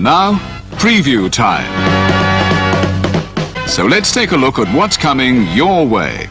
now, preview time. So let's take a look at what's coming your way.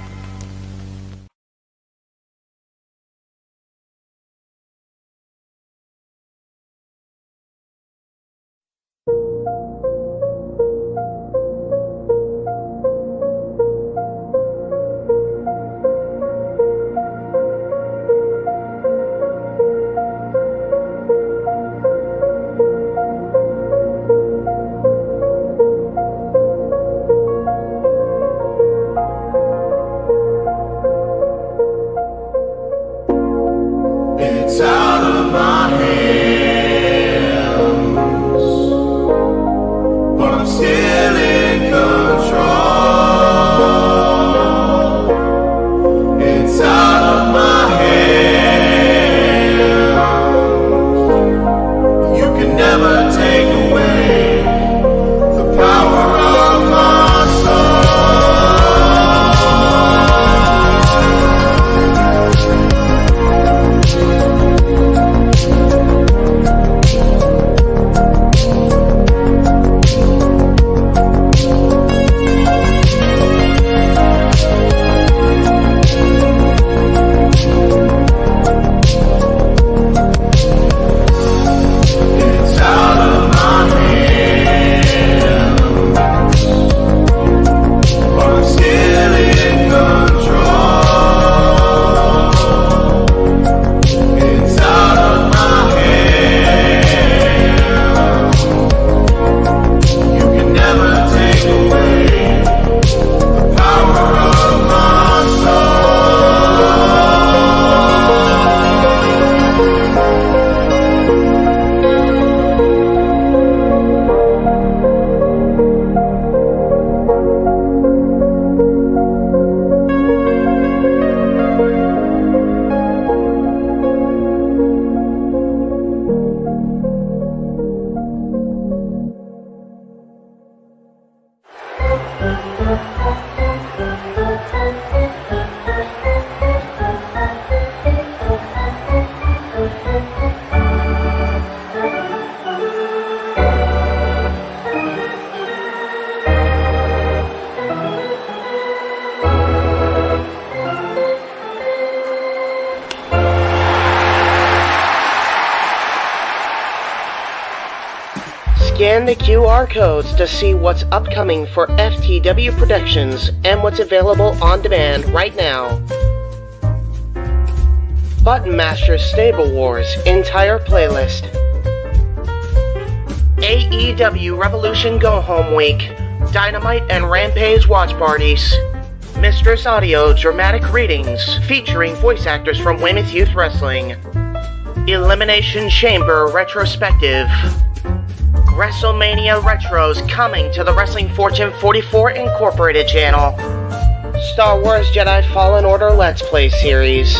Scan the QR codes to see what's upcoming for FTW Productions and what's available on demand right now. Button Master Stable Wars entire playlist. AEW Revolution Go Home Week, Dynamite and Rampage watch parties. Mistress Audio dramatic readings featuring voice actors from Weymouth Youth Wrestling. Elimination Chamber retrospective. WrestleMania Retros coming to the Wrestling Fortune 44 Incorporated channel. Star Wars Jedi Fallen Order Let's Play series.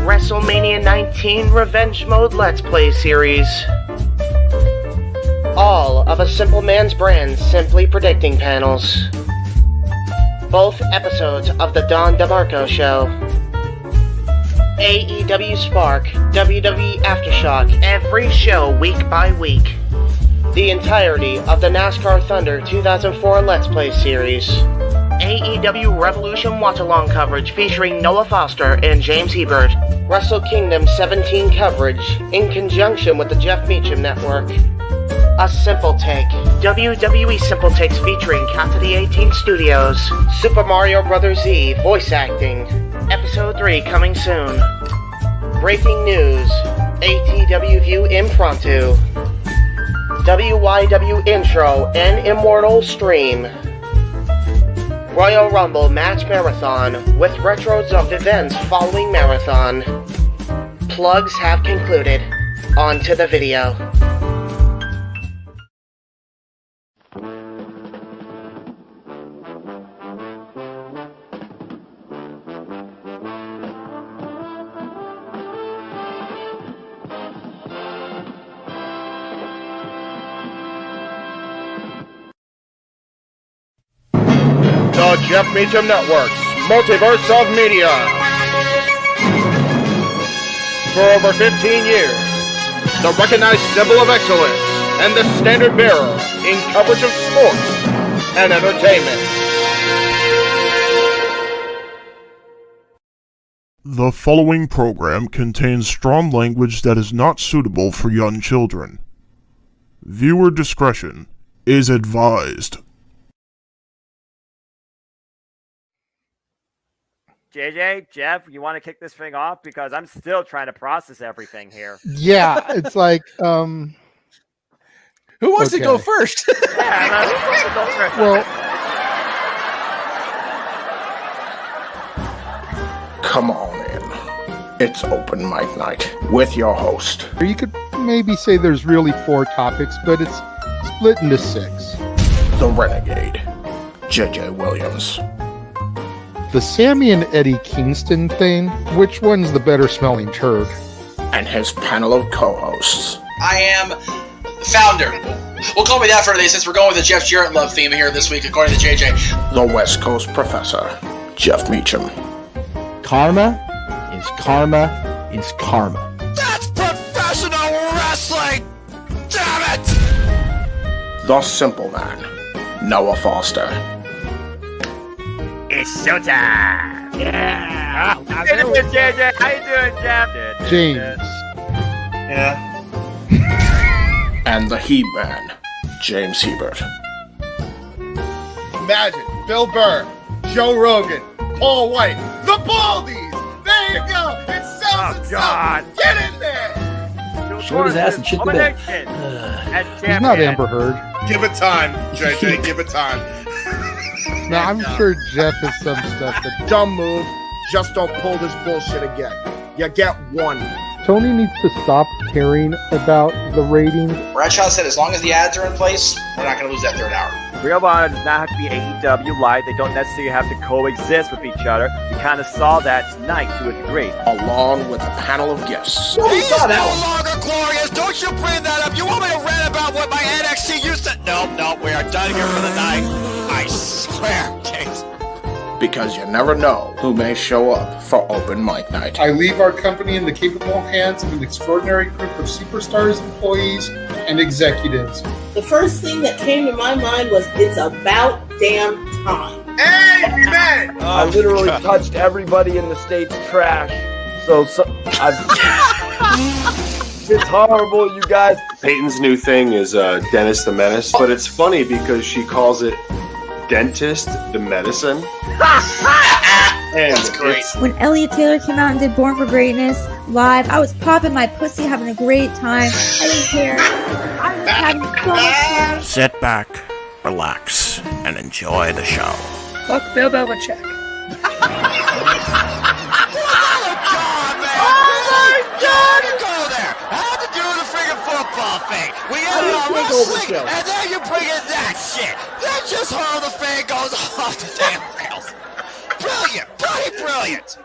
WrestleMania 19 Revenge Mode Let's Play series. All of A Simple Man's Brand Simply Predicting panels. Both episodes of The Don DeMarco Show. AEW Spark, WWE Aftershock, every show week by week. The entirety of the NASCAR Thunder 2004 Let's Play series. AEW Revolution watch-along coverage featuring Noah Foster and James Hebert. Wrestle Kingdom 17 coverage in conjunction with the Jeff Meacham Network. A Simple Take, WWE Simple Takes featuring Cassidy 18 Studios. Super Mario Bros. Z voice acting. Episode 3 coming soon. Breaking news. ATW View Impromptu. WYW Intro and Immortal Stream. Royal Rumble Match Marathon with retros of events following Marathon. Plugs have concluded. On to the video. The Jeff Meacham Network's Multiverse of Media. For over 15 years, the recognized symbol of excellence, and the standard bearer in coverage of sports and entertainment. The following program contains strong language that is not suitable for young children. Viewer discretion is advised. JJ, Jeff, you want to kick this thing off? Because I'm still trying to process everything here. Yeah, it's like, who wants to go first? Well, Come on in. It's open mic night with your host. you could maybe say there's really 4 topics, but it's split into 6. The Renegade, J.J. Williams. The Sammy and Eddie Kingston thing, which one's the better smelling turd? And his panel of co-hosts. I am the founder. We'll call me that for today since we're going with the Jeff Jarrett love theme here this week, according to JJ. The West Coast Professor, Jeff Meacham. Karma is karma. That's professional wrestling! Damn it! The Simple Man, Noah Foster. It's showtime! Yeah! How you doing, JJ? How you doing, Jeff? James. Yeah. And the Heb Man, James Hebert. Imagine Bill Burr, Joe Rogan, Paul White, the Baldies. There you go. It sells itself. God. Get in there. Short his ass and shit the bed. He's not Amber Heard. Give it time, JJ. Give it time. Now, I'm sure Jeff has some stuff that Dumb move. Just don't pull this bullshit again. You get one. Tony needs to stop caring about the ratings. Bradshaw said as long as the ads are in place, we're not going to lose that third hour. Ring of Honor does not have to be AEW Live. They don't necessarily have to coexist with each other. We kind of saw that tonight to a degree. Along with a panel of guests. He is no longer glorious. Don't you bring that up. You want me to rant about what my NXT used to... No, we are done here for the night. I swear, James. Because you never know who may show up for open mic night. I leave our company in the capable hands of an extraordinary group of superstars, employees, and executives. The first thing that came to my mind was, it's about damn time. Amen. I literally touched everybody in the state's trash. So it's horrible, you guys. Peyton's new thing is Dennis the Menace, but it's funny because she calls it Dentist the Medicine. And that's great. When Elliot Taylor came out and did Born for Greatness live, I was popping my pussy, having a great time. I didn't care. I was having so much fun. Sit back, relax, and enjoy the show. Fuck Bill Belichick. Thing. We ended on wrestling, and then you bring in that shit. That's just how the fan goes off the damn rails. Brilliant, bloody brilliant.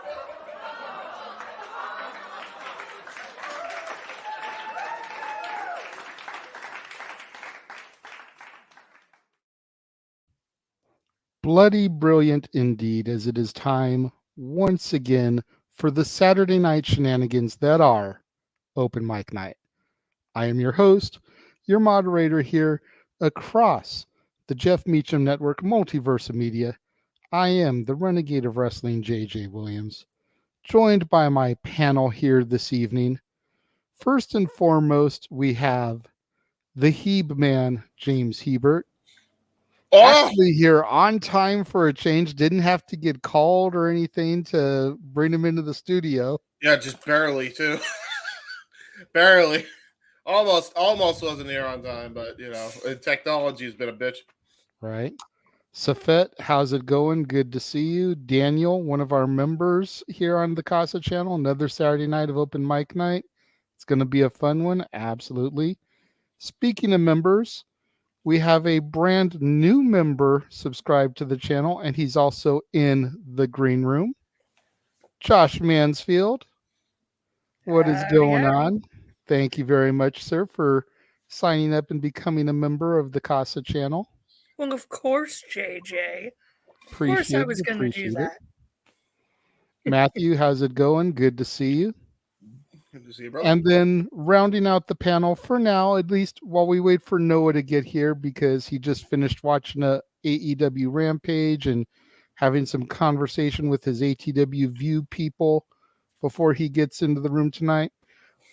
Bloody brilliant indeed, as it is time once again for the Saturday Night Shenanigans that are Open Mic Night. I am your host, your moderator here across the Jeff Meacham Network Multiverse of Media. I am the Renegade of Wrestling, J.J. Williams, joined by my panel here this evening. First and foremost, we have the Heb Man, James Hebert. Actually here on time for a change. Didn't have to get called or anything to bring him into the studio. Yeah, just barely, too. Barely. Almost wasn't here on time, but, you know, technology has been a bitch. Right. Safet, how's it going? Good to see you. Daniel, one of our members here on the Casa channel, another Saturday night of open mic night. It's going to be a fun one. Absolutely. Speaking of members, we have a brand new member subscribed to the channel, and he's also in the green room. Josh Mansfield. What is going on? Thank you very much, sir, for signing up and becoming a member of the Casa channel. Well, of course, JJ. Of course Appreciate I was going to do that. Matthew, how's it going? Good to see you. Good to see you, bro. And then rounding out the panel for now, at least while we wait for Noah to get here, because he just finished watching a AEW Rampage and having some conversation with his ATW View people before he gets into the room tonight.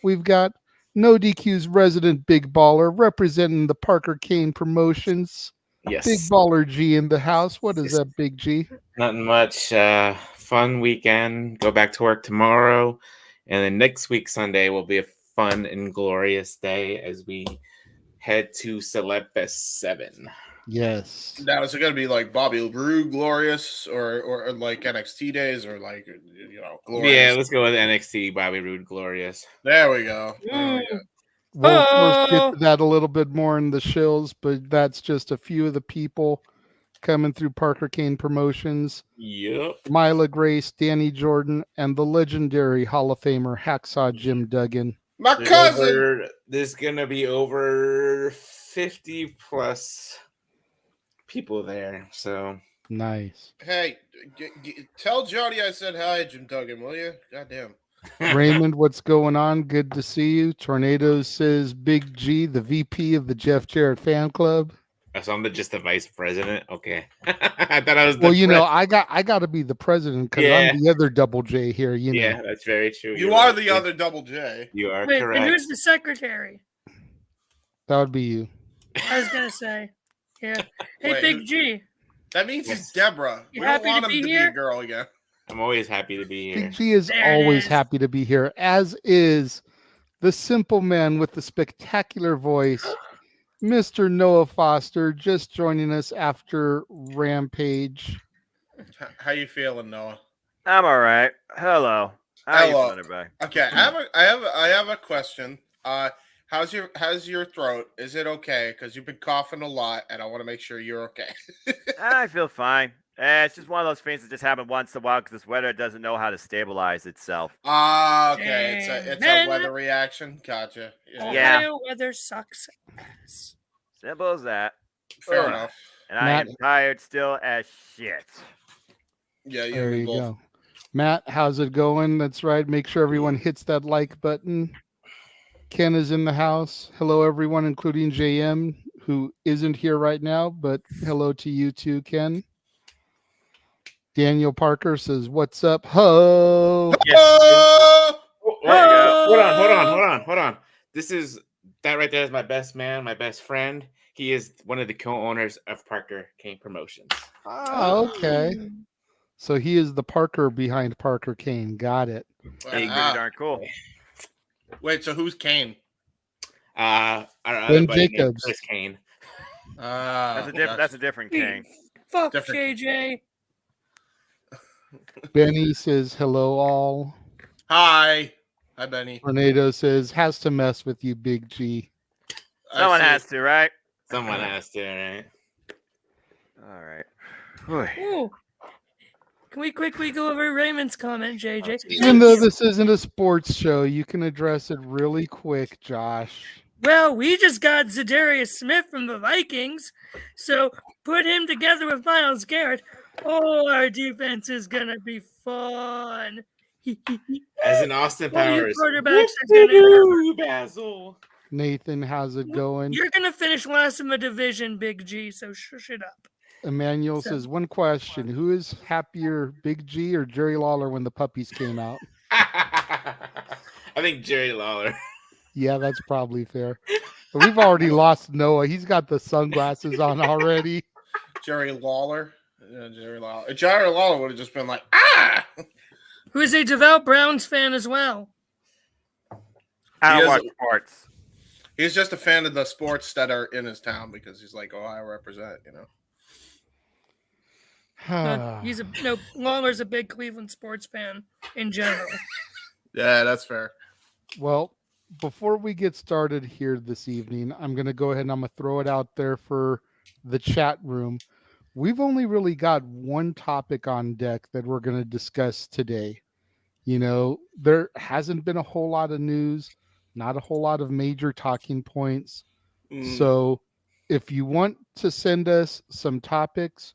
We've got No DQ's resident big baller representing the Parker Kane Promotions. Yes. Big Baller G in the house. What is that, Big G? Nothing much. Fun weekend. Go back to work tomorrow. And then next week, Sunday, will be a fun and glorious day as we head to Celeb Fest 7. Yes. Now, is it going to be like Bobby Roode Glorious or like NXT days or like, Glorious? Yeah, let's go with NXT Bobby Roode Glorious. There we go. There we go. We'll of course get to that a little bit more in the shills, but that's just a few of the people coming through Parker Kane Promotions. Yep. Mila Grace, Danny Jordan, and the legendary Hall of Famer Hacksaw Jim Duggan. My cousin! There's going to be over 50 plus people there, so. Nice. Hey, tell Jody I said hi, Jim Duggan, will you? Goddamn. Raymond, what's going on? Good to see you. Tornadoes says Big G, the VP of the Jeff Jarrett fan club. So I'm just the vice president. Okay. I thought I was well, I got to be the president because I'm the other double J here. Yeah, that's very true. You are the other double J. You are Wait, correct. and who's the secretary? That would be you. I was gonna say, yeah. Hey, Big G. That means it's Deborah. You we don't want happy to him be to here? be a girl again. I'm always happy to be here. Big G is always happy to be here, as is the simple man with the spectacular voice, Mr. Noah Foster, just joining us after Rampage. How you feeling, Noah? I'm all right. Hello. How Hello. you feeling, everybody? Okay, I have a question. How's your throat? Is it okay? Because you've been coughing a lot, and I want to make sure you're okay. I feel fine. It's just one of those things that just happen once in a while because this weather doesn't know how to stabilize itself. Ah, okay. It's a weather reaction. Gotcha. Yeah. Ohio weather sucks ass. Simple as that. Fair enough. And I am tired still as shit. Yeah, There you go. Matt, how's it going? That's right. Make sure everyone hits that like button. Ken is in the house. Hello, everyone, including JM, who isn't here right now, but hello to you too, Ken. Daniel Parker says, "What's up, ho?" Hold on. That right there is my best man, my best friend. He is one of the co-owners of Parker Kane Promotions. Oh, okay. So he is the Parker behind Parker Kane. Got it. Pretty darn cool. Wait, so who's Kane? Our Ben other buddy named Jacobs. Chris Kane. That's a different Kane. Fuck Different. JJ. Benny says, "Hello, all." Hi, Benny. Tornado says, "Has to mess with you, Big G." Someone has to, right? Someone has to, right? All right. Ooh. Can we quickly go over Raymond's comment, JJ? Even though this isn't a sports show, you can address it really quick, Josh. Well, we just got Zadarius Smith from the Vikings, so put him together with Myles Garrett. Oh, our defense is gonna be fun. As in Austin Powers. Quarterbacks are gonna Basil. Nathan, how's it going? You're gonna finish last in the division, Big G. So shush it up. Emmanuel says, "One question: who is happier, Big G or Jerry Lawler when the puppies came out?" I think Jerry Lawler. Yeah, that's probably fair. But we've already lost Noah. He's got the sunglasses on already. Jerry Lawler. Yeah, Jerry Lawler. Jerry Lawler would have just been like, ah! Who is a devout Browns fan as well. I don't watch sports. He's just a fan of the sports that are in his town because he's like, I represent, Lawler's a big Cleveland sports fan in general. Yeah, that's fair. Well, before we get started here this evening, I'm going to go ahead and I'm going to throw it out there for the chat room. We've only really got one topic on deck that we're going to discuss today. There hasn't been a whole lot of news, not a whole lot of major talking points. So if you want to send us some topics,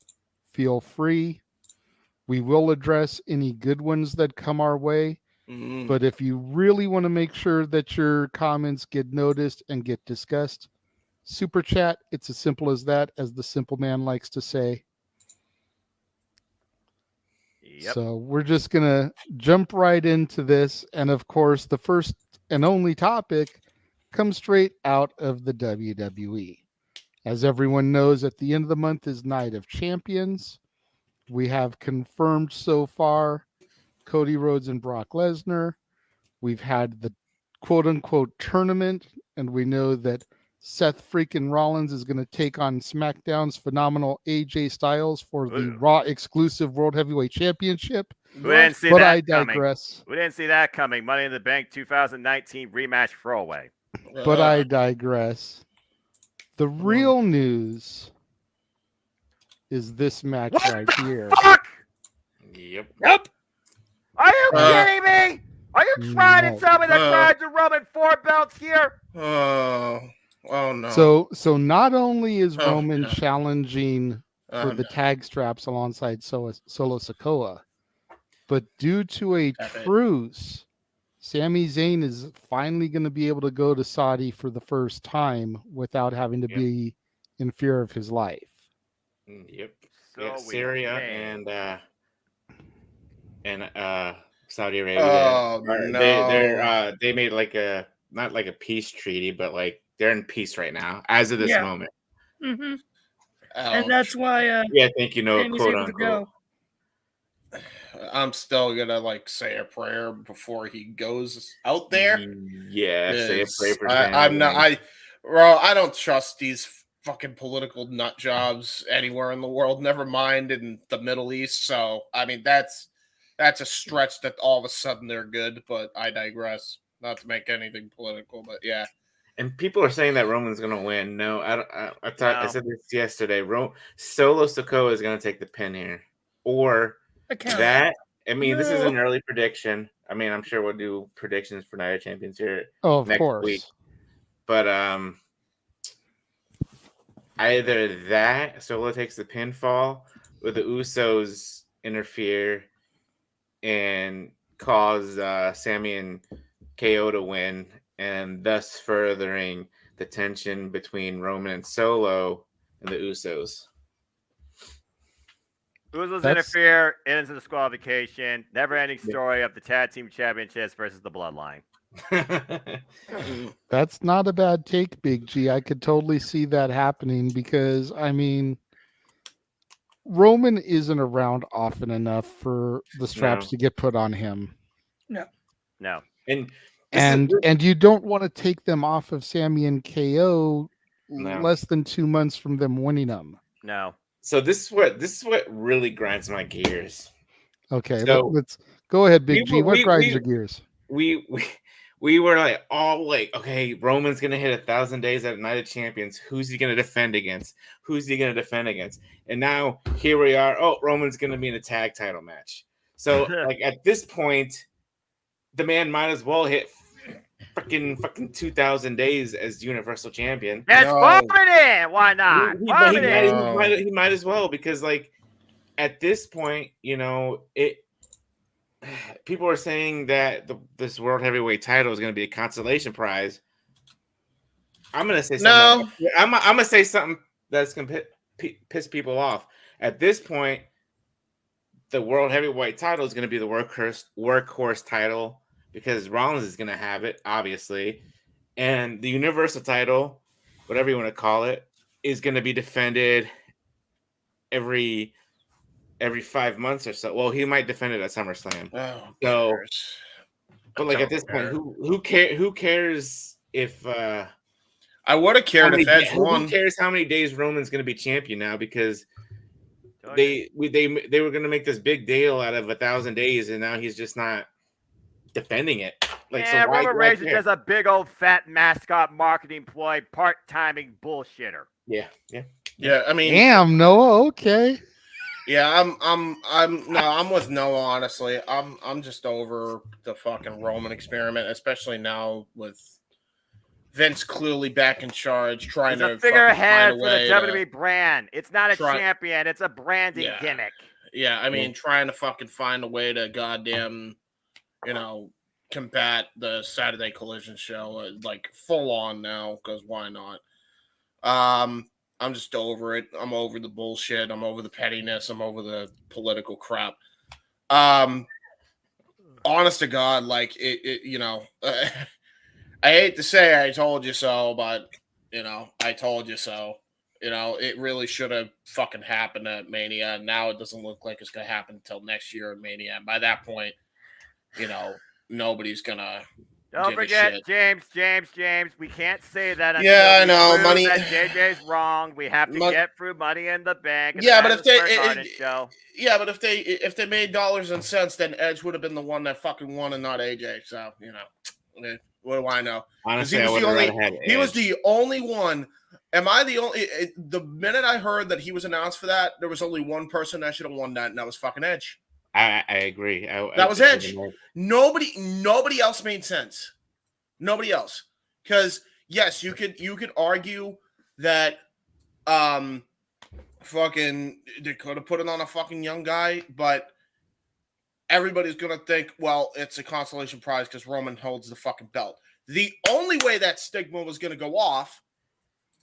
feel free. We will address any good ones that come our way. But if you really want to make sure that your comments get noticed and get discussed, super chat, it's as simple as that, as the simple man likes to say. Yep. So we're just going to jump right into this. And of course, the first and only topic comes straight out of the WWE. As everyone knows, at the end of the month is Night of Champions. We have confirmed so far Cody Rhodes and Brock Lesnar. We've had the quote-unquote tournament, and we know that Seth freaking Rollins is going to take on SmackDown's phenomenal AJ Styles for the Raw exclusive World Heavyweight Championship. We didn't see but that I digress. coming. We didn't see that coming. Money in the Bank 2019 rematch throwaway. But I digress. The real news is this match right here. Fuck! Yep. Are you kidding me? Are you trying to tell me that tried to Roman 4 belts here? Oh no. So not only is Roman challenging for the tag straps alongside Solo Sikoa, but due to a truce, Sami Zayn is finally going to be able to go to Saudi for the first time without having to be in fear of his life. Yep. So Syria and Saudi Arabia. Oh no. They made like a not like a peace treaty, but like they're in peace right now as of this moment. Mm-hmm. And that's why I think Sami's quote able to unquote. go. I'm still gonna say a prayer before he goes out there. Yeah, say a prayer for I don't trust these fucking political nut jobs anywhere in the world. Never mind in the Middle East. So I mean that's a stretch that all of a sudden they're good. But I digress. Not to make anything political, but yeah. And people are saying that Roman's going to win. No, I said this yesterday. Solo Sikoa is going to take the pin here, or that. I mean, this is an early prediction. I mean, I'm sure we'll do predictions for Night of Champions here next week. But either that Solo takes the pinfall, or the Usos interfere and cause Sami and KO to win, and thus furthering the tension between Roman and Solo and the Usos. Usos interfere, ends in disqualification. Never-ending story of the tag team championships versus the Bloodline. That's not a bad take, Big G. I could totally see that happening because, I mean, Roman isn't around often enough for the straps to get put on him. No. And you don't want to take them off of Sami and KO less than 2 months from them winning them. No. So this is what really grinds my gears. Okay, let's go ahead, Big G. What grinds your gears? We were like all like, okay, Roman's gonna hit 1,000 days at Night of Champions. Who's he gonna defend against? And now here we are. Oh, Roman's gonna be in a tag title match. So like at this point, the man might as well hit fucking 2,000 days as Universal Champion. It's permanent. Why not? He might as well, because like at this point, people are saying that this World Heavyweight title is going to be a consolation prize. I'm going to say something. No. I'm going to say something that's going to piss people off. At this point, the World Heavyweight title is going to be the workhorse title, because Rollins is going to have it, obviously. And the Universal title, whatever you want to call it, is going to be defended every 5 months or so. Well, he might defend it at SummerSlam. But like at this point, who cares if I would have cared if Edge won. Who cares how many days Roman's going to be champion now? Because they were going to make this big deal out of 1,000 days, and now he's just not defending it. Roman Reigns is just a big old fat mascot marketing ploy, part-timing bullshitter. Yeah. I mean, damn, Noah. Okay. Yeah, I'm with Noah. Honestly, I'm just over the fucking Roman experiment, especially now with Vince clearly back in charge, trying to figurehead for the WWE brand. It's not a champion; it's a branding gimmick. Yeah, I mean, trying to fucking find a way to goddamn, combat the Saturday Collision show like full on now, because why not? I'm just over it. I'm over the bullshit. I'm over the pettiness. I'm over the political crap. Honest to God, like it you know, I hate to say I told you so, but you know, I told you so. You know, it really should have fucking happened at Mania. And now it doesn't look like it's gonna happen until next year at Mania. And by that point, you know, nobody's gonna. Don't forget, James. We can't say that until I know. prove Money. that JJ's wrong. We have to get through Money in the Bank. And Yeah, the but if they made dollars and cents, then Edge would have been the one that fucking won and not AJ. So you know, what do I know? Honestly, he was the only one. Am I the only? The minute I heard that he was announced for that, there was only one person that should have won that, and that was fucking Edge. I agree. That was Edge. Nobody else made sense. Nobody else. Because yes, you could argue that fucking they could have put it on a fucking young guy, but everybody's gonna think, well, it's a consolation prize because Roman holds the fucking belt. The only way that stigma was gonna go off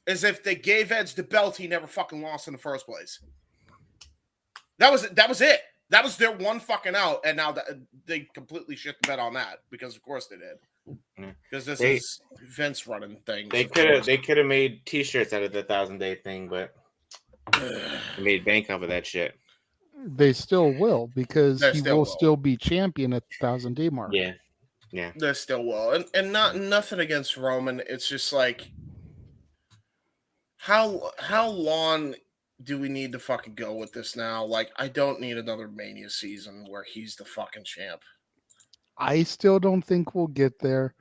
is if they gave Edge the belt he never fucking lost in the first place. That was it. That was their one fucking out, and now they completely shit the bed on that because, of course, they did. Because this is Vince running things. They could have made T-shirts out of the 1,000-day thing, but they made bank off of that shit. They still will because he will still be champion at the 1,000-day mark. Yeah. They still will, and nothing against Roman. It's just like how long do we need to fucking go with this now? Like, I don't need another Mania season where he's the fucking champ. I still don't think we'll get there.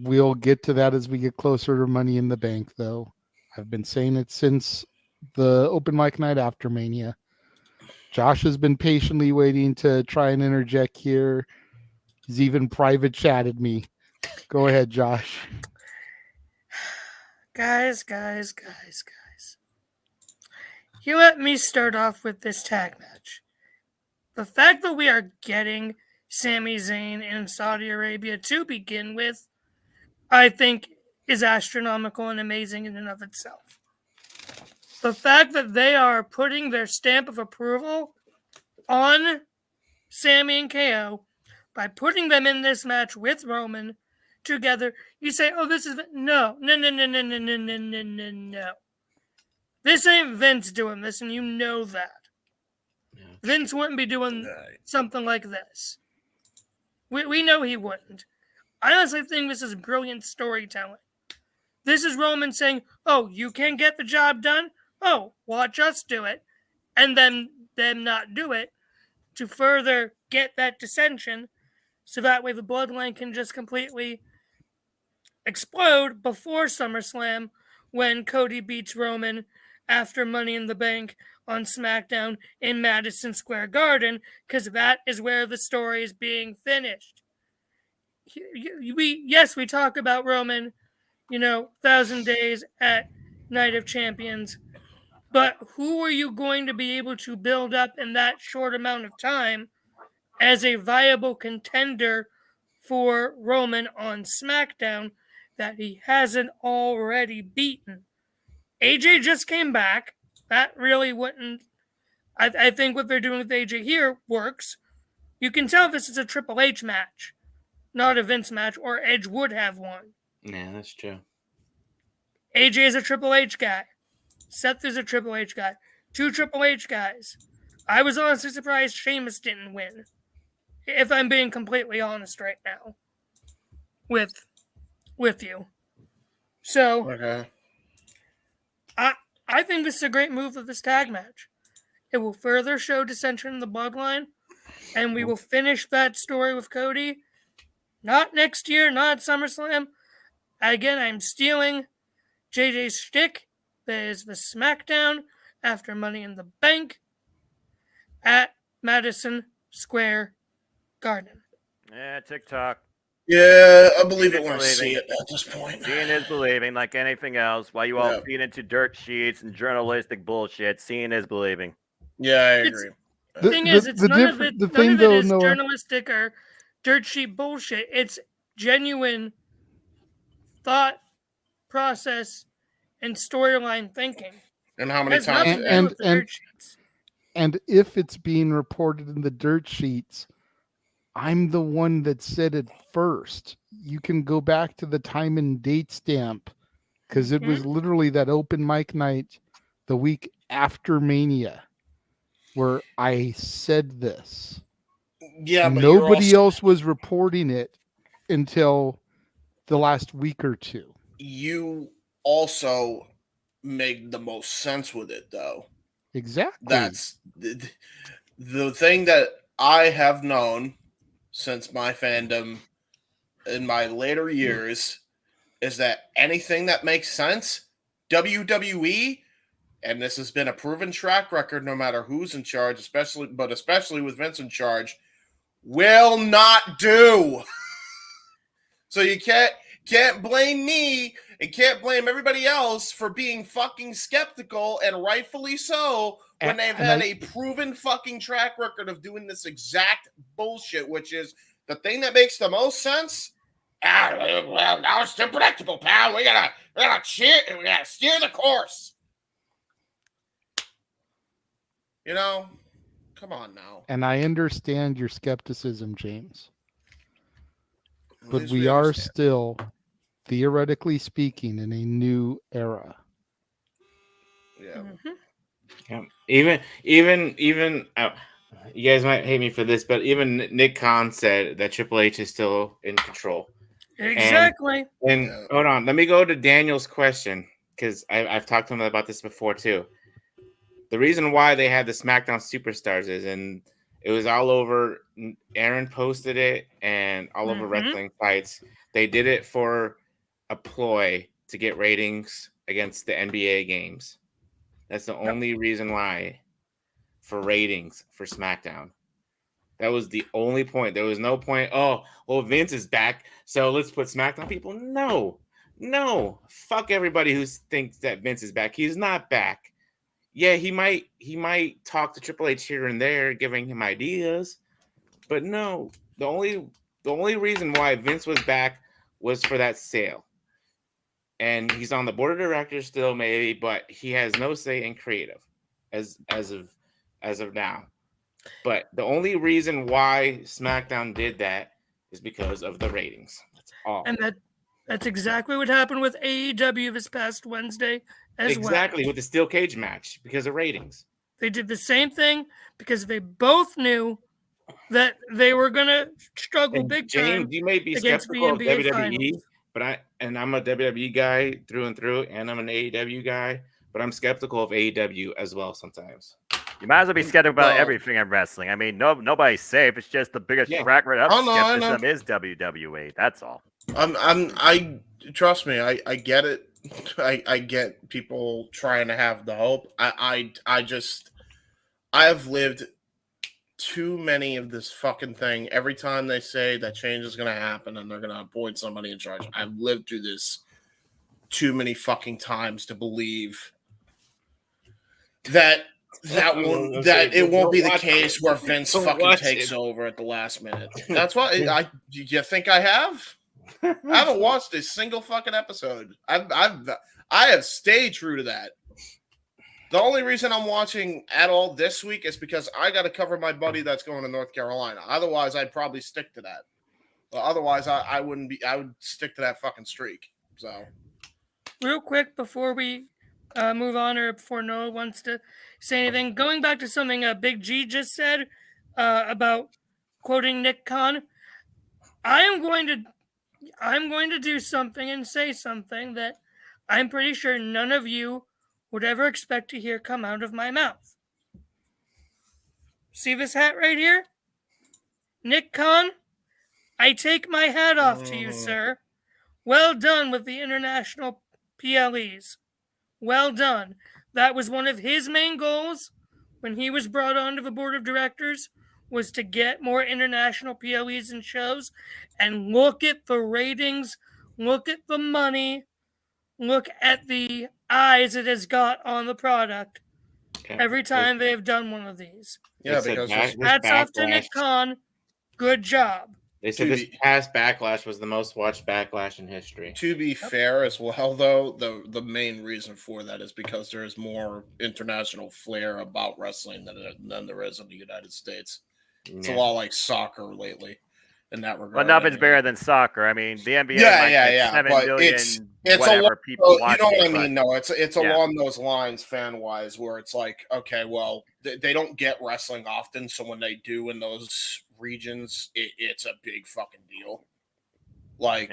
We'll get to that as we get closer to Money in the Bank, though. I've been saying it since the open mic night after Mania. Josh has been patiently waiting to try and interject here. He's even private chatted me. Go ahead, Josh. Guys. You let me start off with this tag match. The fact that we are getting Sami Zayn in Saudi Arabia to begin with, I think is astronomical and amazing in and of itself. The fact that they are putting their stamp of approval on Sami and KO by putting them in this match with Roman together, you say, oh, this is... No. This ain't Vince doing this, and you know that. Yeah. Vince wouldn't be doing something like this. We know he wouldn't. I honestly think this is brilliant storytelling. This is Roman saying, oh, you can get the job done? Oh, watch us do it. And then them not do it to further get that dissension so that way the bloodline can just completely explode before SummerSlam when Cody beats Roman after Money in the Bank on SmackDown in Madison Square Garden, because that is where the story is being finished. We talk about Roman, 1,000 days at Night of Champions, but who are you going to be able to build up in that short amount of time as a viable contender for Roman on SmackDown that he hasn't already beaten? AJ just came back. That really wouldn't... I think what they're doing with AJ here works. You can tell this is a Triple H match, not a Vince match, or Edge would have won. Yeah, that's true. AJ is a Triple H guy. Seth is a Triple H guy. 2 Triple H guys. I was honestly surprised Sheamus didn't win. If I'm being completely honest right now. With you. So... Okay. I think this is a great move of this tag match. It will further show dissension in the bloodline, and we will finish that story with Cody. Not next year, not at SummerSlam. Again, I'm stealing JJ's shtick. That is the SmackDown after Money in the Bank at Madison Square Garden. Yeah, TikTok. Yeah, I believe it when I see it at this point. Seeing is believing, like anything else. While you all feed into dirt sheets and journalistic bullshit, seeing is believing. Yeah, I agree. The thing is, it's none of it is journalistic or dirt sheet bullshit. It's genuine thought process and storyline thinking. And how many Has times? nothing to do with the dirt sheets. And if it's being reported in the dirt sheets, I'm the one that said it first. You can go back to the time and date stamp because it was literally that open mic night the week after Mania where I said this. Yeah, but nobody else was reporting it until the last week or two. You also make the most sense with it, though. Exactly. That's the thing that I have known since my fandom in my later years is that anything that makes sense, WWE, and this has been a proven track record no matter who's in charge, especially with Vince in charge, will not do. So you can't blame me and can't blame everybody else for being fucking skeptical, and rightfully so, when they've had a proven fucking track record of doing this exact bullshit, which is the thing that makes the most sense. Well, now it's too predictable, pal. We gotta steer the course. You know, come on now. And I understand your skepticism, James. At But least we we are understand. still, theoretically speaking, in a new era. Yeah. Yeah. Even you guys might hate me for this, but even Nick Khan said that Triple H is still in control. Exactly. And hold on, let me go to Daniel's question because I've talked to him about this before too. The reason why they had the SmackDown Superstars is, and it was all over. Aaron posted it and all over wrestling sites. They did it for a ploy to get ratings against the NBA games. That's the only reason why, for ratings for SmackDown. That was the only point. There was no point. Oh, well, Vince is back, so let's put SmackDown people. No, fuck everybody who thinks that Vince is back. He's not back. Yeah, he might talk to Triple H here and there, giving him ideas, but no. The only reason why Vince was back was for that sale, and he's on the board of directors still, maybe, but he has no say in creative, as of now. But the only reason why SmackDown did that is because of the ratings. That's all. And that's exactly what happened with AEW this past Wednesday as well. Exactly, with the steel cage match, because of ratings. They did the same thing because they both knew that they were going to struggle big time. James, you may be against skeptical of the NBA WWE, finals. but I'm a WWE guy through and through, and I'm an AEW guy, but I'm skeptical of AEW as well sometimes. You might as well be skeptical about everything in wrestling. I mean, nobody's safe. It's just the biggest track record of skepticism is WWE. That's all. I trust me. I get it. I get people trying to have the hope. I have lived too many of this fucking thing. Every time they say that change is going to happen and they're going to appoint somebody in charge, I've lived through this too many fucking times to believe that it won't be the case where Vince fucking takes over at the last minute. That's why you think I have? I haven't watched a single fucking episode. I have stayed true to that. The only reason I'm watching at all this week is because I got to cover my buddy that's going to North Carolina. Otherwise, I'd probably stick to that. But otherwise, I wouldn't be. I would stick to that fucking streak. So, real quick before we move on, or before Noah wants to say anything, going back to something Big G just said about quoting Nick Khan, I'm going to do something and say something that I'm pretty sure none of you would ever expect to hear come out of my mouth. See this hat right here? Nick Khan, I take my hat off to you, sir. Well done with the international PLEs. Well done. That was one of his main goals when he was brought onto the board of directors, was to get more international PLEs and shows. And look at the ratings, look at the money, look at the eyes it has got on the product every time they have done one of these. yeah, because hats off to Nick Khan. Good job. They said this past Backlash was the most watched Backlash in history. To be fair as well, though, the main reason for that is because there is more international flair about wrestling than there is in the United States. It's a lot like soccer lately in that regard. But nothing's bigger than soccer. I mean, the NBA might get 7 million it's people watching. You know what I mean? No, it's along those lines, fan-wise, where it's like, okay, well, they don't get wrestling often, so when they do in those regions, it's a big fucking deal. Like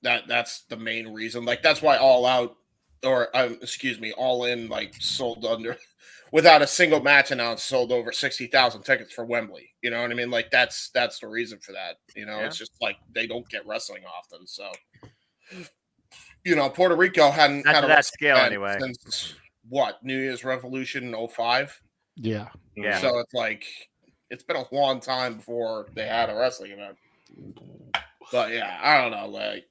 that's the main reason. Like that's why All Out All In like sold under without a single match announced sold over 60,000 tickets for Wembley. You know what I mean? Like that's the reason for that. You know, it's just like they don't get wrestling often. So you know, Puerto Rico hadn't had a that scale anyway. Since what, New Year's Revolution in 05? Yeah. So it's like it's been a long time before they had a wrestling event. But yeah, I don't know. Like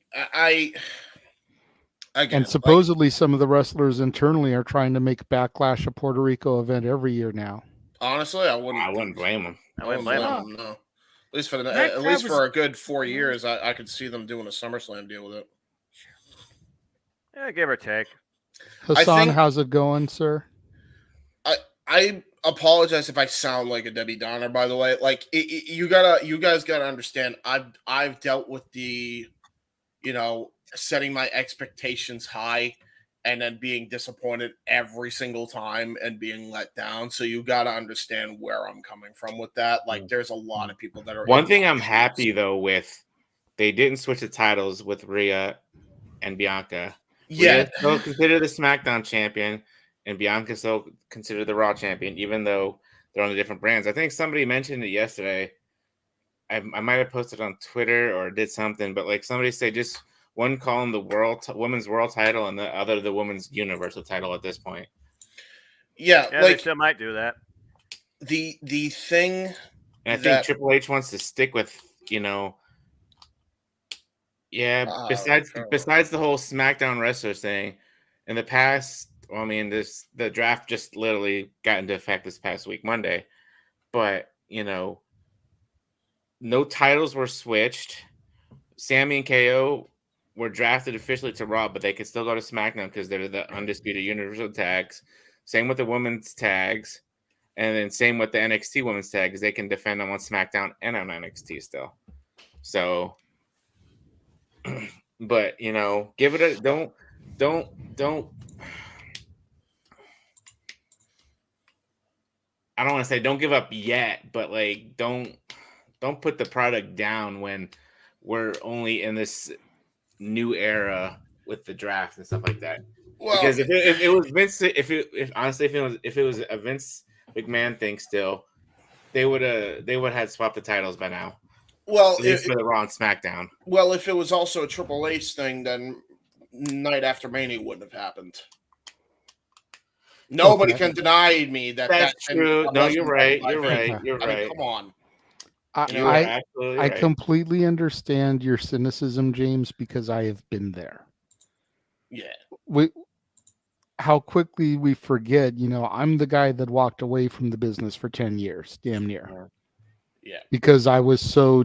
and supposedly some of the wrestlers internally are trying to make Backlash a Puerto Rico event every year now. Honestly, I wouldn't blame them. I wouldn't blame them. No. At least for a good 4 years, I could see them doing a SummerSlam deal with it. Yeah, give or take. Hassan, how's it going, sir? I apologize if I sound like a Debbie Downer, by the way. Like you guys gotta understand. I've dealt with the, you know, setting my expectations high and then being disappointed every single time and being let down. So you gotta understand where I'm coming from with that. Like there's a lot of people that are. One thing I'm happy though with, they didn't switch the titles with Rhea and Bianca. Yeah, still consider the SmackDown champion, and Bianca still considered the Raw champion, even though they're on the different brands. I think somebody mentioned it yesterday. I might have posted on Twitter or did something, but like somebody said, just one calling the women's world title and the other the women's universal title at this point. Yeah, like, they still might do that. The thing, and I think Triple H wants to stick with, you know. Yeah, besides the whole SmackDown wrestlers thing, in the past, well, I mean, the draft just literally got into effect this past week, Monday. But, you know, no titles were switched. Sammy and KO were drafted officially to Raw, but they could still go to SmackDown because they're the undisputed Universal tags. Same with the women's tags. And then same with the NXT women's tags. They can defend them on SmackDown and on NXT still. So... But you know, give it a don't. I don't want to say don't give up yet, but like don't put the product down when we're only in this new era with the draft and stuff like that. Well, because if it was Vince, if it was a Vince McMahon thing still, they would have swapped the titles by now. Well, for the Raw and SmackDown. Well, if it was also a Triple H thing, then Night After Mania wouldn't have happened. Nobody can deny me that's true. No, you're right. You're right. I mean, come on. I completely understand your cynicism, James, because I have been there. Yeah. How quickly we forget, you know, I'm the guy that walked away from the business for 10 years, damn near. Yeah. Because I was so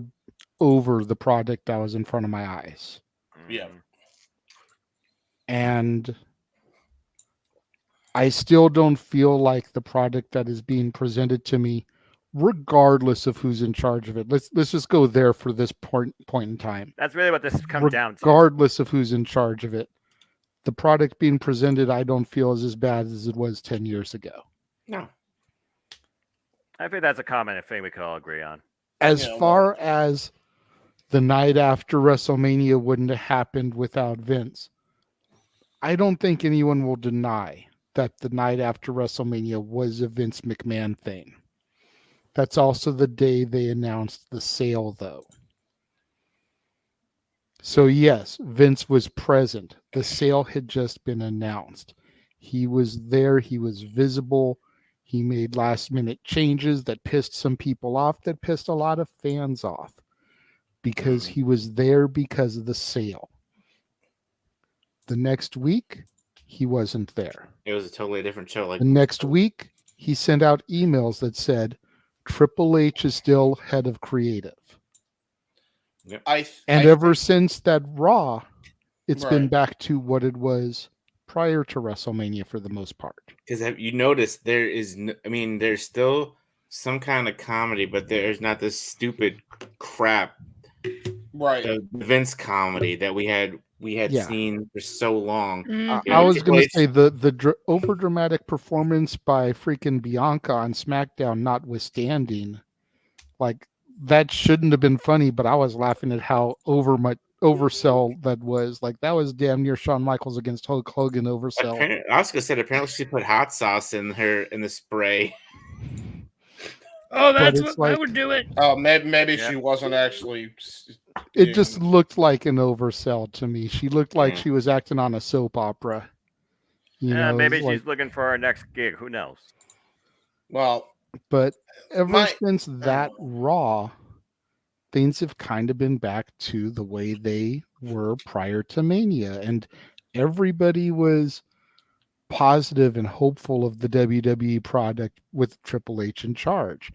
over the product that was in front of my eyes. Yeah. And I still don't feel like the product that is being presented to me, regardless of who's in charge of it. Let's just go there for this point in time. That's really what this comes down to. Regardless of who's in charge of it, the product being presented, I don't feel is as bad as it was 10 years ago. No. I think that's a common thing we could all agree on. As far as the night after WrestleMania wouldn't have happened without Vince, I don't think anyone will deny that the night after WrestleMania was a Vince McMahon thing. That's also the day they announced the sale, though. So yes, Vince was present. The sale had just been announced. He was there. He was visible. He made last-minute changes that pissed some people off, that pissed a lot of fans off, because he was there because of the sale. The next week, he wasn't there. It was a totally different show. The next week, he sent out emails that said, Triple H is still head of creative. Yep. Ever since that Raw, it's been Right. back to what it was prior to WrestleMania for the most part. Because have you noticed there is, there's still some kind of comedy, but there's not this stupid crap, right? The Vince comedy that we had Yeah. seen for so long. I was going to say the over dramatic performance by freaking Bianca on SmackDown, notwithstanding, like that shouldn't have been funny, but I was laughing at how oversell that was. Like that was damn near Shawn Michaels against Hulk Hogan oversell. Asuka said apparently she put hot sauce in the spray. Oh, that's what I would do it. Oh, maybe she wasn't actually. It just looked like an oversell to me. She looked like she was acting on a soap opera. You know, maybe she's looking for her next gig. Who knows? Well, but ever since that Raw, things have kind of been back to the way they were prior to Mania, and everybody was positive and hopeful of the WWE product with Triple H in charge.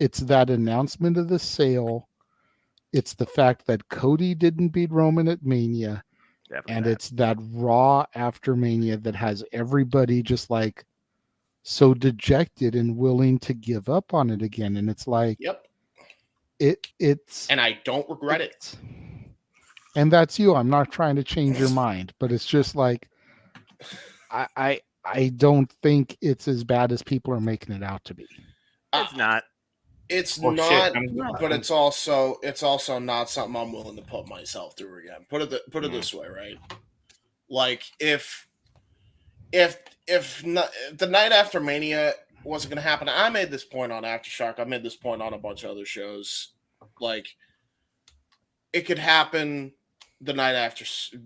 It's that announcement of the sale. It's the fact that Cody didn't beat Roman at Mania. And it's that Raw after Mania that has everybody just like so dejected and willing to give up on it again. And it's like, yep, it's, and I don't regret it. And that's you. I'm not trying to change your mind, but it's just like, I don't think it's as bad as people are making it out to be. It's not. It's not, but it's also not something I'm willing to put myself through again. Put it this way, right? Like if not, the night after Mania wasn't going to happen, I made this point on Aftershock. I made this point on a bunch of other shows. Like it could happen the night after,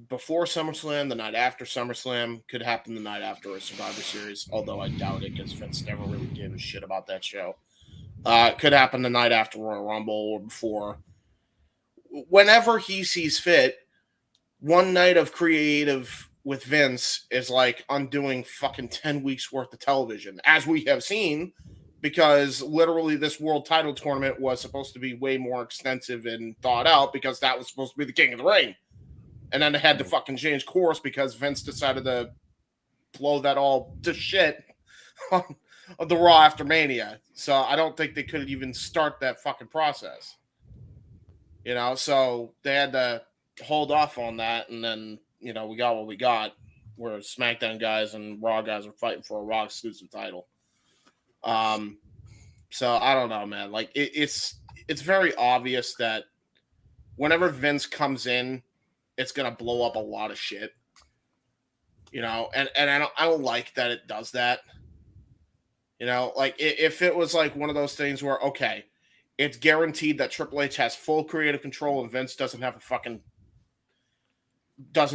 before SummerSlam, the night after SummerSlam, could happen the night after a Survivor Series. Although I doubt it because Vince never really gave a shit about that show. Could happen the night after Royal Rumble or before. Whenever he sees fit, one night of creative with Vince is like undoing fucking 10 weeks worth of television, as we have seen, because literally this world title tournament was supposed to be way more extensive and thought out because that was supposed to be the King of the Ring. And then they had to fucking change course because Vince decided to blow that all to shit of the Raw after Mania. So I don't think they could even start that fucking process. You know, so they had to hold off on that, and then, you know, we got what we got, where SmackDown guys and Raw guys are fighting for a Raw exclusive title. So I don't know, man. Like it's very obvious that whenever Vince comes in, it's gonna blow up a lot of shit. You know, and I don't like that it does that. You know, like if it was like one of those things where, okay, it's guaranteed that Triple H has full creative control and Vince doesn't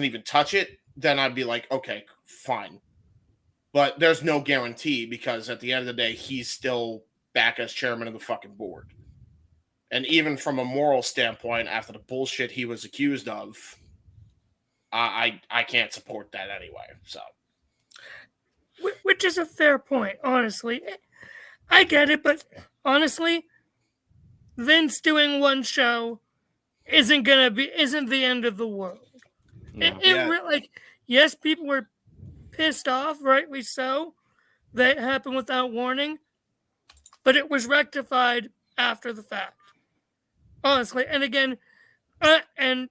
even touch it, then I'd be like, okay, fine. But there's no guarantee because at the end of the day, he's still back as chairman of the fucking board. And even from a moral standpoint, after the bullshit he was accused of, I can't support that anyway, so. Which is a fair point, honestly. I get it, but honestly, Vince doing one show isn't the end of the world. No. Yes, people were pissed off, rightly so. That happened without warning, but it was rectified after the fact. Honestly, and again, and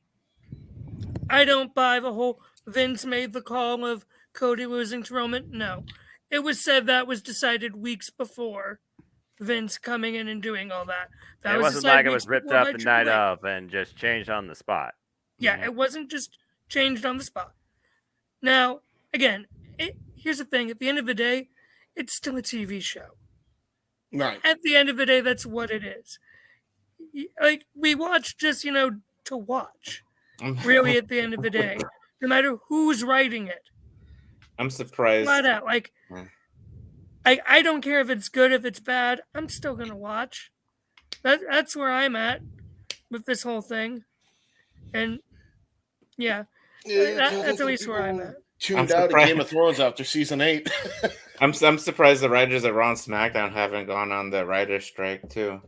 I don't buy the whole Vince made the call of Cody losing to Roman. No. It was said that was decided weeks before Vince coming in and doing all that. It wasn't like it was ripped up the night of and just changed on the spot. Yeah, it wasn't just changed on the spot. Now, again, here's the thing. At the end of the day, it's still a TV show. Right. At the end of the day, that's what it is. Like, we watch just, to watch. Really, at the end of the day. No matter who's writing it. I'm surprised. Flat out. Like, I don't care if it's good, if it's bad. I'm still going to watch. That's where I'm at with this whole thing. And, yeah that's at least where I'm at. Tuned out of Game of Thrones after season 8. I'm surprised the writers at Raw and SmackDown haven't gone on the writer's strike, too.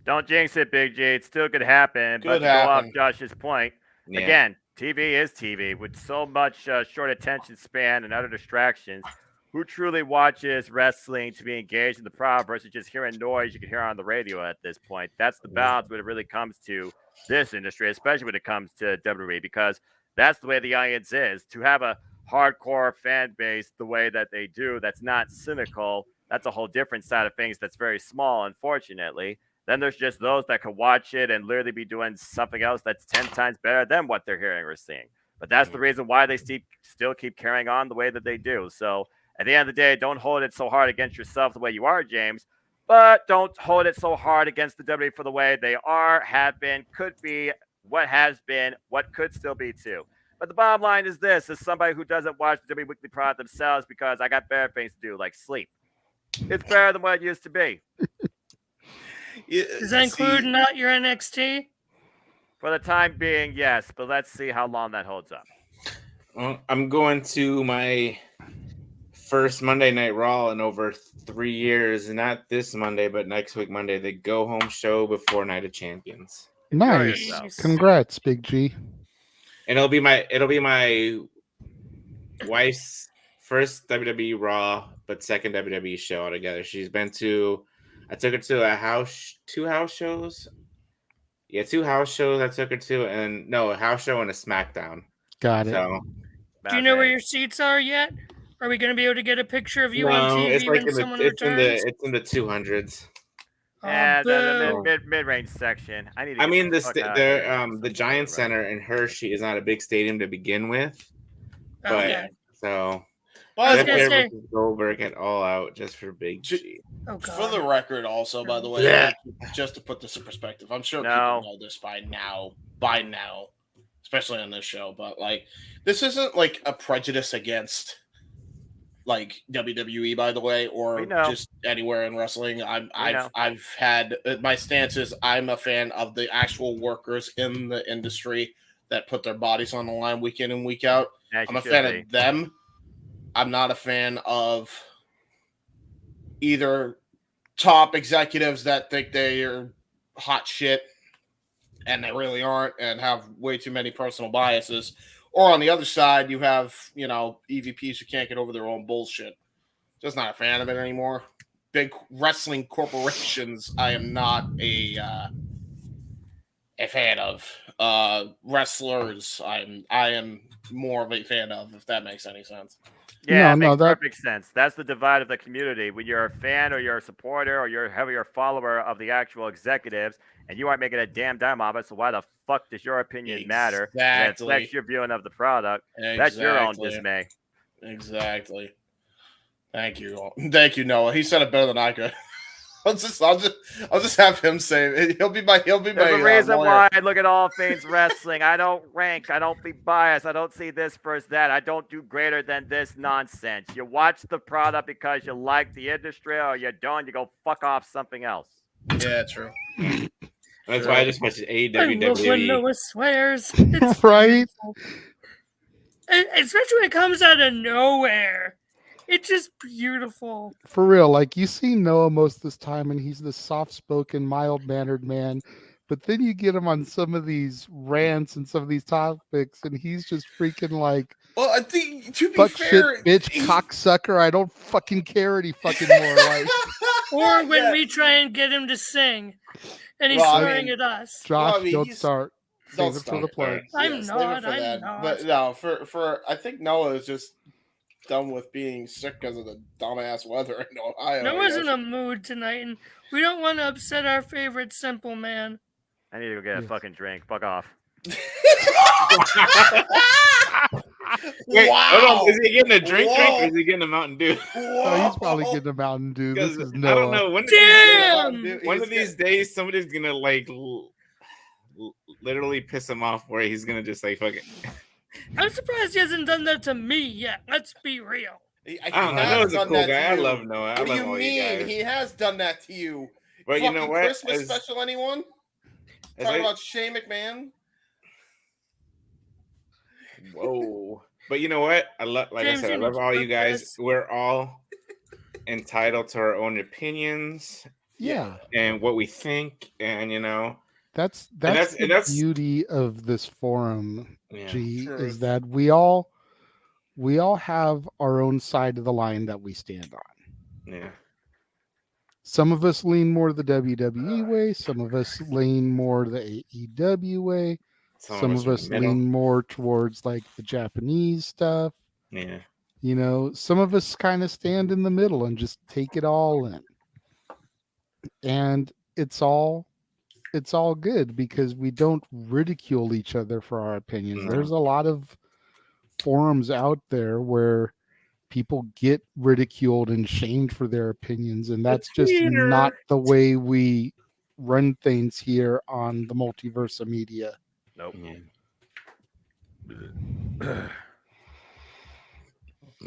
Don't jinx it, Big G. It still could happen. But Could to go off happen. Josh's point, again, TV is TV with so much short attention span and other distractions. Who truly watches wrestling to be engaged in the product versus just hearing noise you can hear on the radio at this point? That's the balance when it really comes to this industry, especially when it comes to WWE, because that's the way the audience is. To have a hardcore fan base the way that they do, that's not cynical, that's a whole different side of things that's very small, unfortunately. Then there's just those that can watch it and literally be doing something else that's 10 times better than what they're hearing or seeing. But that's the reason why they still keep carrying on the way that they do. So at the end of the day, don't hold it so hard against yourself the way you are, James, but don't hold it so hard against the WWE for the way they are, have been, could be, what has been, what could still be too. But the bottom line is this, as somebody who doesn't watch the WWE Weekly product themselves because I got better things to do, like sleep. It's better than what it used to be. Does that include not your NXT? For the time being, yes, but let's see how long that holds up. Well, I'm going to my first Monday Night Raw in over 3 years. Not this Monday, but next week Monday, the go home show before Night of Champions. Nice. Congrats, Big G. And it'll be my wife's first WWE Raw, but second WWE show altogether. I took her to two house shows. Yeah, 2 house shows I took her to, and a house show and a SmackDown. Got it. So, do you know where your seats are yet? Are we going to be able to get a picture of you on TV it's like when someone returns? It's in the 200s. Yeah, the mid-range section. The Giant Center in Hershey is not a big stadium to begin with, but Goldberg at All Out just for Big G. For the record, also, by the way, just to put this in perspective, I'm sure people know this by now, especially on this show, but like, this isn't like a prejudice against like WWE, by the way, or just anywhere in wrestling. I've had my stance is I'm a fan of the actual workers in the industry that put their bodies on the line week in and week out. I'm a fan of them. I'm not a fan of either top executives that think they are hot shit and they really aren't and have way too many personal biases. Or on the other side, you have, EVPs who can't get over their own bullshit. Just not a fan of it anymore. Big wrestling corporations, I am not a fan of. Wrestlers, I am more of a fan of, if that makes any sense. Yeah, it makes perfect sense. That's the divide of the community. When you're a fan or you're a supporter or you're a heavier follower of the actual executives and you aren't making a damn dime of it, so why the fuck does your opinion matter? Exactly. That's your viewing of the product. Exactly. That's your own dismay. Exactly. Thank you, Noah. He said it better than I could. I'll just have him say it. He'll be my. There's a reason why I look at all things wrestling. I don't rank. I don't be biased. I don't see this versus that. I don't do greater than this nonsense. You watch the product because you like the industry, or you don't. You go fuck off something else. Yeah, true. That's why I just watched AEW. I love when Noah swears. It's right. Especially when it comes out of nowhere. It's just beautiful. For real, like you see Noah most of this time, and he's this soft-spoken, mild-mannered man. But then you get him on some of these rants and some of these topics, and he's just freaking like, well, I think to be fuck fair, shit, bitch, cocksucker. I don't fucking care any fucking more. Like, or when we try and get him to sing, and he's swearing at us. Josh, don't start. Don't Save it start. for the plug. I'm not. But no, for I think Noah is just done with being sick because of the dumbass weather in Ohio. Noah's in a mood tonight, and we don't want to upset our favorite simple man. I need to go get a fucking drink. Fuck off. Wait, wow. Hold on. Is he getting a drink or is he getting a Mountain Dew? Oh, he's probably getting a Mountain Dew. This is Noah. I don't know. One of these days, somebody's gonna like literally piss him off where he's gonna just like fuck it. I'm surprised he hasn't done that to me yet. Let's be real. I don't know. Noah's a cool guy. I love Noah. What do you mean? He has done that to you. But you know what? Christmas special, anyone? Talking about Shane McMahon? Whoa. But you know what? I love all you guys. We're all entitled to our own opinions. Yeah. and what we think, and That's that's the beauty of this forum, G, Truth. is that we all have our own side of the line that we stand on. Yeah. Some of us lean more the WWE way, some of us lean more the AEW way, some of us lean more towards like the Japanese stuff. Yeah. Some of us kind of stand in the middle and just take it all in. And it's all good because we don't ridicule each other for our opinions. No. There's a lot of forums out there where people get ridiculed and shamed for their opinions, and that's just not the way we run things here on the Multiverse of Media. Nope.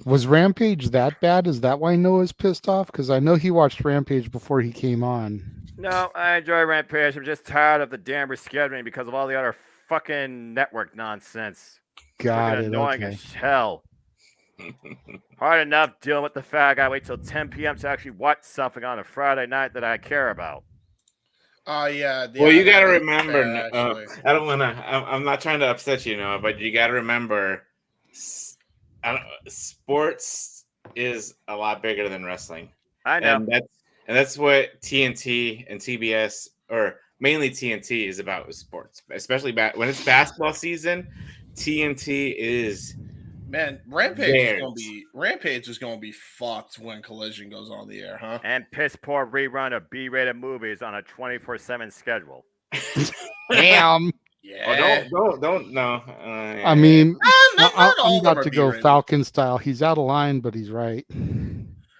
Was Rampage that bad? Is that why Noah's pissed off? Because I know he watched Rampage before he came on. No, I enjoy Rampage. I'm just tired of the damn rescheduling because of all the other fucking network nonsense. Got it. Annoying Okay. as hell. Hard enough dealing with the fact I wait till 10 p.m. to actually watch something on a Friday night that I care about. Oh yeah. Well, you got to remember. I don't want to. I'm not trying to upset you, Noah, but you got to remember. Sports is a lot bigger than wrestling. I know, and that's what TNT and TBS, or mainly TNT, is about with sports. Especially when it's basketball season, TNT is. Man, Rampage is gonna be fucked when Collision goes on the air, huh? And piss poor rerun of B-rated movies on a 24/7 schedule. Damn. Yeah. Oh, don't no. I mean, not all I'm of them about are to go B-rated. Falcon style. He's out of line, but he's right.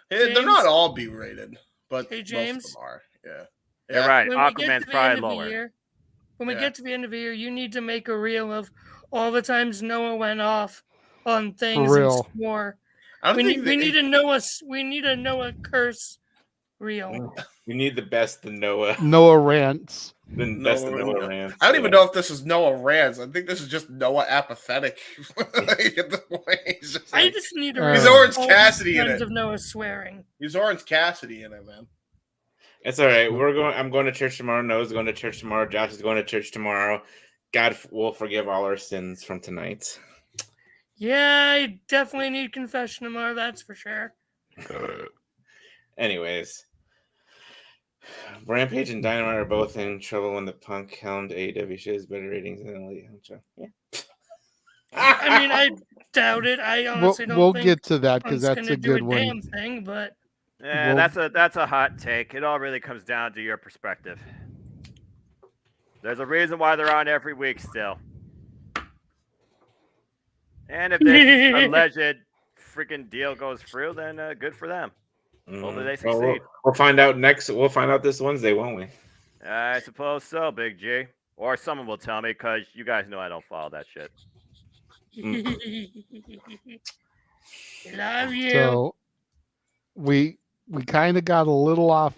They're not all B-rated, but Hey, most of James. them are. Yeah. You're right. When we get Aquaman's to the probably end of the lower. year, when we get to the end of the year, you need to make a reel of all the times Noah went off on things and real. swore. I don't We think need a Noah curse reel. We need the best of Noah. Noah rants. The best of Noah rants. I don't even know if this is Noah rants. I think this is just Noah apathetic. At the point. I just need to. He's Orange Cassidy in Friends it. of Noah swearing. He's Orange Cassidy in it, man. It's all right. I'm going to church tomorrow. Noah's going to church tomorrow. Josh is going to church tomorrow. God will forgive all our sins from tonight. Yeah, I definitely need confession tomorrow. That's for sure. Anyways, Rampage and Dynamite are both in trouble when the Punk helmed AEW shows better ratings than the Elite Home Show. Yeah. I mean, I doubt it. I honestly don't. We'll think get to that because Punk's that's gonna a good do one. Damn thing, but Yeah, that's a hot take. It all really comes down to your perspective. There's a reason why they're on every week still. And if this alleged freaking deal goes through, then good for them. Hopefully they succeed. Well, we'll find out next. We'll find out this Wednesday, won't we? I suppose so, Big G. Or someone will tell me because you guys know I don't follow that shit. Love you. So we kind of got a little off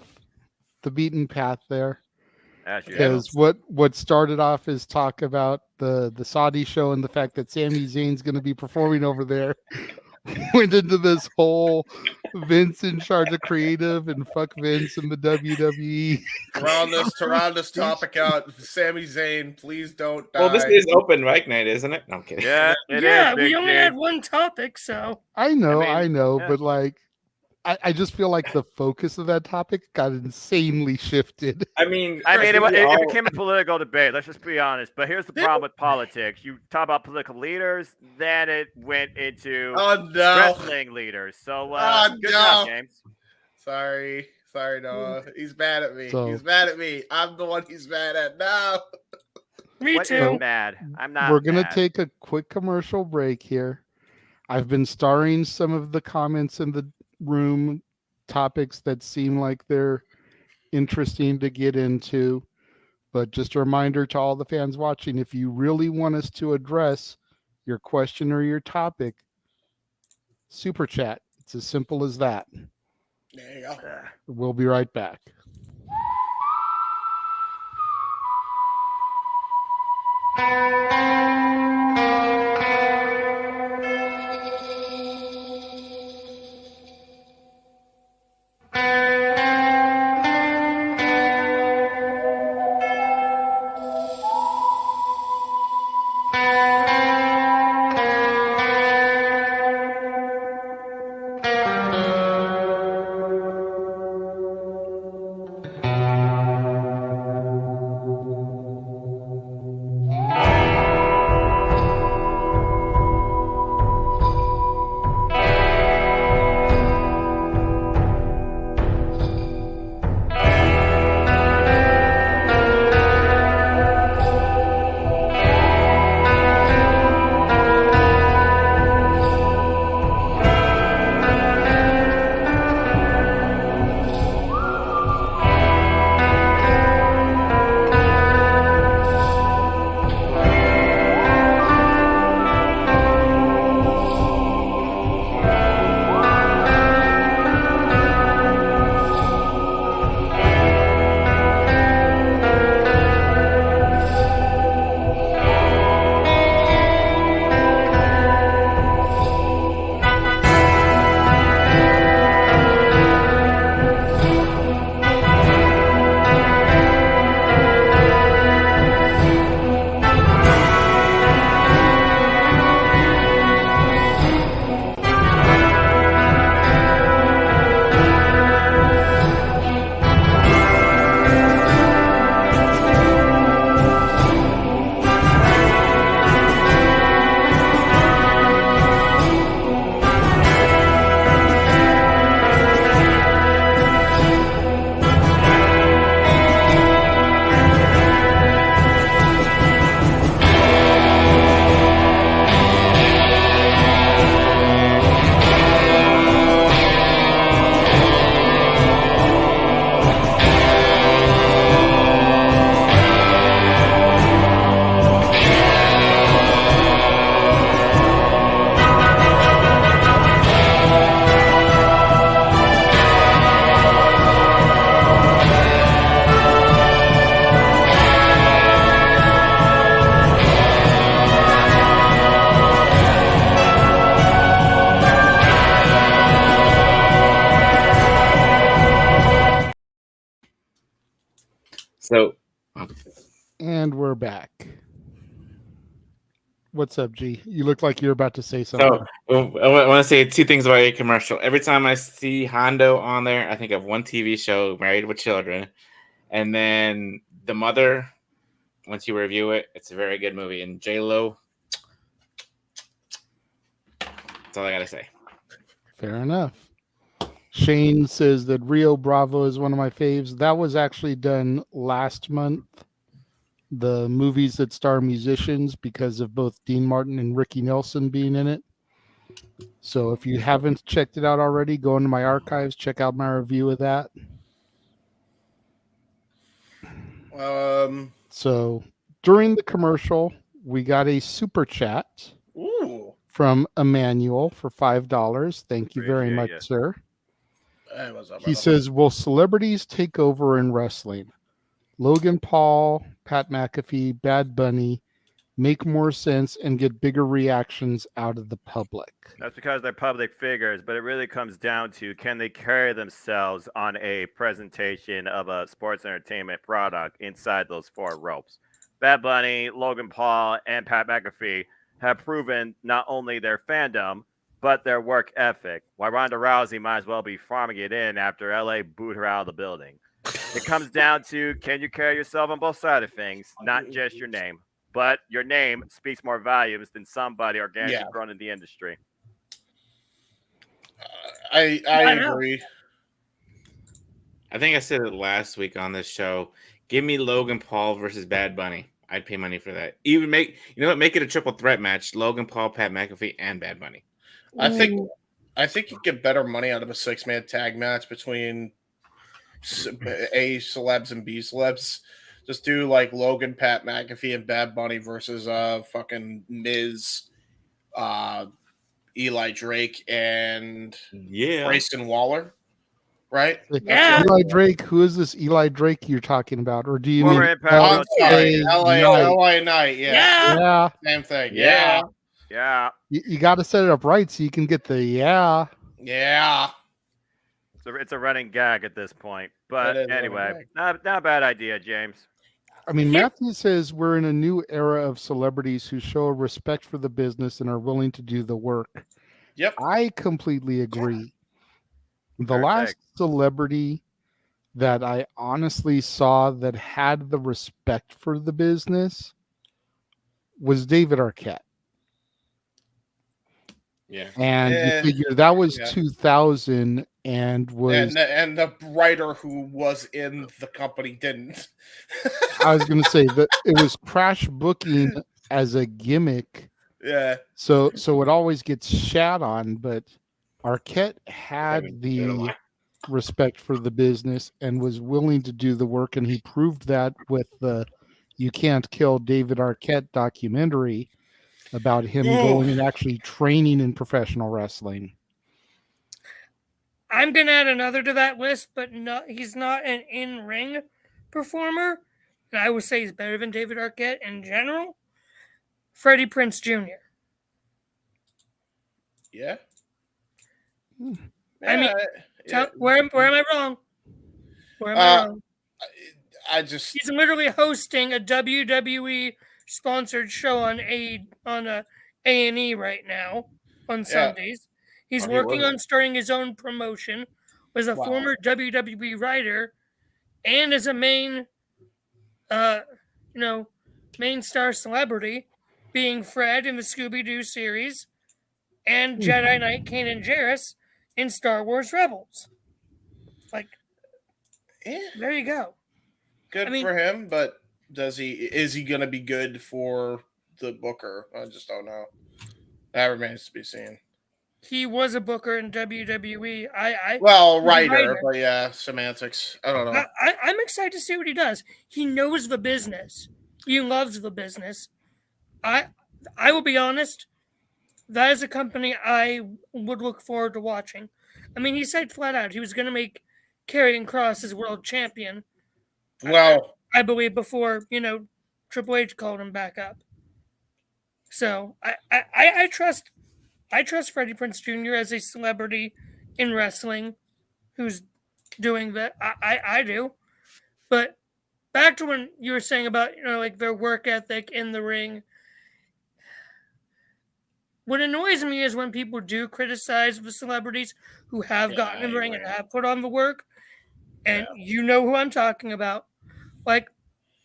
the beaten path there. Because what started off as talk about the Saudi show and the fact that Sami Zayn's going to be performing over there went into this whole Vince in charge of creative and fuck Vince and the WWE. Round this topic out. Sami Zayn, please don't die. Well, this is open mic night, isn't it? No, I'm kidding. Yeah, we only had one topic, so I know, yeah. but like, I just feel like the focus of that topic got insanely shifted. I mean, it became a political debate. Let's just be honest. But here's the problem with politics: you talk about political leaders, then it went into wrestling leaders. So, good job, James. Sorry, Noah. He's mad at me. So- He's mad at me. I'm the one he's mad at now. Me What too. is mad? I'm not. We're gonna mad. take a quick commercial break here. I've been starring some of the comments in the room, topics that seem like they're interesting to get into. But just a reminder to all the fans watching, if you really want us to address your question or your topic, super chat. It's as simple as that. There you go. We'll be right back. So, And we're back. What's up, G? You look like you're about to say something. so I want to say two things about your commercial. Every time I see Hondo on there, I think of one TV show, Married with Children, and then The Mother. Once you review it, it's a very good movie. And J-Lo, that's all I gotta say. Fair enough. Shane says that Rio Bravo is one of my faves. That was actually done last month. The movies that star musicians, because of both Dean Martin and Ricky Nelson being in it. So if you haven't checked it out already, go into my archives, check out my review of that. So during the commercial, we got a super chat from Emmanuel for $5. Thank you very much, sir. Hey, what's up, He brother? says, will celebrities take over in wrestling? Logan Paul, Pat McAfee, Bad Bunny make more sense and get bigger reactions out of the public. That's because they're public figures, but it really comes down to, can they carry themselves on a presentation of a sports entertainment product inside those four ropes? Bad Bunny, Logan Paul, and Pat McAfee have proven not only their fandom, but their work ethic. Why Ronda Rousey might as well be farming it in after LA booed her out of the building. It comes down to, can you carry yourself on both sides of things, not just your name. But your name speaks more volumes than somebody organically grown in the industry. I agree. I think I said it last week on this show. Give me Logan Paul versus Bad Bunny. I'd pay money for that. Even make it a triple threat match: Logan Paul, Pat McAfee, and Bad Bunny. I think you get better money out of a 6-man tag match between A celebs and B celebs. Just do like Logan, Pat McAfee, and Bad Bunny versus fucking Miz, Eli Drake, and Grayson Waller. Right? Yeah. Eli Drake. Who is this Eli Drake you're talking about? Or do you mean LA Knight? Yeah. Same thing. Yeah. You got to set it up right so you can get the Yeah. So it's a running gag at this point. But anyway, not a bad idea, James. I mean, Matthew says we're in a new era of celebrities who show respect for the business and are willing to do the work. Yep. I completely agree. The last celebrity that I honestly saw that had the respect for the business was David Arquette. Yeah. And you figure that was 2000 and was... And the writer who was in the company didn't. I was going to say that it was crash booking as a gimmick. Yeah. So it always gets shat on, but Arquette had the respect for the business and was willing to do the work, and he proved that with the You Can't Kill David Arquette documentary about him going and actually training in professional wrestling. I'm going to add another to that list, but he's not an in-ring performer, and I would say he's better than David Arquette in general. Freddie Prinze Jr. Yeah. I mean, where am I wrong? Where am I wrong? He's literally hosting a WWE sponsored show on A&E right now on Sundays. He's working on starting his own promotion. Was a former WWE writer, and is a main star celebrity, being Fred in the Scooby-Doo series, and Jedi Knight Kanan Jarrus in Star Wars Rebels. There you go. Good for him, but is he going to be good for the booker? I just don't know. That remains to be seen. He was a booker in WWE. Writer, but yeah, semantics. I don't know. I'm excited to see what he does. He knows the business. He loves the business. I will be honest. That is a company I would look forward to watching. I mean, he said flat out he was going to make Karrion Kross his world champion. Well, I believe before Triple H called him back up. So I trust Freddie Prinze Jr. as a celebrity in wrestling who's doing that. I do, but back to when you were saying about, like their work ethic in the ring. What annoys me is when people do criticize the celebrities who have gotten in the ring and have put on the work, and you know who I'm talking about. Like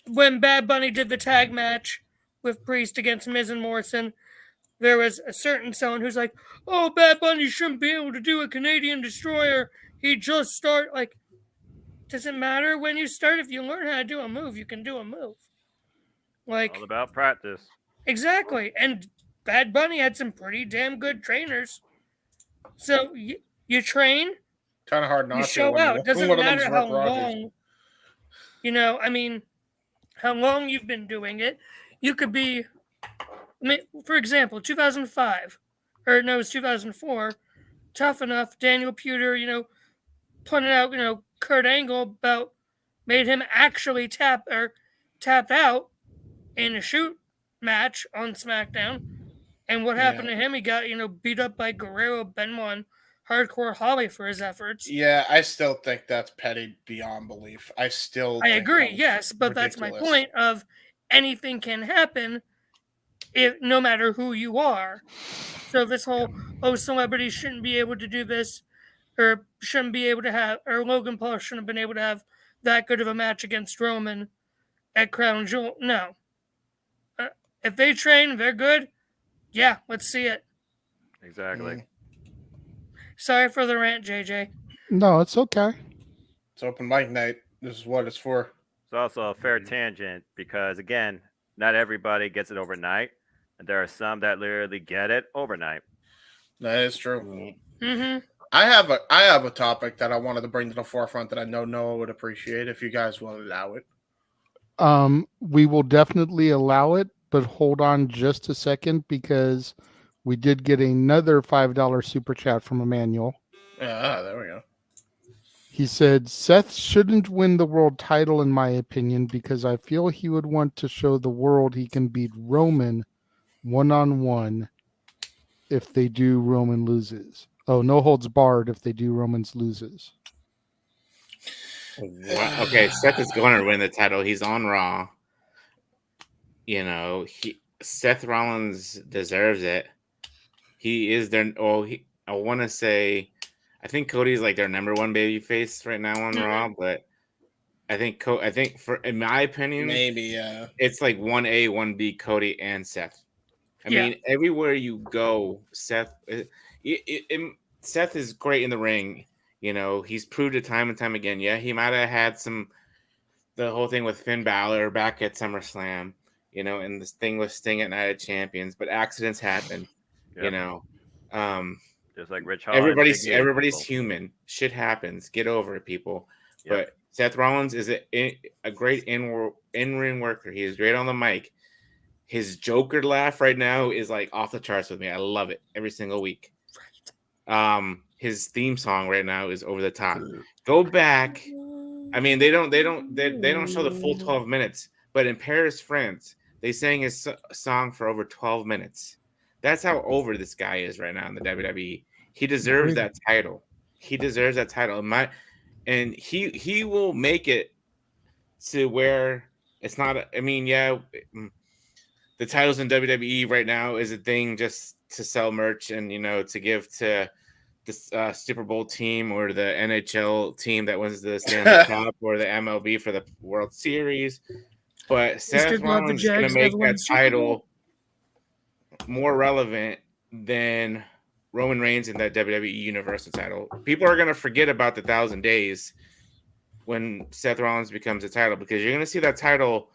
when Bad Bunny did the tag match with Priest against Miz and Morrison, there was a certain someone who's like, "Oh, Bad Bunny shouldn't be able to do a Canadian Destroyer. He just start like." Doesn't matter when you start. If you learn how to do a move, you can do a move. Like all about practice. Exactly, and Bad Bunny had some pretty damn good trainers. So you train, kind of hard not you to. show When out. It doesn't one of matter them's how Rick Rogers. long. How long you've been doing it. You could be, for example, 2005, or no, it was 2004. Tough Enough, Daniel Puder, pointed out, Kurt Angle about made him actually tapped out in a shoot match on SmackDown. And what happened to him? He got, beat up by Guerrero, Benoit, and Hardcore Holly for his efforts. Yeah, I still think that's petty beyond belief. I agree, yes, but ridiculous. That's my point of anything can happen no matter who you are. So this whole, celebrities shouldn't be able to do this, or shouldn't be able to have, or Logan Paul shouldn't have been able to have that good of a match against Roman at Crown Jewel. No. If they train, they're good. Yeah, let's see it. Exactly. Sorry for the rant, JJ. No, it's okay. It's open mic night. This is what it's for. It's also a fair tangent because, again, not everybody gets it overnight, and there are some that literally get it overnight. That is true. Mm-hmm. I have a topic that I wanted to bring to the forefront that I know Noah would appreciate if you guys will allow it. We will definitely allow it, but hold on just a second because we did get another $5 super chat from Emmanuel. Yeah, there we go. He said, Seth shouldn't win the world title, in my opinion, because I feel he would want to show the world he can beat Roman one-on-one if they do Roman loses. Oh, no holds barred if they do Roman's loses. Okay, Seth is going to win the title. He's on Raw. Seth Rollins deserves it. He is their. I want to say, I think Cody's like their number one baby face right now on Raw, but I think in my opinion, maybe it's like 1A, 1B, Cody and Seth. I mean, everywhere you go, Seth. Seth is great in the ring. He's proved it time and time again. Yeah, he might have had the whole thing with Finn Balor back at SummerSlam, and this thing with Sting at Night of Champions, but accidents happen, Just like Rich Holland. Everybody's human. Shit happens. Get over it, people. Yep. But Seth Rollins is a great in-ring worker. He is great on the mic. His Joker laugh right now is like off the charts with me. I love it every single week. His theme song right now is over the top. Go back. I mean, they don't show the full 12 minutes, but in Paris, France, they sang his song for over 12 minutes. That's how over this guy is right now in the WWE. He deserves that title. He deserves that title. And he will make it to where it's not. The titles in WWE right now is a thing just to sell merch and to give to the Super Bowl team or the NHL team that wins the Stanley Cup or the MLB for the World Series. But Seth Rollins is going to make that title more relevant than Roman Reigns in that WWE Universal title. People are going to forget about the 1,000 days when Seth Rollins becomes a title because you're going to see that title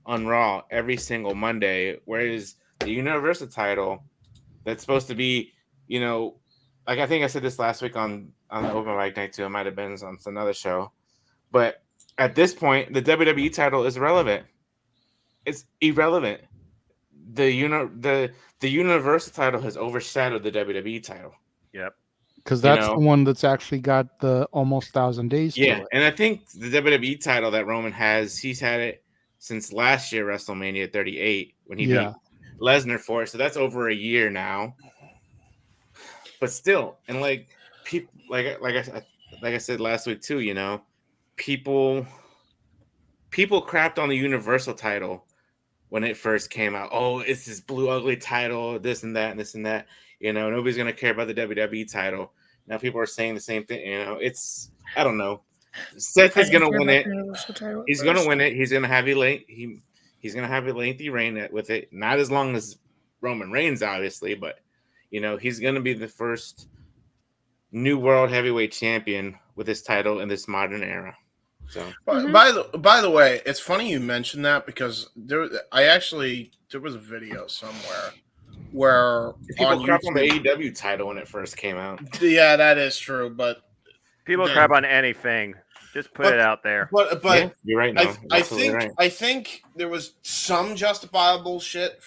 on Raw every single Monday, whereas the Universal title that's supposed to be, like I think I said this last week on the Open Mic Night too. It might have been on another show, but at this point, the WWE title is irrelevant. It's irrelevant. The Universal title has overshadowed the WWE title. Yep. Because that's the one that's actually got the almost 1,000 days to it. And I think the WWE title that Roman has, he's had it since last year, WrestleMania 38, when he beat Lesnar for it. So that's over a year now. But still, and like people, like I said last week too, people people crapped on the Universal title when it first came out. Oh, it's this blue ugly title, this and that, and this and that. You know, nobody's gonna care about the WWE title. Now people are saying the same thing. You know, I don't know. Seth is gonna win it. He's gonna win it. He's gonna have he's gonna have a lengthy reign with it. Not as long as Roman Reigns, obviously, but you know, he's gonna be the first new world heavyweight champion with his title in this modern era. So, by the way, it's funny you mentioned that because there was a video somewhere where people crap on the AEW title when it first came out. Yeah, that is true, but people crap on anything. Just put it out there. But yeah, you're right. No, I think there was some justifiable shit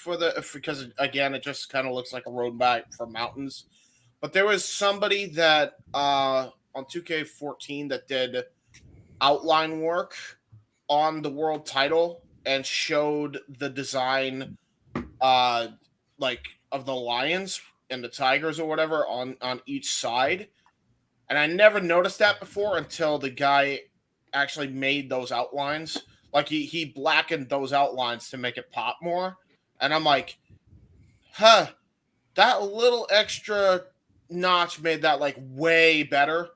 because again, it just kind of looks like a road back from mountains. But there was somebody that on 2K14 that did outline work on the world title and showed the design like of the lions and the tigers or whatever on each side. And I never noticed that before until the guy actually made those outlines. Like he blackened those outlines to make it pop more. And I'm like, that little extra notch made that like way better.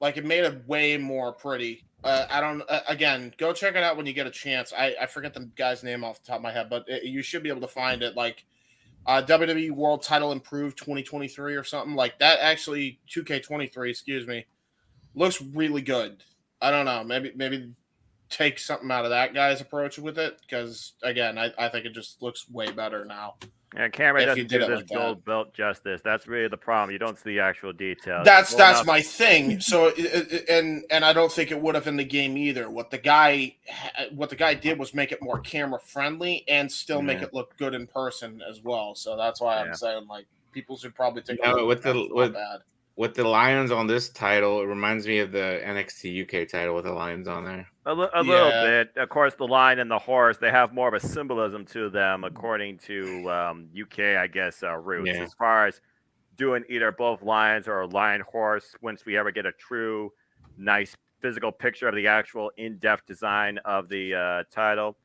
Like it made it way more pretty. Again, go check it out when you get a chance. I forget the guy's name off the top of my head, but you should be able to find it. Like WWE World Title Improved 2023 or something like that. Actually, 2K23, excuse me, looks really good. I don't know. Maybe take something out of that guy's approach with it because again, I think it just looks way better now. Yeah, camera doesn't do this gold belt justice. That's really the problem. You don't see the actual details. That's my thing. So, and I don't think it would have in the game either. What the guy did was make it more camera friendly and still make it look good in person as well. So that's why I'm saying like people should probably take a look at that. With the lions on this title, it reminds me of the NXT UK title with the lions on there. A little bit. Of course, the lion and the horse, they have more of a symbolism to them according to UK, I guess, roots. Yeah. As far as doing either both lions or a lion horse, once we ever get a true, nice physical picture of the actual in-depth design of the title,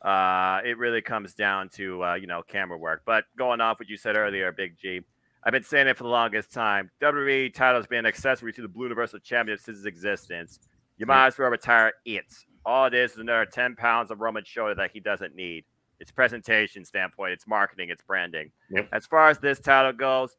it really comes down to, camera work. But going off what you said earlier, Big G, I've been saying it for the longest time. WWE title has been an accessory to the Blue Universal Championship since its existence. You might as well retire it. All it is another 10 pounds of Roman shoulder that he doesn't need. It's presentation standpoint, it's marketing, it's branding. Yep. As far as this title goes,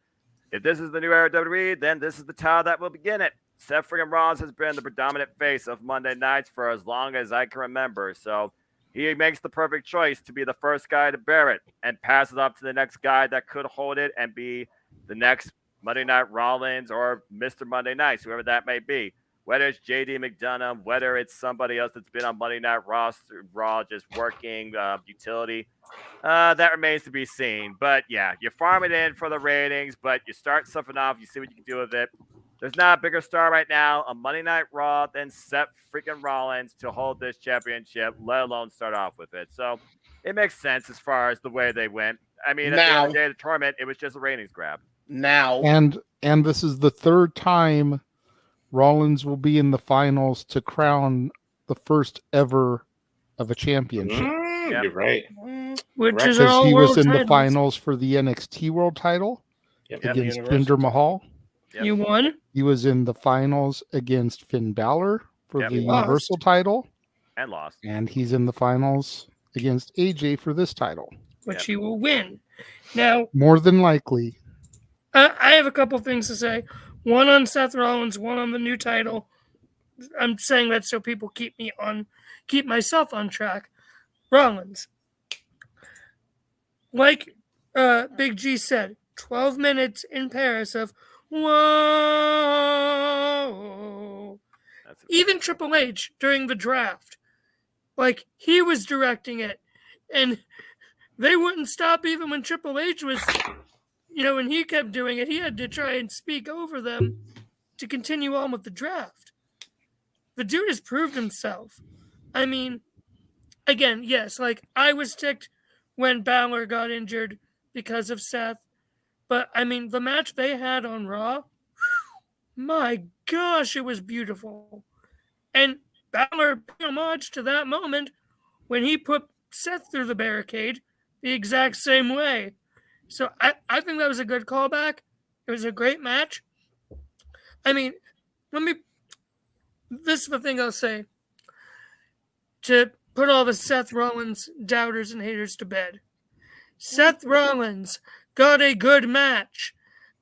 if this is the new era of WWE, then this is the title that will begin it. Seth freaking Rollins has been the predominant face of Monday nights for as long as I can remember. So he makes the perfect choice to be the first guy to bear it and pass it up to the next guy that could hold it and be the next Monday Night Rollins or Mr. Monday Nights, whoever that may be. Whether it's JD McDonough, whether it's somebody else that's been on Monday Night Raw just working utility, that remains to be seen. But yeah, you farm it in for the ratings, but you start something off, you see what you can do with it. There's not a bigger star right now on Monday Night Raw than Seth freaking Rollins to hold this championship, let alone start off with it. So it makes sense as far as the way they went. I mean, at the end of the day of the tournament, it was just a ratings grab. Now. And this is the third time Rollins will be in the finals to crown the first ever of a championship. You're right. Which is all he was in titles. the finals for the NXT World Title against Jinder Mahal. Yep. You won? He was in the finals against Finn Balor for the Universal title. And lost. And he's in the finals against AJ for this title. Which he will win. Now, more than likely. I have a couple things to say. One on Seth Rollins, one on the new title. I'm saying that so people keep myself on track. Rollins. Like Big G said, 12 minutes in Paris of whoa. Even Triple H during the draft. Like, he was directing it. And they wouldn't stop even when Triple H was, when he kept doing it, he had to try and speak over them to continue on with the draft. The dude has proved himself. I mean, again, yes, like, I was ticked when Balor got injured because of Seth. But, I mean, the match they had on Raw, my gosh, it was beautiful. And Balor paid homage to that moment when he put Seth through the barricade the exact same way. So I think that was a good callback. It was a great match. I mean, this is the thing I'll say. To put all the Seth Rollins doubters and haters to bed. Seth Rollins got a good match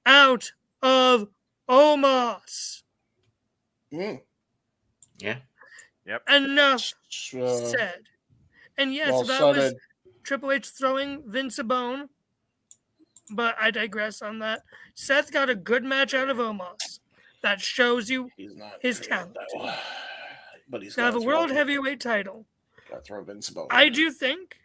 out of Omos. Mm. Yeah. Yep. Enough said. And yes, well, that was Triple H throwing Vince a bone, but I digress on that. Seth got a good match out of Omos. That shows you his talent. But he's got the world heavyweight title. Got to throw Vince a bone. I do think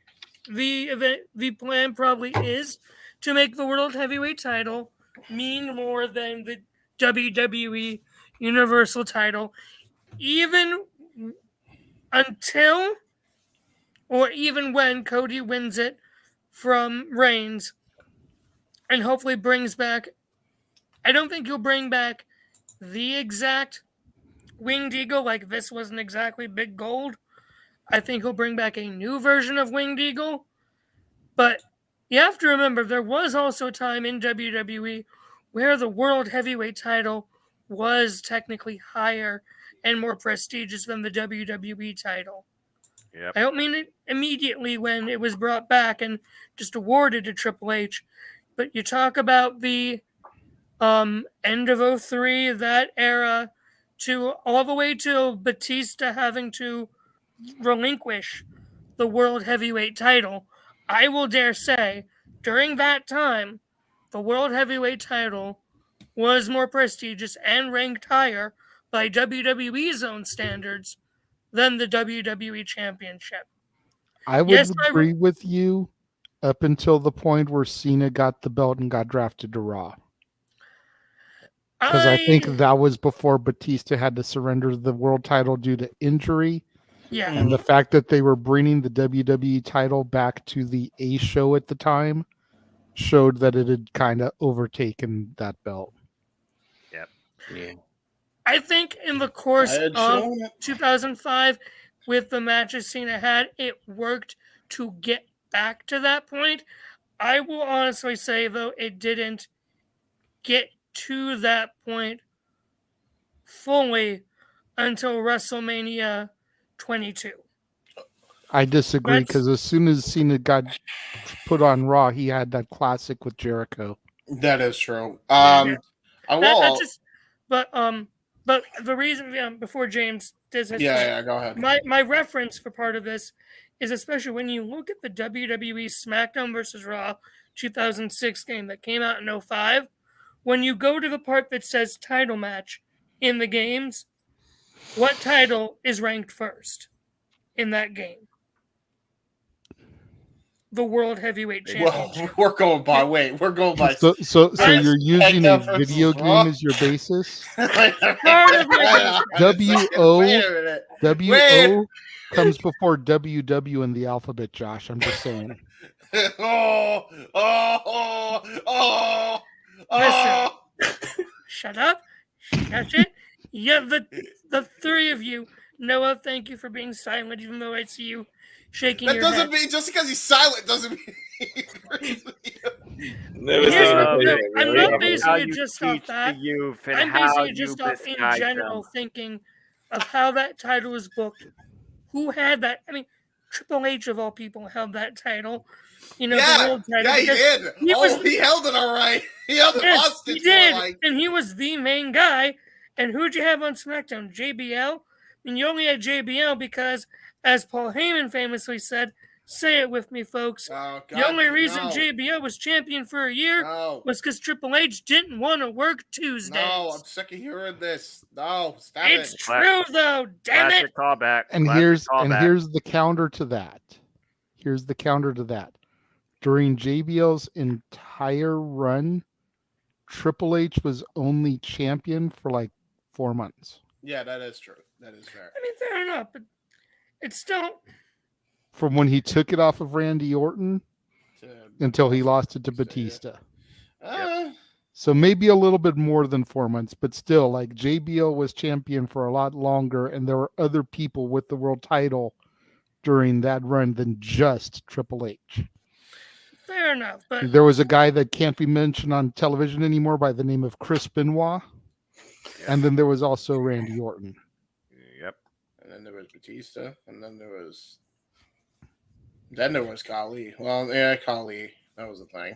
the plan probably is to make the world heavyweight title mean more than the WWE Universal title, even until or even when Cody wins it from Reigns and hopefully brings back. I don't think he'll bring back the exact Winged Eagle, like this wasn't exactly big gold. I think he'll bring back a new version of Winged Eagle. But you have to remember, there was also a time in WWE where the World Heavyweight title was technically higher and more prestigious than the WWE title. Yep. I don't mean it immediately when it was brought back and just awarded to Triple H, but you talk about the end of 03, that era, to all the way to Batista having to relinquish the World Heavyweight title. I will dare say, during that time, the World Heavyweight title was more prestigious and ranked higher by WWE's own standards than the WWE Championship. I would agree with you up until the point where Cena got the belt and got drafted to Raw. Because I think that was before Batista had to surrender the world title due to injury. Yeah. And the fact that they were bringing the WWE title back to the A show at the time showed that it had kind of overtaken that belt. Yep. Yeah. I think in the course of 2005, with the matches Cena had, it worked to get back to that point. I will honestly say, though, it didn't get to that point fully until WrestleMania 22. I disagree because as soon as Cena got put on Raw, he had that classic with Jericho. That is true. But the reason before James does his go ahead. My reference for part of this is especially when you look at the WWE SmackDown vs. Raw 2006 game that came out in 05. When you go to the part that says title match in the games, what title is ranked first in that game? The World Heavyweight Championship. We're going by. So you're using a video game as your basis? W-O comes before WW in the alphabet, Josh. I'm just saying. Listen, shut up. Shut it. Yeah, the three of you. Noah, thank you for being silent, even though I see you shaking your head. That doesn't mean, just because he's silent doesn't mean he agrees with you. I'm not basing it just off that. I'm basing it just off in general thinking of how that title was booked. Who had that? I mean, Triple H of all people held that title. You know, the world title. Yeah, he did. He held it all right. He held it hostage. He did, and he was the main guy. And who'd you have on SmackDown? JBL? And you only had JBL because, as Paul Heyman famously said, say it with me, folks. The only reason JBL was champion for a year was because Triple H didn't want to work Tuesdays. No, I'm sick of hearing this. No, stop it. It's true, though. Damn it. Callback. And here's the counter to that. Here's the counter to that. During JBL's entire run, Triple H was only champion for like 4 months. Yeah, that is true. That is fair. I mean, fair enough, but it's still... From when he took it off of Randy Orton until he lost it to Batista. So maybe a little bit more than 4 months, but still, like JBL was champion for a lot longer, and there were other people with the world title during that run than just Triple H. Fair enough, but There was a guy that can't be mentioned on television anymore by the name of Chris Benoit, and then there was also Randy Orton. Yep. And then there was Batista, and then there was Khali. Well, yeah, Khali. That was a thing.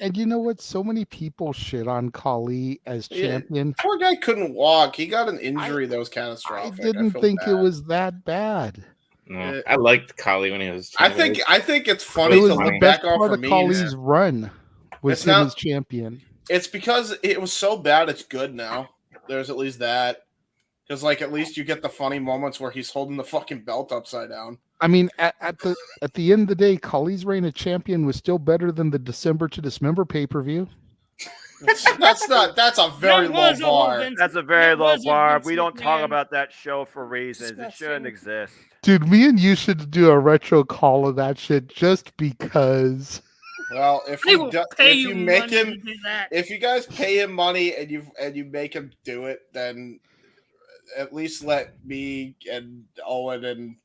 And you know what? So many people shit on Khali as champion. Poor guy couldn't walk. He got an injury that was catastrophic. I didn't think it was that bad. No, I liked Khali when he was champion. I think it's funny to look back on for me. Khali's run was him as champion. It's because it was so bad. It's good now. There's at least that. Because at least you get the funny moments where he's holding the fucking belt upside down. I mean, at the end of the day, Khali's reign of champion was still better than the December to Dismember pay-per-view. That's a very low bar. That's a very low bar. We don't talk about that show for reasons. It shouldn't exist. Dude, me and you should do a retro call of that shit just because. Well, if you guys pay him money and you make him do it, then at least let me and Owen and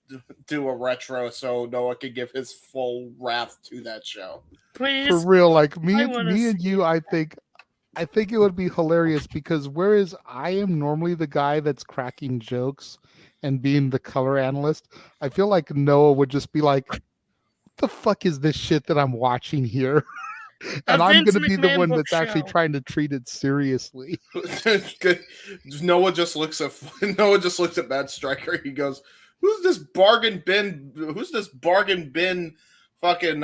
do a retro so Noah can give his full wrath to that show. Please. For real, like me and you, I think it would be hilarious because whereas I am normally the guy that's cracking jokes and being the color analyst, I feel like Noah would just be like, what the fuck is this shit that I'm watching here? And I'm going to be the one that's actually trying to treat it seriously. Noah just looks at Matt Striker. He goes, "Who's this bargain bin? Who's this bargain bin? Fucking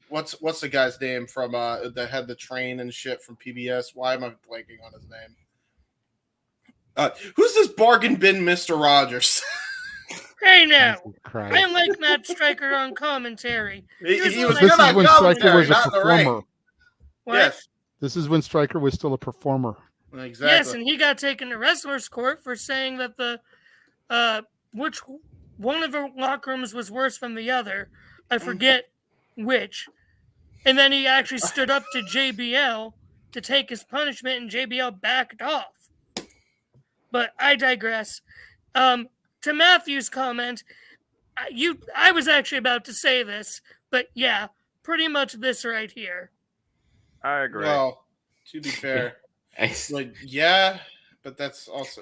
what's the guy's name from that had the train and shit from PBS? Why am I blanking on his name? Who's this bargain bin, Mr. Rogers?" Hey now, I like Matt Striker on commentary. This is when Striker was a performer. What? Yes. This is when Striker was still a performer. Exactly. Yes, and he got taken to wrestlers' court for saying that the which one of the locker rooms was worse than the other. I forget which. And then he actually stood up to JBL to take his punishment, and JBL backed off. But I digress. To Matthew's comment, I was actually about to say this, but yeah, pretty much this right here. I agree. Well, to be fair, but that's also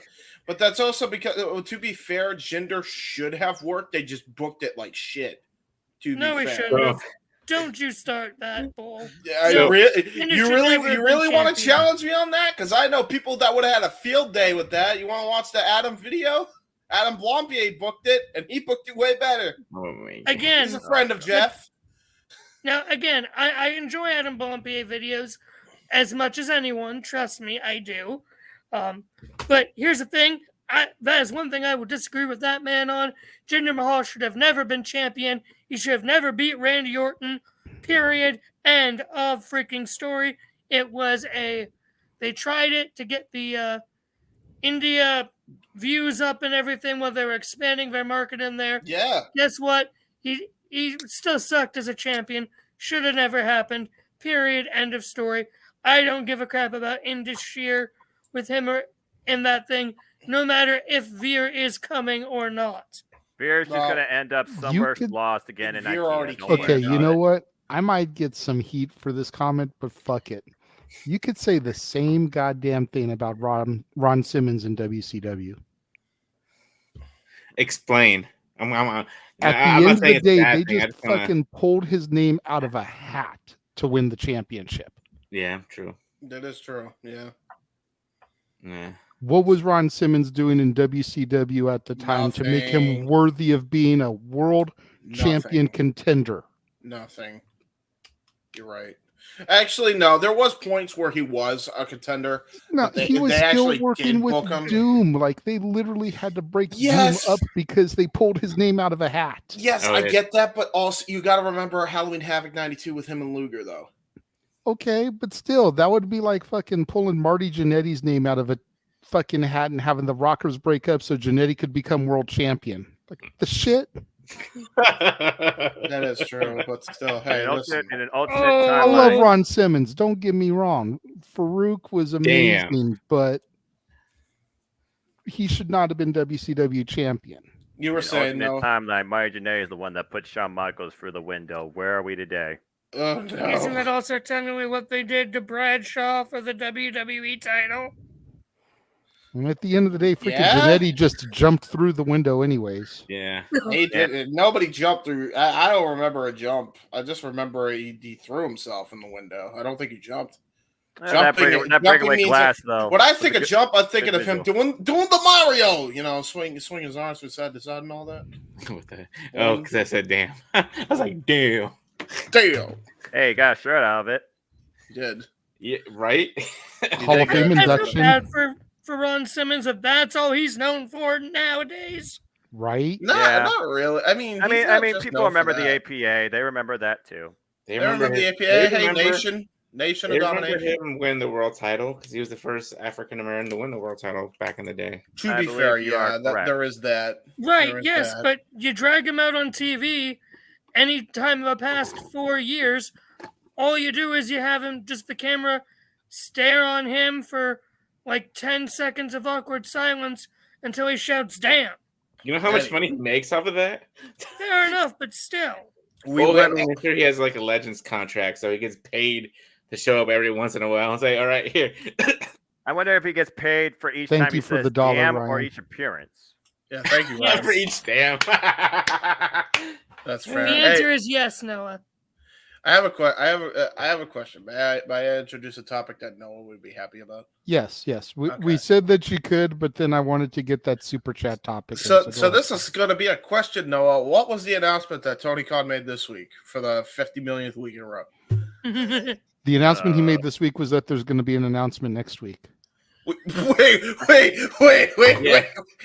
because to be fair, Jinder should have worked. They just booked it like shit. To no, be he fair. shouldn't have. Don't you start that, Bull. You really want to challenge me on that? Because I know people that would have had a field day with that. You want to watch the Adam video? Adam Blompier booked it, and he booked it way better. Again, he's a friend of Jeff. Now, again, I enjoy Adam Blompier videos as much as anyone. Trust me, I do. But here's the thing. That is one thing I would disagree with that man on. Jinder Mahal should have never been champion. He should have never beat Randy Orton. Period. End of freaking story. It was they tried it to get the India views up and everything while they were expanding their market in there. Yeah. Guess what? He still sucked as a champion. Should have never happened. Period. End of story. I don't give a crap about Indus Sheer with him or in that thing, no matter if Veer is coming or not. Veer's just going to end up somewhere lost again in Okay, you know what? I might get some heat for this comment, but fuck it. You could say the same goddamn thing about Ron Simmons in WCW. Explain. At the end of the day, they just fucking pulled his name out of a hat to win the championship. Yeah, true. That is true. Yeah. Yeah. What was Ron Simmons doing in WCW at the time to make him worthy of being a world champion contender? Nothing. You're right. Actually, no. There was points where he was a contender. No, he was still working with Doom. Like, they literally had to break Doom up because they pulled his name out of a hat. Yes, I get that, but also you got to remember Halloween Havoc 92 with him and Luger, though. Okay, but still, that would be like fucking pulling Marty Jannetty's name out of a fucking hat and having the Rockers break up so Jannetty could become world champion. Like, the shit. That is true, but still, hey, listen. In an alternate I timeline. love Ron Simmons. Don't get me wrong. Farouk was amazing, but he should not have been WCW champion. You were saying alternate no. timeline. Maya Janae is the one that put Shawn Michaels through the window. Where are we today? Oh no! Isn't that also technically what they did to Bradshaw for the WWE title? And at the end of the day, freaking Yeah? Jannetty just jumped through the window anyways. Yeah. He did. Nobody jumped through. I don't remember a jump. I just remember he threw himself in the window. I don't think he jumped. Not breakaway glass though. When I think of jump, I'm thinking good of him visual. doing the Mario. You know, swing his arms from side to side and all that. What the? Oh, because I said damn. I was like, damn. Damn. Hey, he got a shirt out of it. He did. Yeah, right? Hall of Fame induction. Bad for Ron Simmons if that's all he's known for nowadays. Right? Not really. I mean, people remember the APA. They remember that too. They remember the APA. Hey, Nation They of remember Domination. him win the world title because he was the first African American to win the world title back in the day. To be fair, yeah, there is that. Right, There is yes, that. but you drag him out on TV any time of the past 4 years, all you do is you have him, just the camera stare on him for like 10 seconds of awkward silence until he shouts, damn. You know how much money he makes off of that? Fair enough, but still. I'm sure he has like a Legends contract, so he gets paid to show up every once in a while and say, all right, here. I wonder if he gets paid for each Thank time he you for says the dollar, damn or Ryan. each appearance. Yeah, thank you, Yeah, Ryan. for each damn. That's And fair. the answer is yes, Noah. I have a question. May I introduce a topic that Noah would be happy about? Yes. We said that you could, but then I wanted to get that super chat topic. So this is going to be a question, Noah. What was the announcement that Tony Khan made this week for the 50 millionth week in a row? The announcement he made this week was that there's going to be an announcement next week. Wait.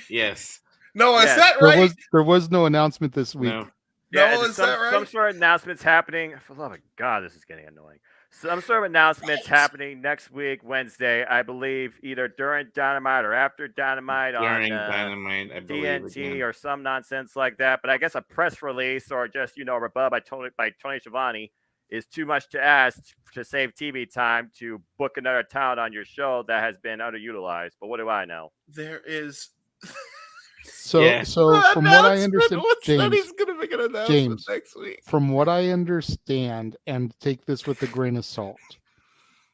Yes. Noah, is that right? There was no announcement this week. No. Yeah, Noah, is that right? Some sort of announcements happening. For the love of God, this is getting annoying. Some sort of announcements happening next week, Wednesday, I believe, either during Dynamite or after Dynamite During on Dynamite, I believe. TNT again. or some nonsense like that. But I guess a press release or just, a rebuttal by Tony Schiavone is too much to ask to save TV time to book another talent on your show that has been underutilized. But what do I know? There is. So from what I understand, he's going to make an announcement James, next week. from what I understand, and take this with a grain of salt,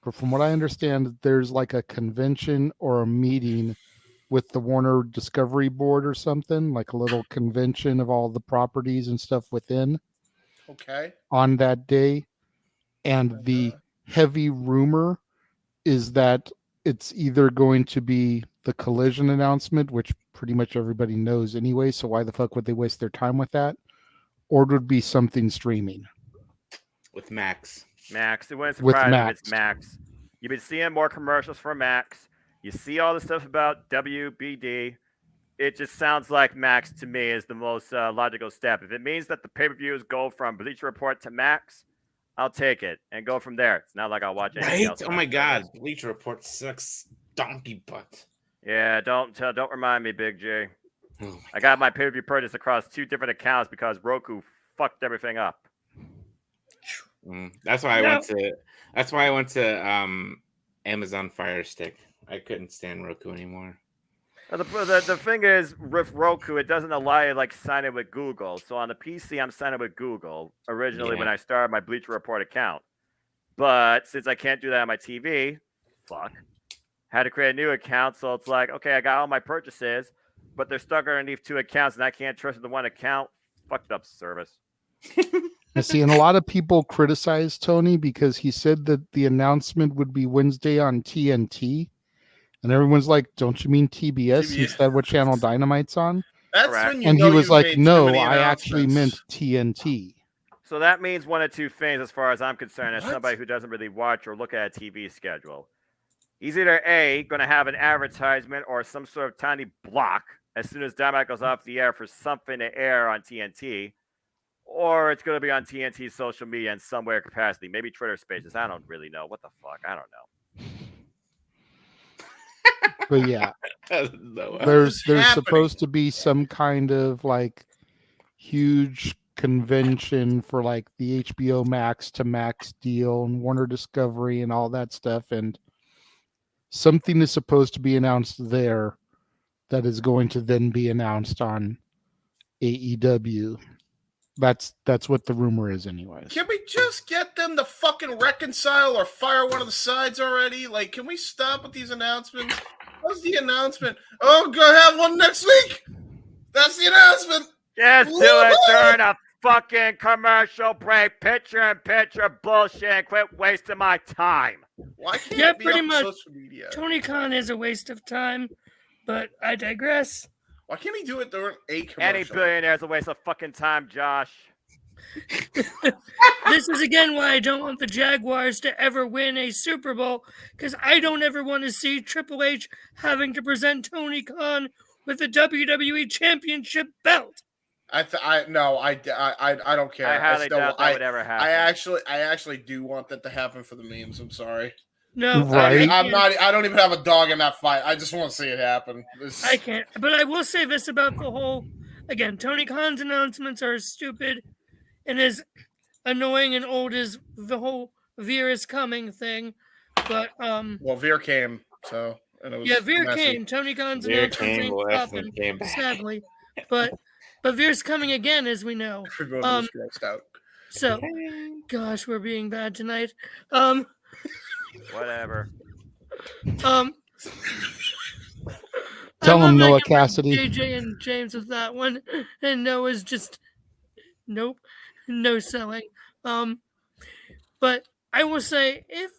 but from what I understand, there's like a convention or a meeting with the Warner Discovery Board or something, like a little convention of all the properties and stuff within. Okay. On that day, and the heavy rumor is that it's either going to be the Collision announcement, which pretty much everybody knows anyway, so why the fuck would they waste their time with that? Or it would be something streaming. With Max. It wouldn't With surprise me if Max. it's Max. You've been seeing more commercials for Max. You see all the stuff about WBD. It just sounds like Max to me is the most logical step. If it means that the pay-per-views go from Bleacher Report to Max, I'll take it and go from there. It's not like I'll watch anything else. Oh my God, Bleacher Report sucks donkey butt. Yeah, don't remind me, Big J. I got my pay-per-view purchase across 2 different accounts because Roku fucked everything up. That's why I went to. That's why I went to Amazon Fire Stick. I couldn't stand Roku anymore. The thing is, with Roku, it doesn't allow you to sign in with Google. So on the PC, I'm signed in with Google originally when I started my Bleacher Report account. But since I can't do that on my TV, had to create a new account. So it's like, okay, I got all my purchases, but they're stuck underneath 2 accounts, and I can't trust the one account. Fucked up service. I see, and a lot of people criticize Tony because he said that the announcement would be Wednesday on TNT. And everyone's like, don't you mean TBS instead what channel Dynamite's on? That's when you and know he was you've like, made too no, many I actually meant announcements." TNT. So that means one of 2 things as far as I'm concerned, as somebody who doesn't really watch or look at a TV schedule. He's either A, going to have an advertisement or some sort of tiny block as soon as Dynamite goes off the air for something to air on TNT, or it's going to be on TNT's social media in some way or capacity, maybe Twitter Spaces. I don't really know. What the fuck? I don't know. But yeah, No, there's supposed to be some kind of huge convention for like the HBO Max to Max deal and Warner Discovery and all that stuff, and something is supposed to be announced there that is going to then be announced on AEW. That's what the rumor is anyways. Can we just get them to fucking reconcile or fire one of the sides already? Like, can we stop with these announcements? What's the announcement? Oh, go have one next week. That's the announcement. Just do it during a fucking commercial break. Picture bullshit and quit wasting my time. Why can't Yeah, it be pretty on much. social media? Tony Khan is a waste of time, but I digress. Why can't he do it during a commercial? Any billionaire is a waste of fucking time, Josh. This is again why I don't want the Jaguars to ever win a Super Bowl, because I don't ever want to see Triple H having to present Tony Khan with the WWE Championship belt. I don't care. I highly doubt that would ever happen. I actually do want that to happen for the memes. I'm sorry. No, right? I don't even have a dog in that fight. I just want to see it happen. I can't. But I will say this about the whole. Again, Tony Khan's announcements are stupid and as annoying and old as the whole Veer is coming thing. But well, Veer came, so and it was Veer messy. came. Tony Khan's Veer announcements came, ain't left, popping, and came back. sadly. But Veer's coming again, as we know. Everyone was grossed out. So, gosh, we're being bad tonight. Whatever. Tell I'm him, not Noah gonna bring Cassidy. JJ and James with that one, and Noah's just nope, no selling. But I will say if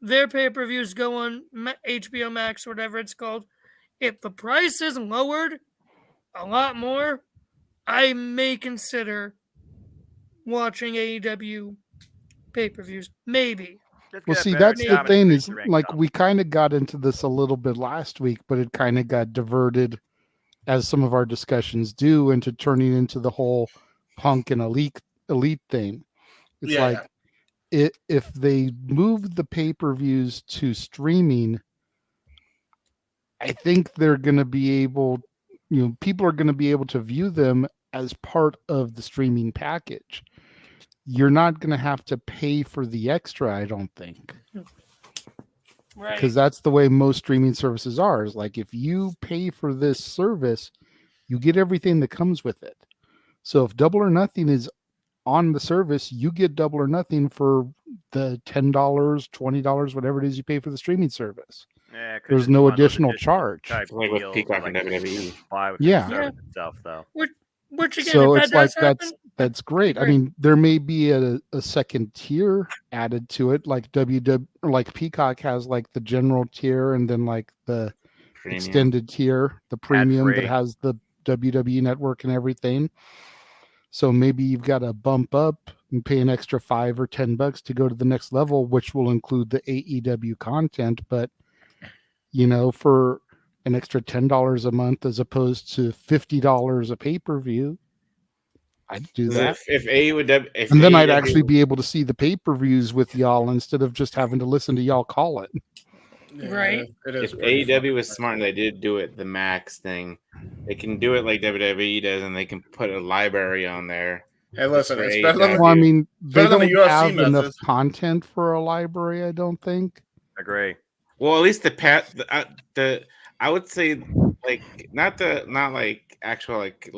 their pay-per-views go on HBO Max or whatever it's called, if the price is lowered a lot more, I may consider watching AEW pay-per-views. Maybe. Well, see, that's the thing is, like, we kind of got into this a little bit last week, but it kind of got diverted, as some of our discussions do, into turning into the whole Punk and elite thing. It's like, if they move the pay-per-views to streaming, I think they're going to be able, people are going to be able to view them as part of the streaming package. You're not going to have to pay for the extra, I don't think. Right. Because that's the way most streaming services are. Is like, if you pay for this service, you get everything that comes with it. So if Double or Nothing is on the service, you get Double or Nothing for the $10, $20, whatever it is you pay for the streaming service. Yeah, there's no additional charge. Like with Peacock and WWE. Yeah. Itself, though. Which again, So if it's that like does happen, that's great. I mean, there may be a second tier added to it, like like Peacock has like the general tier, and then like the Premium. extended tier, the premium that Ad-free. has the WWE network and everything. So maybe you've got to bump up and pay an extra $5 or $10 to go to the next level, which will include the AEW content. But for an extra $10 a month as opposed to $50 a pay-per-view, I'd do that. If Then I'd AEW actually be able to see the pay-per-views with y'all instead of just having to listen to y'all call it. right? It is. If AEW was smart and they did do it, the Max thing, they can do it like WWE does, and they can put a library on there. Hey, listen, for it's better than AEW. Well, I mean, they better than don't the UFC have enough methods. content for a library, I don't think. Agree. Well, at least the I would say like not like actual like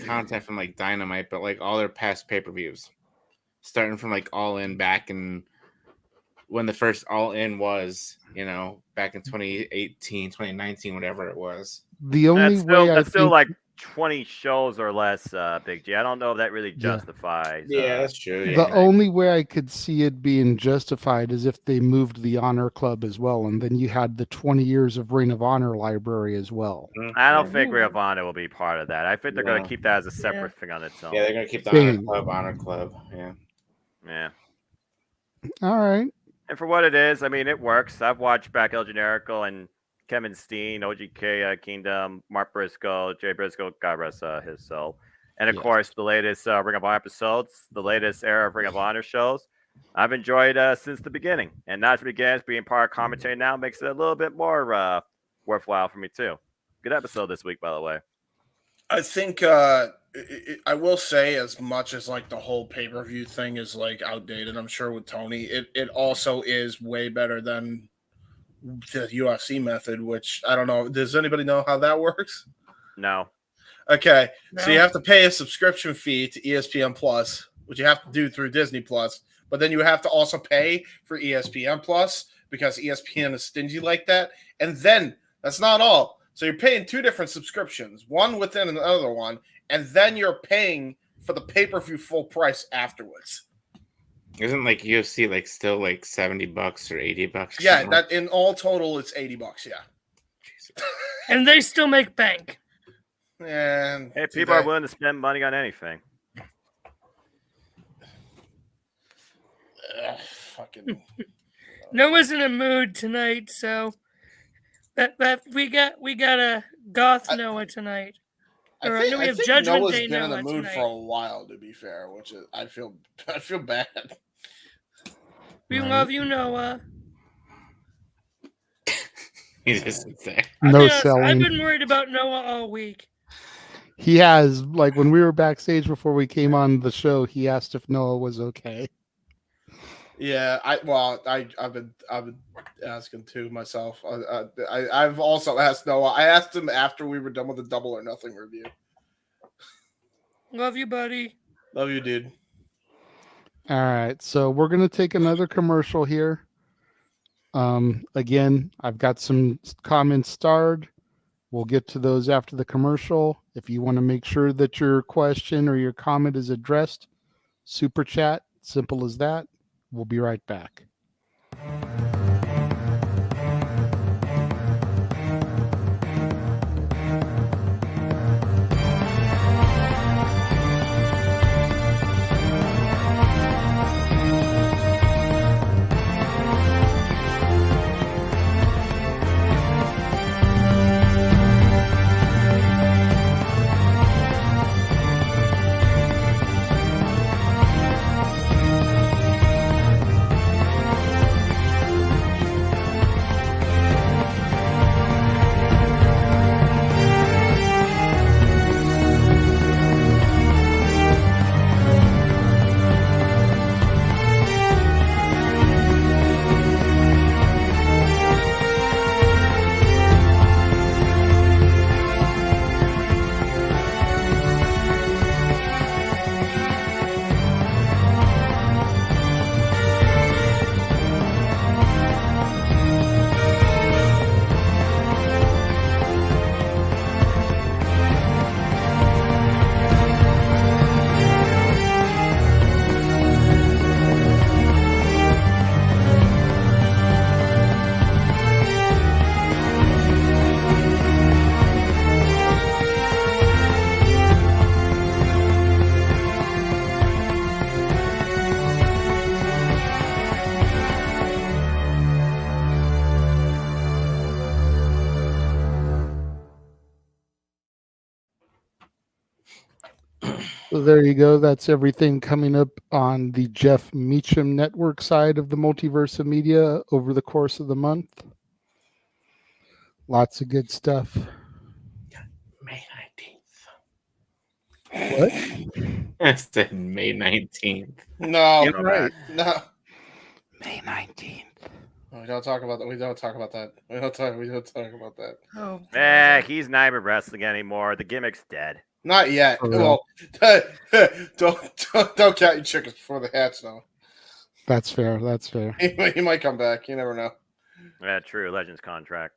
content from like Dynamite, but like all their past pay-per-views, starting from like All In back in when the first All In was, back in 2018, 2019, whatever it was. The only That's way still think, like 20 shows or less, Big G. I don't know if that really Yeah. justifies. Yeah, that's true. the only way I could see it being justified is if they moved the Honor Club as well, and then you had the 20 years of Ring of Honor library as well. I don't think Ring of Honor will be part of that. I think they're going No. to keep that as a separate thing on its own. Yeah, they're gonna keep the Same. Honor Club. Yeah. Yeah. All right. And for what it is, I mean, it works. I've watched back El Generico and Kevin Steen, OGK Kingdom, Mark Briscoe, Jay Briscoe, God rest his soul. And of course, the latest Ring of Honor episodes, the latest era of Ring of Honor shows, I've enjoyed since the beginning. And not begins being part of commentary now makes it a little bit more worthwhile for me, too. Good episode this week, by the way. I think I will say, as much as like the whole pay-per-view thing is like outdated, I'm sure with Tony, it also is way better than the UFC method, which I don't know. Does anybody know how that works? No. Okay, No. so you have to pay a subscription fee to ESPN Plus, which you have to do through Disney Plus, but then you have to also pay for ESPN Plus because ESPN is stingy like that. And then that's not all. So you're paying two different subscriptions, one within another one, and then you're paying for the pay-per-view full price afterwards. Isn't like UFC like still like $70 or $80? Yeah, that in all total it's $80. Yeah, And they still make bank. and Hey, people are willing to spend money on anything. fucking. Noah's in a mood tonight, so that we got a goth Noah tonight. Or I know we have think Judgment Noah's Day been in Noah the mood tonight. for a while, to be fair, which is I feel bad. We love you, Noah. He just sits there. No I've selling. been worried about Noah all week. He has, like, when we were backstage before we came on the show, he asked if Noah was okay. Yeah, I've been asking too myself. I've also asked Noah. I asked him after we were done with the Double or Nothing review. Love you, buddy. Love you, dude. All right, so we're going to take another commercial here. Again, I've got some comments starred. We'll get to those after the commercial. If you want to make sure that your question or your comment is addressed, super chat, simple as that. We'll be right back. So there you go. That's everything coming up on the Jeff Meacham Network side of the Multiverse of Media over the course of the month. Lots of good stuff. May 19th. What? I said May 19th. No, You're right. No. May 19th. We don't talk about that. We don't talk about that. We don't talk about that. Oh, He's not even wrestling anymore. The gimmick's dead. Not yet. Oh, Well, don't count your chickens before the hatch now. That's fair. That's fair. He might come back. You never know. Yeah, true. Legends contract.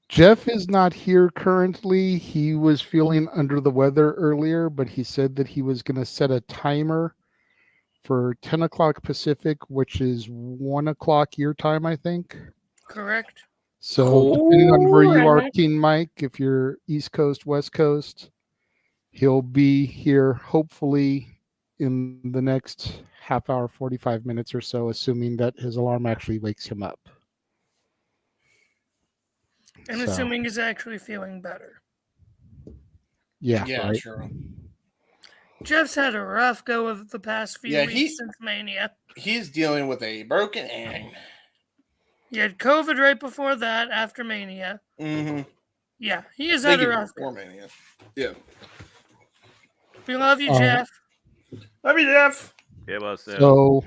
Jeff is not here currently. He was feeling under the weather earlier, but he said that he was going to set a timer for 10 o'clock Pacific, which is 1 o'clock your time, I think. Correct. So depending on where you are, King Mike, if you're East Coast, West Coast, he'll be here hopefully in the next half hour, 45 minutes or so, assuming that his alarm actually wakes him up. And assuming he's actually feeling better. Yeah, right? True. Jeff's had a rough go of the past few weeks since Mania. He's dealing with a broken hand. He had COVID right before that, after Mania. Mm-hmm. Yeah, he has had a rough go. Mania. Yeah. We love you, Jeff. Love you, Jeff. It was So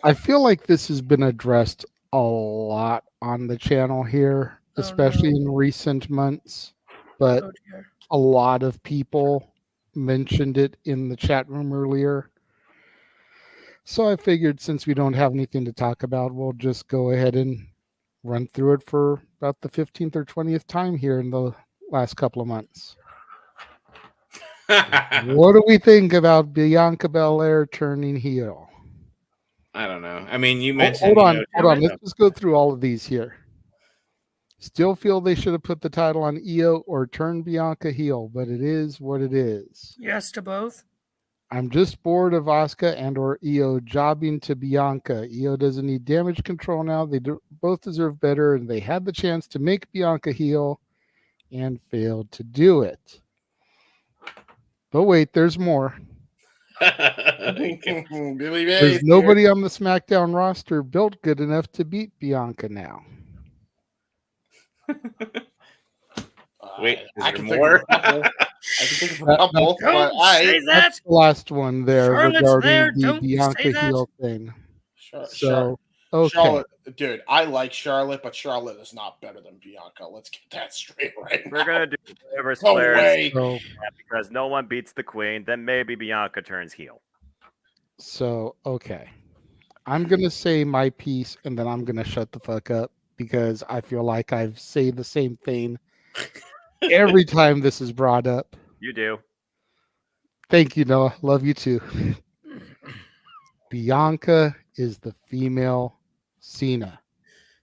I feel like this has been addressed a lot on the channel here, especially in recent months. But a lot of people mentioned it in the chat room earlier. So I figured since we don't have anything to talk about, we'll just go ahead and run through it for about the 15th or 20th time here in the last couple of months. What do we think about Bianca Belair turning heel? I don't know. I mean, you mentioned. Hold on. Let's just go through all of these here. Still feel they should have put the title on Io or turned Bianca heel, but it is what it is. Yes to both. I'm just bored of Asuka and or Io jobbing to Bianca. Io doesn't need damage control now. They both deserve better, and they had the chance to make Bianca heel and failed to do it. But wait, there's more. There's nobody on the SmackDown roster built good enough to beat Bianca now. Wait, I can think of a couple. I can think of a couple, but that's the last one there Charlotte's regarding there, the don't Bianca say that. heel thing. Charlotte, dude, I like Charlotte, but Charlotte is not better than Bianca. Let's get that straight right now. We're gonna do whatever's No players way. because no one beats the Queen. Then maybe Bianca turns heel. So, okay. I'm going to say my piece and then I'm going to shut the fuck up because I feel like I say the same thing every time this is brought up. You do. Thank you, Noah. Love you too. Bianca is the female Cena.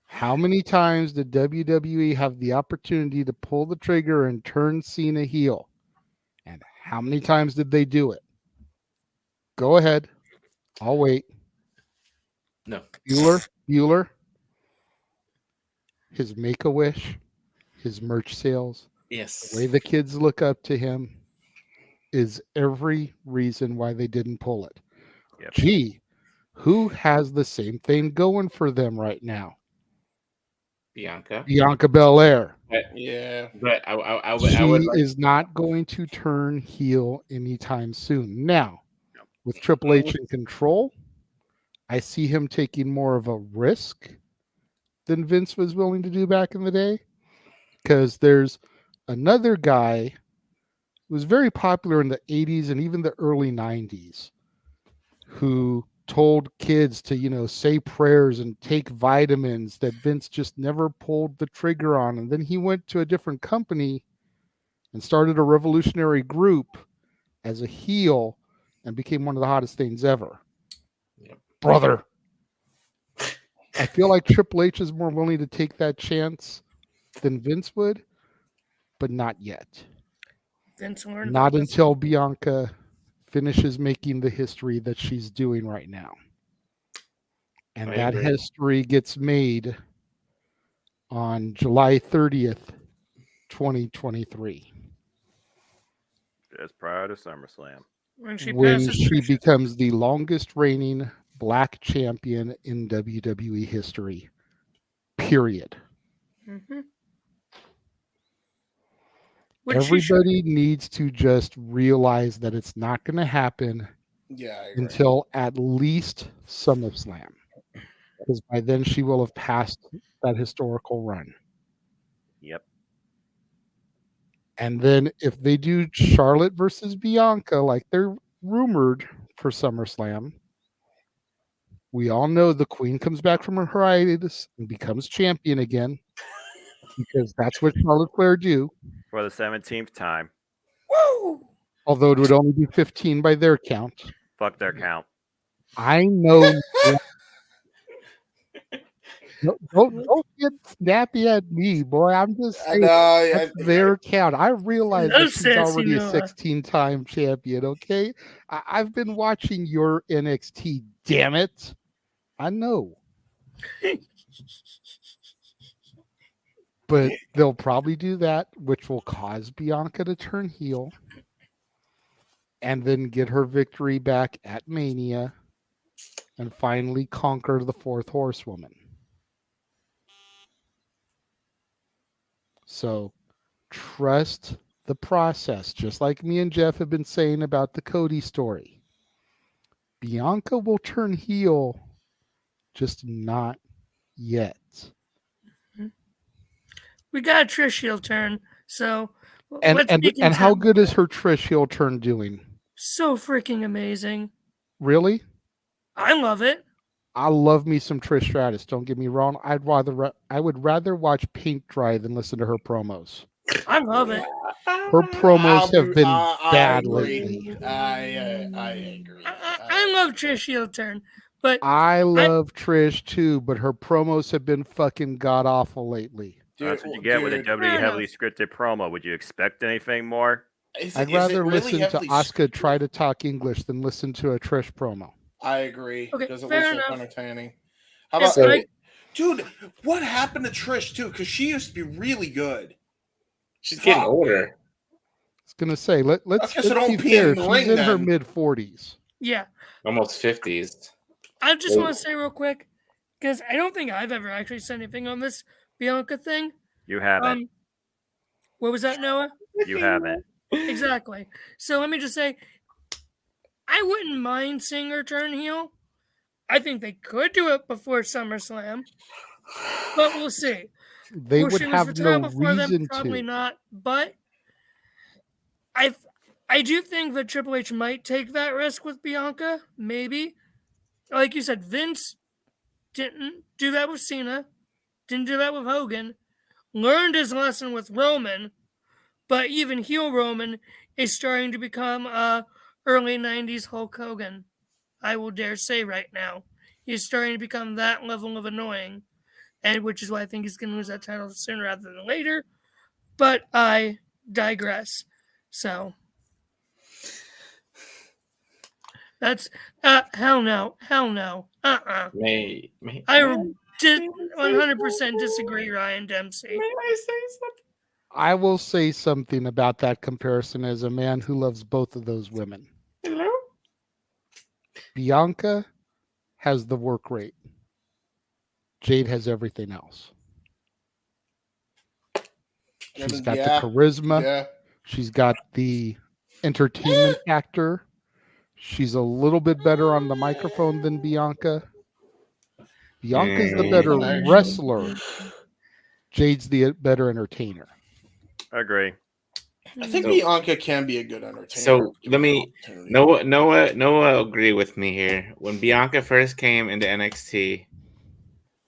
How many times did WWE have the opportunity to pull the trigger and turn Cena heel? And how many times did they do it? Go ahead. I'll wait. No. Bueller. His Make-A-Wish, his merch sales, Yes. the way the kids look up to him is every reason why they didn't pull it. Yep. Gee, who has the same thing going for them right now? Bianca Belair. Yeah. But I She would like, is not going to turn heel anytime soon. Now, with Triple H in control, I see him taking more of a risk than Vince was willing to do back in the day. Because there's another guy who was very popular in the 80s and even the early 90s who told kids to, say prayers and take vitamins that Vince just never pulled the trigger on. And then he went to a different company and started a revolutionary group as a heel and became one of the hottest things ever. Yep. Brother. I feel like Triple H is more willing to take that chance than Vince would, but not yet. Vince learned Not that until Bianca finishes making the history that she's doing right now. And I that agree. history gets made on July 30th, 2023. Just prior to SummerSlam. when she When passes she Trish. becomes the longest reigning black champion in WWE history. Period. Mm-hmm. Which she should. Everybody needs to just realize that it's not going to happen Yeah, I agree. until at least SummerSlam. Because by then she will have passed that historical run. Yep. And then if they do Charlotte versus Bianca, like they're rumored for SummerSlam, we all know the Queen comes back from her hiatus and becomes champion again. Because that's what Charlotte Flair do. For the 17th time. Woo! Although it would only be 15 by their count. Fuck their count. I know. Don't get snappy at me, boy. I'm just saying that's their count. I realize No that she's already a sassy, Noah. 16-time champion, okay? I've been watching your NXT, damn it. I know. But they'll probably do that, which will cause Bianca to turn heel and then get her victory back at Mania and finally conquer the fourth horsewoman. So trust the process, just like me and Jeff have been saying about the Cody story. Bianca will turn heel, just not yet. We got a Trish heel turn, so And let's be and how content good with is it. her Trish heel turn doing? So freaking amazing. Really? I love it. I love me some Trish Stratus. Don't get me wrong. I would rather watch paint dry than listen to her promos. I love it. Her promos have been bad agree. lately. I agree. I love Trish heel turn, but I love Trish too, but her promos have been fucking god awful lately. That's what you get with a dude. WWE heavily scripted promo. Would you expect anything more? I'd rather listen to Asuka try to talk English than listen to a Trish promo. I agree. Okay, Doesn't fair look so enough. entertaining. How about dude? What happened to Trish too? Because she used to be really good. She's getting older. I was gonna say let's guess it be don't be fair. in the She's ring in her then. mid-40s. Yeah. Almost 50s. I just want to say real quick, because I don't think I've ever actually said anything on this Bianca thing. You haven't. What was that, Noah? You haven't. Exactly. So let me just say, I wouldn't mind seeing her turn heel. I think they could do it before SummerSlam, but we'll see. They Will would she have lose the no title before them? reason Probably to. not. But I do think that Triple H might take that risk with Bianca. Maybe, like you said, Vince didn't do that with Cena, didn't do that with Hogan. Learned his lesson with Roman, but even heel Roman is starting to become early 90s Hulk Hogan. I will dare say right now. He's starting to become that level of annoying, and which is why I think he's going to lose that title sooner rather than later. But I digress. So that's hell no. I did 100% disagree, Ryan Dempsey. May I say something? I will say something about that comparison as a man who loves both of those women. Hello? Bianca has the work rate. Jade has everything else. She's got the charisma. Yeah. She's got the entertainment factor. She's a little bit better on the microphone than Bianca. Bianca's the better wrestler. Jade's the better entertainer. I agree. I think Bianca can be a good entertainer. So let me Noah agree with me here. When Bianca first came into NXT,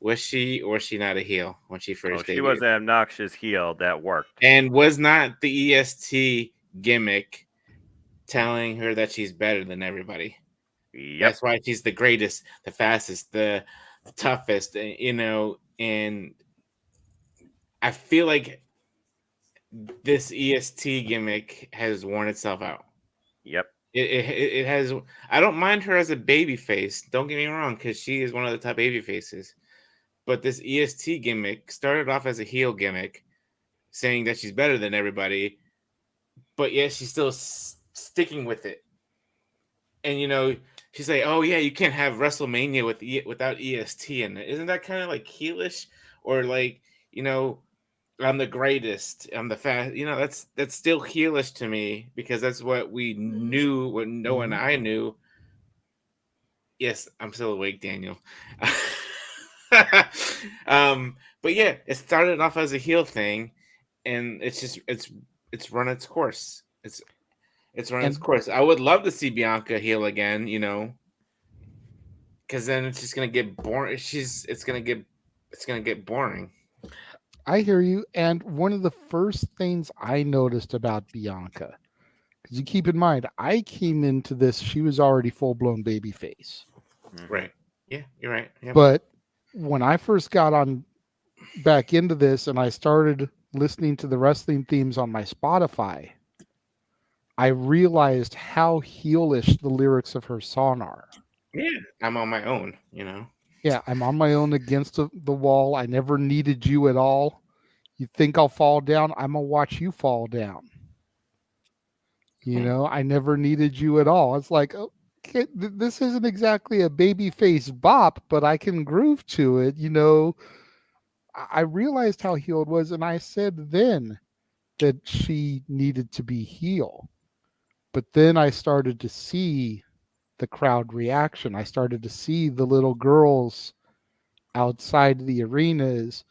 was she or was she not a heel when she first debuted? She was an obnoxious heel that worked. And was not the EST gimmick telling her that she's better than everybody? Yep. That's why she's the greatest, the fastest, the toughest, and I feel like this EST gimmick has worn itself out. Yep. It has. I don't mind her as a baby face. Don't get me wrong, because she is one of the top baby faces. But this EST gimmick started off as a heel gimmick, saying that she's better than everybody, but yet she's still sticking with it. And she's like, "Oh yeah, you can't have WrestleMania without EST in it." Isn't that kind of like heelish, or like I'm the greatest, I'm the fast? That's still heelish to me, because that's what we knew, what Noah and I knew. Yes, I'm still awake, Daniel. But yeah, it started off as a heel thing, and it's run its course. It's run its course. I would love to see Bianca heel again, because then it's just gonna get boring. It's gonna get boring. I hear you. And one of the first things I noticed about Bianca, because you keep in mind, I came into this, she was already full-blown babyface. Right. Yeah, you're right. Yep. But when I first got on back into this and I started listening to the wrestling themes on my Spotify, I realized how heelish the lyrics of her song are. Yeah, I'm on my own, Yeah, I'm on my own against the wall. I never needed you at all. You think I'll fall down? I'm going to watch you fall down. I never needed you at all. It's like, okay, this isn't exactly a babyface bop, but I can groove to it. I realized how heel it was, and I said then, that she needed to be heel. But then I started to see the crowd reaction. I started to see the little girls outside the arenas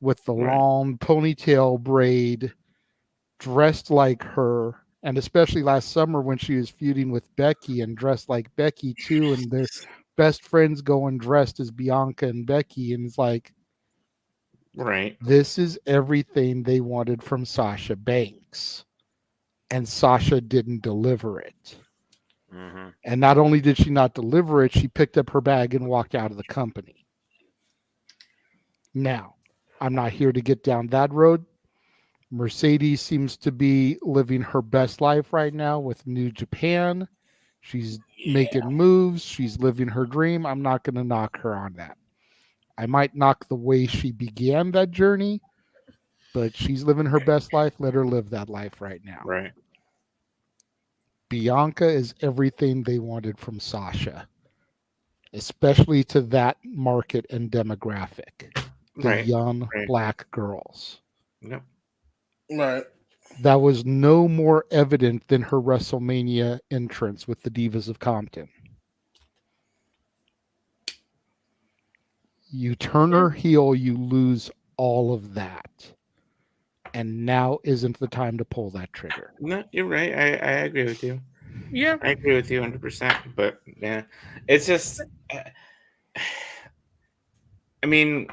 with the long ponytail braid, dressed like her, and especially last summer when she was feuding with Becky and dressed like Becky too, and their best friends going dressed as Bianca and Becky, and it's like, this is everything they wanted from Sasha Banks, and Sasha didn't deliver it. And not only did she not deliver it, she picked up her bag and walked out of the company. Now, I'm not here to get down that road. Mercedes seems to be living her best life right now with New Japan. She's making moves. She's living her dream. I'm not going to knock her on that. I might knock the way she began that journey, but she's living her best life. Let her live that life right now. Right. Bianca is everything they wanted from Sasha, especially to that market and demographic, the young black girls. Yep. Right. That was no more evident than her WrestleMania entrance with the Divas of Compton. You turn her heel, you lose all of that. And now isn't the time to pull that trigger. No, you're right. I agree with you. Yeah. I agree with you 100%. But yeah, it's just, I mean,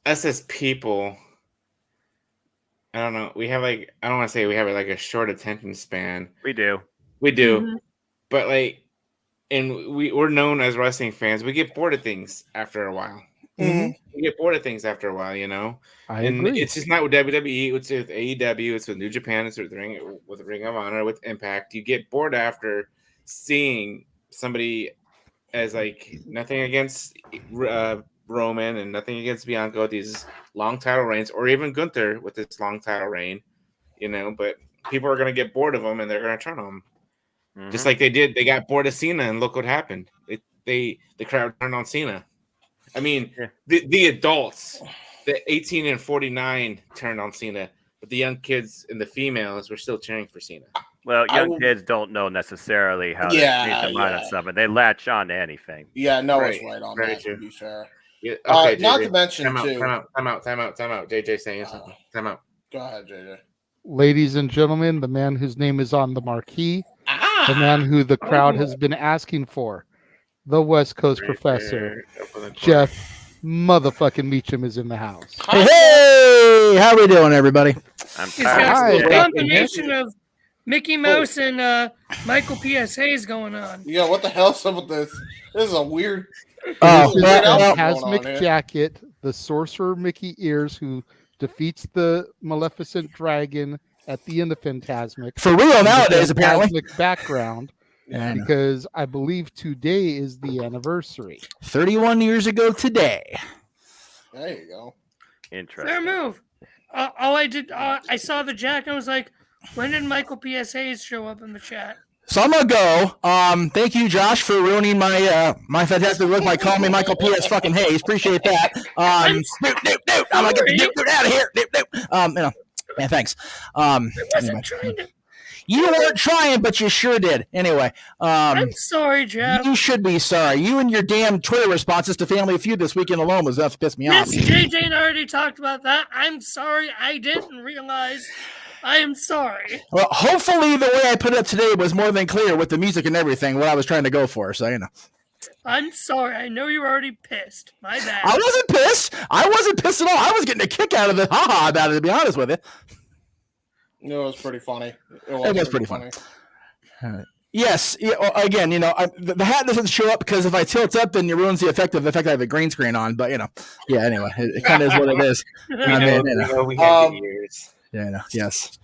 us as people, I don't know. We have like, I don't want to say we have like a short attention span. We do. We do. But like, and we're known as wrestling fans. We get bored of things after a while. We get bored of things after a while, you know. I agree. It's just not with WWE. It's with AEW. It's with New Japan. It's with Ring of Honor. With Impact, you get bored after seeing somebody as like nothing against Roman and nothing against Bianca with these long title reigns, or even Gunther with this long title reign, you know. But people are going to get bored of them and they're going to turn on them, just like they did. They got bored of Cena, and look what happened. The crowd turned on Cena. I mean, the adults, the 18 and 49 turned on Cena, but the young kids and the females were still cheering for Cena. Well, young kids don't know necessarily how to read the mind on something. They latch on to anything. Yeah, Noah's right on that, to be fair. Yeah, okay, not JJ, to mention, time too. out. JJ saying something. Time out. Go ahead, JJ. Ladies and gentlemen, the man whose name is on the marquee, the man who the crowd has been asking for, the West Coast professor, Jeff motherfucking Meacham is in the house. Hey, how we doing, everybody? He's got a combination of Mickey Mouse and Michael P.S. Hayes going on. Yeah, what the hell's up with this? This is a weird... Cosmic jacket, the sorcerer Mickey Ears, who defeats the Maleficent dragon at the end of Phantasmic. For real nowadays, apparently. Phantasmic background. Because I believe today is the anniversary. 31 years ago today. There you go. Interesting. Fair move. All I did, I saw the jacket and I was like, when did Michael P.S. Hayes show up in the chat? So I'm gonna go. Thank you, Josh, for ruining my my fantastic look by calling me Michael P.S. fucking Hayes. Appreciate that. I'm gonna get the dude out of here. You know, man, thanks. Anyway. You weren't trying, but you sure did. Anyway, I'm sorry, Jeff. You should be sorry. You and your damn Twitter responses to Family Feud this weekend alone was enough to piss me off. Yes, JJ already talked about that. I'm sorry. I didn't realize. I am sorry. Well, hopefully the way I put it up today was more than clear with the music and everything, what I was trying to go for. So, you know. I'm sorry. I know you were already pissed. My bad. I wasn't pissed. I wasn't pissed at all. I was getting a kick out of the haha about it, to be honest with you. It was pretty funny. It was pretty funny. Yes. Again, you know, the hat doesn't show up because if I tilt up, then it ruins the effect of I have a green screen on. But, you know, yeah, anyway, it kind of is what it is. I mean, you know. We have years. Yeah, no, yes.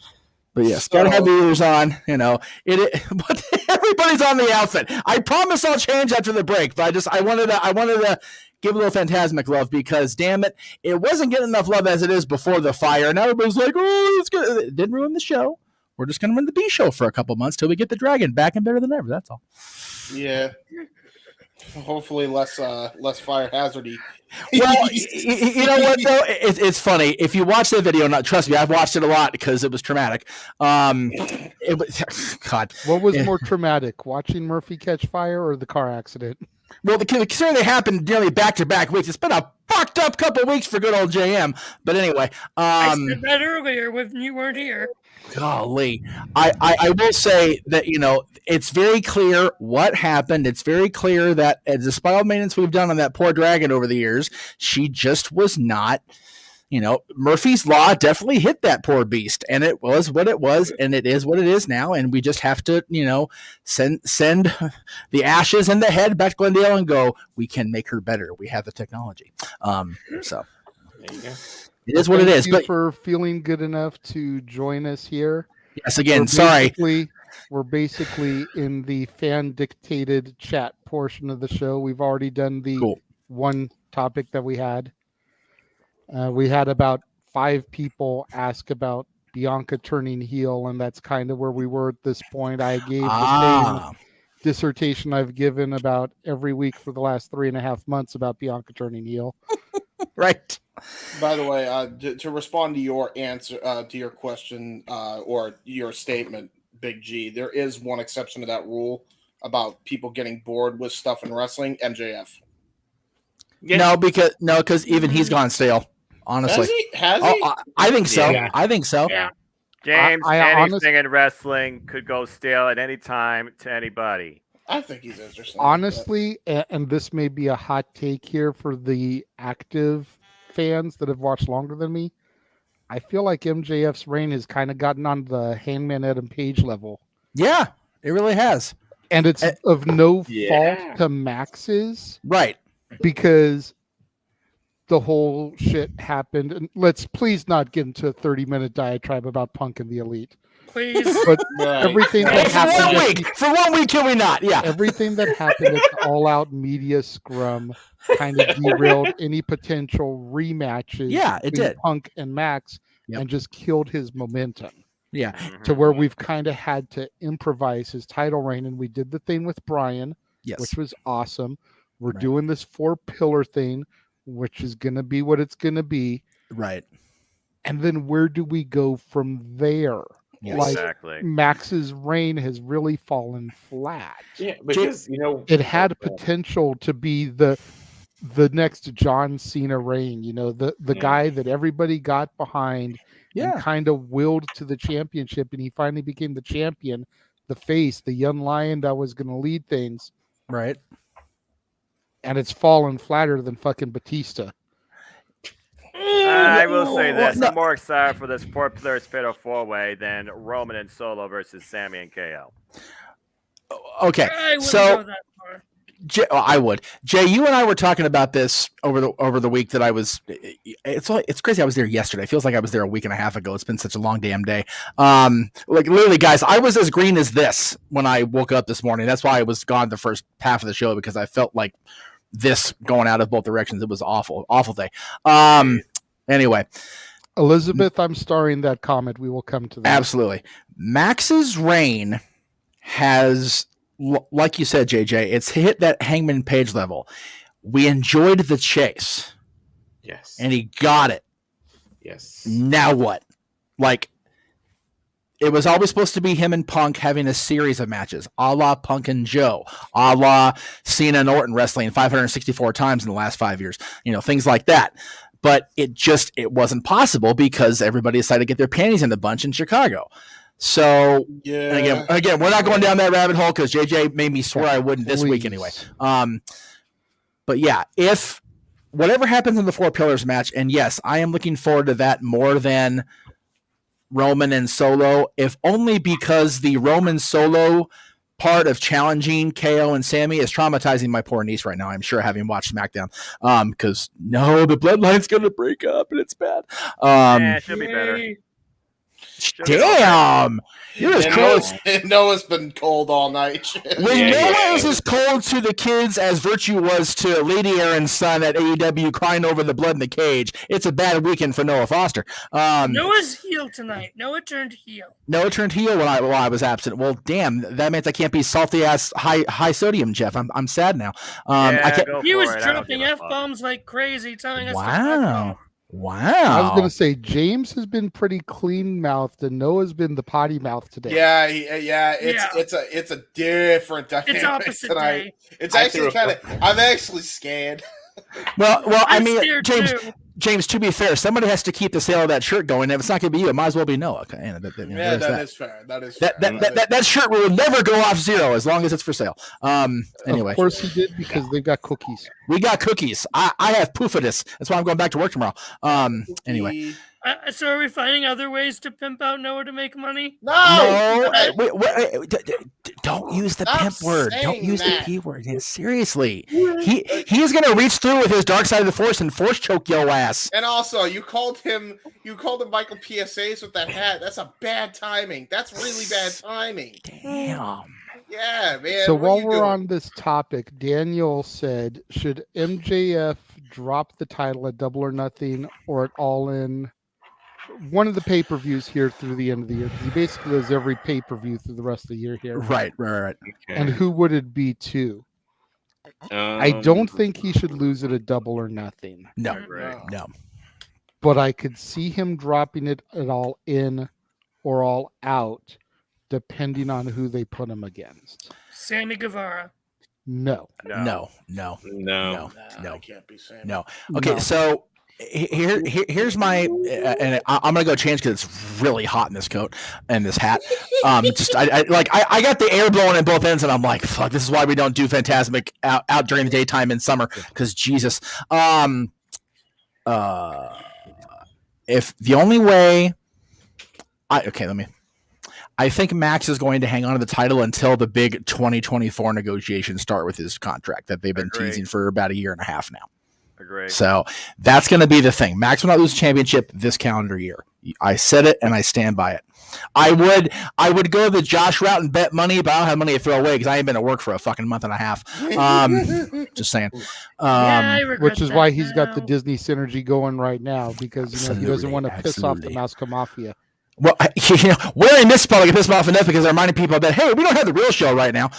But yes, gotta have the ears on, you know. But everybody's on the outfit. I promise I'll change after the break, but I wanted to give a little Phantasmic love because damn it wasn't getting enough love as it is before the fire. Now everybody's like, oh, it's good. It didn't ruin the show. We're just gonna run the B show for a couple months till we get the dragon back and better than ever. That's all. Yeah. Hopefully less fire hazardy. Well, you know what though? It's funny if you watch the video. Not trust me, I've watched it a lot because it was traumatic. It was, God, What was more traumatic, watching Murphy catch fire or the car accident? Well, considering they happened nearly back-to-back weeks, it's been a fucked up couple of weeks for good old JM. But anyway, I said that earlier when you weren't here. Golly, I will say that it's very clear what happened. It's very clear that despite all the maintenance we've done on that poor dragon over the years, she just was not. Murphy's Law definitely hit that poor beast, and it was what it was, and it is what it is now, and we just have to, send the ashes and the head back to Glendale and go, we can make her better. We have the technology. So there you go. It is what it is. Thank you for feeling good enough to join us here. Yes, again, sorry. We're basically in the fan-dictated chat portion of the show. We've already done the one topic that we had. We had about 5 people ask about Bianca turning heel, and that's kind of where we were at this point. I gave the same dissertation I've given about every week for the last 3.5 months about Bianca turning heel. Right. By the way, to respond to your answer to your question or your statement, Big G, there is one exception to that rule about people getting bored with stuff in wrestling. MJF. Yeah. No, because even he's gone stale. Honestly, has he? I think so. Yeah. I think so. Yeah. James, anything in wrestling could go stale at any time to anybody. I think he's interesting. Honestly, and this may be a hot take here for the active fans that have watched longer than me, I feel like MJF's reign has kind of gotten on the Hangman Adam Page level. Yeah, it really has. And it's of no fault to Max's. Right. Because the whole shit happened. And let's please not get into a 30-minute diatribe about Punk and the Elite. Please. But everything that happened for 1 week, can we not? Yeah. Everything that happened at the All-Out Media Scrum kind of derailed any potential rematches. Yeah, it did. Punk and Max, and just killed his momentum. Yeah. To where we've kind of had to improvise his title reign, and we did the thing with Brian, which was awesome. We're doing this 4-pillar thing, which is going to be what it's going to be. Right. And then where do we go from there? Yes. Exactly. Max's reign has really fallen flat. Yeah, because it had potential to be the next John Cena reign. The guy that everybody got behind and kind of willed to the championship, and he finally became the champion, the face, the young lion that was going to lead things. Right. And it's fallen flatter than fucking Batista. I will say this. I'm more excited for this 4-player fatal 4-way than Roman and Solo versus Sammy and KO. Okay. So I would. Jay, you and I were talking about this over the week that I was it's crazy I was there yesterday. It feels like I was there a week and a half ago. It's been such a long damn day. Like literally, guys, I was as green as this when I woke up this morning. That's why I was gone the first half of the show, because I felt like this going out of both directions. It was awful day. Anyway, Elizabeth, I'm starring that comment. We will come to that. Absolutely. Max's reign has, like you said, JJ, it's hit that Hangman Page level. We enjoyed the chase. Yes. And he got it. Yes. Now what? Like, it was always supposed to be him and Punk having a series of matches, a la Punk and Joe, a la Cena and Orton wrestling 564 times in the last 5 years, things like that. But it wasn't possible because everybody decided to get their panties in the bunch in Chicago. So, and again, we're not going down that rabbit hole because JJ made me swear I wouldn't this week anyway. But yeah, if whatever happens in the 4 Pillars match, and yes, I am looking forward to that more than Roman and Solo, if only because the Roman Solo part of challenging KO and Sammy is traumatizing my poor niece right now. I'm sure, having watched SmackDown, because the bloodline's going to break up and it's bad. She'll be better. Damn, you're as cold. Noah's been cold all night. When Noah is as cold to the kids as Virtue was to Lady Aaron's son at AEW crying over the blood in the cage, it's a bad weekend for Noah Foster. Noah's heel tonight. Noah turned heel. Noah turned heel while I was absent. Well, damn, that means I can't be salty ass high sodium Jeff. I'm sad now. I can't. He was dropping F-bombs like crazy, telling us to fuck off. Wow. I was gonna say James has been pretty clean mouthed, and Noah's been the potty mouth today. It's a different dynamic It's opposite tonight. day. It's actually kind of. I'm actually scared. Well, I mean, scared James. To be fair, somebody has to keep the sale of that shirt going. If it's not going to be you, it might as well be Noah. That is fair. That shirt will never go off zero as long as it's for sale. Anyway, Of course he did, because they've got cookies. we got cookies. I have Poofidus. That's why I'm going back to work tomorrow. Anyway. So are we finding other ways to pimp out Noah to make money? No, don't use the pimp word. Don't saying use the that. P word. Yeah, seriously, he's gonna reach through with his dark side of the force and force choke your ass. And also, you called him Michael PSAs with that hat. That's a bad timing. That's really bad timing. Damn. Yeah, man. So what while you we're doing? on this topic, Daniel said, should MJF drop the title at Double or Nothing or at All In? One of the pay-per-views here through the end of the year, because he basically does every pay-per-view through the rest of the year here. Right. And who would it be to? I don't think he should lose it at Double or Nothing. No. But I could see him dropping it at All In or All Out, depending on who they put him against. Sammy Guevara. No. No. I can't be saying No. Okay, so here's my, and I'm gonna go change because it's really hot in this coat and this hat. I got the air blowing in both ends, and I'm like, fuck, this is why we don't do Phantasmic out during the daytime in summer, because Jesus. If the only way, I think Max is going to hang on to the title until the big 2024 negotiations start with his contract that they've been teasing for about a year and a half now. Agree. So that's going to be the thing. Max will not lose the championship this calendar year. I said it and I stand by it. I would go the Josh route and bet money, but I don't have money to throw away because I ain't been at work for a fucking month and a half. Just saying. Which is why he's got the Disney synergy going right now, because he doesn't want to piss off the Moscow Mafia. Well, we only misspoke and pissed off enough because they're reminding people that, hey, we don't have the real show right now.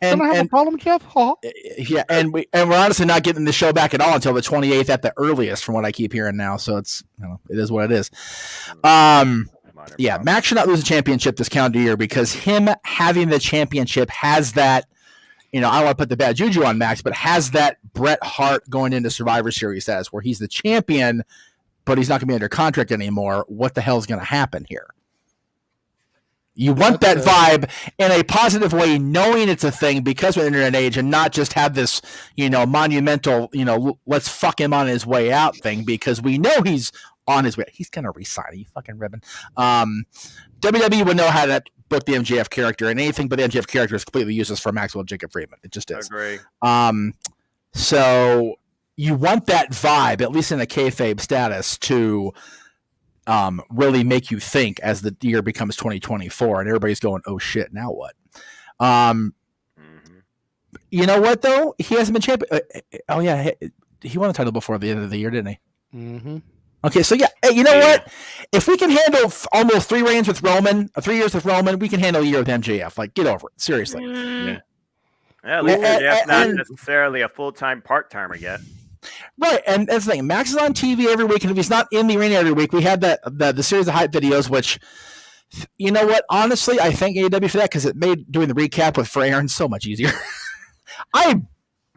And I have a problem, Jeff? Huh? Yeah, and we're honestly not getting the show back at all until the 28th at the earliest, from what I keep hearing now. So it's, it is what it is. Max should not lose the championship this calendar year, because him having the championship has that, I don't want to put the bad juju on Max, but has that Bret Hart going into Survivor Series status where he's the champion, but he's not going to be under contract anymore. What the hell is going to happen here? You want that vibe in a positive way, knowing it's a thing because we're in the internet age, and not just have this, monumental, let's fuck him on his way out thing, because we know he's on his way. He's going to resign. Are you fucking ribbon? WWE would know how to book the MJF character, and anything but the MJF character is completely useless for Maxwell Jacob Friedman. It just is. Agree. So you want that vibe, at least in a kayfabe status, to really make you think as the year becomes 2024 and everybody's going, oh shit, now what? You know what though? He hasn't been champion. Oh yeah, he won the title before the end of the year, didn't he? Mm-hmm. Okay, so you know what? If we can handle almost 3 reigns with Roman, 3 years with Roman, we can handle a year with MJF. Like, get over it, seriously. Yeah, at least MJF's not necessarily a full-time part-timer yet. Right, and that's the thing. Max is on TV every week, and if he's not in the arena every week, we had the series of hype videos, which, you know what? Honestly, I thank AEW for that, because it made doing the recap for Aaron so much easier. I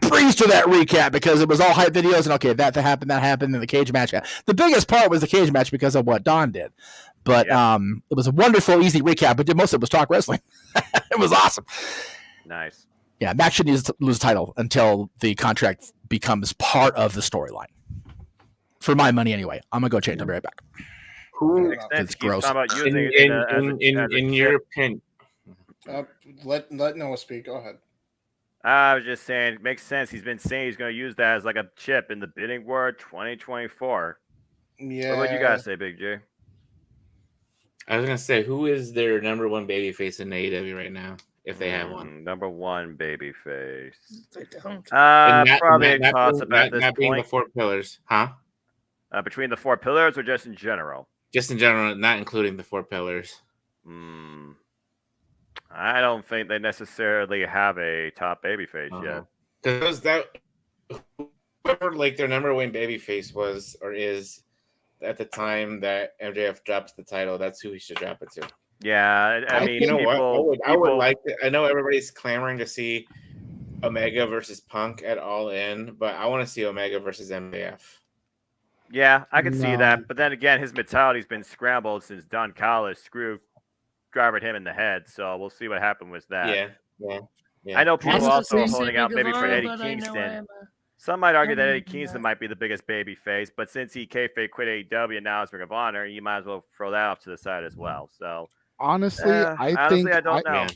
breezed through that recap because it was all hype videos, and okay, that happened, and the cage match. The biggest part was the cage match because of what Don did, but it was a wonderful, easy recap. But most of it was talk wrestling. It was awesome. Nice. Yeah, Max should lose the title until the contract becomes part of the storyline. For my money, anyway. I'm gonna go change. I'll be right back. It's gross. In your opinion, let Noah speak. Go ahead. I was just saying, it makes sense. He's been saying he's going to use that as like a chip in the bidding war 2024. Yeah. What do you guys say, Big J? I was gonna say, who is their number one babyface in AEW right now, if they have one? Number one babyface. They don't. Probably a toss-up at this not being the point. 4 pillars, huh? Between the 4 pillars or just in general? Just in general, not including the 4 pillars. I don't think they necessarily have a top babyface yet. Because whoever like their number one babyface was or is at the time that MJF drops the title, that's who he should drop it to. Yeah, I mean, you know what? I would like to, I know everybody's clamoring to see Omega versus Punk at All In, but I want to see Omega versus MJF. Yeah, I can see that. But then again, his mentality's been scrambled since Don Callis drivered him in the head. So we'll see what happened with that. Yeah. I know people also are holding out maybe for Eddie Kingston. Some might argue that Eddie Kingston might be the biggest baby face, but since he kayfabe quit AEW and now is Ring of Honor, you might as well throw that off to the side as well. So honestly, I don't know.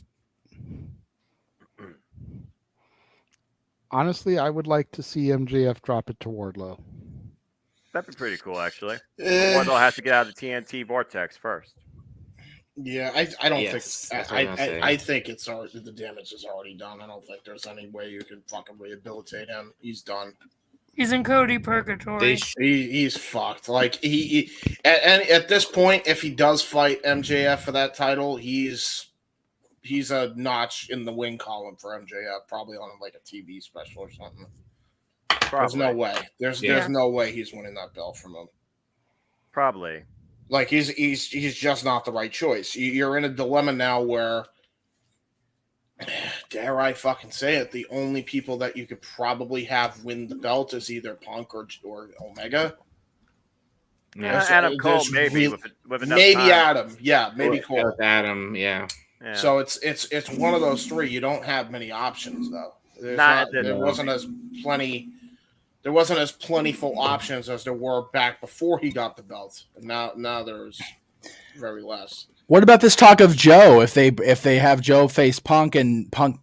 Honestly, I would like to see MJF drop it to Wardlow. That'd be pretty cool, actually. Wardlow has to get out of the TNT vortex first. Yeah, I don't think I think it's already, the damage is already done. I don't think there's any way you can fucking rehabilitate him. He's done. He's in Cody purgatory. He's fucked. Like he at this point, if he does fight MJF for that title, he's a notch in the win column for MJF, probably on like a TV special or something. There's no way. There's no way he's winning that belt from him. Probably. Like he's just not the right choice. You're in a dilemma now where, dare I fucking say it, the only people that you could probably have win the belt is either Punk or Omega. Yeah, Adam Cole maybe with enough maybe time. Adam, yeah, maybe Cole. Adam, yeah. So it's one of those three. You don't have many options though. There wasn't as plentiful options as there were back before he got the belt. And now there's very less. What about this talk of Joe? If they have Joe face Punk and Punk,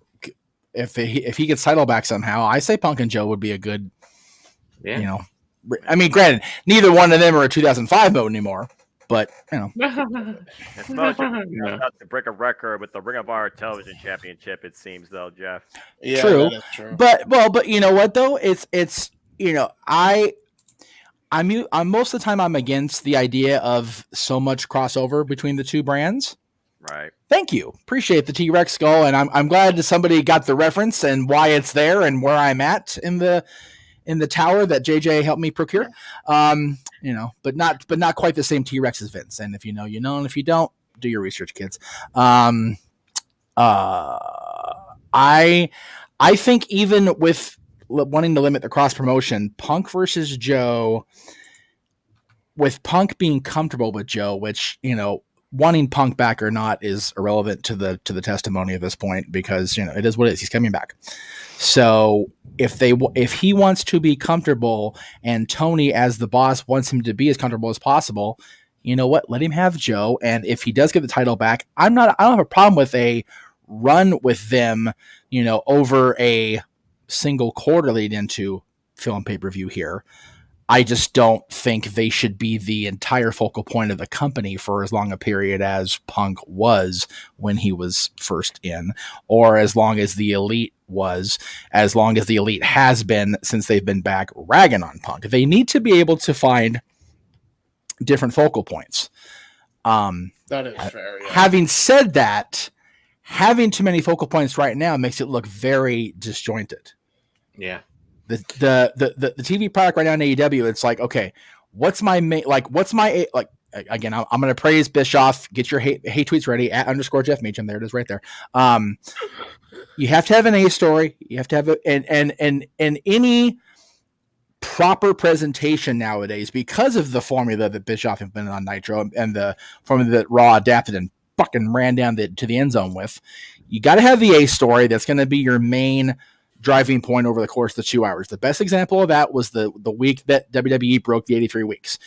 if he gets title back somehow, I say Punk and Joe would be a good. Yeah. You know, I mean, granted, neither one of them are a 2005 mode anymore, but you know. It's about to break a record with the Ring of Honor Television Championship. It seems though, Jeff. Yeah, true. that is true. But you know what though? It's you know, I'm most of the time I'm against the idea of so much crossover between the two brands. Right. Thank you. Appreciate the T-Rex skull, and I'm glad that somebody got the reference and why it's there and where I'm at in the tower that JJ helped me procure. You know, but not quite the same T-Rex as Vince. And if you know, you know, and if you don't, do your research, kids. I think even with wanting to limit the cross promotion, Punk versus Joe, with Punk being comfortable with Joe, which, you know, wanting Punk back or not is irrelevant to the testimony at this point, because, you know, it is what it is. He's coming back. So if he wants to be comfortable and Tony as the boss wants him to be as comfortable as possible, you know what? Let him have Joe. And if he does get the title back, I don't have a problem with a run with them, you know, over a single quarter lead into film pay-per-view here. I just don't think they should be the entire focal point of the company for as long a period as Punk was when he was first in, or as long as the Elite was, as long as the Elite has been since they've been back ragging on Punk. They need to be able to find different focal points. That is fair. Yeah. Having said that, having too many focal points right now makes it look very disjointed. Yeah. The TV product right now in AEW, it's like, okay, what's my main, like, again, I'm going to praise Bischoff. Get your hate tweets ready at _Jeff Meacham. There it is right there. You have to have an A story. You have to have and any proper presentation nowadays, because of the formula that Bischoff implemented on Nitro and the formula that Raw adapted and fucking ran down to the end zone with. You got to have the A story that's going to be your main driving point over the course of the 2 hours. The best example of that was the week that WWE broke the 83 weeks.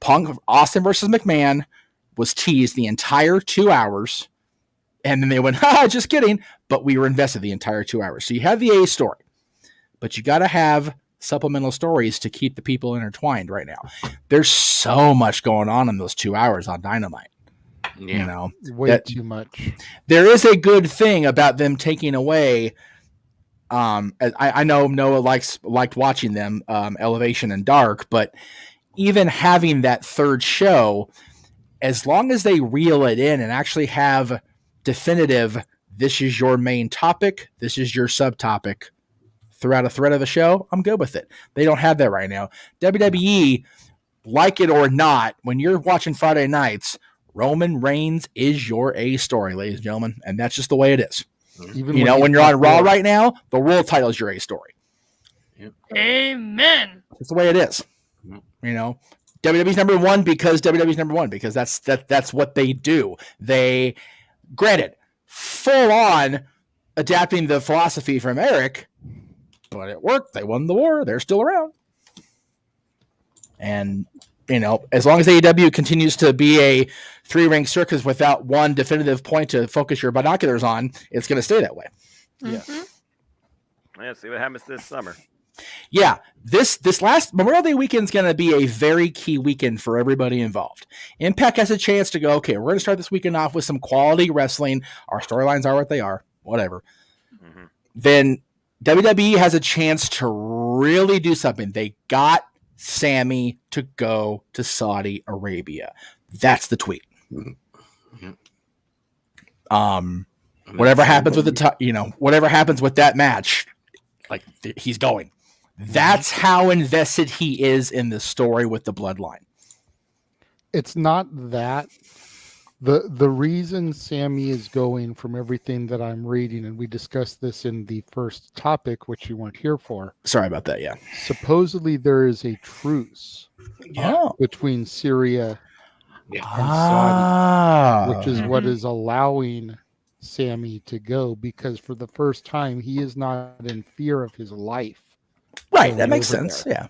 Punk Austin versus McMahon was teased the entire 2 hours, and then they went, just kidding, but we were invested the entire 2 hours. So you have the A story, but you got to have supplemental stories to keep the people intertwined right now. There's so much going on in those 2 hours on Dynamite. You know, way too much. There is a good thing about them taking away. I know Noah liked watching them, Elevation and Dark, but even having that third show, as long as they reel it in and actually have definitive, this is your main topic, this is your subtopic throughout a thread of the show, I'm good with it. They don't have that right now. WWE, like it or not, when you're watching Friday nights, Roman Reigns is your A story, ladies and gentlemen, and that's just the way it is. Even you know, when you're on Raw right now, the world title is your A story. Amen. That's the way it is. You know, WWE's number one because WWE's number one because that's what they do. They, granted, full on adapting the philosophy from Eric, but it worked. They won the war. They're still around. And, you know, as long as AEW continues to be a three-ring circus without one definitive point to focus your binoculars on, it's going to stay that way. Yeah. Yeah, see what happens this summer. Yeah, this last Memorial Day weekend is going to be a very key weekend for everybody involved. Impact has a chance to go, okay, we're going to start this weekend off with some quality wrestling. Our storylines are what they are, whatever. Then WWE has a chance to really do something. They got Sammy to go to Saudi Arabia. That's the tweet. Whatever happens with whatever happens with that match, like he's going. That's how invested he is in the story with the bloodline. It's not that. The reason Sammy is going, from everything that I'm reading, and we discussed this in the first topic, which you weren't here for. Sorry about that, yeah. Supposedly there is a truce between Syria and Saudi, which is what is allowing Sammy to go, because for the first time he is not in fear of his life. Right, that makes sense. There. Yeah.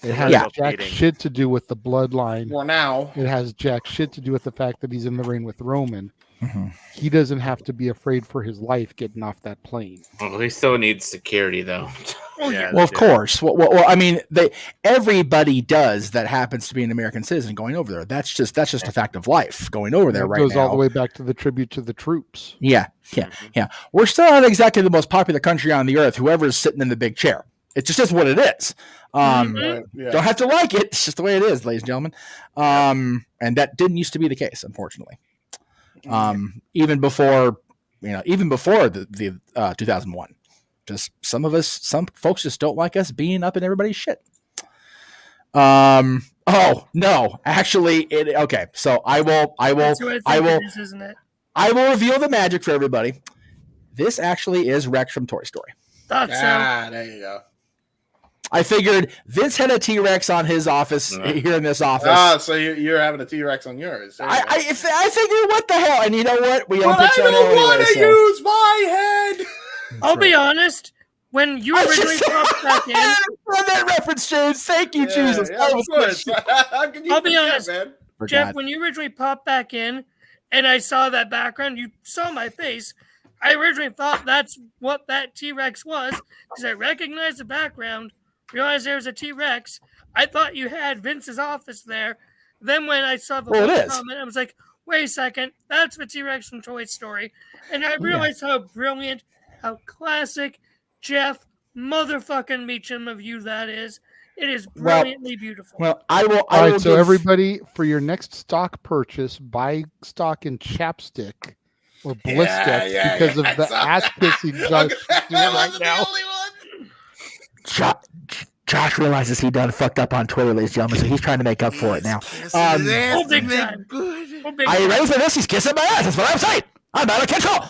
It has jack shit to do with the bloodline. For now. It has jack shit to do with the fact that he's in the ring with Roman. He doesn't have to be afraid for his life getting off that plane. Well, he still needs security, though. Well, of course. Well, I mean, everybody does that happens to be an American citizen going over there. That's just a fact of life going over there right now. It goes all the way back to the tribute to the troops. Yeah. We're still not exactly the most popular country on the earth. Whoever's sitting in the big chair. It just is what it is. Don't have to like it. It's just the way it is, ladies and gentlemen. And that didn't used to be the case, unfortunately. Even before the 2001. Just some folks just don't like us being up in everybody's shit. Oh no, actually, okay. So I will reveal the magic for everybody. This actually is Rex from Toy Story. There you go. I figured Vince had a T-Rex on his office here in this office. So you're having a T-Rex on yours. I figured, what the hell? And you know what? We don't want to use my head. I'll be honest. When you originally popped back in, that reference, James. Thank you, Jesus. Yeah, of course. I'll be honest, man. Jeff. When you originally popped back in, and I saw that background, you saw my face. I originally thought that's what that T-Rex was because I recognized the background, realized there was a T-Rex. I thought you had Vince's office there. Then when I saw the comment, I was like, wait a second, that's the T-Rex from Toy Story. And I realized how brilliant, how classic Jeff motherfucking Meacham of you that is. It is brilliantly beautiful. Well, I will. All right, so everybody, for your next stock purchase, buy stock in Chapstick or Blistick because of the ass kissing Josh doing right now. Josh realizes he done fucked up on Twitter, ladies and gentlemen, so he's trying to make up for it now. Big time. Are you ready for this? He's kissing my ass. That's what I'm saying. I'm out of control.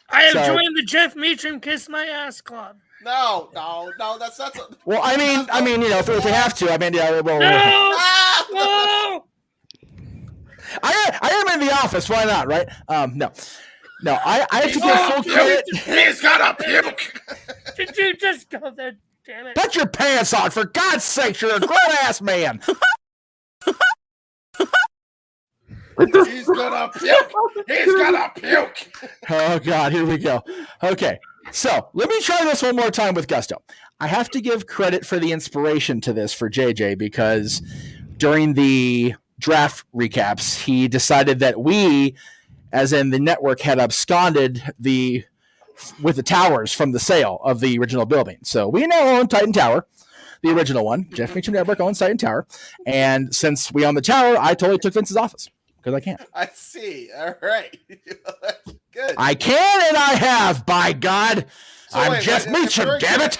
I have joined the Jeff Meacham Kiss My Ass Club. No, that's Well, I mean, if we have to, No! I am in the office. Why not, right? No, I have to give full credit. He's got a puke. Did you just go there? Damn it! Put your pants on, for God's sake! You're a grown ass man. He's gonna puke. He's gonna puke. Oh God, here we go. Okay, so let me try this one more time with gusto. I have to give credit for the inspiration to this for JJ because during the draft recaps, he decided that we, as in the network, had absconded with the towers from the sale of the original building. So we now own Titan Tower, the original one. Jeff Meacham Network owns Titan Tower. And since we own the tower, I totally took Vince's office because I can't. I see. All right. Good. I can and I have, by God. So I'm Jeff Meacham, damn it.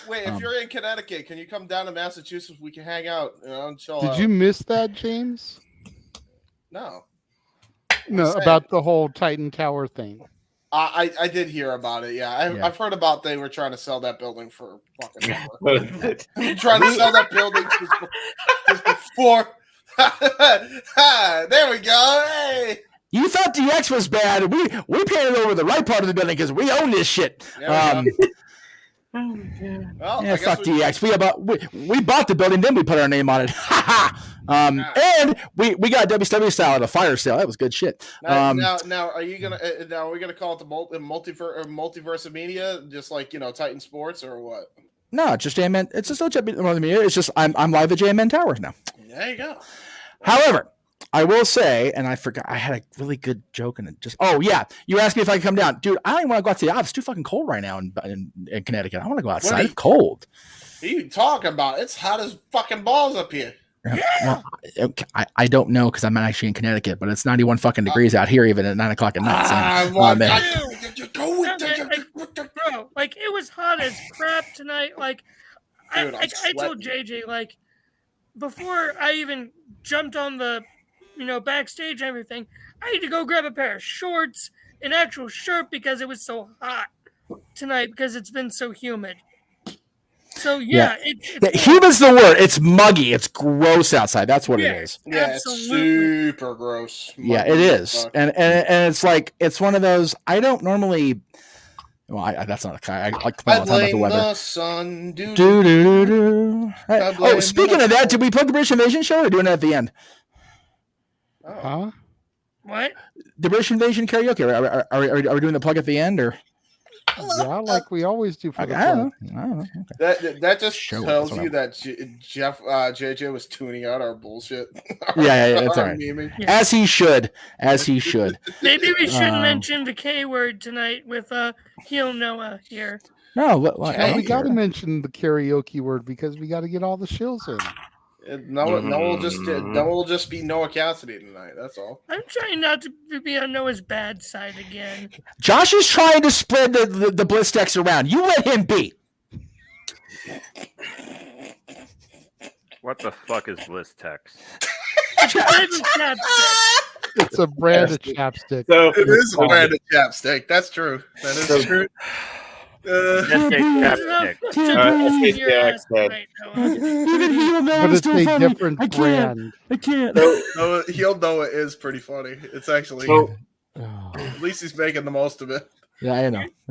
If you're in Connecticut, can you come down to Massachusetts? We can hang out, and chill Did out. you miss that, James? No. No, about the whole Titan Tower thing. I did hear about it. Yeah, I've heard about they were trying to sell that building for fucking ever. Trying to sell that building just before. There we go. Hey. You thought DX was bad. We painted over the right part of the building because we own this shit. Well, Fuck DX. We bought the building, then we put our name on it. And we got WCW style at a fire sale. That was good shit. Now, are we gonna call it the multiverse of media, just like Titan Sports or what? No, it's just JMN. It's just no media. It's just I'm live at JMN Towers now. There you go. However, I will say, and I forgot, I had a really good joke, and it just, you asked me if I could come down. Dude, I don't even want to go out to the office. It's too fucking cold right now in Connecticut. I want to go outside. It's cold. What are you talking about? It's hot as fucking balls up here. Well, I don't know because I'm not actually in Connecticut, but it's 91 fucking degrees out here even at 9 o'clock at night. Bro, like it was hot as crap tonight. Like I told JJ, like before I even jumped on the backstage and everything, I had to go grab a pair of shorts, an actual shirt because it was so hot tonight because it's been so humid. So humid's the word. It's muggy. It's gross outside. That's what it is. Yeah, absolutely. It's super gross. Yeah, it is. And it's like it's one of those. I don't normally. Well, that's not a. I like to talk about the weather. The sun. Oh, speaking of that, did we plug the British Invasion show or are we doing it at the end? Huh? What? The British Invasion karaoke. Are we doing the plug at the end or? Yeah, like we always do for the I don't know. Okay. That just tells you that JJ was tuning out our bullshit. Yeah, it's all right. As he should. Maybe we shouldn't mention the K word tonight with Heel Noah here. No, we got to mention the karaoke word because we got to get all the shills in. Noah will just be Noah Cassidy tonight. That's all. I'm trying not to be on Noah's bad side again. Josh is trying to spread the bliss text around. You let him be. What the fuck is bliss text? It's a brand of chapstick. So it is a brand of chapstick. That's true. That is true. But it's a different brand. I can't. Heel Noah is pretty funny. It's actually at least he's making the most of it. Yeah, I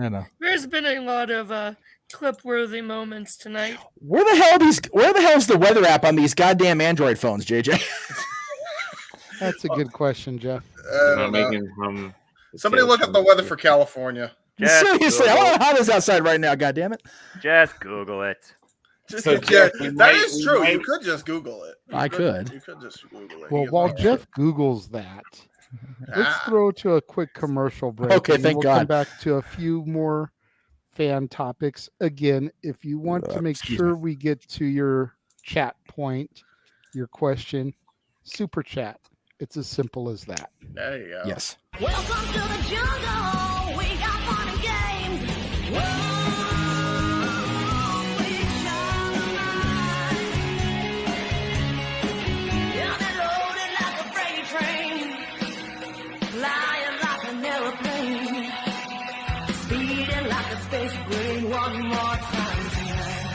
know. There's been a lot of clip-worthy moments tonight. Where the hell is the weather app on these goddamn Android phones, JJ? That's a good question, Jeff. Somebody look up the weather for California. Seriously, I don't know how it is outside right now. God damn it! Just Google it. That is true. You could just Google it. You could just Google it. Well, while Jeff Googles that, let's throw to a quick commercial break. Okay, and thank we'll God. Come back to a few more fan topics. Again, if you want to make sure we get to your chat point, your question, super chat. It's as simple as that. There you go. Yes. Welcome to the jungle. We got fun and games. Whoa, we shine. Down and loaded like a freight train. Flying like an airplane. Speeding like a space train. One more time tonight.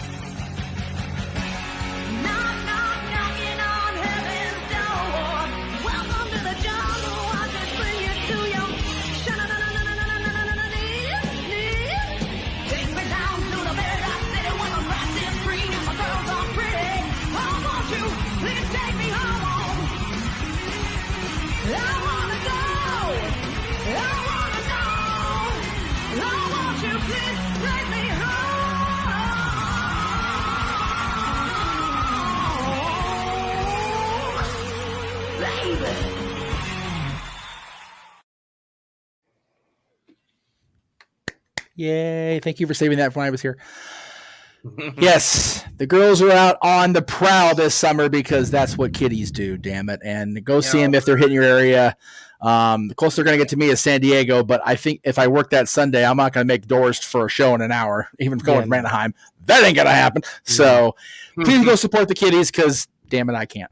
Knock, knock, knocking on heaven's door. Welcome to the jungle. I just bring you to your Yay. Thank you for saving that when I was here. Yes, the girls are out on the prowl this summer because that's what kiddies do, damn it. And go see them if they're hitting your area. The closest they're going to get to me is San Diego, but I think if I work that Sunday, I'm not going to make doors for a show in an hour, even going to Anaheim. That ain't going to happen. So please go support the kiddies because, damn it, I can't.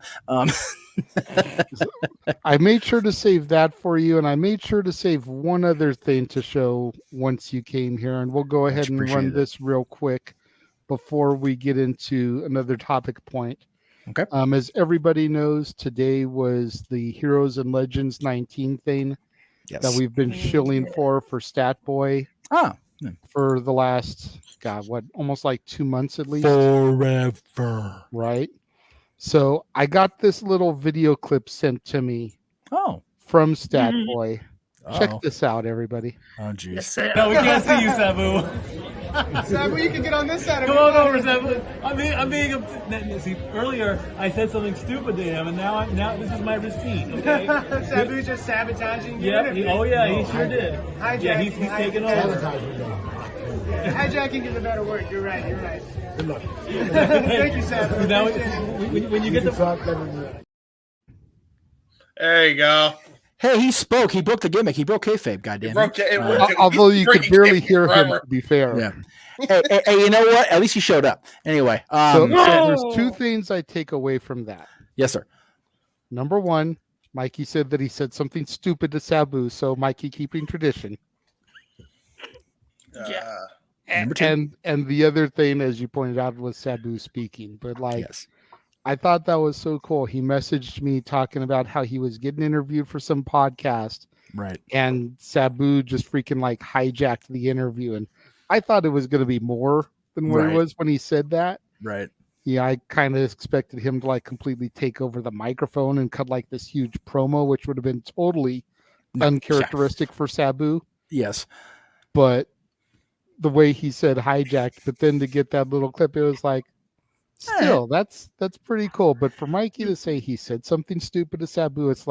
I made sure to save that for you, and I made sure to save one other thing to show once you came here, and we'll go ahead and run this real quick before we get into another topic point. Okay. As everybody knows, today was the Heroes and Legends 19 thing that we've been shilling for Stat Boy for the last, almost like 2 months at least. Forever. Right? So I got this little video clip sent to me from Stat Boy. Check this out, everybody. Oh, jeez. Yes, no, we can't see you, Sabu. Sabu, you can get on this side. Come on over, Sabu. I'm being. See, earlier I said something stupid to him, and now this is my receipt. Okay. Sabu's just sabotaging you. Yep. He sure did. Yeah, he's taking over. Hijacking is a better word. You're right. Good luck. Thank you, Sabu. Now, when you get the. There you go. Hey, he spoke. He broke the gimmick. He broke kayfabe, goddammit. Although you could barely hear him, to be fair. Yeah. hey, you know what? At least he showed up. Anyway. So there's two things I take away from that. Yes, sir. Number one, Mikey said that he said something stupid to Sabu, so Mikey keeping tradition. And the other thing, as you pointed out, was Sabu speaking. But I thought that was so cool. He messaged me talking about how he was getting interviewed for some podcast. Right. And Sabu just freaking hijacked the interview. And I thought it was going to be more than what it was when he said that. Right. Yeah, I kind of expected him to completely take over the microphone and cut this huge promo, which would have been totally uncharacteristic for Sabu. Yes. But the way he said hijacked, but then to get that little clip, it was still, that's pretty cool. But for Mikey to say he said something stupid to Sabu, it's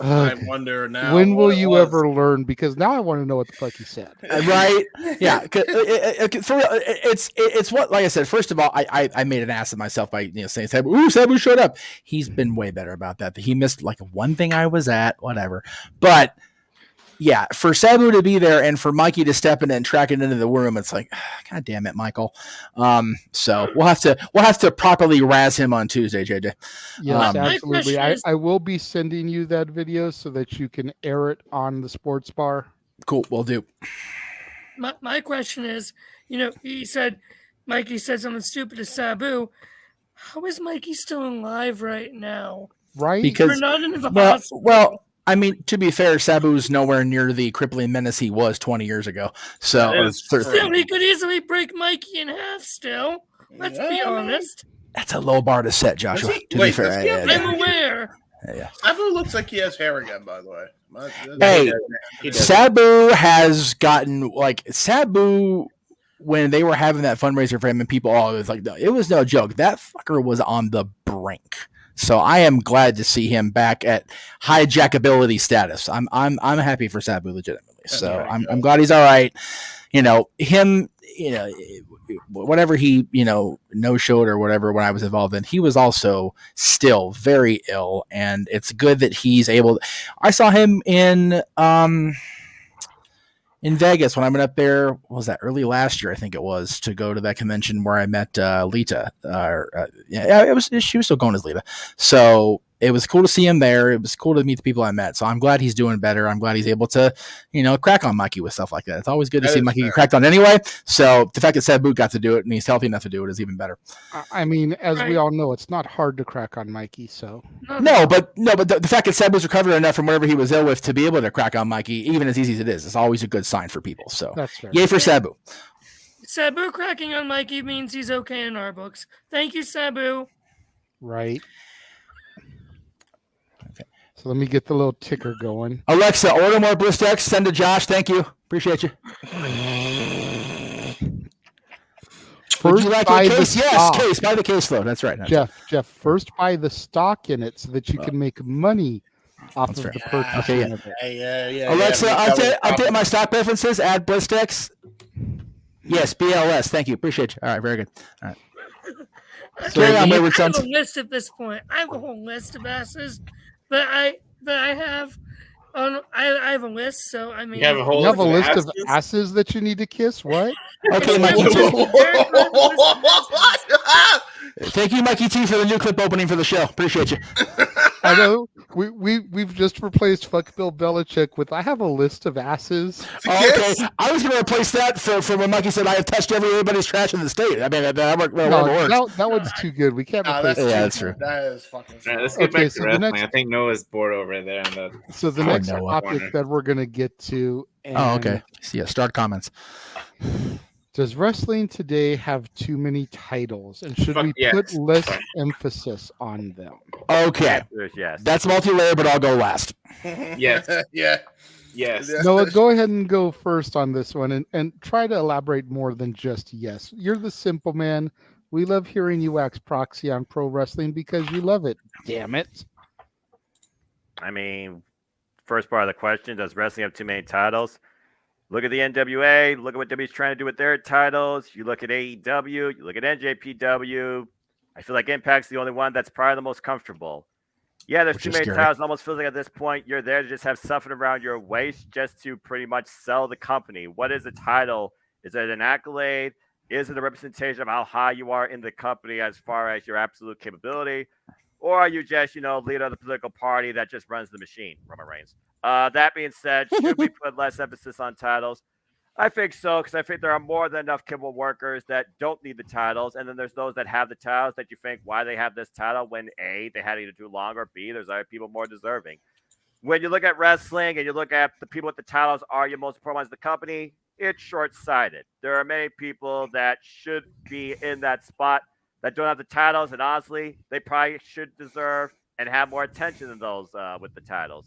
I wonder now. When will you ever learn? Because now I want to know what the fuck he said. Right? Yeah. For real, it's what, like I said. First of all, I made an ass of myself by saying Sabu. Ooh, Sabu showed up. He's been way better about that. He missed one thing I was at, whatever. But yeah, for Sabu to be there and for Mikey to step in and track it into the room, it's God damn it, Michael. So we'll have to properly razz him on Tuesday, JJ. Yes, absolutely. I will be sending you that video so that you can air it on the sports bar. Cool, we'll do. My question is, Mikey said something stupid to Sabu. How is Mikey still alive right now? Right? Because we're not in the hospital. Well, I mean, to be fair, Sabu's nowhere near the crippling menace he was 20 years ago. So still, he could easily break Mikey in half still. Let's be honest. That's a low bar to set, Joshua. To be fair. I'm aware. Yeah. Sabu looks like he has hair again, by the way. Hey, Sabu has gotten Sabu when they were having that fundraiser for him and people all it was no joke. That fucker was on the brink. So I am glad to see him back at hijackability status. I'm happy for Sabu legitimately. So I'm glad he's all right. Him, whatever he, no showed or whatever when I was involved in, he was also still very ill, and it's good that he's able. I saw him in Vegas when I went up there. What was that, early last year? I think it was, to go to that convention where I met Lita. She was still going as Lita. So it was cool to see him there. It was cool to meet the people I met. So I'm glad he's doing better. I'm glad he's able to, crack on Mikey with stuff like that. It's always good to see Mikey get cracked on anyway. So the fact that Sabu got to do it and he's healthy enough to do it is even better. I mean, as we all know, it's not hard to crack on Mikey. So no, but the fact that Sabu's recovered enough from whatever he was ill with to be able to crack on Mikey, even as easy as it is always a good sign for people. So that's fair. Yay for Sabu. Sabu cracking on Mikey means he's okay in our books. Thank you, Sabu. Right. Okay. So let me get the little ticker going. Alexa, order more BlizzTex. Send to Josh. Thank you. Appreciate you. Would first you like buy a the case? Yes, stock. case. Buy the case flow. That's right. That's Jeff, first buy the stock in it so that you can make money off of fair. the purchasing Okay, of it. Alexa, update my stock preferences. Add Blistex. Yes, BLS. Thank you. Appreciate you. All right, very good. All right. Carry on, Wayward I have Sons. a list at this point. I have a whole list of asses that I have. I have a list, so I mean, You have a whole You have a list of list of asses that you need to kiss? What? Okay, Mikey T. Thank you, Mikey T, for the new clip opening for the show. Appreciate you. I know we've just replaced fuck Bill Belichick with I have a list of asses. Oh, okay, I was going to replace that for when Mikey said I have touched everybody's trash in the state. I mean, that works. That one's too good. We can't replace Yeah, that. that's true. That is fucking. All right, let's get Okay, back so to the wrestling. next- I think Noah's bored over there. In the So the Poor next Noah. topic that we're going to get to. And Okay. Yeah, start comments. Does wrestling today have too many titles, and should we yes. put less emphasis on them? Okay. Yes. That's multi-layer, but I'll go last. Yes. Yeah. Yes. Noah, go ahead and go first on this one, and try to elaborate more than just yes. You're the simple man. We love hearing you wax proxy on pro wrestling because you love it. Damn it. I mean, first part of the question, does wrestling have too many titles? Look at the NWA. Look at what WWE's trying to do with their titles. You look at AEW. You look at NJPW. I feel like Impact's the only one that's probably the most comfortable. Yeah, there's too many titles. It almost feels like at this point you're there to just have something around your waist just to pretty much sell the company. What is a title? Is it an accolade? Is it a representation of how high you are in the company as far as your absolute capability? Or are you just, leader of the political party that just runs the machine, Roman Reigns? That being said, should we put less emphasis on titles? I think so, because I think there are more than enough capable workers that don't need the titles. And then there's those that have the titles that you think, why they have this title when A, they had it either too long, or B, there's other people more deserving. When you look at wrestling and you look at the people with the titles are your most important ones in the company, it's short-sighted. There are many people that should be in that spot that don't have the titles, and honestly, they probably should deserve and have more attention than those with the titles.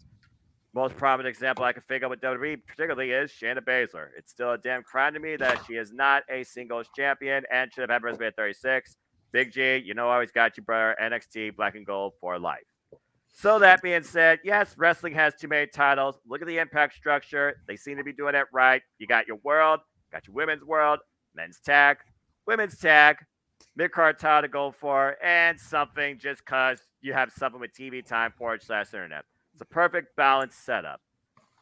Most prominent example I can think of with WWE particularly is Shayna Baszler. It's still a damn crime to me that she is not a singles champion and should have had resume at 36. Big G, I always got you, brother. NXT, black and gold for life. So that being said, yes, wrestling has too many titles. Look at the Impact structure. They seem to be doing it right. You got your world, got your women's world, men's tag, women's tag, mid-card title to go for, and something just because you have something with TV time, /internet. It's a perfect balanced setup.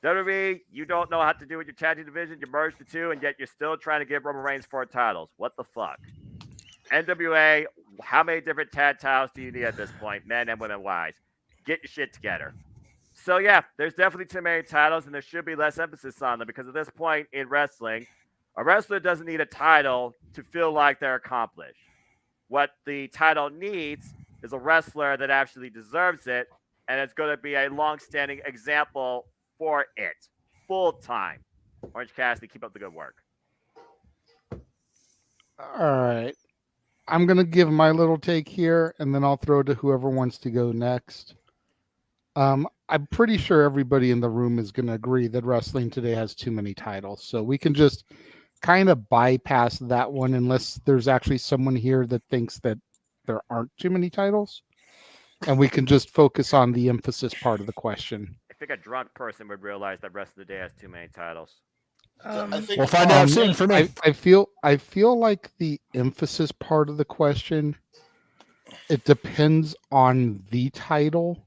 WWE, you don't know how to do with your tag team division. You merge the two, and yet you're still trying to give Roman Reigns 4 titles. What the fuck? NWA, how many different tag titles do you need at this point, men and women wise? Get your shit together. So yeah, there's definitely too many titles, and there should be less emphasis on them because at this point in wrestling, a wrestler doesn't need a title to feel like they're accomplished. What the title needs is a wrestler that actually deserves it, and it's going to be a long-standing example for it. Full time. Orange Cassidy, keep up the good work. All right. I'm going to give my little take here, and then I'll throw to whoever wants to go next. I'm pretty sure everybody in the room is going to agree that wrestling today has too many titles. So we can just kind of bypass that one unless there's actually someone here that thinks that there aren't too many titles. And we can just focus on the emphasis part of the question. I think a drunk person would realize that rest of the day has too many titles. We'll find out soon for me. I feel like the emphasis part of the question, it depends on the title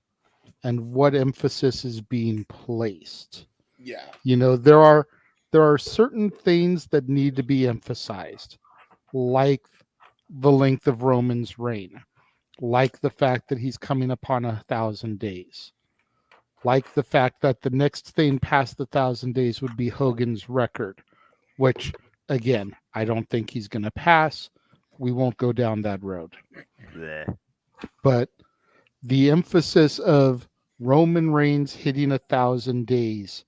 and what emphasis is being placed. Yeah. There are certain things that need to be emphasized, like the length of Roman's reign, like the fact that he's coming upon 1,000 days, like the fact that the next thing past the 1,000 days would be Hogan's record, which, again, I don't think he's going to pass. We won't go down that road. Blech. But the emphasis of Roman Reigns hitting 1,000 days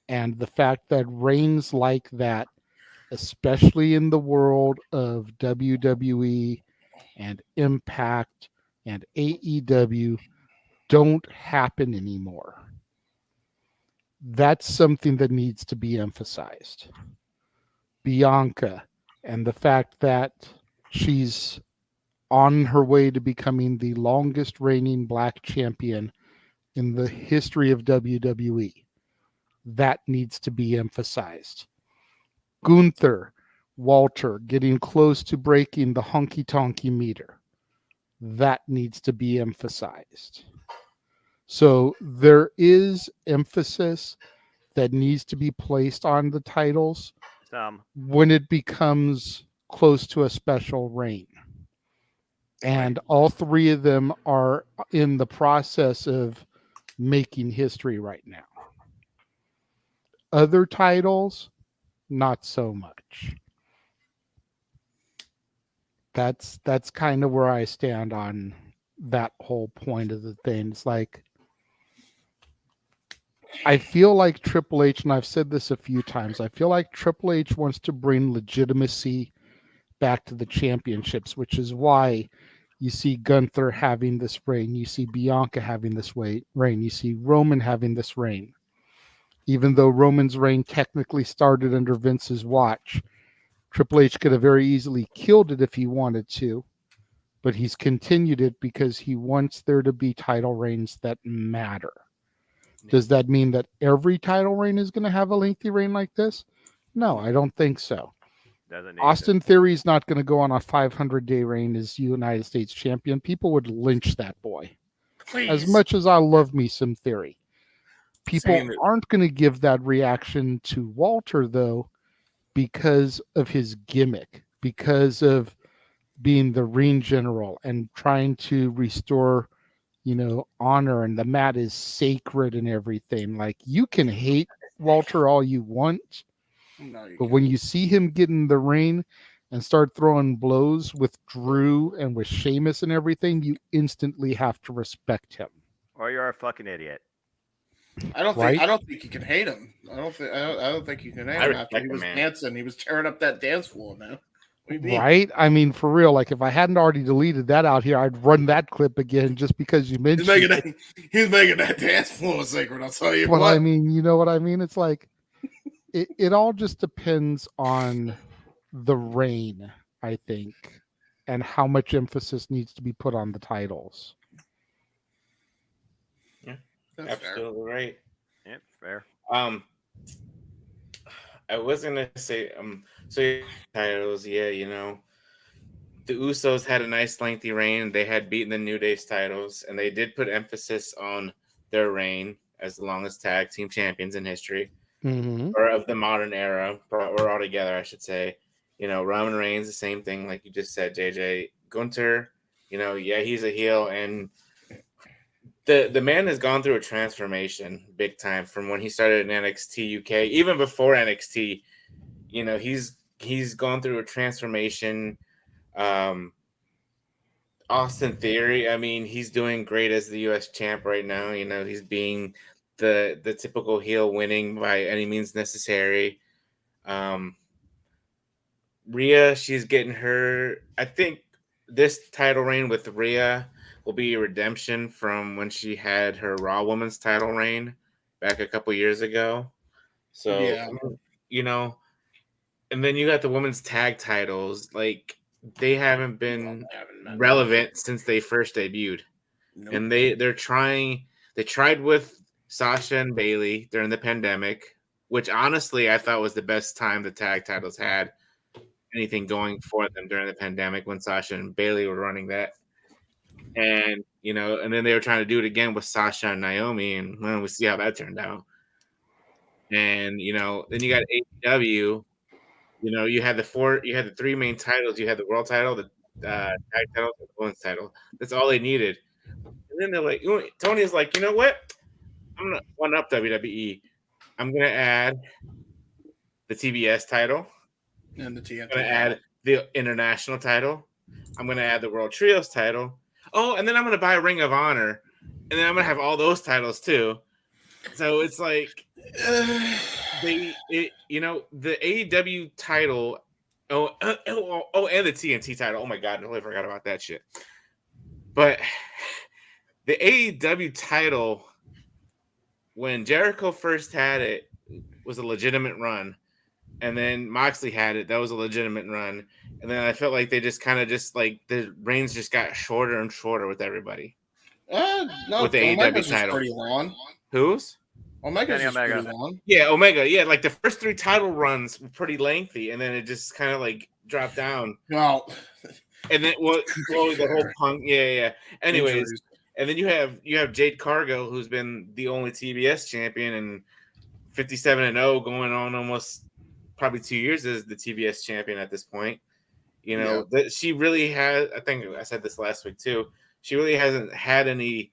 and the fact that reigns like that, especially in the world of WWE and Impact and AEW, don't happen anymore. That's something that needs to be emphasized. Bianca and the fact that She's on her way to becoming the longest reigning black champion in the history of WWE. That needs to be emphasized. Gunther, Walter getting close to breaking the honky tonky meter. That needs to be emphasized. So there is emphasis that needs to be placed on the titles when it becomes close to a special reign. And all three of them are in the process of making history right now. Other titles, not so much. That's kind of where I stand on that whole point of the thing. It's like, I feel like Triple H, and I've said this a few times, I feel like Triple H wants to bring legitimacy back to the championships, which is why you see Gunther having this reign, you see Bianca having this reign, you see Roman having this reign. Even though Roman's reign technically started under Vince's watch, Triple H could have very easily killed it if he wanted to, but he's continued it because he wants there to be title reigns that matter. Does that mean that every title reign is going to have a lengthy reign like this? No, I don't think so. Austin Theory is not going to go on a 500-day reign as United States champion. People would lynch that boy. Please. As much as I love me some Theory. People aren't going to give that reaction to Walter, though, because of his gimmick, because of being the ring general and trying to restore, honor, and the mat is sacred and everything. Like, you can hate Walter all you want, but when you see him get in the ring and start throwing blows with Drew and with Sheamus and everything, you instantly have to respect him. Or you're a fucking idiot. I don't think you can hate him. I don't think you can hate him after he was dancing. He was tearing up that dance floor, man. Right? I mean, for real, like, if I hadn't already deleted that out here, I'd run that clip again just because you mentioned he's making that dance floor sacred, I'll tell you what. what. I mean, you know what I mean? It's like, it all just depends on the reign, I think, and how much emphasis needs to be put on the titles. Yeah, that's absolutely fair. Right. Yeah, fair. I was gonna say, so titles, yeah, the Usos had a nice lengthy reign. They had beaten the New Day's titles, and they did put emphasis on their reign as the longest tag team champions in history, or of the modern era, or altogether, I should say. Roman Reigns, the same thing, like you just said, JJ. Gunther, yeah, he's a heel, and the man has gone through a transformation big time from when he started in NXT UK, even before NXT. He's gone through a transformation. Austin Theory, I mean, he's doing great as the US champ right now. He's being the typical heel, winning by any means necessary. Rhea, she's getting her. I think this title reign with Rhea will be a redemption from when she had her Raw Women's title reign back a couple years ago. So, yeah. And then you got the women's tag titles. Like, they haven't been relevant since they first debuted. Nope. And they tried with Sasha and Bayley during the pandemic, which honestly I thought was the best time the tag titles had anything going for them during the pandemic, when Sasha and Bayley were running that. And and then they were trying to do it again with Sasha and Naomi, and well, we see how that turned out. And then you got AEW. You had the three main titles. You had the world title, the tag title, and the women's title. That's all they needed. And then they're like, Tony's like, you know what? I'm gonna one up WWE. I'm gonna add the TBS title, and the TNT. I'm gonna add the international title. I'm gonna add the World Trios title. Oh, and then I'm gonna buy Ring of Honor, and then I'm gonna have all those titles too. So it's like the AEW title. Oh, and the TNT title. Oh my God, I totally forgot about that shit. But the AEW title, when Jericho first had it, was a legitimate run. and then Moxley had it. That was a legitimate run. And then I felt like they just kind of the reigns just got shorter and shorter with everybody. No, with the Omega's AEW was title. pretty long. Who's? Omega's was Omega. pretty long. Yeah, Omega. Yeah, like the first 3 title runs were pretty lengthy, and then it just kind of like dropped down. No. And then the whole Punk. Yeah. Anyways, Injuries. and then you have Jade Cargill, who's been the only TBS champion and 57-0, going on almost probably 2 years as the TBS champion at this point. You know, that she really has. I think I said this last week too. She really hasn't had any.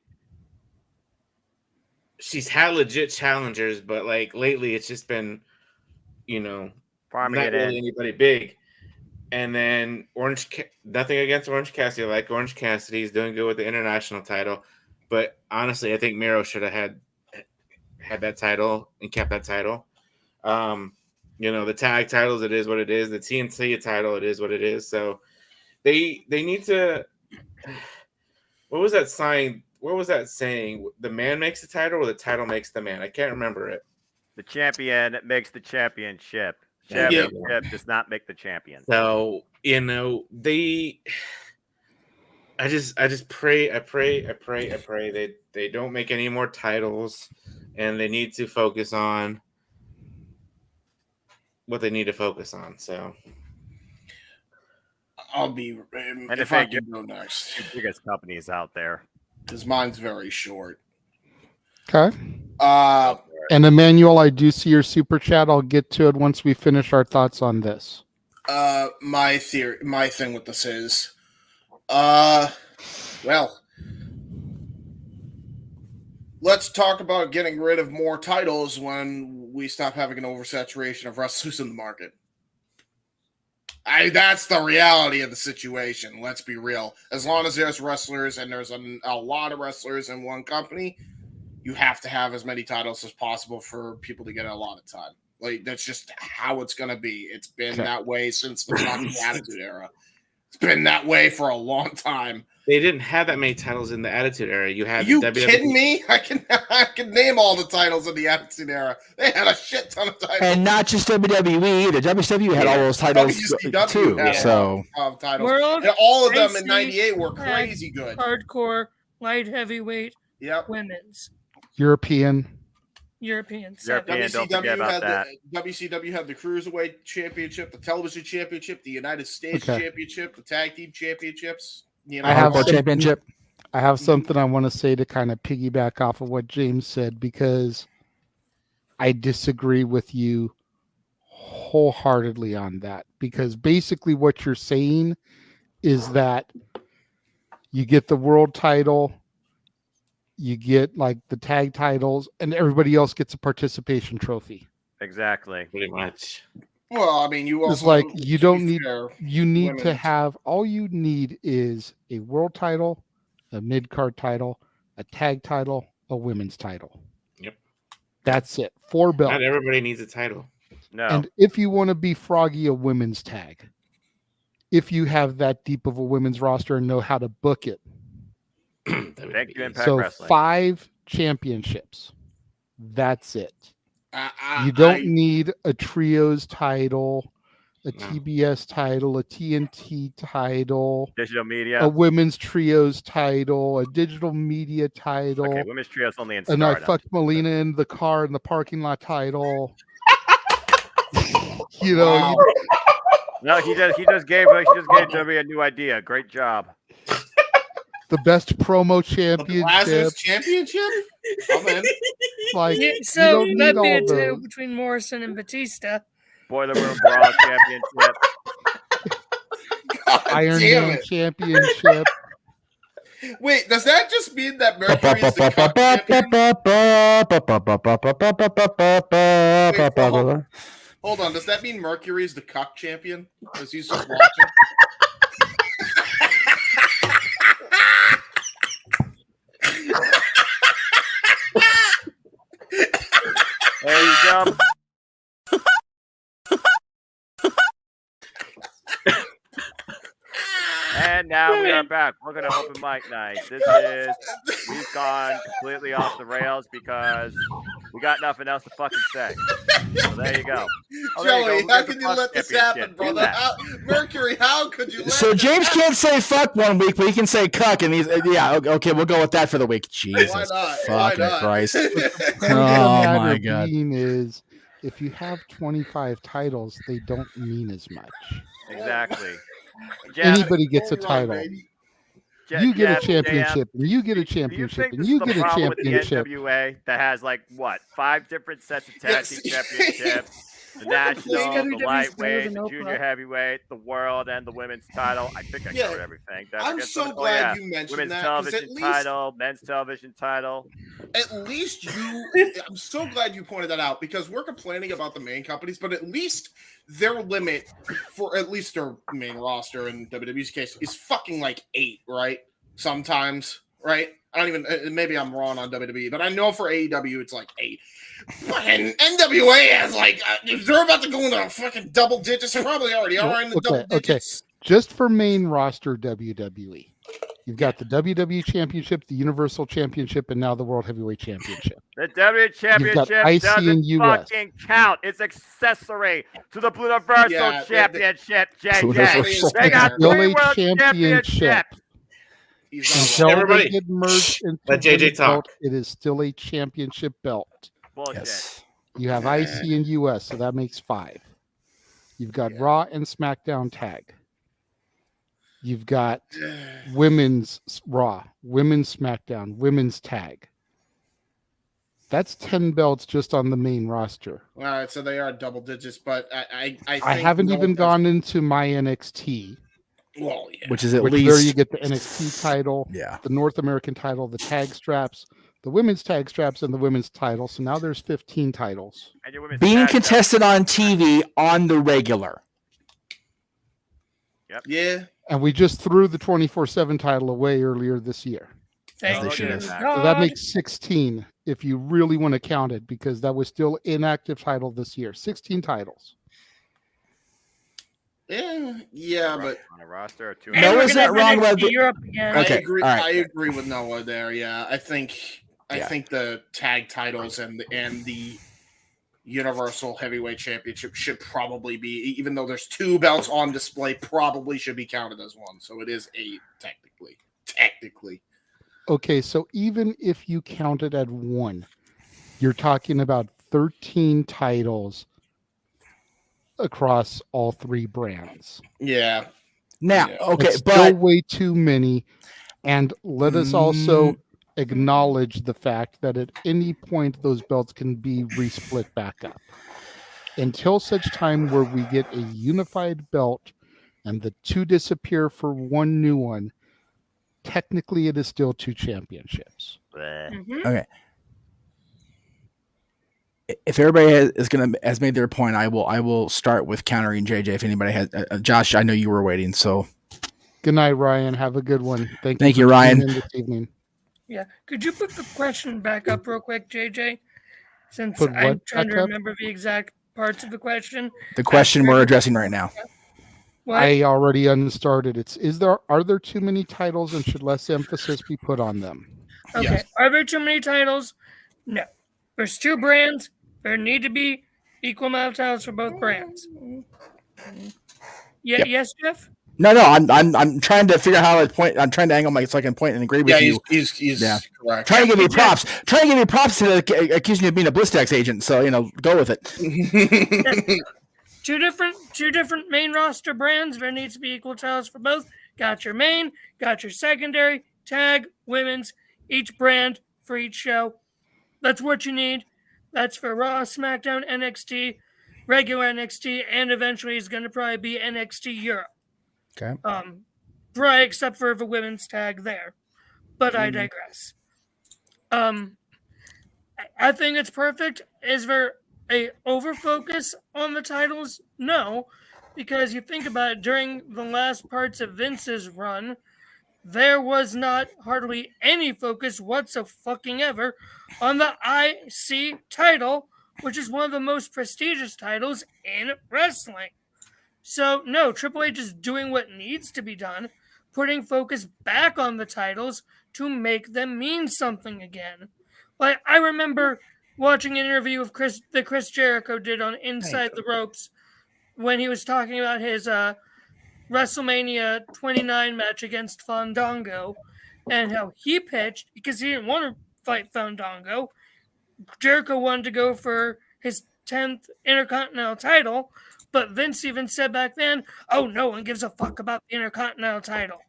She's had legit challengers, but like lately, it's just been, not really anybody big. And then nothing against Orange Cassidy. I like Orange Cassidy. He's doing good with the international title. But honestly, I think Miro should have had that title and kept that title. The tag titles, it is what it is. The TNT title, it is what it is. So they need to. What was that sign? What was that saying? The man makes the title, or the title makes the man? I can't remember it. The champion makes the championship. Yeah. Championship does not make the champion. So I pray they don't make any more titles, and they need to focus on what they need to focus on. So I'll be. And If I can go next, the biggest companies out there. Because mine's very short. Okay. And Emmanuel, I do see your super chat. I'll get to it once we finish our thoughts on this. My thing with this is, well, let's talk about getting rid of more titles when we stop having an oversaturation of wrestlers in the market. That's the reality of the situation. Let's be real. As long as there's wrestlers and there's a lot of wrestlers in one company, you have to have as many titles as possible for people to get a lot of time. Like, that's just how it's going to be. It's been that way since the Attitude Era. It's been that way for a long time. They didn't have that many titles in the Attitude Era. You had You WWE. kidding me? I can name all the titles in the Attitude Era. They had a shit ton of titles. And not just WWE either. WCW had all those titles WCW too. had So titles. World, and all of them in IC, '98 were tag, crazy good. Hardcore, light heavyweight, women's, European. European. WCW had the Cruiserweight Championship, the Television Championship, the United States Championship, the Tag Team Championships. I have championship. I have something I want to say to kind of piggyback off of what James said, because I disagree with you wholeheartedly on that. Because basically what you're saying is that you get the world title, you get like the tag titles, and everybody else gets a participation trophy. Exactly. Pretty much. Well, I mean, It's like you don't need. You need to have. All you need is a world title, a mid card title, a tag title, a women's title. Yep. That's it. 4 belts. Not everybody needs a title. No. And if you want to be Froggy, a women's tag. If you have that deep of a women's roster and know how to book it. Thank you, Impact So Wrestling. 5 championships. That's it. You don't need a trios title, a TBS title, a TNT title, Digital media. a women's trios title, a digital media title. Okay, women's trios only in And I Stardom. fucked Melina in the car in the parking lot title. You know, No, he just gave WWE a new idea. Great job. the best promo Lazarus championship. Championship? I'm in. Like, Yeah, you so don't that'd need be a all title those. between Morrison and Batista. Boiler Room Brawl Championship. Iron damn Man it. championship. Wait, does that just mean that Mercury is the cup champion? Hold on, does that mean Mercury is the cuck champion? Because he's just watching. There you go. And now we are back. We're going to open mic night. We've gone completely off the rails because we got nothing else to fucking say. So there you go. Oh, Joey, go. how could you let this happen, brother? Mercury, how could you let So this James happen? can't say fuck one week, but he can say cuck, and he's okay. We'll go with that for the week. Jesus, Why not? fucking Why not? Christ! The Oh matter my God! being is, if you have 25 titles, they don't mean as much. Exactly. Anybody gets a Hold on, title. baby. You get a Jeff, championship, and you get a Do you championship, think and this you is the get a problem with the championship. NWA that has like what 5 different sets of tag Yes. team championships? The national, the lightweight, the junior heavyweight, the world, and the women's title. I think I covered everything. Did I I'm forget so something? glad you mentioned women's that, 'cause at television least- title, men's television title. At least I'm so glad you pointed that out, because we're complaining about the main companies, but at least their limit for at least their main roster in WWE's case is fucking like 8, right? Sometimes, right? I don't even, maybe I'm wrong on WWE, but I know for AEW it's like 8. Fucking NWA has like, if they're about to go into fucking double digits, they probably already are in the double digits. Just for main roster WWE, you've got the WWE Championship, the Universal Championship, and now the World Heavyweight Championship. The WWE Championship IC doesn't and US. fucking count. It's accessory to the Universal Championship, JJ. They got 3 Still a World championship. Championships. Until Everybody, they get merged into let JJ one talk. belt, it is still a championship belt. Bullshit. You have IC and US, so that makes 5. You've got Raw and SmackDown tag. You've got women's Raw, women's SmackDown, women's tag. That's 10 belts just on the main roster. All right, so they are double digits, but I think I haven't no even one- gone into my NXT. Well, yeah. Which is at There least you get the NXT title, the North American title, the tag straps, the women's tag straps, and the women's title. So now there's 15 titles. And your women's being tag contested on TV on the regular. Yep. Yeah. And we just threw the 24/7 title away earlier this year. Thank they you, should have. So that God. makes 16 if you really want to count it, because that was still inactive title this year. 16 titles. Yeah, but on a roster or 2. And we're gonna have NXT Europe again. I Okay, agree. all right. I agree with Noah there. Yeah, I think the tag titles and the Universal Heavyweight Championship should probably be, even though there's 2 belts on display, probably should be counted as one. So it is 8 technically. Technically. Okay, so even if you count it at 1, you're talking about 13 titles across all 3 brands. Yeah. Now, okay, It's still way too many. And let us also acknowledge the fact that at any point those belts can be resplit back up. Until such time where we get a unified belt and the 2 disappear for 1 new one, technically it is still 2 championships. Okay. If everybody has made their point, I will start with countering JJ. If anybody has, Josh, I know you were waiting, so Good night, Ryan. Have a good one. Thank you, for Ryan. tuning in this evening. Yeah. Could you put the question back up real quick, JJ? Since Put I'm what trying to back up? remember the exact parts of the question. the question we're addressing right now. What? I already unstarted. Are there too many titles and should less emphasis be put on them? Okay. Yes. Are there too many titles? No. There's 2 brands. There need to be equal amount of titles for both brands. Yeah. Yep. Yes, Jeff. No, I'm trying to figure out how to point. I'm trying to angle so I can point and agree with you. He's correct. Trying to give you props. Trying to give you props to accusing you of being a Blistex agent. So go with it. Two different main roster brands. There needs to be equal titles for both. Got your main, got your secondary, tag, women's, each brand for each show. That's what you need. That's for Raw, SmackDown, NXT, regular NXT, and eventually it's going to probably be NXT Europe. Okay. Probably except for the women's tag there. But I digress. I think it's perfect. Is there a over-focus on the titles? No, because you think about it, during the last parts of Vince's run, there was not hardly any focus whatsoever on the IC title, which is one of the most prestigious titles in wrestling. So, no, Triple H is doing what needs to be done, putting focus back on the titles to make them mean something again. Like, I remember watching an interview of Chris Jericho did on Inside the Ropes when he was talking about his WrestleMania 29 match against Fandango and how he pitched because he didn't want to fight Fandango. Jericho wanted to go for his 10th Intercontinental title, but Vince even said back then, "Oh, no one gives a fuck about the Intercontinental title."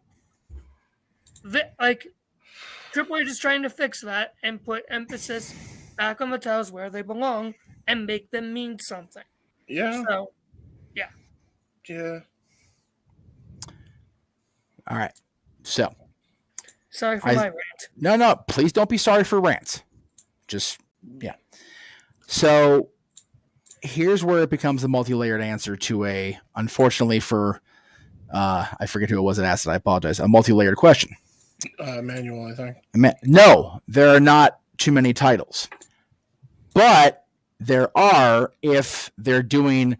Triple H is trying to fix that and put emphasis back on the titles where they belong and make them mean something. Yeah. So, yeah. Yeah. All right. So. Sorry for my rant. No. Please don't be sorry for rants. Just, yeah. So, here's where it becomes a multi-layered answer to unfortunately for, I forget who it was that asked it. I apologize. A multi-layered question. Manual, I think. No, there are not too many titles. But there are if they're doing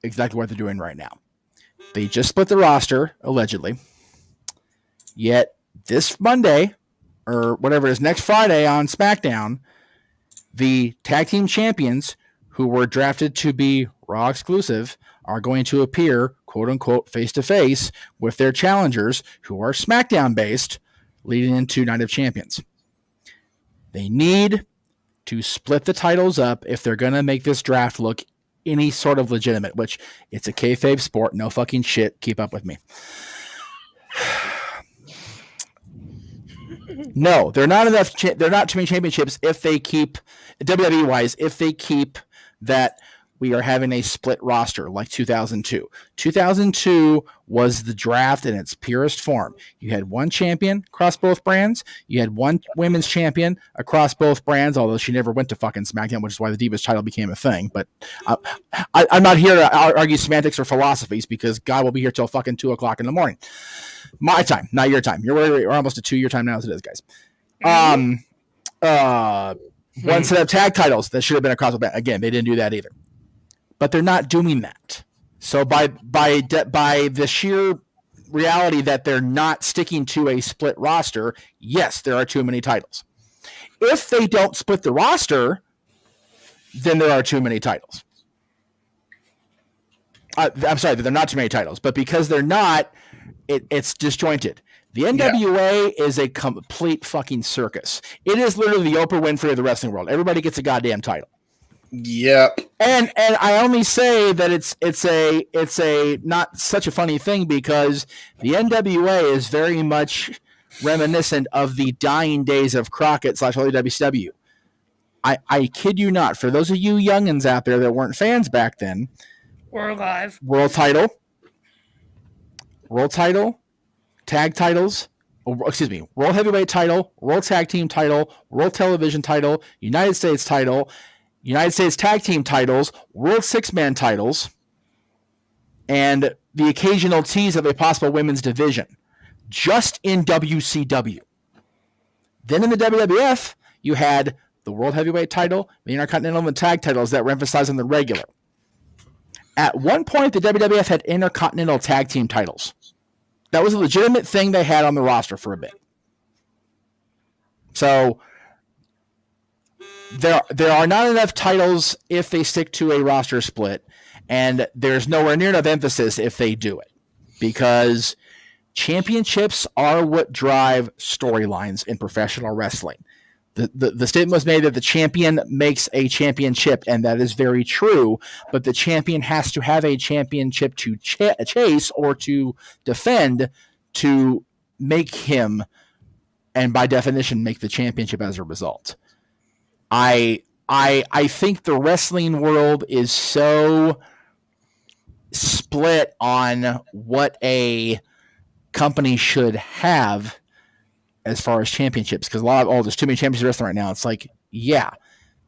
exactly what they're doing right now. They just split the roster, allegedly. Yet this Monday, or whatever it is, next Friday on SmackDown, the tag team champions who were drafted to be Raw exclusive are going to appear, quote unquote, face to face with their challengers who are SmackDown based leading into Night of Champions. They need to split the titles up if they're going to make this draft look any sort of legitimate, which it's a kayfabe sport. No fucking shit. Keep up with me. No, they're not enough. They're not too many championships if they keep WWE wise. If they keep that we are having a split roster like 2002. 2002 was the draft in its purest form. You had one champion across both brands. You had one women's champion across both brands, although she never went to fucking SmackDown, which is why the Divas title became a thing. But I'm not here to argue semantics or philosophies because God will be here till fucking 2:00 in the morning. My time, not your time. You're almost a 2-year time now as it is, guys. One set of tag titles that should have been across the brand. Again, they didn't do that either. But they're not doing that. So by the sheer reality that they're not sticking to a split roster, yes, there are too many titles. If they don't split the roster, then there are too many titles. I'm sorry, there are not too many titles, but because they're not, it's disjointed. The NWA is a complete fucking circus. It is literally the Oprah Winfrey of the wrestling world. Everybody gets a goddamn title. Yep. And I only say that it's a not such a funny thing because the NWA is very much reminiscent of the dying days of Crockett / early WCW. I kid you not. For those of you youngins out there that weren't fans back then, we're alive. World title, tag titles. World heavyweight title, world tag team title, world television title, United States title. United States tag team titles, world six-man titles, and the occasional tease of a possible women's division, just in WCW. Then in the WWF, you had the world heavyweight title, the Intercontinental and the tag titles that were emphasized on the regular. At one point, the WWF had Intercontinental tag team titles. That was a legitimate thing they had on the roster for a bit. So there are not enough titles if they stick to a roster split, and there's nowhere near enough emphasis if they do it, because championships are what drive storylines in professional wrestling. The statement was made that the champion makes a championship, and that is very true, but the champion has to have a championship to chase or to defend to make him, and by definition, make the championship as a result. I think the wrestling world is so split on what a company should have as far as championships, because there's too many championships in wrestling right now. It's like, yeah,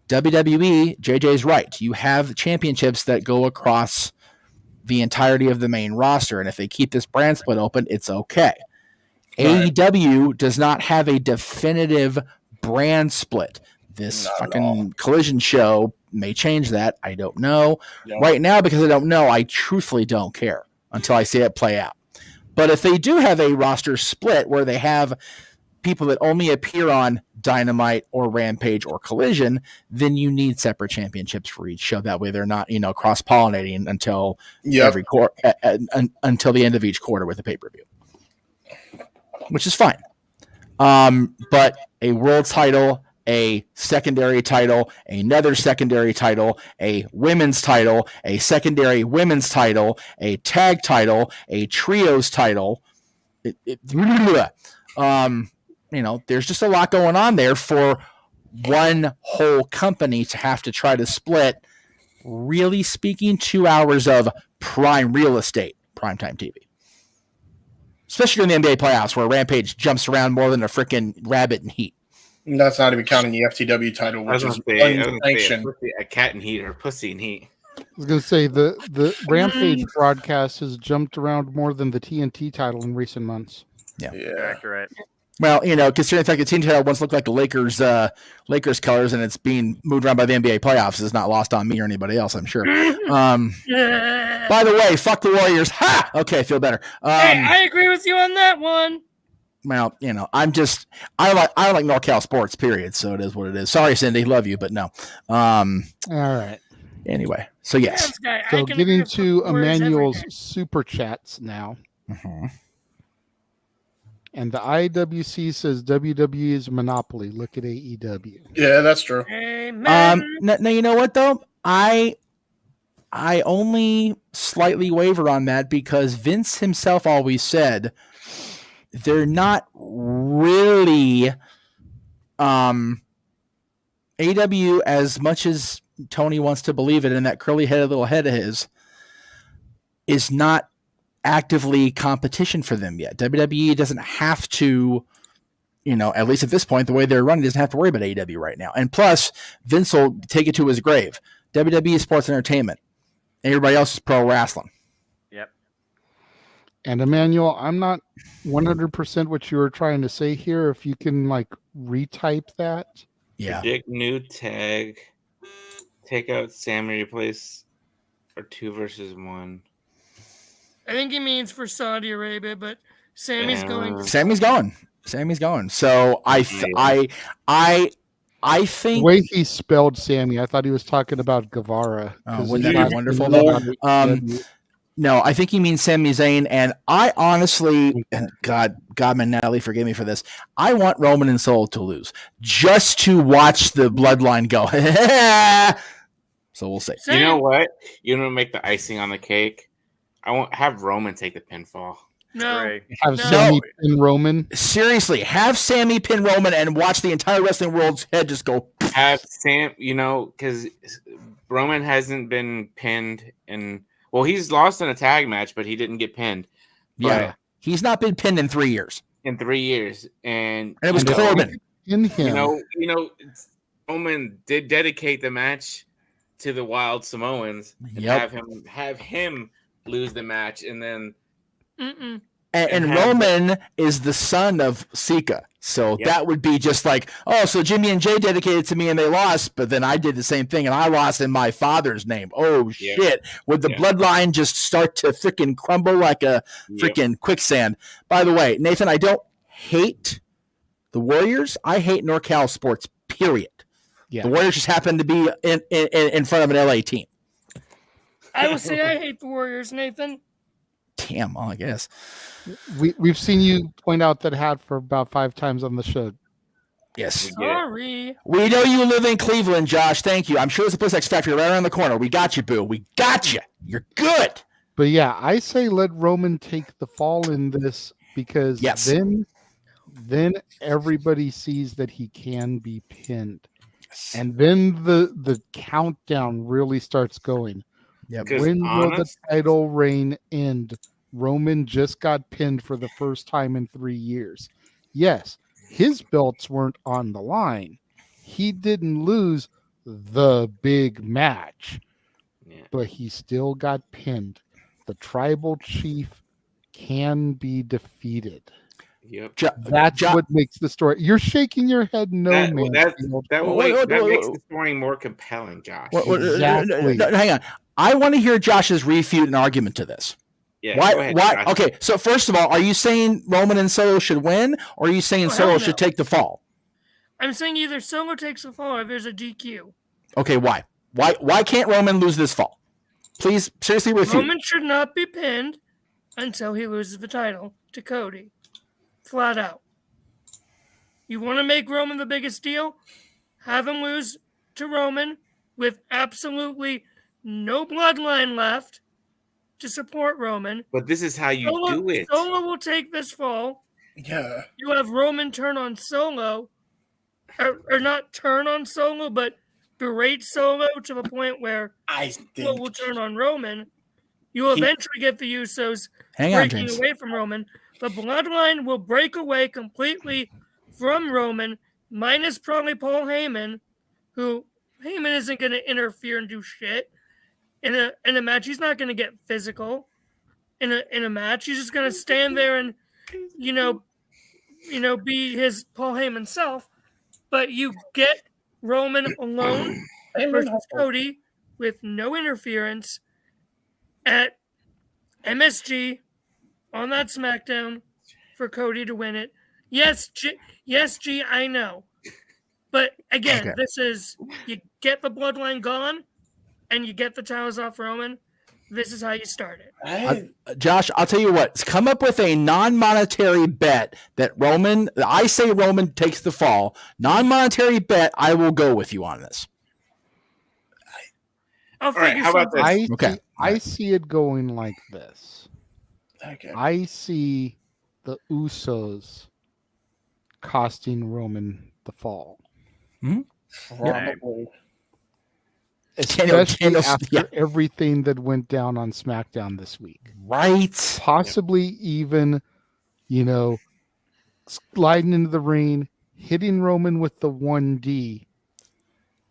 WWE, JJ's right. You have championships that go across the entirety of the main roster, and if they keep this brand split open, it's okay. Right. AEW does not have a definitive brand split. This fucking Collision show may change that. I don't know. Yep. Right now, because I don't know, I truthfully don't care until I see it play out. But if they do have a roster split where they have people that only appear on Dynamite or Rampage or Collision, then you need separate championships for each show. That way they're not, cross-pollinating until every quarter, until the end of each quarter with a pay-per-view, which is fine. But a world title, a secondary title, another secondary title, a women's title, a secondary women's title, a tag title, a trios title. There's just a lot going on there for one whole company to have to try to split, really speaking, 2 hours of prime real estate, primetime TV. Especially in the NBA playoffs where Rampage jumps around more than a freaking rabbit in heat. And that's not even counting the FTW title, which is unsanctioned. A cat in heat or pussy in heat. I was going to say the Rampage broadcast has jumped around more than the TNT title in recent months. Yeah. Accurate. Well, considering the fact that TNT title once looked like the Lakers colors and it's being moved around by the NBA playoffs is not lost on me or anybody else, I'm sure. By the way, fuck the Warriors. Ha! Okay, I feel better. Hey, I agree with you on that one. Well, I like NorCal sports, period. So it is what it is. Sorry, Cindy, love you, but no. All right. Anyway, so yes. So getting to Emmanuel's super chats now. Mm-hmm. And the IWC says WWE is a monopoly. Look at AEW. Yeah, that's true. Now, you know what though? I only slightly waver on that because Vince himself always said they're not really AEW, as much as Tony wants to believe it, and that curly-headed little head of his is not actively competition for them yet. WWE doesn't have to, at least at this point, the way they're running, doesn't have to worry about AEW right now. And plus, Vince will take it to his grave. WWE is sports entertainment. Everybody else is pro wrestling. Yep. And Emmanuel, I'm not 100% what you were trying to say here. If you can retype that. Yeah. Predict new tag. Take out Sammy, replace for 2 versus 1. I think he means for Saudi Arabia, but Sammy's going. Sammy's going. So I think the way he spelled Sammy, I thought he was talking about Guevara. Wouldn't that be wonderful? No, I think he means Sami Zayn, and I honestly, and Godman, Natalie, forgive me for this, I want Roman and Solo to lose just to watch the bloodline go. So we'll see. You know what? You know, make the icing on the cake. I won't have Roman take the pinfall. No. Have Sammy pin Roman. Seriously, have Sammy pin Roman and watch the entire wrestling world's head just go. Have Sam, because Roman hasn't been pinned in. Well, he's lost in a tag match, but he didn't get pinned. Yeah, he's not been pinned in 3 years. And it was Corbin. In him. Roman did dedicate the match to the Wild Samoans and have him lose the match, and then. And Roman is the son of Sika, so that would be just like, so Jimmy and Jay dedicated to me and they lost, but then I did the same thing and I lost in my father's name. Oh shit! Would the bloodline just start to freaking crumble like a freaking quicksand? By the way, Nathan, I don't hate the Warriors. I hate NorCal sports. Period. Yeah. The Warriors just happen to be in front of an LA team. I will say I hate the Warriors, Nathan. Damn, I guess. We've seen you point out that hat for about 5 times on the show. Yes. Sorry. We know you live in Cleveland, Josh. Thank you. I'm sure there's a Bliss X Factory right around the corner. We got you, boo. We got you. You're good. But yeah, I say let Roman take the fall in this because then everybody sees that he can be pinned. And then the countdown really starts going. Yep. When will the title reign end? Roman just got pinned for the first time in 3 years. Yes, his belts weren't on the line. He didn't lose the big match, but he still got pinned. The tribal chief can be defeated. Yep. That's what makes the story. You're shaking your head, no, man. That makes the story more compelling, Josh. Exactly. Hang on. I want to hear Josh's refute and argument to this. Yeah, why? Okay, so first of all, are you saying Roman and Solo should win, or are you saying Solo should take the fall? I'm saying either Solo takes the fall or there's a DQ. Okay, why? Why can't Roman lose this fall? Please, seriously refute. Roman should not be pinned until he loses the title to Cody. Flat out. You want to make Roman the biggest deal? Have him lose to Roman with absolutely no bloodline left to support Roman. But this is how you do it. Solo will take this fall. Yeah. You have Roman turn on Solo, or not turn on Solo, but berate Solo to the point where Solo will turn on Roman. You will eventually get the Usos breaking away from Roman. The bloodline will break away completely from Roman, minus probably Paul Heyman, who Heyman isn't going to interfere and do shit in a match. He's not going to get physical in a match. He's just going to stand there and be his Paul Heyman self. But you get Roman alone versus Cody with no interference at MSG on that SmackDown for Cody to win it. Yes, G, I know. But again, This is, you get the bloodline gone and you get the towels off Roman. This is how you start it. Josh, I'll tell you what. Come up with a non-monetary bet that I say Roman takes the fall. Non-monetary bet, I will go with you on this. How about this? I see it going like this. Okay. I see the Usos costing Roman the fall. Probably. Especially after everything that went down on SmackDown this week. Right. Possibly even, sliding into the ring, hitting Roman with the 1D.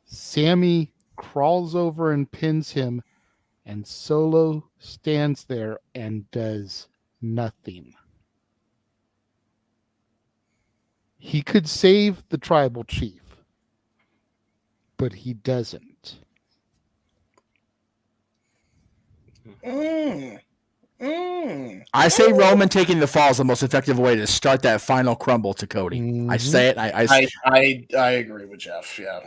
Sammy crawls over and pins him, and Solo stands there and does nothing. He could save the tribal chief, but he doesn't. I say Roman taking the fall is the most effective way to start that final crumble to Cody. Mm-hmm. I say it. I agree with Jeff. Yeah.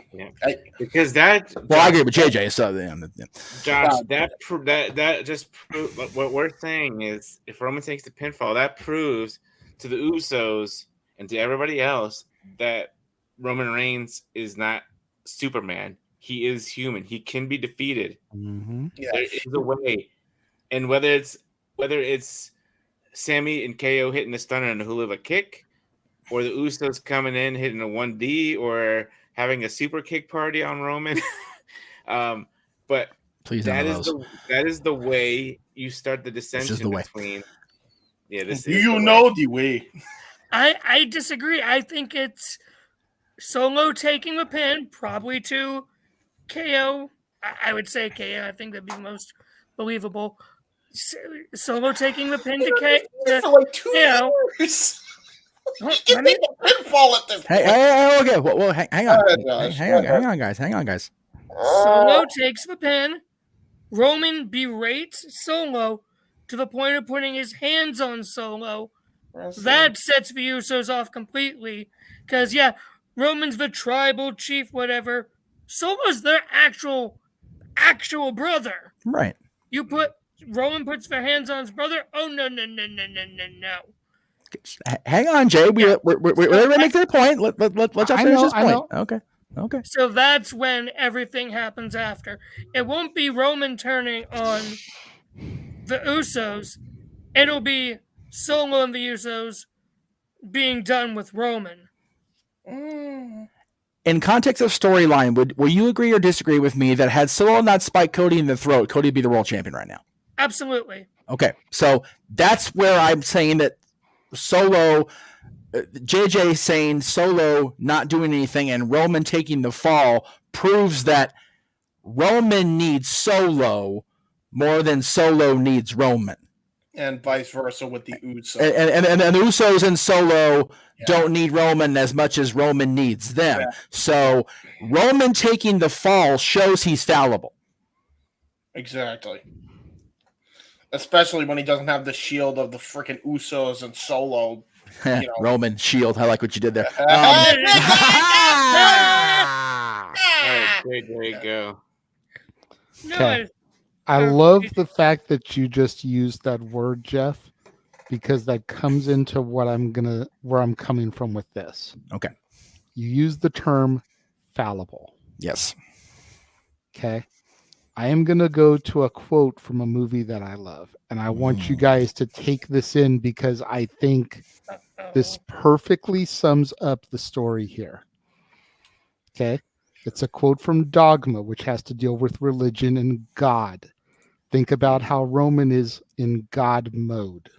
Because that. Well, I agree with JJ. So Josh, that just proves what we're saying is if Roman takes the pinfall, that proves to the Usos and to everybody else that Roman Reigns is not Superman. He is human. He can be defeated. Mm-hmm. There is a way, and whether it's Sammy and KO hitting the stunner and the hula hoop kick, or the Usos coming in hitting a 1D, or having a super kick party on Roman. But please, that is the way you start the dissension between. Yeah, this is the way. I disagree. I think it's Solo taking the pin, probably to KO. I would say KO. I think that'd be the most believable. Solo taking the pin to KO. For like 2 years. Give me the pinfall at this point. Hey, okay. Well, hang on. Hang on, guys. Solo takes the pin. Roman berates Solo to the point of putting his hands on Solo. That sets the Usos off completely. Because, Roman's the tribal chief, whatever. Solo's their actual brother. Right. Roman puts their hands on his brother. Oh, no. Hang on, Jay. We're going to make their point. Let's finish this point. Okay. So that's when everything happens after. It won't be Roman turning on the Usos. It'll be Solo and the Usos being done with Roman. In context of storyline, will you agree or disagree with me that had Solo not spiked Cody in the throat, Cody would be the world champion right now? Absolutely. Okay, so that's where I'm saying that Solo, JJ saying Solo not doing anything and Roman taking the fall proves that Roman needs Solo more than Solo needs Roman. And vice versa with the Usos. And Usos and Solo don't need Roman as much as Roman needs them. Yeah. So Roman taking the fall shows he's fallible. Exactly. Especially when he doesn't have the shield of the freaking Usos and Solo. Roman shield. I like what you did there. Ah! All right, there you go. Okay. I love the fact that you just used that word, Jeff, because that comes into where I'm coming from with this. Okay. You use the term fallible. Yes. Okay. I am going to go to a quote from a movie that I love, and I want you guys to take this in because I think this perfectly sums up the story here. Okay. It's a quote from Dogma, which has to deal with religion and God. Think about how Roman is in God mode.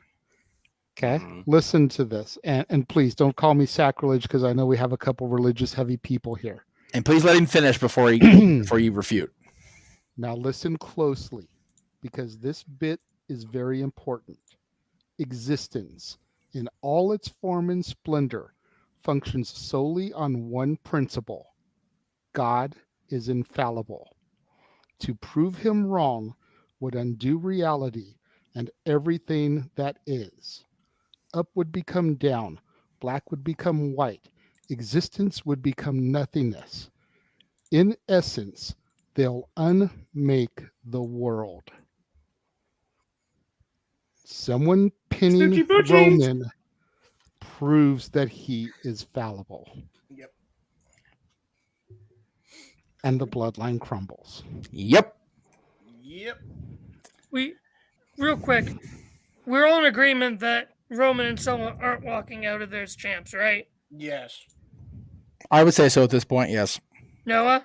Okay. Listen to this. And please don't call me sacrilege because I know we have a couple religious heavy people here. And please let him finish before you refute. Now listen closely because this bit is very important. Existence in all its form and splendor functions solely on one principle. God is infallible. To prove him wrong would undo reality and everything that is. Up would become down, black would become white, existence would become nothingness. In essence, they'll unmake the world. Someone pinning Roman proves that he is fallible. Yep. And the bloodline crumbles. Yep. Real quick, we're all in agreement that Roman and Solo aren't walking out of there as champs, right? Yes. I would say so at this point, yes. Noah?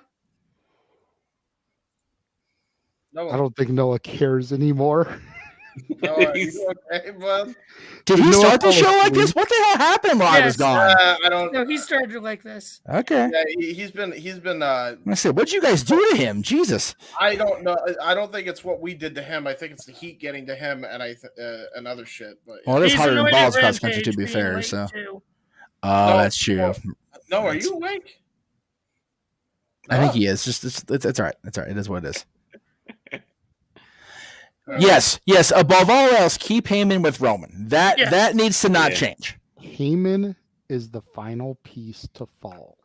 I don't think Noah cares anymore. Noah, are you okay, bud? Did he start the show like this? What the hell happened while I was gone? I don't. No, he started like this. Okay. Yeah, he's been. I said, what'd you guys do to him? Jesus. I don't know. I don't think it's what we did to him. I think it's the heat getting to him and other shit. But Well, it is hotter than balls cross country, to be fair. So. Oh, that's true. No, are you awake? I think he is. It's all right. It's all right. It is what it is. Yes. Above all else, keep Heyman with Roman. That needs to not change. Heyman is the final piece to fall.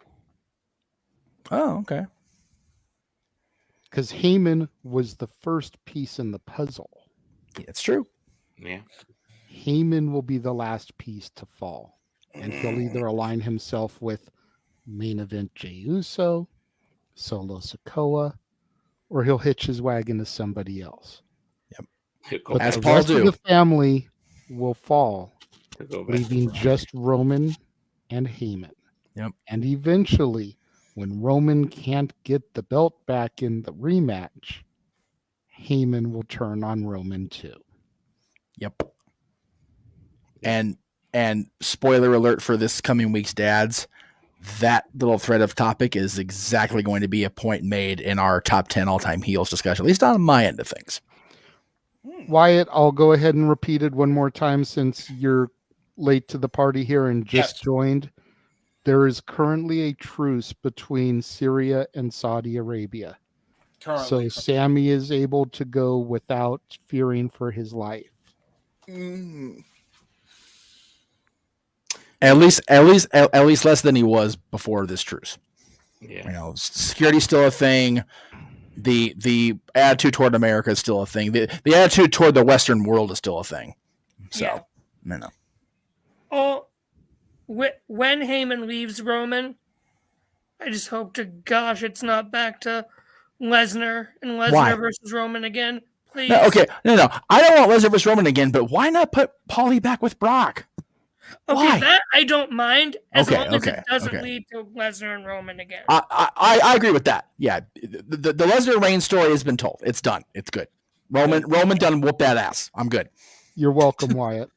Oh, okay. Because Heyman was the first piece in the puzzle. It's true. Yeah. Heyman will be the last piece to fall. And he'll either align himself with main event Jey Uso, Solo Sikoa, or he'll hitch his wagon to somebody else. But As the Paul rest do. of the family will fall, leaving just Roman and Heyman. Yep. And eventually, when Roman can't get the belt back in the rematch, Heyman will turn on Roman too. Yep. And spoiler alert for this coming week's dads, that little thread of topic is exactly going to be a point made in our top 10 all-time heels discussion, at least on my end of things. Wyatt, I'll go ahead and repeat it one more time since you're late to the party here and just joined. There is currently a truce between Syria and Saudi Arabia. So Sammy is able to go without fearing for his life. At least less than he was before this truce. Yeah. You know, security's still a thing. The attitude toward America is still a thing. The attitude toward the Western world is still a thing. So, you know. Oh, when Heyman leaves Roman, I just hope to gosh it's not back to Lesnar and Lesnar versus Roman again. Please. No, okay, no. I don't want Lesnar versus Roman again, but why not put Paulie back with Brock? Okay, Why? that I don't mind as long as it doesn't lead to Lesnar and Roman again. I agree with that. Yeah, the Lesnar Reigns story has been told. It's done. It's good. Roman done whoop that ass. I'm good. You're welcome, Wyatt.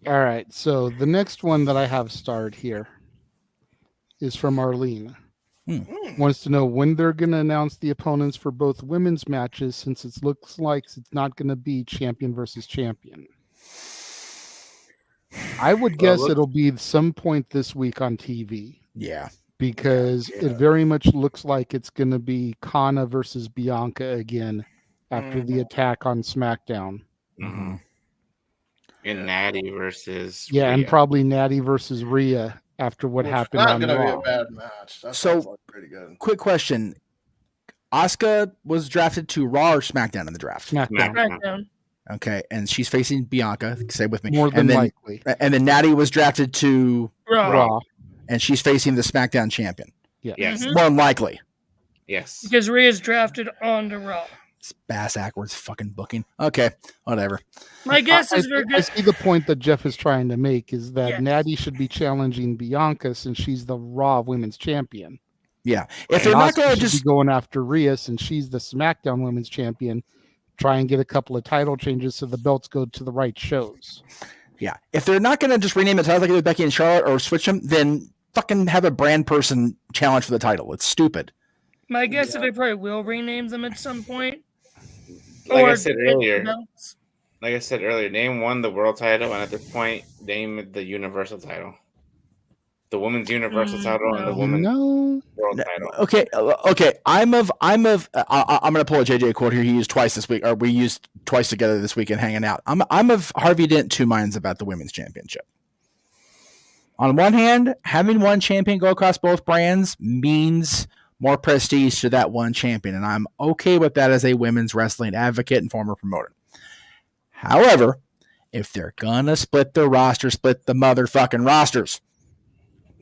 All right, so the next one that I have starred here is from Arlene. Wants to know when they're going to announce the opponents for both women's matches since it looks like it's not going to be champion versus champion. I would guess it'll be some point this week on TV. Yeah. Because it very much looks like it's going to be Kana versus Bianca again after the attack on SmackDown. Mm-hmm. And Natty versus Rhea. Rhea. And probably Natty versus Rhea after what Which happened not on gonna Raw. be a bad match. That So- sounds like pretty good. Quick question. Asuka was drafted to Raw or SmackDown in the draft? SmackDown. Okay, and she's facing Bianca. Say with me. More than and then, likely. And then Natty was drafted to Raw. and she's facing the SmackDown champion. Yes. Mhm. More than likely. Yes. Because Rhea's drafted onto Raw. It's backwards fucking booking. Okay, whatever. My guess is they're I good. see the point that Jeff is trying to make is that Yes. Natty should be challenging Bianca since she's the Raw Women's Champion. Yeah, if they're not going to should just be going after Rhea since she's the SmackDown Women's Champion, try and get a couple of title changes so the belts go to the right shows. Yeah, if they're not going to just rename the titles like they did Becky and Charlotte or switch them, then fucking have a brand person challenge for the title. It's stupid. My guess is they probably will rename them at some point. Like I Or said get earlier, belts. name one the world title, and at this point, name the universal title. The women's universal title and the women's world title. Okay. I'm going to pull a JJ quote here. He used twice this week, or we used twice together this weekend hanging out. I'm of Harvey Dent two minds about the women's championship. On one hand, having one champion go across both brands means more prestige to that one champion, and I'm okay with that as a women's wrestling advocate and former promoter. However, if they're gonna split the roster, split the motherfucking rosters.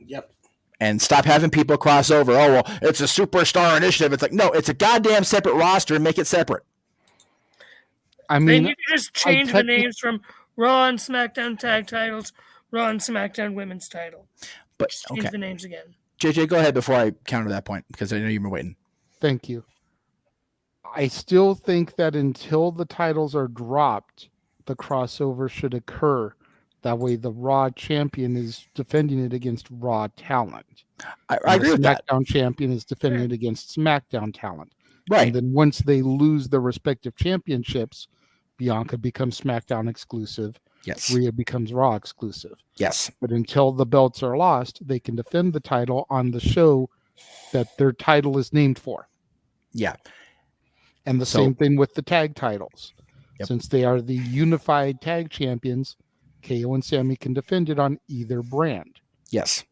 Yep. And stop having people cross over. Oh, well, it's a superstar initiative. It's like, no, it's a goddamn separate roster. Make it separate. I They mean, need to just change the names from Raw and SmackDown tag titles, Raw and SmackDown women's title. But Just change okay. the names again. JJ, go ahead before I counter that point because I know you've been waiting. Thank you. I still think that until the titles are dropped, the crossover should occur. That way, the Raw champion is defending it against Raw talent. I agree with that. SmackDown champion is defending it against SmackDown talent. Right. And then once they lose their respective championships, Bianca becomes SmackDown exclusive. Yes. Rhea becomes Raw exclusive. Yes. But until the belts are lost, they can defend the title on the show that their title is named for. Yeah. And the same thing with the tag titles. Since they are the unified tag champions, KO and Sammy can defend it on either brand. Yes.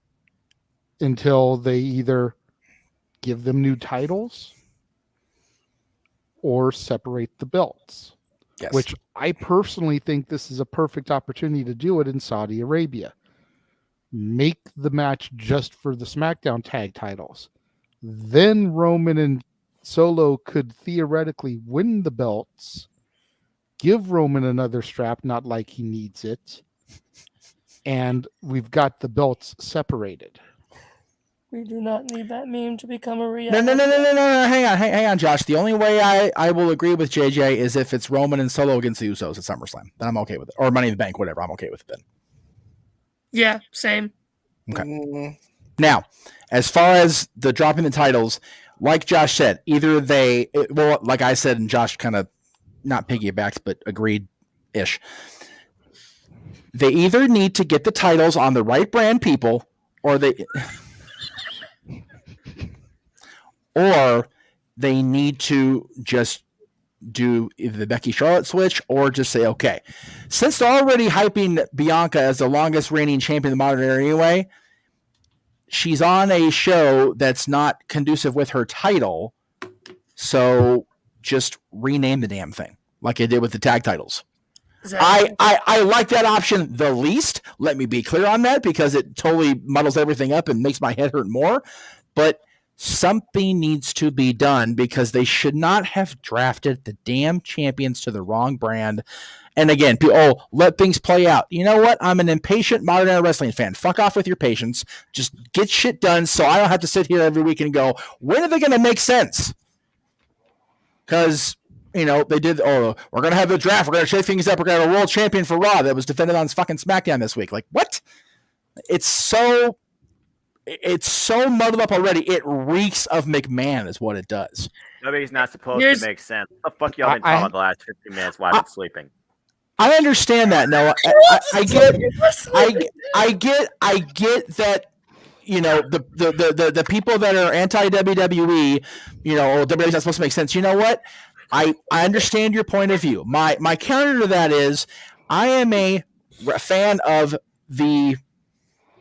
Until they either give them new titles or separate the belts. Yes. Which I personally think this is a perfect opportunity to do it in Saudi Arabia. Make the match just for the SmackDown tag titles. Then Roman and Solo could theoretically win the belts, give Roman another strap, not like he needs it, and we've got the belts separated. We do not need that meme to become a reality. No. Hang on, Josh. The only way I will agree with JJ is if it's Roman and Solo against the Usos at SummerSlam. Then I'm okay with it. Or Money in the Bank, whatever. I'm okay with it then. Yeah, same. Okay. Now, as far as the dropping the titles, like Josh said, either like I said, and Josh kind of not piggybacked, but agreed-ish. They either need to get the titles on the right brand people, or they need to just do either the Becky Charlotte switch or just say, okay, since they're already hyping Bianca as the longest reigning champion in the modern era anyway, she's on a show that's not conducive with her title, so just rename the damn thing like I did with the tag titles. Exactly. I like that option the least. Let me be clear on that because it totally muddles everything up and makes my head hurt more. But something needs to be done because they should not have drafted the damn champions to the wrong brand. And again, let things play out. You know what? I'm an impatient modern era wrestling fan. Fuck off with your patience. Just get shit done so I don't have to sit here every week and go, when are they going to make sense? Because, they did, we're going to have the draft. We're going to shake things up. We're going to have a world champion for Raw that was defended on fucking SmackDown this week. Like, what? It's so muddled up already. It reeks of McMahon is what it does. Nobody's not supposed to make sense. What the fuck y'all been talking about the last 15 minutes while I've been sleeping? I understand that, Noah. I get that. The people that are anti WWE, WWE's not supposed to make sense. You know what? I understand your point of view. My counter to that is, I am a fan of the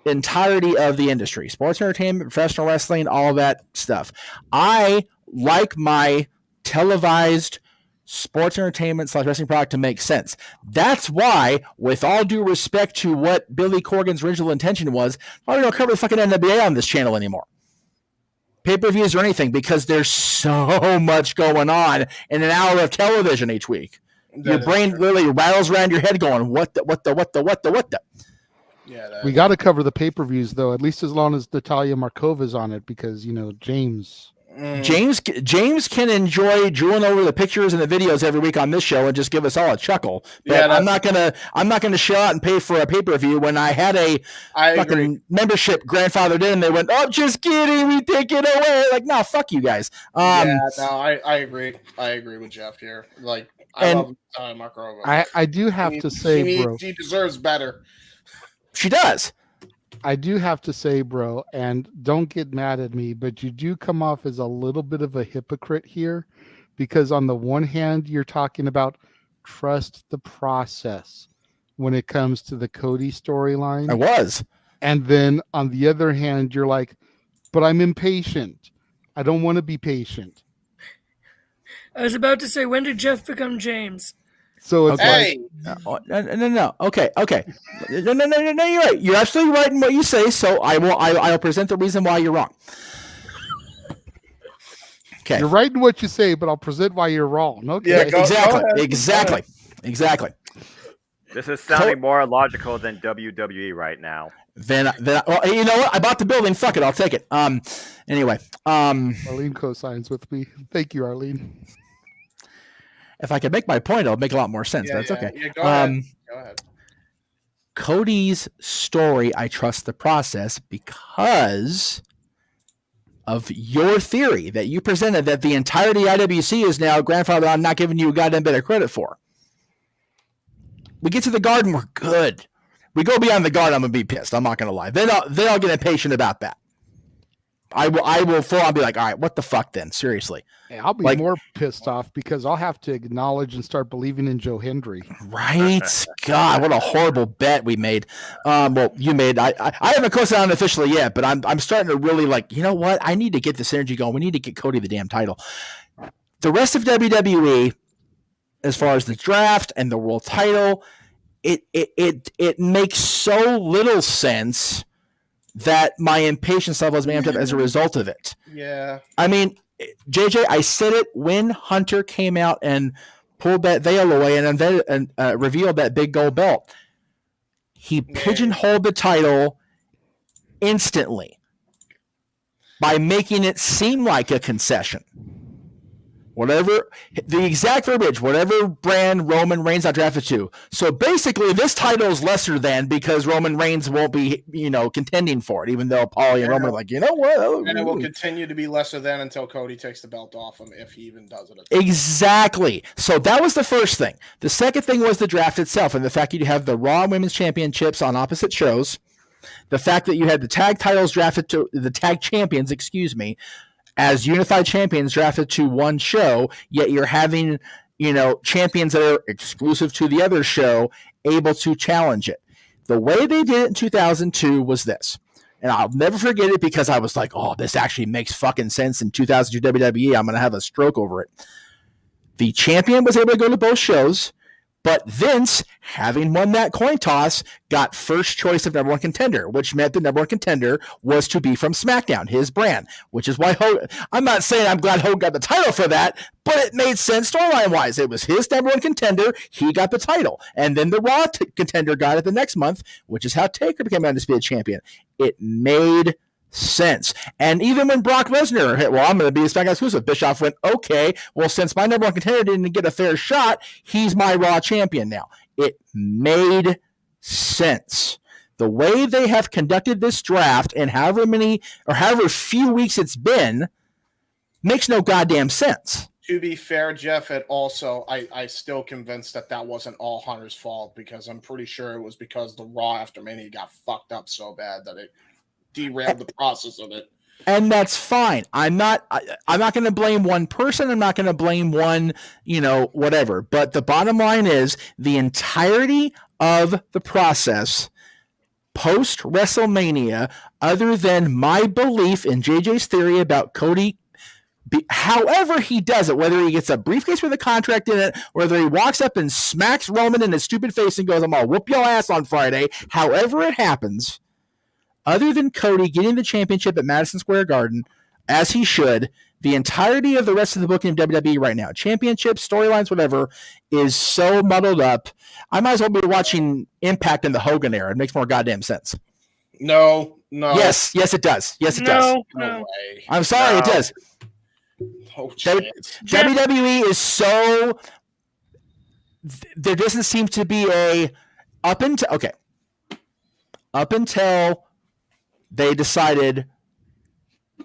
entirety of the industry, sports entertainment, professional wrestling, all that stuff. I like my televised sports entertainment / wrestling product to make sense. That's why, with all due respect to what Billy Corgan's original intention was, I don't cover the fucking NWA on this channel anymore. Pay-per-views or anything, because there's so much going on in an hour of television each week. Your brain literally rattles around your head going, what the? Yeah, we got to cover the pay-per-views though, at least as long as Natalia Markova's on it, because James can enjoy drooling over the pictures and the videos every week on this show and just give us all a chuckle. But I'm not gonna show out and pay for a pay-per-view when I had a fucking membership grandfathered in and they went, oh, just kidding, we take it away. Like, no, fuck you guys. I agree. I agree with Jeff here. Like, I love Markova. I do have to say, bro, she deserves better. She does. I do have to say, bro, and don't get mad at me, but you do come off as a little bit of a hypocrite here, because on the one hand, you're talking about trust the process when it comes to the Cody storyline. I was. And then on the other hand, you're like, but I'm impatient. I don't want to be patient. I was about to say, when did Jeff become James? So it's no. Okay. No, you're right. You're absolutely right in what you say. So I'll present the reason why you're wrong. Okay. You're right in what you say, but I'll present why you're wrong. Okay. Yeah, exactly. This is sounding more logical than WWE right now. Then well, you know what? I bought the building. Fuck it, I'll take it. Anyway, Arlene co-signs with me. Thank you, Arlene. If I could make my point, it'll make a lot more sense. But that's okay. Yeah, go ahead. Go ahead. Cody's story, I trust the process because of your theory that you presented that the entirety of IWC is now grandfather. I'm not giving you a goddamn bit of credit for. We get to the Garden, we're good. We go beyond the Garden, I'm gonna be pissed. I'm not gonna lie. Then I'll get impatient about that. I will full on be like, all right, what the fuck then? Seriously. Yeah, I'll be more pissed off because I'll have to acknowledge and start believing in Joe Hendry. Right? God, what a horrible bet we made. Well, you made. I haven't co-signed on officially yet, but I'm starting to really like, you know what? I need to get this energy going. We need to get Cody the damn title. The rest of WWE, as far as the draft and the world title, it makes so little sense that my impatience level has been amped up as a result of it. Yeah. I mean, JJ, I said it when Hunter came out and pulled that veil away and revealed that big gold belt. He pigeonholed the title instantly by making it seem like a concession. Whatever the exact verbiage, whatever brand Roman Reigns got drafted to. So basically, this title is lesser than because Roman Reigns won't be, contending for it, even though Paul and Roman are like, you know what? And it will continue to be lesser than until Cody takes the belt off him, if he even does it. Exactly. So that was the first thing. The second thing was the draft itself, and the fact that you have the Raw Women's Championships on opposite shows. The fact that you had the tag titles drafted to the tag champions, as unified champions drafted to one show, yet you're having, champions that are exclusive to the other show able to challenge it. The way they did it in 2002 was this, and I'll never forget it because I was like, oh, this actually makes fucking sense in 2002 WWE. I'm going to have a stroke over it. The champion was able to go to both shows, but Vince, having won that coin toss, got first choice of number one contender, which meant the number one contender was to be from SmackDown, his brand, which is why I'm not saying I'm glad Hogan got the title for that, but it made sense storyline-wise. It was his number one contender. He got the title. And then the Raw contender got it the next month, which is how Taker became Undisputed Champion. It made sense. And even when Brock Lesnar hit, I'm going to be a SmackDown exclusive, Bischoff went, okay, well, since my number one contender didn't get a fair shot, he's my Raw champion now. It made sense. The way they have conducted this draft and however few weeks it's been makes no goddamn sense. To be fair, Jeff, I still convinced that wasn't all Hunter's fault, because I'm pretty sure it was because the Raw after Mania got fucked up so bad that it derailed the process of it. And that's fine. I'm not going to blame one person. I'm not going to blame one, whatever. But the bottom line is the entirety of the process post WrestleMania other than my belief in JJ's theory about Cody. However he does it, whether he gets a briefcase with a contract in it, whether he walks up and smacks Roman in his stupid face and goes, I'm going to whoop your ass on Friday, however it happens, other than Cody getting the championship at Madison Square Garden, as he should, the entirety of the rest of the booking of WWE right now, championships, storylines, whatever, is so muddled up. I might as well be watching Impact in the Hogan era. It makes more goddamn sense. No. Yes, it does. Yes, it does. No way. I'm sorry, it does. Oh, WWE is so. There doesn't seem to be a up until they decided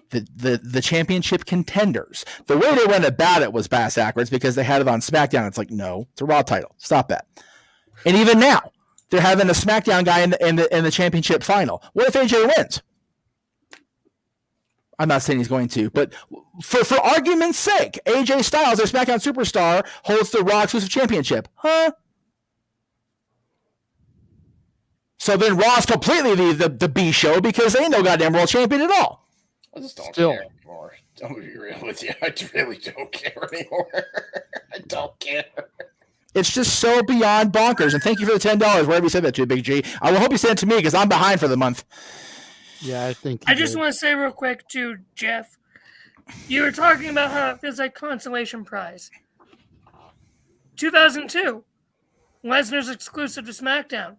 the championship contenders. The way they went about it was bass backwards because they had it on SmackDown. It's like, no, it's a Raw title. Stop that. And even now, they're having a SmackDown guy in the championship final. What if AJ wins? I'm not saying he's going to, but for argument's sake, AJ Styles, their SmackDown superstar, holds the Raw exclusive championship. Huh? So then Raw's completely the B show because they ain't no goddamn world champion at all. I just don't care anymore. I'm going to be real with you. I really don't care anymore. I don't care. It's just so beyond bonkers. And thank you for the $10, wherever you said that to, Big G. I will hope you send it to me because I'm behind for the month. Yeah, I think. I just want to say real quick to Jeff, you were talking about how it feels like consolation prize. 2002, Lesnar's exclusive to SmackDown.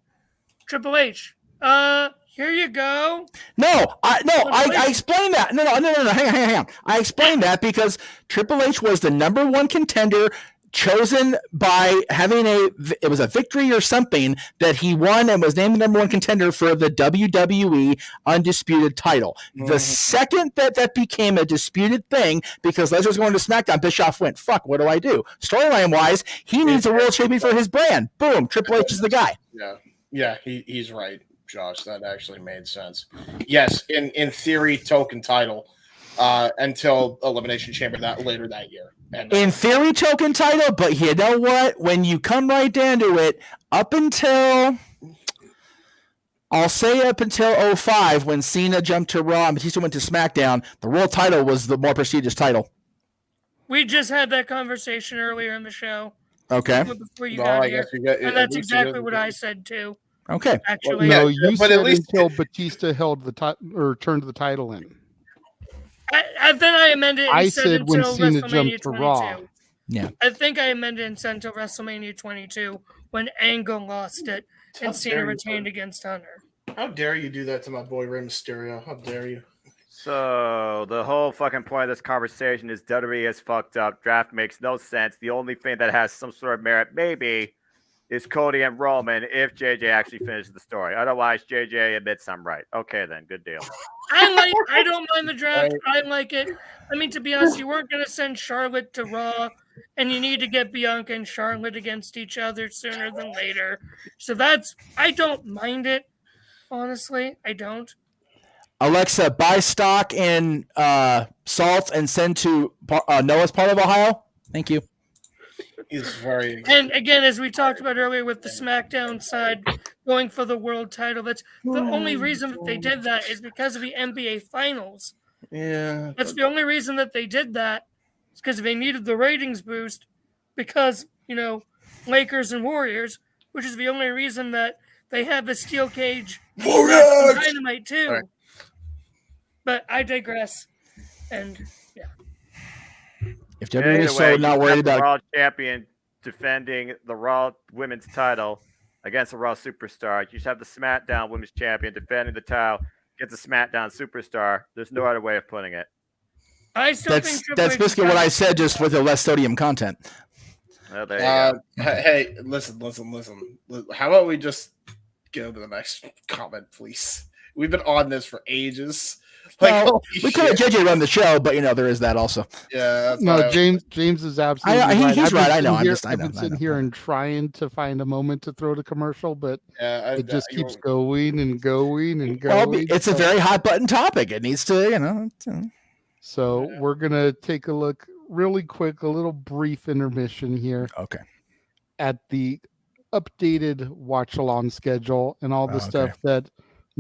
Triple H. Here you go. I explained that. No, hang on. I explained that because Triple H was the number one contender chosen by having it was a victory or something that he won and was named the number one contender for the WWE Undisputed title. Mm-hmm. The second that became a disputed thing because Lesnar's going to SmackDown, Bischoff went, fuck, what do I do? Storyline wise, he needs a world champion for his brand. Boom, Triple H is the guy. Yeah, he's right, Josh. That actually made sense. Yes, in theory, token title until Elimination Chamber later that year. And, in theory, token title, but you know what? When you come right down to it, up until 05, when Cena jumped to Raw and Batista went to SmackDown, the world title was the more prestigious title. We just had that conversation earlier in the show. Okay. Before you got here. And that's exactly what I said too. Okay. Actually, no, you said until Batista held or turned the title in. Then I amended it and I said when until Cena WrestleMania jumped to 22. Raw. Yeah. I think I amended it and said until WrestleMania 22 when Angle lost it and Cena retained against Hunter. How dare you do that to my boy Rey Mysterio? How dare you? So the whole fucking point of this conversation is WWE is fucked up. Draft makes no sense. The only thing that has some sort of merit, maybe, is Cody and Roman if JJ actually finishes the story. Otherwise, JJ admits I'm right. Okay, then. Good deal. I don't mind the draft. I like it. I mean, to be honest, you weren't going to send Charlotte to Raw, and you need to get Bianca and Charlotte against each other sooner than later. So I don't mind it. Honestly, I don't. Alexa, buy stock in salt and send to Noah's part of Ohio. Thank you. He's very. And again, as we talked about earlier with the SmackDown side going for the world title, that's the only reason that they did that is because of the NBA Finals. Yeah. That's the only reason that they did that. It's because they needed the ratings boost because, Lakers and Warriors, which is the only reason that they had the steel cage Dynamite too. Right. But I digress. And yeah. If WWE is so not worried about the Raw champion defending the Raw women's title against a Raw superstar, you should have the SmackDown women's champion defending the title against a SmackDown superstar. There's no other way of putting it. I still think that's basically what I said, just with a less sodium content. Well, there you go. Hey, listen. How about we just go to the next comment, please? We've been on this for ages. We could have JJ run the show, but there is that also. Yeah. No, James is absolutely right. He's right. I know. I've been sitting here and trying to find a moment to throw the commercial, but it just keeps going and going and going. Well, it's a very hot button topic. It needs to, So we're gonna take a look really quick, a little brief intermission here. Okay. At the updated watch along schedule and all the stuff that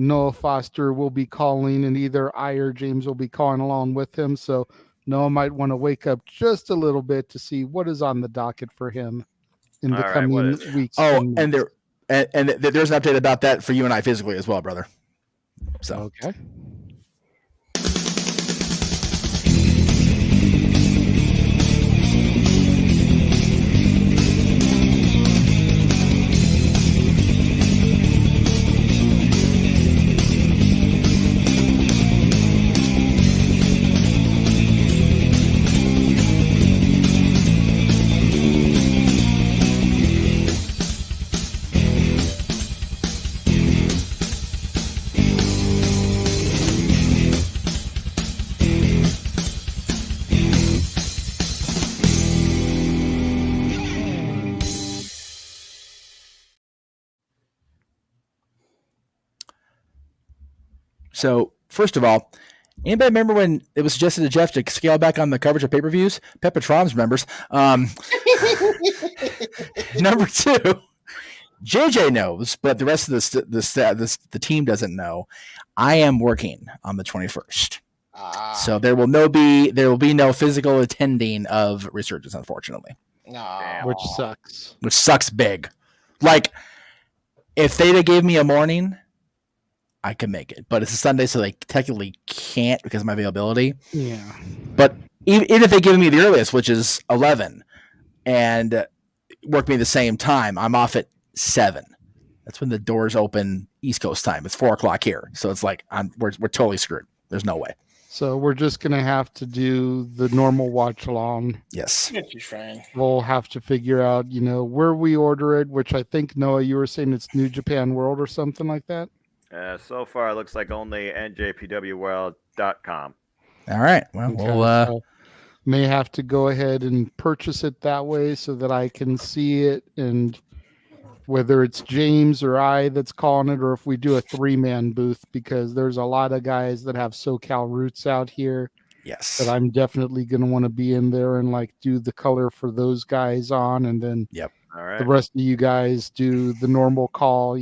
Noah Foster will be calling, and either I or James will be calling along with him. So Noah might want to wake up just a little bit to see what is on the docket for him in the coming weeks. Oh, and there's an update about that for you and I physically as well, brother. So okay. So, first of all, anybody remember when it was suggested to Jeff to scale back on the coverage of pay-per-views? Pepatrons remembers. Number two, JJ knows, but the rest of the team doesn't know. I am working on the 21st. So there will be no physical attending of Resurgence, unfortunately. Which sucks. Which sucks big. Like, if they'd have gave me a morning, I could make it, but it's a Sunday, so they technically can't because of my availability. Yeah. But even if they give me the earliest, which is 11, and work me the same time, I'm off at 7. That's when the doors open East Coast time. It's 4:00 here, so it's like we're totally screwed. There's no way. So we're just gonna have to do the normal watch along. Yes. We'll have to figure out, where we order it, which I think, Noah, you were saying it's New Japan World or something like that. So far, it looks like only njpwworld.com. All right. Well, so may have to go ahead and purchase it that way so that I can see it, and whether it's James or I that's calling it, or if we do a 3-man booth, because there's a lot of guys that have SoCal roots out here. Yes. That I'm definitely going to want to be in there and do the color for those guys on, and then All right. the rest of you guys do the normal call,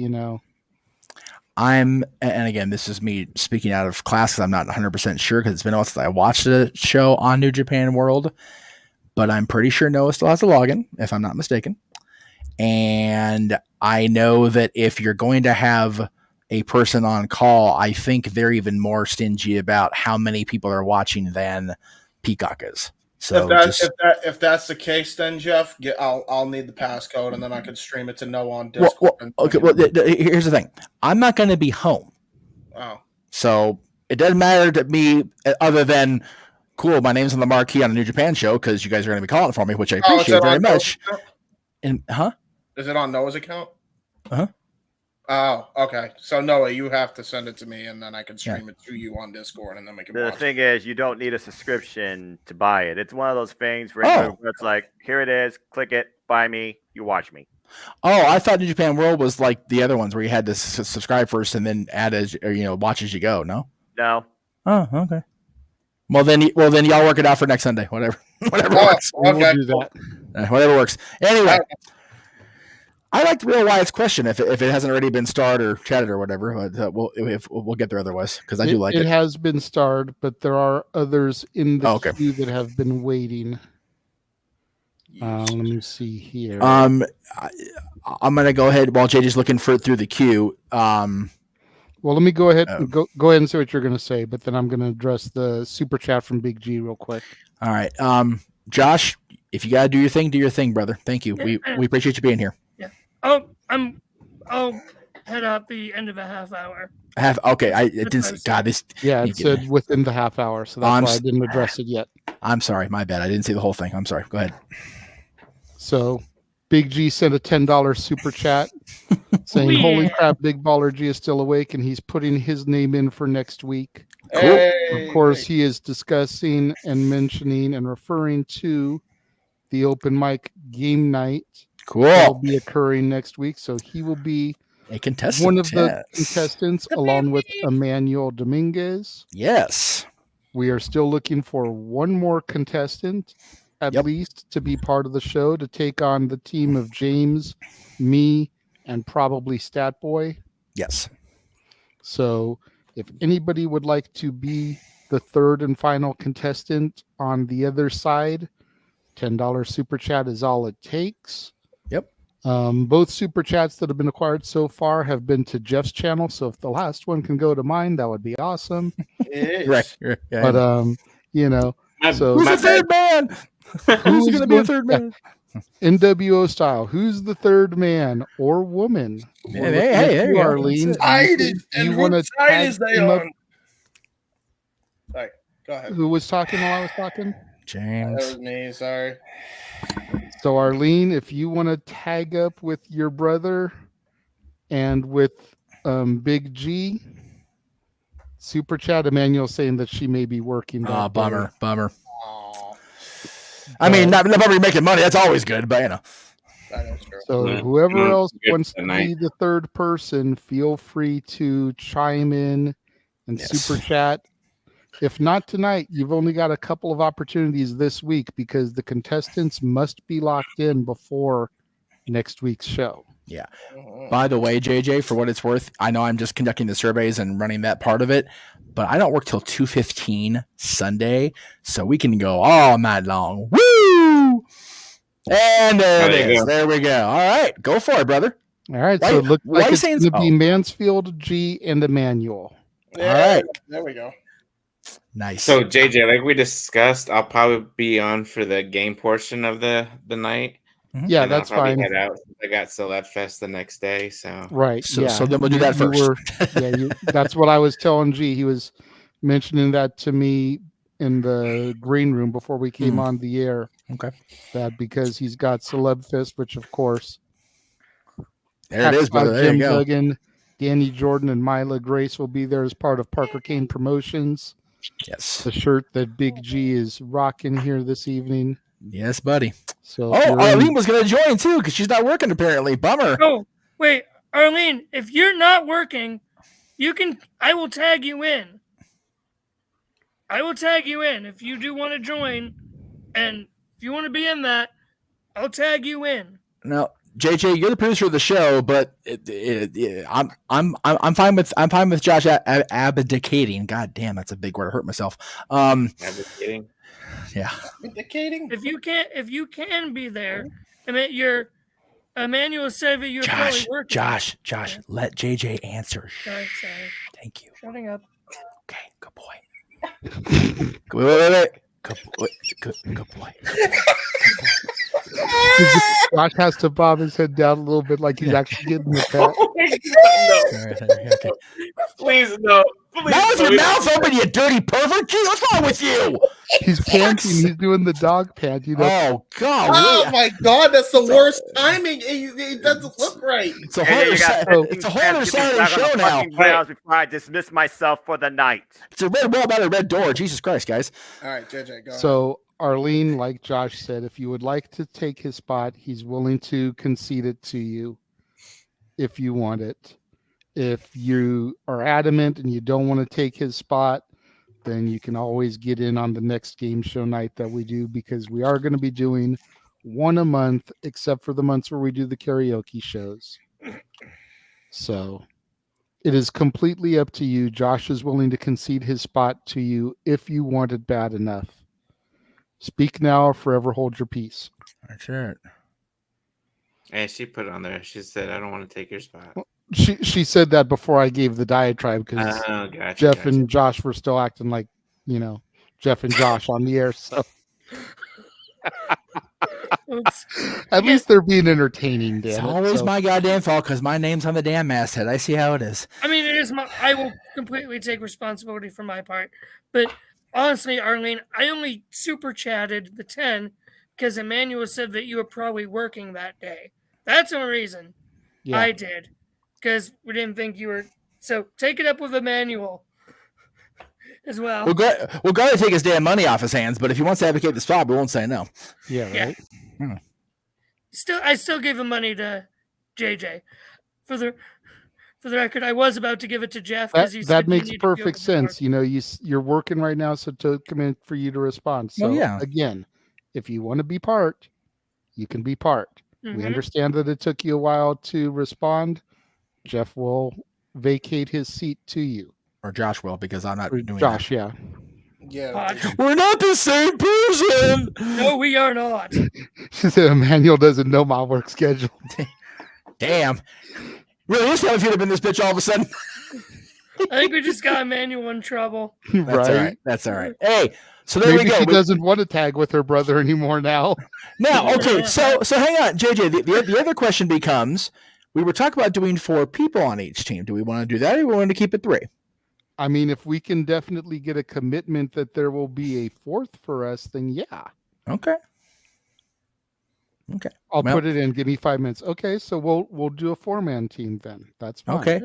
and again, this is me speaking out of class because I'm not 100% sure because it's been a while since I watched a show on New Japan World, but I'm pretty sure Noah still has a login, if I'm not mistaken. And I know that if you're going to have a person on call, I think they're even more stingy about how many people are watching than Peacock is. So if that's the case, then Jeff, I'll need the passcode, and then I can stream it to Noah on Discord. Here's the thing: I'm not going to be home, so it doesn't matter to me. Other than cool, my name's on the marquee on a New Japan show because you guys are going to be calling for me, which I appreciate very much. And is it on Noah's account? Uh-huh. Oh, okay. So Noah, you have to send it to me, and then I can stream it to you on Discord, and then we can. The watch thing is, you don't need a subscription to buy it. It's one of those things where it's like, here it is, click it, buy me, you watch me. Oh, I thought New Japan World was like the other ones where you had to subscribe first and then add watch as you go. No. No. Oh, okay. Well then y'all work it out for next Sunday. Whatever works. We'll do that. Whatever works. Anyway. I liked Real Wyatt's question if it hasn't already been starred or chatted or whatever. But we'll get there otherwise because I do like it. It has been starred, but there are others in the queue that have been waiting. Let me see here. I'm gonna go ahead while JJ's looking through the queue. Well, let me go ahead and go ahead and say what you're gonna say, but then I'm gonna address the super chat from Big G real quick. All right, Josh, if you gotta do your thing, brother. Thank you. We appreciate you being here. Yeah. I'll head out the end of a half hour. Okay. It didn't see. God, this. Yeah, it said within the half hour, so that's why I didn't address it yet. I'm sorry, my bad. I didn't see the whole thing. I'm sorry. Go ahead. So, Big G sent a $10 super chat saying, "Holy crap, Big Baller G is still awake, and he's putting his name in for next week." Cool. Of course, he is discussing and mentioning and referring to the open mic game night. Cool. That will be occurring next week, so he will be a contestant. One of the contestants, along with Emmanuel Dominguez. Yes. We are still looking for one more contestant, at least, to be part of the show to take on the team of James, me, and probably Stat Boy. Yes. So if anybody would like to be the third and final contestant on the other side, $10 super chat is all it takes. Yep. Both super chats that have been acquired so far have been to Jeff's channel. So if the last one can go to mine, that would be awesome. It is. Right. Yeah, But so who's the third man? Who's going to be a third man? NWO style. Who's the third man or woman? Hey, there you go. Arlene. And want to whose side is they on? Sorry, go ahead. Who was talking while I was talking? James. That was me. Sorry. So Arlene, if you want to tag up with your brother and with Big G, super chat. Emmanuel saying that she may be working. Oh, bummer. I mean, not probably making money. That's always good, but That is true. So whoever else wants to be the third person, feel free to chime in and super chat. If not tonight, you've only got a couple of opportunities this week because the contestants must be locked in before next week's show. Yeah. By the way, JJ, for what it's worth, I know I'm just conducting the surveys and running that part of it, but I don't work till 2:15 Sunday, so we can go all night long. Woo! And there it is. There we go. All right. Go for it, brother. All right. So it looks like it's going to be Mansfield, G, and Emmanuel. Yeah, all right. There we go. Nice. So JJ, like we discussed, I'll probably be on for the game portion of the night. Yeah, and that's I'll probably fine. Head out. I got Celeb Fest the next day, so Right. So then we'll do that first. That's what I was telling G. He was mentioning that to me in the green room before we came on the air. Okay. That because he's got Celeb Fest, which of course there it is, brother. There Jim you go. Duggan, Danny Jordan, and Mila Grace will be there as part of Parker Kane Promotions. Yes. The shirt that Big G is rocking here this evening. Yes, buddy. So Arlene was going to join too because she's not working apparently. Bummer. Oh, wait, Arlene, if you're not working, I will tag you in. I will tag you in if you do want to join, and if you want to be in that, I'll tag you in. No, JJ, you're the producer of the show, but I'm fine with Josh abdicating. God damn, that's a big word. I hurt myself. Abdicating. Yeah. Abdicating. If you can be there, I mean, your Emmanuel said that you're probably working. Josh, let JJ answer. Sorry. Thank you. Shutting up. Okay, good boy. Wait. Good boy. Josh has to bob his head down a little bit like he's actually getting the pet. Oh my God, no. Okay. Please no. Please, Now with your mouth open, you dirty pervert. Gee, what's wrong with you? He's panting. He's doing the dog pant. Oh, God. Oh, my God. That's the worst timing. It doesn't look right. It's a harder Saturday show now. Before I dismiss myself for the night. It's a red wall about a red door. Jesus Christ, guys. All right, JJ, go ahead. So, Arlene, like Josh said, if you would like to take his spot, he's willing to concede it to you if you want it. If you are adamant and you don't want to take his spot, then you can always get in on the next game show night that we do, because we are going to be doing one a month, except for the months where we do the karaoke shows. So it is completely up to you. Josh is willing to concede his spot to you if you want it bad enough. Speak now or forever hold your peace. That's it. And she put it on there. She said, "I don't want to take your spot." Well, she said that before I gave the diatribe, because Jeff and Josh were still acting like, Jeff and Josh on the air. So at least they're being entertaining. It's always my goddamn fault because my name's on the damn masthead. I see how it is. I mean, I will completely take responsibility for my part. But honestly, Arlene, I only super chatted the 10 because Emmanuel said that you were probably working that day. That's the only reason I did, because we didn't think you were. So take it up with Emmanuel as well. We're going to take his damn money off his hands, but if he wants to advocate the spot, we won't say no. Yeah, right. I still gave him money to JJ. For the record, I was about to give it to Jeff because that makes perfect sense. You're working right now, so to come in for you to respond. So again, if you want to be part, you can be part. We understand that it took you a while to respond. Jeff will vacate his seat to you. Or Josh will, because I'm not doing Josh, that. yeah. Yeah. We're not the same person. No, we are not. She said Emmanuel doesn't know my work schedule. Damn. Really is if you'd have been this bitch all of a sudden. I think we just got Emmanuel in trouble. That's all right. That's all right. Hey, so there Maybe we go. She doesn't want to tag with her brother anymore now. Now, okay, so hang on, JJ. The other question becomes: we were talking about doing 4 people on each team. Do we want to do that, or do we want to keep it 3? I mean, if we can definitely get a commitment that there will be a 4th for us, then yeah. Okay. Okay. I'll put it in. Give me 5 minutes. Okay, so we'll do a 4-man team then. That's fine. Okay.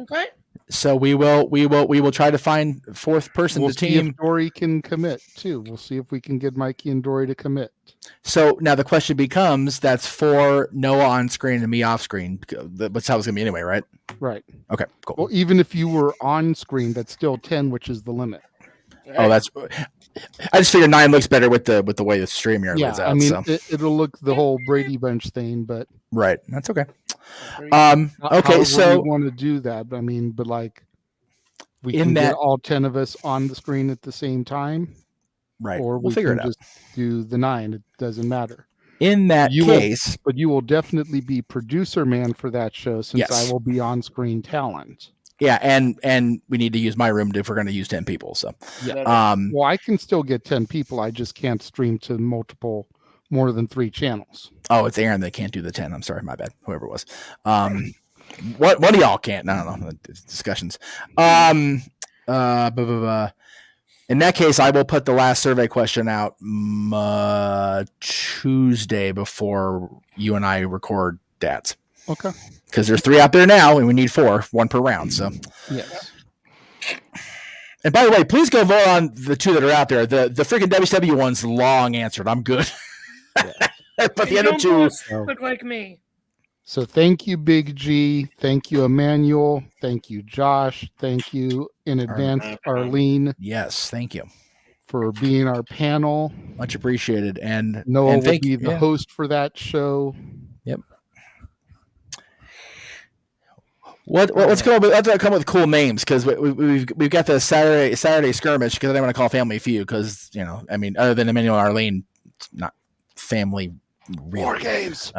So we will try to find 4th person We'll to see team. if Dory can commit too. We'll see if we can get Mikey and Dory to commit. So now the question becomes: that's 4 Noah on screen and me off screen. That's how it's gonna be anyway, right? Right. Okay. Cool. Well, even if you were on screen, that's still 10, which is the limit. Oh, that's. I just figured 9 looks better with the way the StreamYard Yeah, lays out. I mean, so. it'll look the whole Brady Bunch thing, but Right. That's okay. Okay. however So we want to do that. I mean, but like, we In can that- get all 10 of us on the screen at the same time, right. or We'll we figure can it out. just do the 9. It doesn't matter. In that You case, but you will definitely be producer man for that show, since Yes. I will be on screen talent. yeah, and we need to use my room if we're going to use 10 people. So Yeah. Well, I can still get 10 people. I just can't stream to more than 3 channels. Oh, it's Aaron that can't do the 10. I'm sorry, my bad. Whoever it was. What of y'all can't? I don't know. It's discussions. In that case, I will put the last survey question out Tuesday before you and I record dads. Okay. Because there's 3 out there now, and we need 4, 1 per round. So Yes. And by the way, please go vote on the 2 that are out there. The freaking WCW one's long answered. I'm good. But the other 2 look like me. So thank you, Big G. Thank you, Emmanuel. Thank you, Josh. Thank you in advance, Arlene. Yes, thank you for being our panel. Much appreciated. And Noah and will be the host for that show. Yep. Let's come up with cool names, because we've got the Saturday skirmish, because I didn't want to call Family Feud, because I mean, other than Emmanuel and Arlene, it's not family. Really. War games.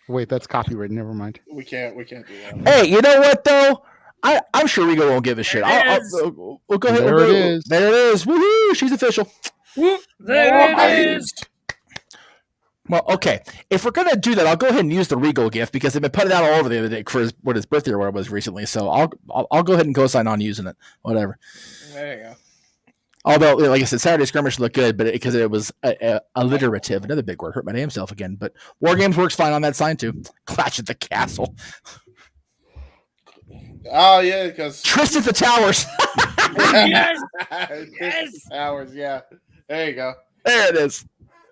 Wait, that's copyrighted. Never mind. We can't do that. Hey, you know what though? I'm sure Rigo won't give a shit. We'll go ahead. There it is. There it is. Woohoo! She's official. There it is. Well, okay. If we're gonna do that, I'll go ahead and use the Regal gift, because they've been putting it out all over the other day for his birthday or whatever it was recently. So I'll go ahead and co-sign on using it. Whatever. There you go. Although, like I said, Saturday skirmish looked good, but because it was alliterative, another big word, hurt my damn self again. But War Games works fine on that sign too. Clash at the Castle. Oh yeah, because Tryst at the Towers. Yes. Yes. Towers. Yeah. There you go. There it is.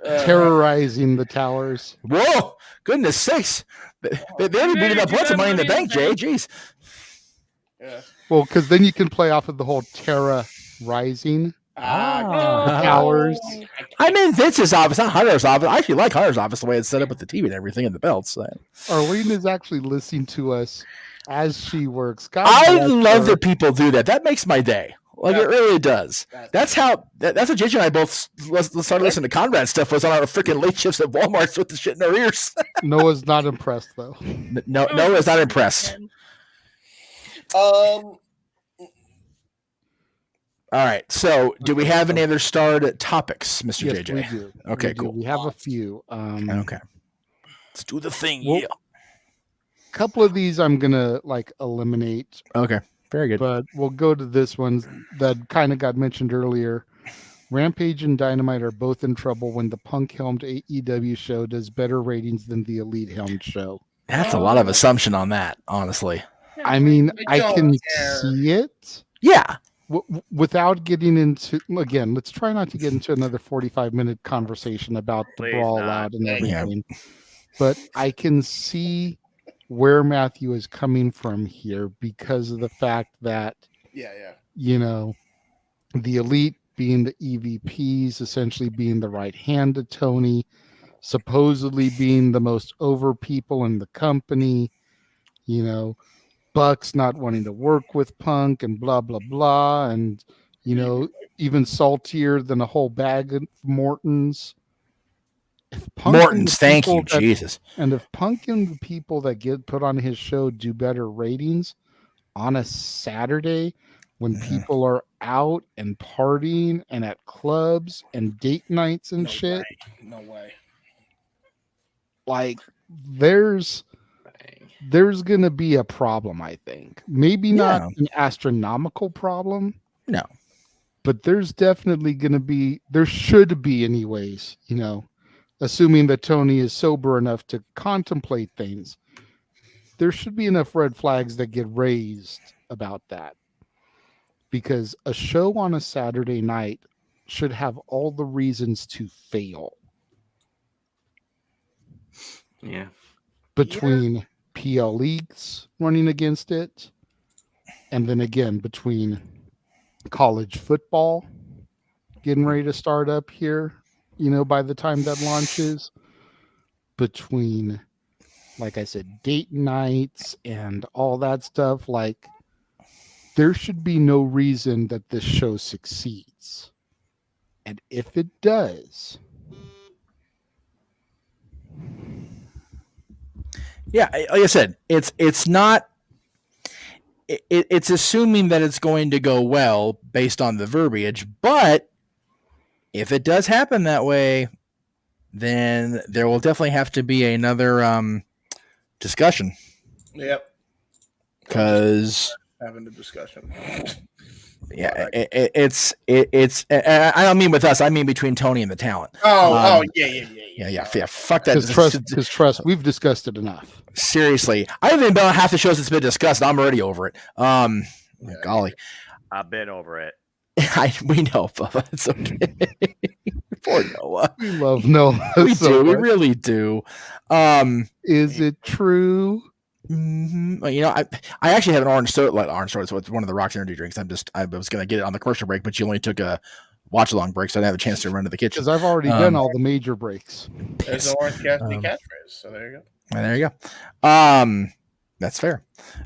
Terrorizing the towers. Whoa! Goodness sakes! They only beat it up once in Money in the Bank, Jay. Jeez. Yeah. Well, because then you can play off of the whole Terra Rising. Towers. I'm in Vince's office, not Hunter's office. I actually like Hunter's office, the way it's set up with the TV and everything and the belts. So. Arlene is actually listening to us as she works. God I bless love her. that people do that. That makes my day. Like, it really does. That's what JJ and I both started listening to Conrad stuff, was on our freaking late shifts at Walmart with the shit in our ears. Noah's not impressed though. Noah's not impressed. All right. So, do we have any other starred topics, Mr. Yes, JJ? we do. Okay, We do. cool. We have a few. Okay. Let's do the thing. Well, yeah. A couple of these I'm gonna eliminate. Okay. Very good. But we'll go to this one that kind of got mentioned earlier. Rampage and Dynamite are both in trouble when the Punk-helmed AEW show does better ratings than the Elite-helmed show. That's a lot of assumption on that, honestly. I mean, I don't can care. see it. Yeah. Without getting into, again, let's try not to get into another 45-minute conversation about the Please brawl not. out and Thank you. everything. But I can see where Matthew is coming from here, because of the fact that, the Elite being the EVPs, essentially being the right hand to Tony, supposedly being the most over people in the company, Bucks not wanting to work with Punk and blah blah blah, and even saltier than a whole bag of Mortons. If Morton's, thank you, Jesus. And if Punk and the people that get put on his show do better ratings on a Saturday when people are out and partying and at clubs and date nights and shit. No way. Like there's going to be a problem, I think. Maybe not an astronomical problem. No. But there's definitely going to be, there should be anyways, assuming that Tony is sober enough to contemplate things. There should be enough red flags that get raised about that. Because a show on a Saturday night should have all the reasons to fail. Yeah. Between PL leagues running against it, and then again between college football getting ready to start up here, by the time that launches, between, like I said, date nights and all that stuff, like there should be no reason that this show succeeds. And if it does, yeah, like I said, it's not. It's assuming that it's going to go well based on the verbiage, but if it does happen that way, then there will definitely have to be another discussion. Yep. Because having the discussion. Yeah, it's. I don't mean with us. I mean between Tony and the talent. Yeah. Fuck that. Because trust, we've discussed it enough. Seriously, I haven't been on half the shows that's been discussed. I'm already over it. Golly, I've been over it. We know, Bubba. It's okay. Poor Noah. We love Noah. We do. We really do. Is it true? Mm-hmm. I actually have an orange soda. So it's one of the Rocks energy drinks. I was gonna get it on the commercial break, but you only took a watch along break, so I didn't have a chance to run to the kitchen. Because I've already done all the major breaks. There's an Orange Cassidy catchphrase, so there you go. And there you go. That's fair.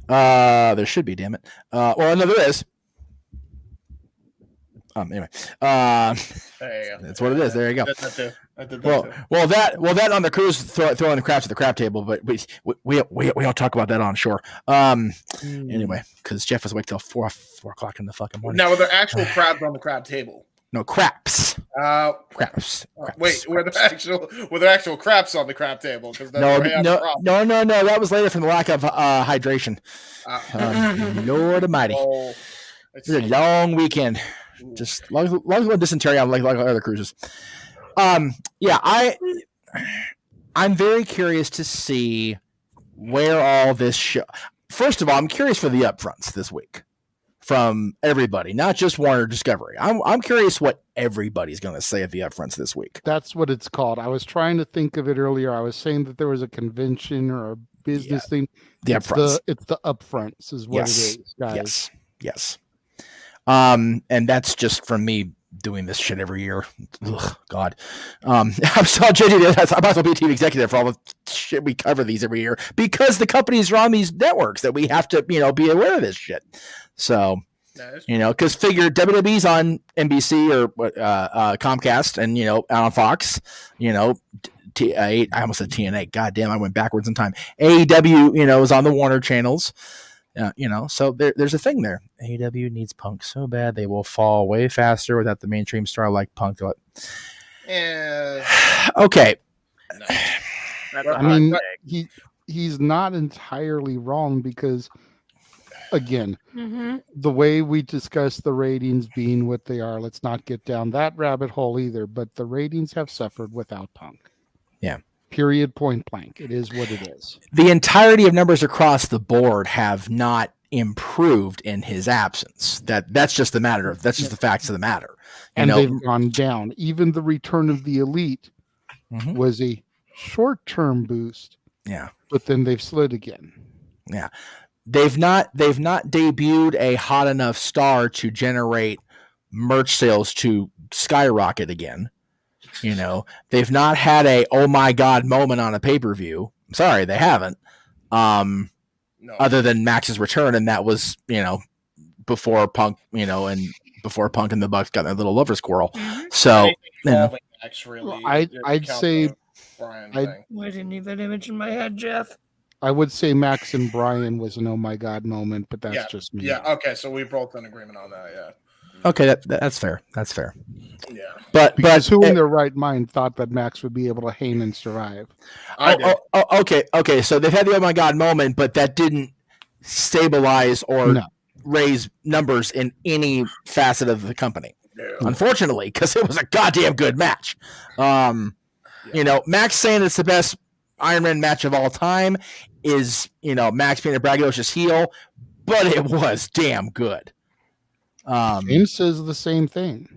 There should be, damn it. Well, no, there is. Anyway, there you go. That's what it is. There you go. I did that Well, that on the cruise, throwing the craps at the crap table, but we don't talk about that on shore. Anyway, because Jeff was awake till 4 o'clock in the fucking morning. Now, were there actual crabs on the crab table? No, craps. Craps. Wait, were there actual craps on the crab table? No. That was later from the lack of hydration. Lord Almighty, it's a long weekend. Just long dysentery on like other cruises. Yeah, I'm very curious to see where all this show. First of all, I'm curious for the upfronts this week from everybody, not just Warner Discovery. I'm curious what everybody's going to say at the upfronts this week. That's what it's called. I was trying to think of it earlier. I was saying that there was a convention or a business thing. The upfronts. It's the upfronts is what it is, guys. Yes. And that's just from me doing this shit every year. Ugh, God. I'm so JJ. I'm about to be a TV executive for all the shit we cover these every year because the companies are on these networks that we have to, be aware of this shit. So, because figure WWE's on NBC or Comcast and, on Fox, I almost said TNA. God damn, I went backwards in time. AEW, is on the Warner channels. So there's a thing there. AEW needs Punk so bad they will fall way faster without the mainstream star like Punk. Okay. I mean, he's not entirely wrong because, again, the way we discuss the ratings being what they are, let's not get down that rabbit hole either. But the ratings have suffered without Punk. Yeah. Period, point blank. It is what it is. The entirety of numbers across the board have not improved in his absence. That's just that's just the facts of the matter. And they've gone down. Even the return of the Elite was a short-term boost. Yeah. But then they've slid again. Yeah. They've not debuted a hot enough star to generate merch sales to skyrocket again. They've not had a oh my god moment on a pay-per-view. I'm sorry, they haven't. other than Max's return, and that was before Punk, and before Punk and the Bucks got their little lover squirrel. So Max, really, I'd say Brian I'd- I didn't need that image in my head, Jeff. I would say Max and Brian was an oh my god moment, but that's yeah, just me. Yeah, okay, so we both in agreement on that. Yeah. Okay, that's fair. That's fair. Yeah. Because who in their right mind thought that Max would be able to hang and survive? Okay. So they've had the oh my god moment, but that didn't stabilize or raise numbers in any facet of the company. Unfortunately, because it was a goddamn good match. Max saying it's the best Iron Man match of all time is, Max being a braggadocious heel, but it was damn good. James says the same thing.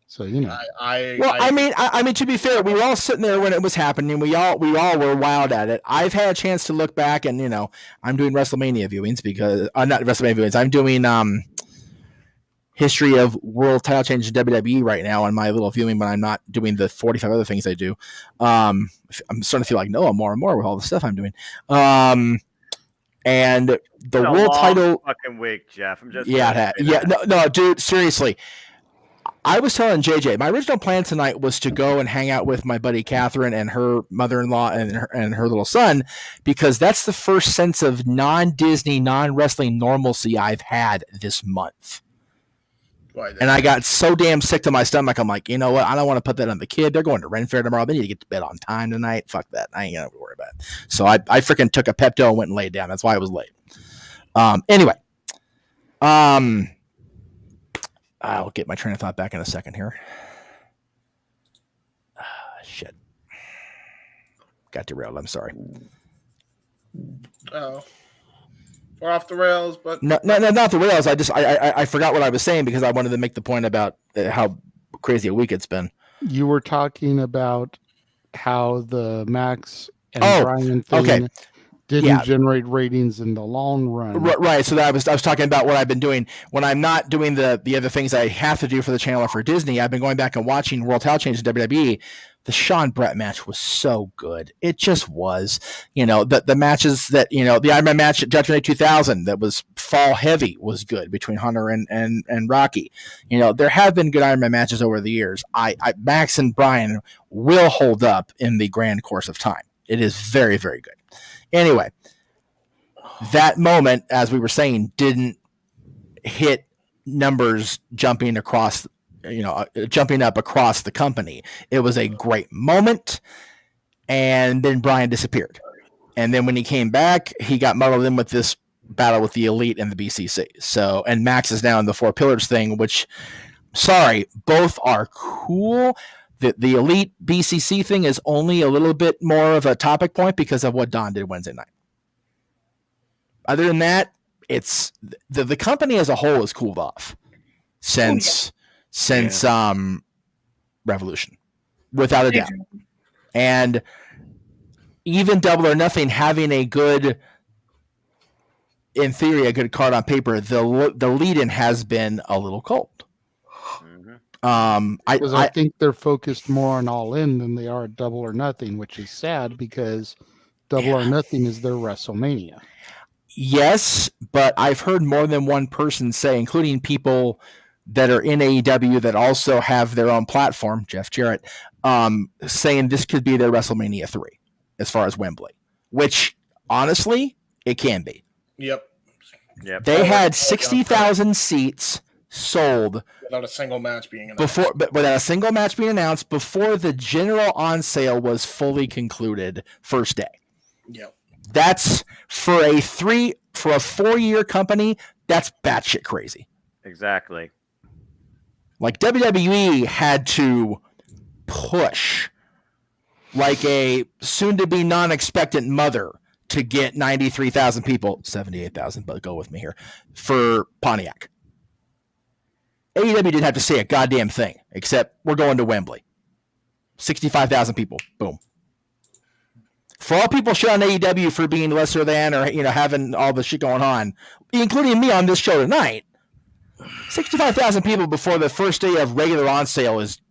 So I mean, to be fair, we were all sitting there when it was happening. We all were wild at it. I've had a chance to look back, and I'm doing WrestleMania viewings because not WrestleMania viewings. I'm doing history of world title change in WWE right now on my little viewing, but I'm not doing the 45 other things I do. I'm starting to feel like Noah more and more with all the stuff I'm doing. And the world title fucking week, Jeff. I'm just no, dude, seriously. I was telling JJ, my original plan tonight was to go and hang out with my buddy Catherine and her mother-in-law and her little son, because that's the first sense of non-Disney, non-wrestling normalcy I've had this month. And I got so damn sick to my stomach. I'm like, you know what? I don't want to put that on the kid. They're going to Ren Fair tomorrow. They need to get to bed on time tonight. Fuck that. I ain't gonna worry about it. So I freaking took a Pepto and went and laid down. That's why I was late. Anyway, I'll get my train of thought back in a second here. Shit. Got derailed. I'm sorry. Oh. We're off the rails, but no, not the rails. I forgot what I was saying because I wanted to make the point about how crazy a week it's been. You were talking about how the Max and Brian thing didn't generate ratings in the long run. Right. So I was talking about what I've been doing when I'm not doing the other things I have to do for the channel or for Disney. I've been going back and watching World Title Change in WWE. The Shawn Brett match was so good. It just was. The matches that, the Iron Man match at Judgment Day 2000 that was fall heavy was good between Hunter and Rocky. There have been good Iron Man matches over the years. Max and Brian will hold up in the grand course of time. It is very, very good. Anyway, that moment, as we were saying, didn't hit numbers jumping across jumping up across the company. It was a great moment, and then Brian disappeared. And then when he came back, he got muddled in with this battle with the Elite and the BCC. So, and Max is now in the Four Pillars thing, which, sorry, both are cool. The Elite BCC thing is only a little bit more of a topic point because of what Don did Wednesday night. Other than that, it's the company as a whole has cooled off since Revolution, without a doubt. And even Double or Nothing having a good, in theory, a good card on paper, the lead-in has been a little cold. I think they're focused more on All In than they are at Double or Nothing, which is sad because Double or Nothing is their WrestleMania. Yes, but I've heard more than one person say, including people that are in AEW that also have their own platform, Jeff Jarrett, saying this could be their WrestleMania 3 as far as Wembley, which honestly, it can be. Yep. They had 60,000 seats sold without a single match being announced. Without a single match being announced before the general on sale was fully concluded first day. Yep. That's for a 4-year company. That's batshit crazy. Exactly. Like WWE had to push like a soon-to-be non-expectant mother to get 93,000 people, 78,000, but go with me here, for Pontiac. AEW didn't have to say a goddamn thing, except we're going to Wembley. 65,000 people. Boom. For all people shit on AEW for being lesser than or having all the shit going on, including me on this show tonight, 65,000 people before the first day of regular on sale is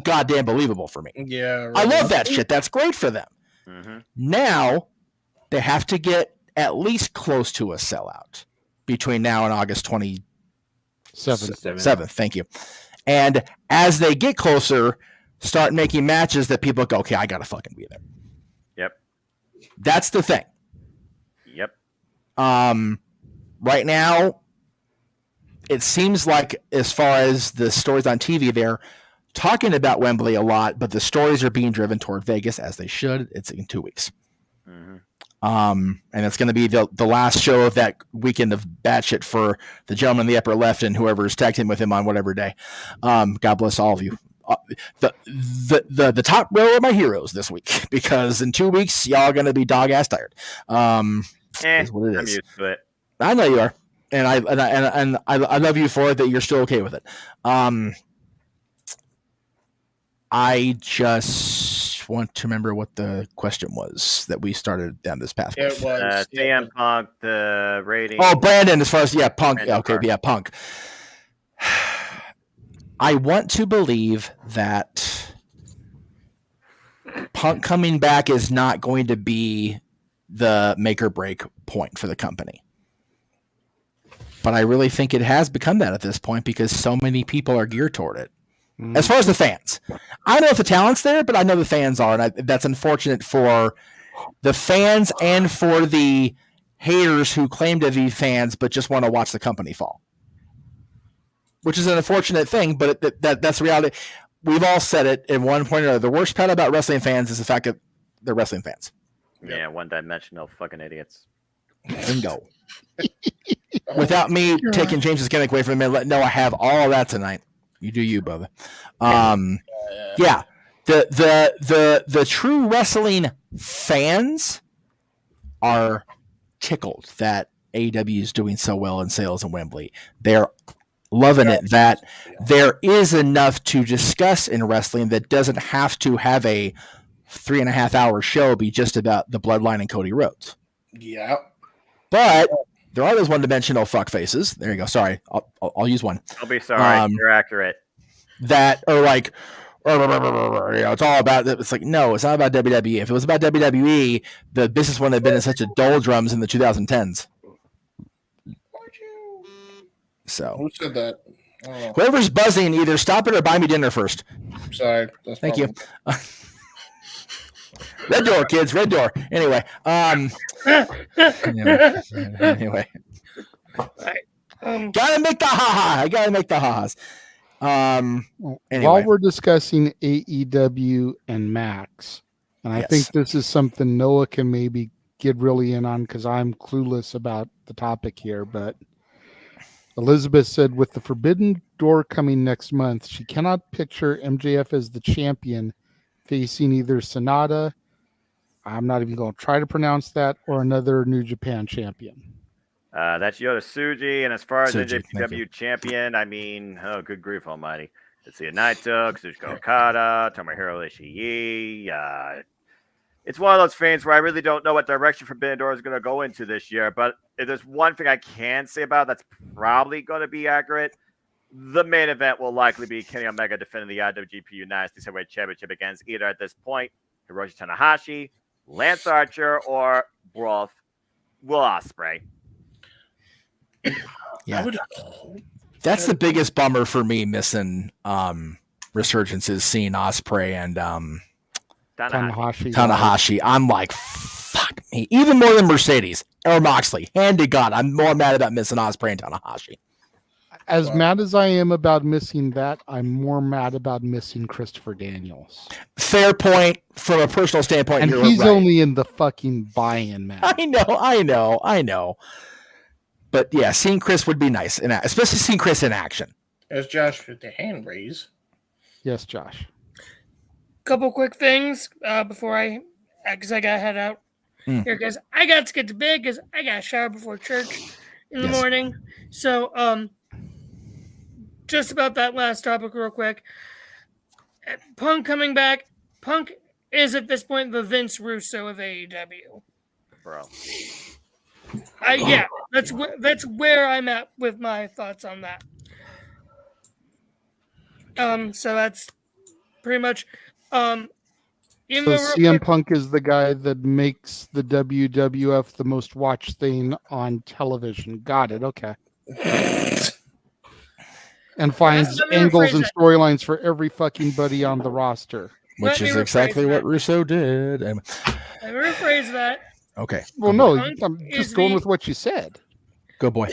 goddamn believable for me. Yeah, right. I love that shit. That's great for them. Mm-hmm. Now they have to get at least close to a sellout between now and August 27th. Thank you. And as they get closer, start making matches that people go, okay, I got to fucking be there. Yep. That's the thing. Yep. Right now, it seems like as far as the stories on TV, they're talking about Wembley a lot, but the stories are being driven toward Vegas as they should. It's in 2 weeks. Mm-hmm. And it's going to be the last show of that weekend of batshit for the gentleman in the upper left and whoever's tag team with him on whatever day. God bless all of you. The top row are my heroes this week because in 2 weeks y'all gonna be dog ass tired. Is what it I'm is. used to it. I know you are, and I love you for it that you're still okay with it. I just want to remember what the question was that we started down this path. It was CM Punk, the rating. Oh, Brandon, as far as Punk. Brandon Okay, Carr. yeah, Punk. I want to believe that Punk coming back is not going to be the make or break point for the company. But I really think it has become that at this point because so many people are geared toward it. As far as the fans, I don't know if the talent's there, but I know the fans are, and that's unfortunate for the fans and for the haters who claim to be fans but just want to watch the company fall. Which is an unfortunate thing, but that's reality. We've all said it at one point or another. The worst part about wrestling fans is the fact that they're wrestling fans. Yeah, one-dimensional fucking idiots. Bingo. Without me taking James's gimmick away from him and letting know I have all of that tonight. You do you, brother. Yeah. The true wrestling fans are tickled that AEW is doing so well in sales in Wembley. They're loving it that there is enough to discuss in wrestling that doesn't have to have a 3.5 hour show be just about the Bloodline and Cody Rhodes. Yeah. But there are those one-dimensional fuck faces. There you go. Sorry, I'll use one. I'll be sorry. You're accurate. That are like, it's all about. It's like no, it's not about WWE. If it was about WWE, the business wouldn't have been in such a doldrums in the 2010s. So who said that? Whoever's buzzing, either stop it or buy me dinner first. Sorry. Thank you. Red door, kids. Red door. Anyway. Anyway. Gotta make the ha-ha. I gotta make the ha-has. Anyway. While we're discussing AEW and Max, and I think this is something Noah can maybe get really in on because I'm clueless about the topic here, but Elizabeth said with the Forbidden Door coming next month, she cannot picture MJF as the champion facing either Sonata, I'm not even going to try to pronounce that, or another New Japan champion. That's Yoda Tsuji, and as far as Tsuji, NJPW champion, I mean, oh, good grief almighty. Tetsuya Naito, Kazuchika Okada, Tomohiro Ishii. It's one of those things where I really don't know what direction Forbidden Door is going to go into this year, but if there's one thing I can say about it that's probably going to be accurate, the main event will likely be Kenny Omega defending the IWGP United States Heavyweight Championship against either at this point Hiroshi Tanahashi, Lance Archer, or Will Ospreay. Yeah, that's the biggest bummer for me missing Resurgence is seeing Ospreay and Tanahashi. I'm like, fuck me. Even more than Mercedes or Moxley. Hand to God, I'm more mad about missing Ospreay and Tanahashi. As mad as I am about missing that, I'm more mad about missing Christopher Daniels. Fair point from a personal standpoint. And you're he's right. only in the fucking buy-in match. I know. But yeah, seeing Chris would be nice, especially seeing Chris in action. There's Josh with the hand raise. Yes, Josh. Couple quick things before because I got to head out here, guys. I got to get to bed because I got to shower before church in the morning. So, just about that last topic real quick. Punk coming back. Punk is at this point the Vince Russo of AEW. Bro. Yeah, that's where I'm at with my thoughts on that. So that's pretty much Even So though real CM quick, Punk is the guy that makes the WWF the most watched thing on television. Got it. Okay. And finds let me angles rephrase and that. storylines for every fucking buddy on the roster. Which is exactly what Russo did. Let me rephrase that. Okay. Well, good no, boy. I'm is just going the- with what you said. Good boy.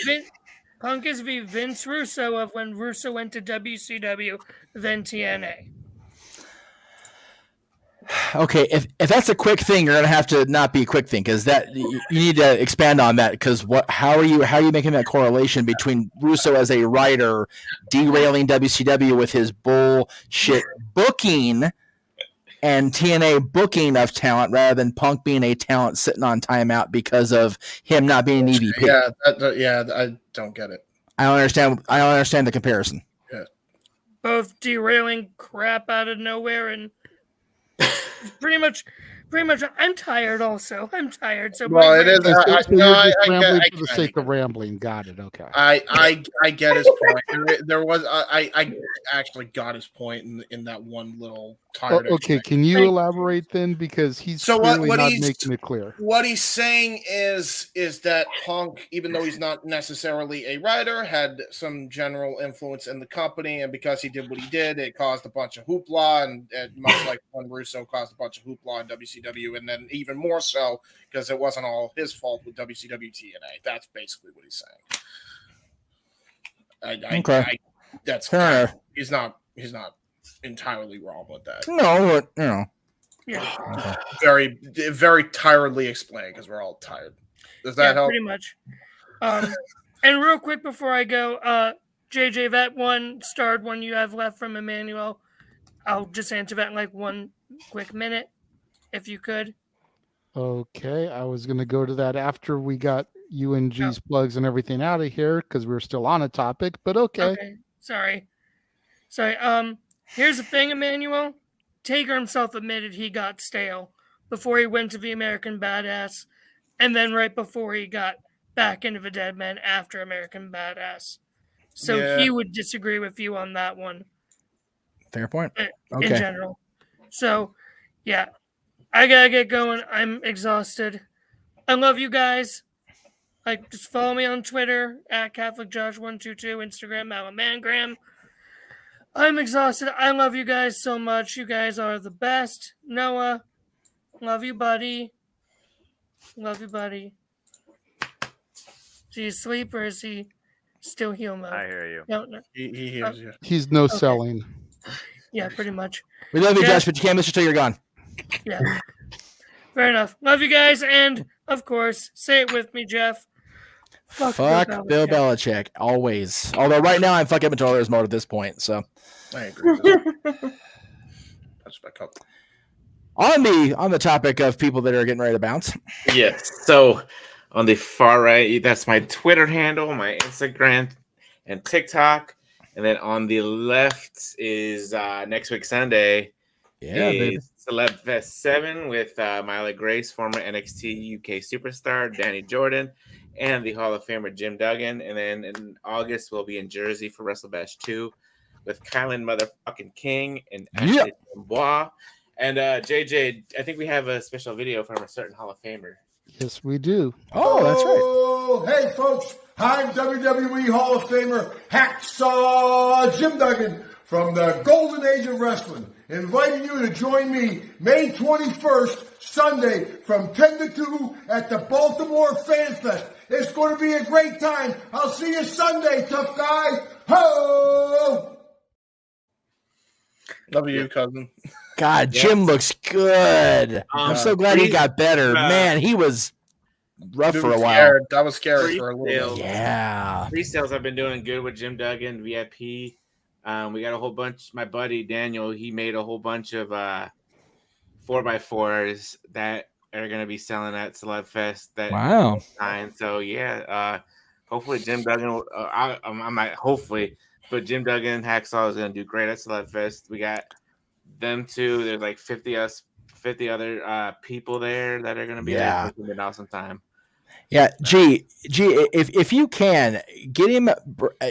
Punk is the Vince Russo of when Russo went to WCW, then TNA. Okay, if that's a quick thing, you're gonna have to not be a quick thing because that you need to expand on that because how are you making that correlation between Russo as a writer derailing WCW with his bullshit booking and TNA booking of talent rather than Punk being a talent sitting on timeout because of him not being an EVP? Yeah, I don't get it. I don't understand the comparison. Yeah. Both derailing crap out of nowhere and pretty much. I'm tired. Also, I'm tired. So Well, it is. So you're just rambling I for the sake of rambling. Got it. Okay. I get his point. There was I actually got his point in that one little tired. Okay, can you elaborate then? Because he's clearly not making it clear. What he's saying is that Punk, even though he's not necessarily a writer, had some general influence in the company, and because he did what he did, it caused a bunch of hoopla, and much like when Russo caused a bunch of hoopla in WCW, and then even more so because it wasn't all his fault with WCW TNA. That's basically what he's saying. Okay. That's Fair enough. He's not entirely wrong with that. No, but, Yeah. Very, very tiredly explained because we're all tired. Does that help? Pretty much. And real quick before I go, JJ, that one starred one you have left from Emmanuel, I'll just answer that in like 1 quick minute, if you could. Okay, I was going to go to that after we got UNG's plugs and everything out of here because we were still on a topic, but okay. Sorry. Here's the thing, Emmanuel. Taker himself admitted he got stale before he went to the American Badass, and then right before he got back into the Dead Man after American Badass. So Yeah. he would disagree with you on that one. Fair point. In general. So, yeah. I gotta get going. I'm exhausted. I love you guys. Like, just follow me on Twitter at CatholicJosh122, Instagram @mangram. I'm exhausted. I love you guys so much. You guys are the best. Noah, love you, buddy. Love you, buddy. Do you sleep or is he still heel mode? I hear you. No. He hears you. He's no selling. Yeah, pretty much. We love you, Jeff- Josh, but you can't miss us till you're gone. Yeah. Fair enough. Love you guys, and of course, say it with me, Jeff. Fuck Bill Belichick, always. Although right now I'm fucking controller's mode at this point. So I agree with that. That's my cup. On the topic of people that are getting ready to bounce. Yes. So on the far right, that's my Twitter handle, my Instagram, and TikTok. And then on the left is next week Sunday. Yeah, baby. Celeb Fest 7 with Miley Grace, former NXT UK superstar Danny Jordan, and the Hall of Famer Jim Duggan. And then in August, we'll be in Jersey for WrestleBash 2 with Kylan Motherfucking King and Ashley Dubois. And JJ, I think we have a special video from a certain Hall of Famer. Yes, we do. Oh, that's right. Oh, hey, folks. I'm WWE Hall of Famer Hacksaw Jim Duggan from the Golden Age of Wrestling, inviting you to join me May 21st, Sunday, from 10 to 2 at the Baltimore Fan Fest. It's going to be a great time. I'll see you Sunday, tough guy. Ho! Love you, cousin. God, Jim looks good. I'm so glad he got better. Man, he was rough for a while. That was scary for a little bit. Yeah. Pre-sales have been doing good with Jim Duggan, VIP. We got a whole bunch. My buddy Daniel, he made a whole bunch of 4x4s that are going to be selling at Celeb Fest. Wow. So yeah, hopefully Jim Duggan. I might hopefully, but Jim Duggan Hacksaw is going to do great at Celeb Fest. We got them two. There's like 50 other people there that are going to be there for an awesome time. Yeah, if you can get him,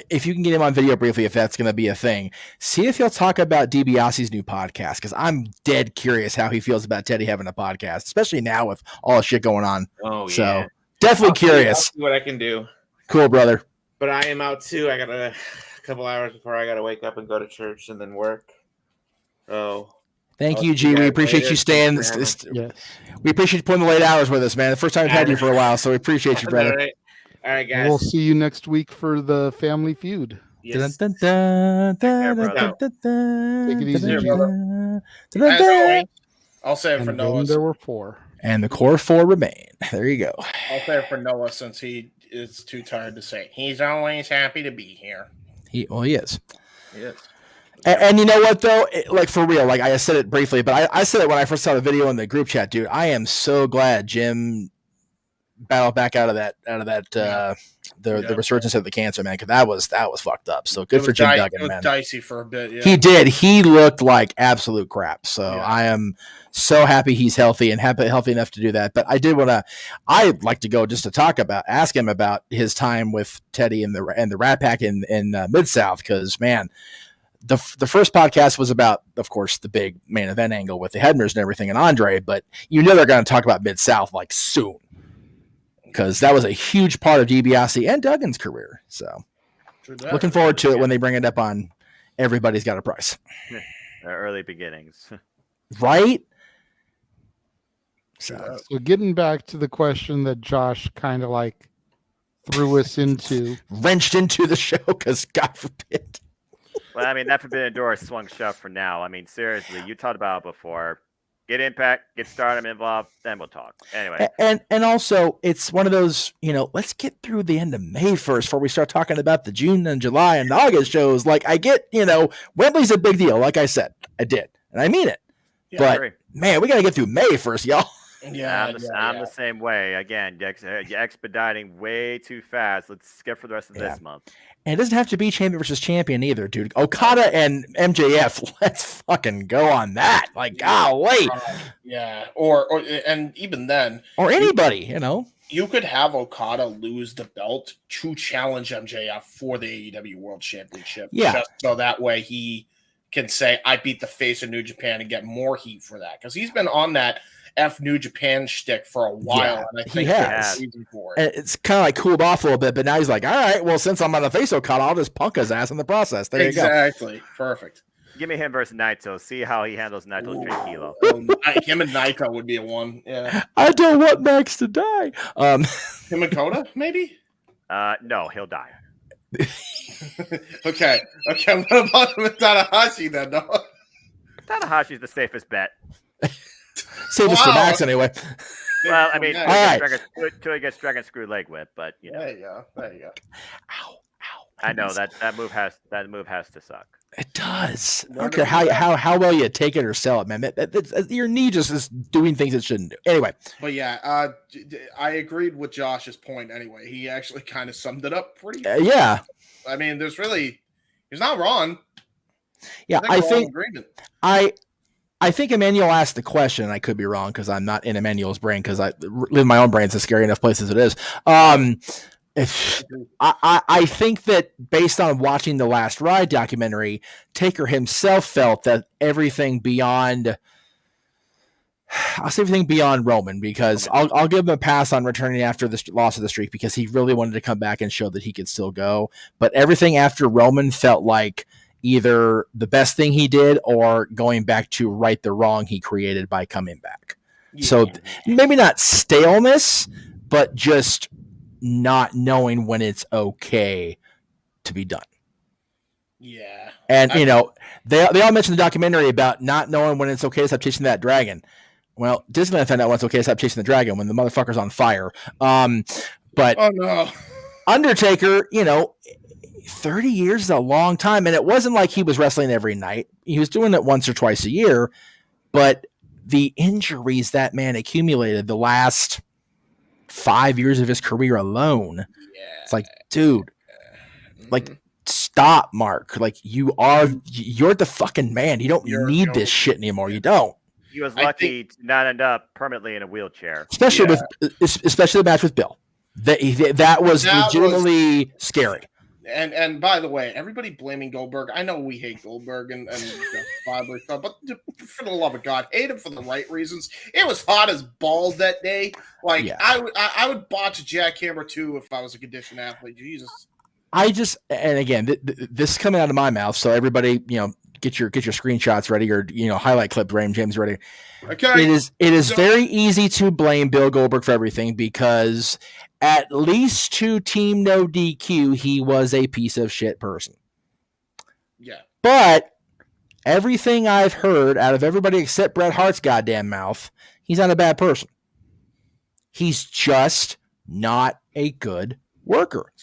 if you can get him on video briefly, if that's going to be a thing, see if he'll talk about DiBiase's new podcast, because I'm dead curious how he feels about Teddy having a podcast, especially now with all the shit going on. Oh, so yeah. definitely I'll curious. see what I can do. Cool, brother. But I am out too. I got a couple hours before I got to wake up and go to church and then work. Oh. Thank you, G. We appreciate you staying. We appreciate you putting the late hours with us, man. The first time we've had you for a while, so we appreciate you, brother. All right, guys. We'll see you next week for the Family Feud. Yes. Take it easy, brother. As always, I'll say it for And Noah. then there were 4. And the core 4 remain. There you go. I'll say it for Noah since he is too tired to say it. He's always happy to be here. He is. Yes. And you know what though, like for real, like I said it briefly, but I said it when I first saw the video in the group chat, dude. I am so glad Jim battled back out of that the resurgence of the cancer, man, because that was fucked up. So good for Jim Duggan, it was man. Dicey for a bit. Yeah. He did. He looked like absolute crap. So I am so happy he's healthy and healthy enough to do that. But I'd like to go just to ask him about his time with Teddy and the Rat Pack in Mid-South, because man. The first podcast was about, of course, the big main event angle with the Hebners and everything and Andre, but you know they're going to talk about Mid-South like soon, because that was a huge part of DiBiase and Duggan's career. So looking forward to it when they bring it up on Everybody's Got a Price. Early beginnings. Right? So getting back to the question that Josh kind of like threw us into. Wrenched into the show, because God forbid. Well, I mean, that Forbidden Door is swung shut for now. I mean, seriously, you talked about it before. Get Impact, get Stardom involved, then we'll talk. Anyway. And also, it's one of those, let's get through the end of May first before we start talking about the June and July and August shows. Like, I get, Wembley's a big deal. Like I said, I did. And I mean it. Yeah, but, man, we got to get through May first, y'all. Yeah, I'm the same way. Again, you're expediting way too fast. Let's skip for the rest of this month. And it doesn't have to be champion versus champion either, dude. Okada and MJF, let's fucking go on that. Like, golly. Yeah, or and even then, or anybody, you could have Okada lose the belt to challenge MJF for the AEW World Championship. Yeah, just so that way he can say, "I beat the face of New Japan," and get more heat for that, because he's been on that F New Japan shtick for a while, and I think he has. For it. And it's kind of like cooled off a little bit, but now he's like, all right, well, since I'm on the face Okada, I'll just punk his ass in the process. There you go. Exactly. Perfect. Give me him versus Naito. See how he handles Naito's tranquilo. Him and Naito would be a one. Yeah. I don't want Max to die. Him and Coda, maybe? No, he'll die. Okay. What about him and Tanahashi then? No? Tanahashi's the safest bet. Safest for Max anyway. Well, I mean, all right. Till he gets dragon screw leg whip, but There you go. Ow. I know that move has to suck. It does. I don't care how well you take it or sell it, man. Your knee just is doing things it shouldn't do. Anyway. But yeah, I agreed with Josh's point anyway. He actually kind of summed it up pretty yeah. I mean, he's not wrong. Yeah, I think Emmanuel asked the question, and I could be wrong because I'm not in Emmanuel's brain, because I live in my own brain. It's a scary enough place as it is. I think that based on watching the Last Ride documentary, Taker himself felt that everything beyond Roman, because I'll give him a pass on returning after the loss of the streak, because he really wanted to come back and show that he could still go. But everything after Roman felt like either the best thing he did or going back to right the wrong he created by coming back. Yeah. So maybe not staleness, but just not knowing when it's okay to be done. Yeah. And, they all mentioned the documentary about not knowing when it's okay to stop chasing that dragon. Well, Disneyland found out when it's okay to stop chasing the dragon, when the motherfucker's on fire. But oh no, Undertaker, 30 years is a long time, and it wasn't like he was wrestling every night. He was doing it once or twice a year, but the injuries that man accumulated the last 5 years of his career alone, it's like, dude, like, stop, Mark. Like, you're the fucking man. You don't need this shit anymore. You don't. He was lucky to not end up permanently in a wheelchair, especially the match with Bill. That was legitimately scary. And by the way, everybody blaming Goldberg. I know we hate Goldberg and stuff, but for the love of God, hate him for the right reasons. It was hot as balls that day. Like I would botch a jackhammer too if I was a conditioned athlete. Jesus. And again, this is coming out of my mouth, so everybody, get your screenshots ready or highlight clip James ready. Okay. It is very easy to blame Bill Goldberg for everything because at least to Team No DQ, he was a piece of shit person. Yeah. But everything I've heard out of everybody except Bret Hart's goddamn mouth, he's not a bad person. He's just not a good worker.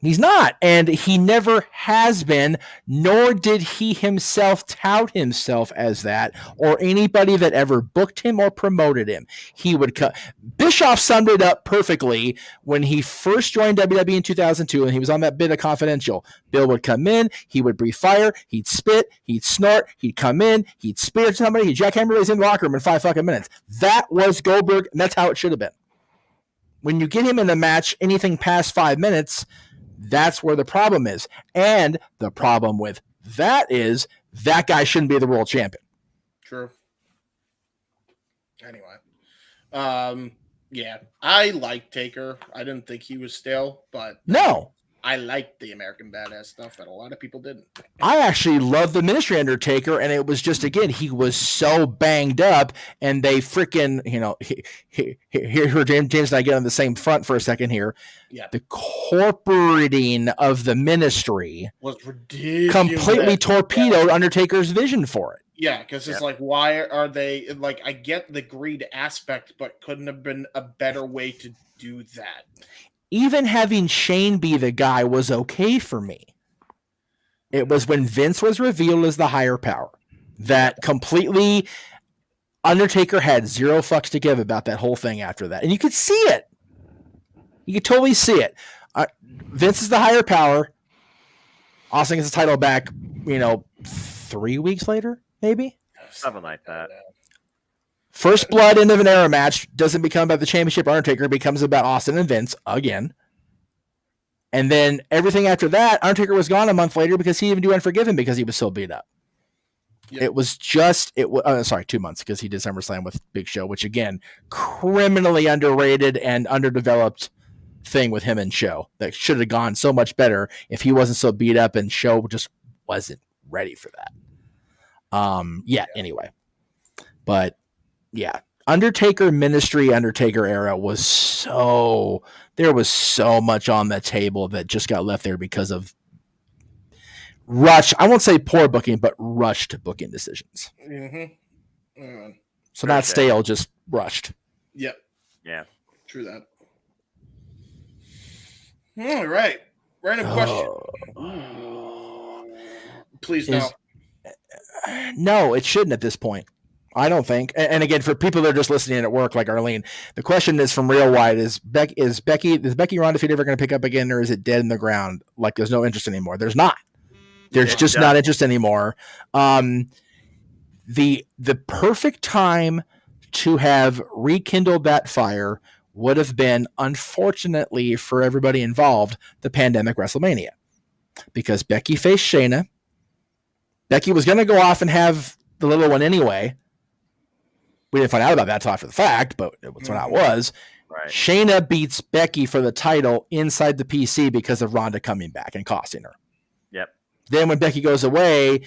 He's not, and he never has been, nor did he himself tout himself as that, or anybody that ever booked him or promoted him. He would cut. Bischoff summed it up perfectly when he first joined WWE in 2002, and he was on that bit of Confidential. Bill would come in, he would breathe fire, he'd spit, he'd snort, he'd come in, he'd spear somebody, he'd jackhammer in the locker room in 5 fucking minutes. That was Goldberg, and that's how it should have been. When you get him in a match, anything past 5 minutes, that's where the problem is. And the problem with that is that guy shouldn't be the world champion. True. Anyway. Yeah. I like Taker. I didn't think he was stale, but no. I liked the American Badass stuff that a lot of people didn't. I actually love the Ministry Undertaker, and it was just, again, he was so banged up, and they freaking, here James and I get on the same front for a second here. Yeah. The corporating of the Ministry was ridiculous. Completely torpedoed Undertaker's vision for it. Yeah, because it's like, why are they, like, I get the greed aspect, but couldn't have been a better way to do that. Even having Shane be the guy was okay for me. It was when Vince was revealed as the higher power that completely Undertaker had zero fucks to give about that whole thing after that. And you could see it. You could totally see it. Vince is the higher power. Austin gets the title back, 3 weeks later, maybe? Something like that. First blood, end of an era match doesn't become about the championship. Undertaker it becomes about Austin and Vince again. And then everything after that, Undertaker was gone a month later because he didn't even do Unforgiven because he was so beat up. Yep. It was 2 months because he did SummerSlam with Big Show, which again, criminally underrated and underdeveloped thing with him and Show that should have gone so much better if he wasn't so beat up and Show just wasn't ready for that. Anyway. But yeah, Undertaker Ministry, Undertaker era there was so much on the table that just got left there because of I won't say poor booking, but rushed booking decisions. Mm-hmm. So not stale, just rushed. Yep. Yeah. True that. All right. Random question. Please no. No, it shouldn't at this point. I don't think. And again, for people that are just listening at work, like Arlene, the question is from Real Wide: Is Becky Ronda feud ever going to pick up again, or is it dead in the ground? Like there's no interest anymore. There's not. There's just not interest anymore. The perfect time to have rekindled that fire would have been, unfortunately for everybody involved, the pandemic WrestleMania, because Becky faced Shayna. Becky was going to go off and have the little one anyway. We didn't find out about that until after the fact, but that's what it was. Right. Shayna beats Becky for the title inside the PC because of Ronda coming back and costing her. Yep. Then when Becky goes away,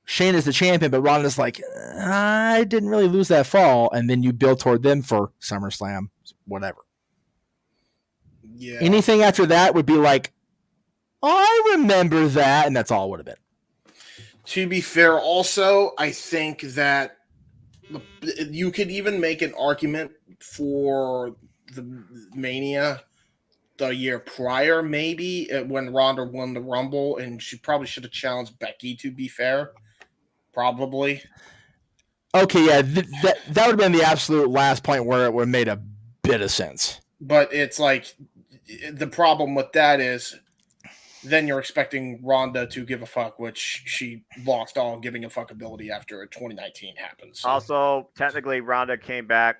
Shayna's the champion, but Ronda's like, I didn't really lose that fall. And then you build toward them for SummerSlam, whatever. Yeah. Anything after that would be like, I remember that, and that's all it would have been. To be fair, also, I think that you could even make an argument for the Mania the year prior, maybe, when Ronda won the Rumble, and she probably should have challenged Becky, to be fair. Probably. Okay, yeah, that would have been the absolute last point where it would have made a bit of sense. But it's like, the problem with that is, then you're expecting Ronda to give a fuck, which she lost all giving a fuck ability after 2019 happens. Also, technically, Ronda came back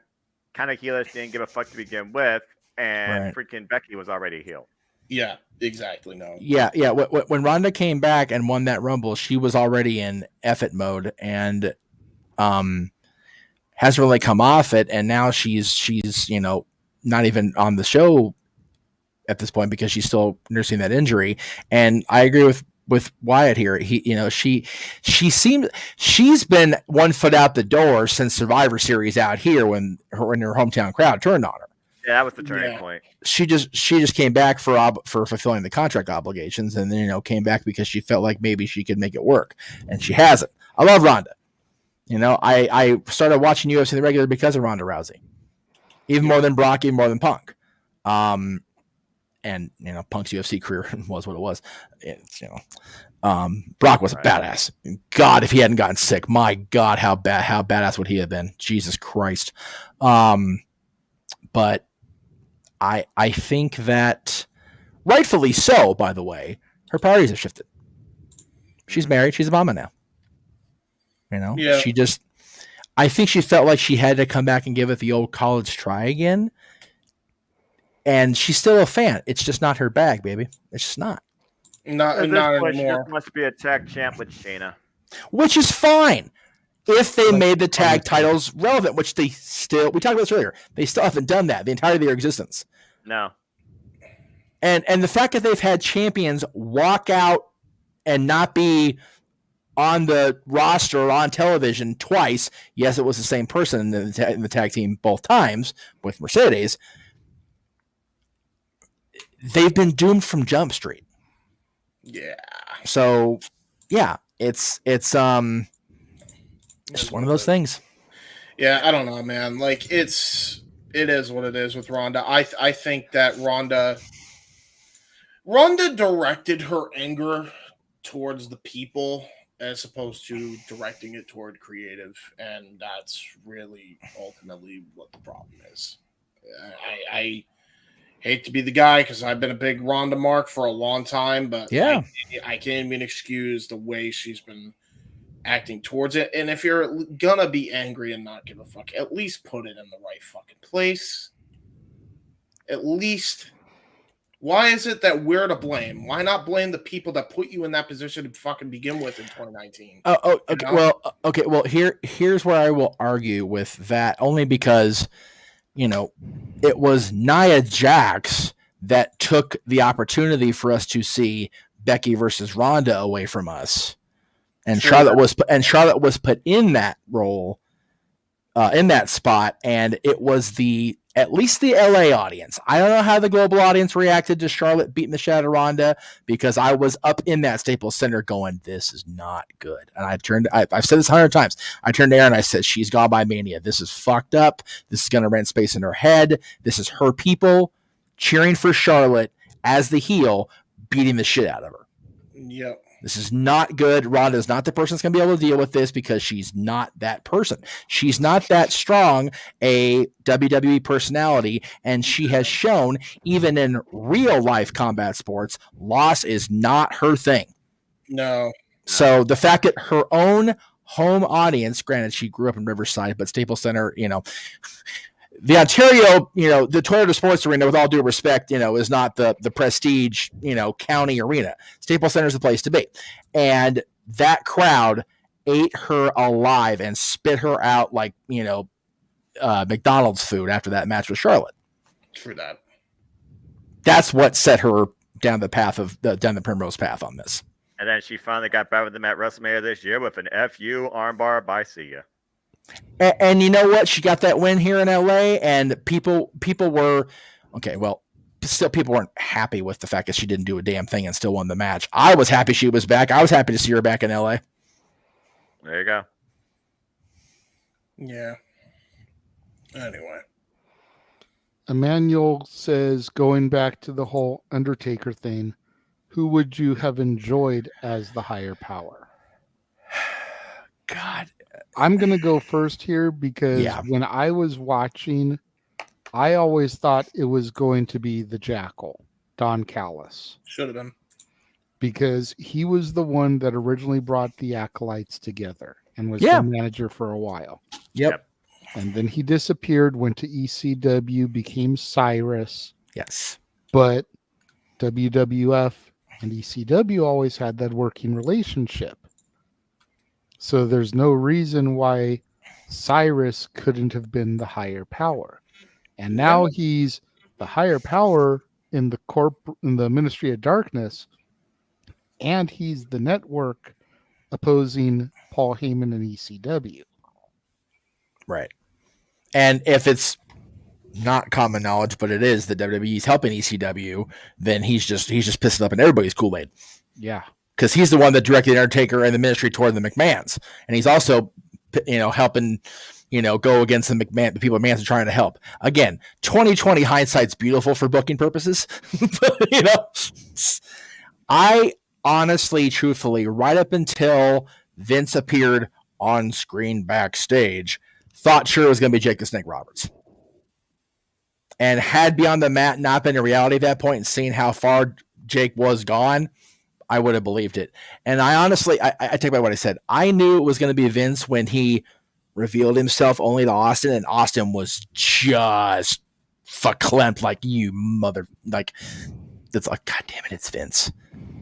kind of heelish, didn't give a fuck to begin with. and freaking Becky was already a heel. Yeah, exactly. No. Yeah. When Ronda came back and won that Rumble, she was already in F-it mode and hasn't really come off it. And now she's not even on the show at this point because she's still nursing that injury. And I agree with Wyatt here. She's been 1 foot out the door since Survivor Series out here when her hometown crowd turned on her. Yeah, that was the turning point. She just came back for fulfilling the contract obligations, and then came back because she felt like maybe she could make it work, and she hasn't. I love Ronda. I started watching UFC the regular because of Ronda Rousey, even more than Brock, even more than Punk. And Punk's UFC career was what it was. Brock was a badass. God, if he hadn't gotten sick, my God, how badass would he have been? Jesus Christ. But I think that rightfully so, by the way, her priorities have shifted. She's married. She's a mama now. Yeah. I think she felt like she had to come back and give it the old college try again. And she's still a fan. It's just not her bag, baby. It's just not. Not anymore. anymore. She must be a tag champ with Shayna. Which is fine. If they made the tag titles relevant, which we talked about this earlier, they still haven't done that the entirety of their existence. No. And the fact that they've had champions walk out and not be on the roster or on television twice, yes, it was the same person in the tag team both times with Mercedes, they've been doomed from Jump Street. Yeah. So, yeah, it's one of those things. Yeah, I don't know, man. Like it is what it is with Ronda. I think that Ronda directed her anger towards the people as opposed to directing it toward creative, and that's really ultimately what the problem is. I hate to be the guy because I've been a big Ronda mark for a long time, but yeah, I can't even excuse the way she's been acting towards it. And if you're gonna be angry and not give a fuck, at least put it in the right fucking place. At least, why is it that we're to blame? Why not blame the people that put you in that position to fucking begin with in 2019? Okay. Well, here's where I will argue with that, only because it was Nia Jax that took the opportunity for us to see Becky versus Ronda away from us. And Sure. Charlotte was put in that role, in that spot, and it was at least the LA audience. I don't know how the global audience reacted to Charlotte beating the shit out of Ronda, because I was up in that Staples Center going, "This is not good." And I've said this 100 times. I turned to Aaron and I said, "She's gone by Mania. This is fucked up. This is going to rent space in her head. This is her people cheering for Charlotte as the heel, beating the shit out of her." Yep. This is not good. Ronda is not the person that's going to be able to deal with this, because she's not that person. She's not that strong a WWE personality, and she has shown, even in real life combat sports, loss is not her thing. No. So the fact that her own home audience, granted she grew up in Riverside, but Staples Center, the Ontario, the Toyota Sports Arena, with all due respect, is not the prestige, county arena. Staples Center is the place to be. And that crowd ate her alive and spit her out like, McDonald's food after that match with Charlotte. True that. That's what set her down the primrose path on this. And then she finally got back with them at WrestleMania this year with an FU armbar by Sia. And you know what? She got that win here in LA, and people were okay. Well, still, people weren't happy with the fact that she didn't do a damn thing and still won the match. I was happy she was back. I was happy to see her back in LA. There you go. Yeah. Anyway, Emmanuel says, going back to the whole Undertaker thing, who would you have enjoyed as the higher power? God. I'm going to go first here because when I was watching, I always thought it was going to be the Jackal, Don Callis. Should have been. Because he was the one that originally brought the Acolytes together and was the manager for a while. Yep. And then he disappeared, went to ECW, became Cyrus. Yes. But WWF and ECW always had that working relationship. So there's no reason why Cyrus couldn't have been the higher power. And now he's the higher power in the Ministry of Darkness, and he's the network opposing Paul Heyman and ECW. Right. And if it's not common knowledge, but it is that WWE's helping ECW, then he's just pissing up in everybody's Kool-Aid. Yeah. Because he's the one that directed Undertaker and the Ministry toward the McMahons. And he's also, helping, go against the people McMahons are trying to help. Again, 2020 hindsight's beautiful for booking purposes. But, I honestly, truthfully, right up until Vince appeared on screen backstage, thought sure it was going to be Jake the Snake Roberts. And had Beyond the Mat not been a reality at that point and seeing how far Jake was gone, I would have believed it. And I honestly, I take back what I said. I knew it was going to be Vince when he revealed himself only to Austin, and Austin was just verklempt like you mother. Like, it's like, God damn it, it's Vince.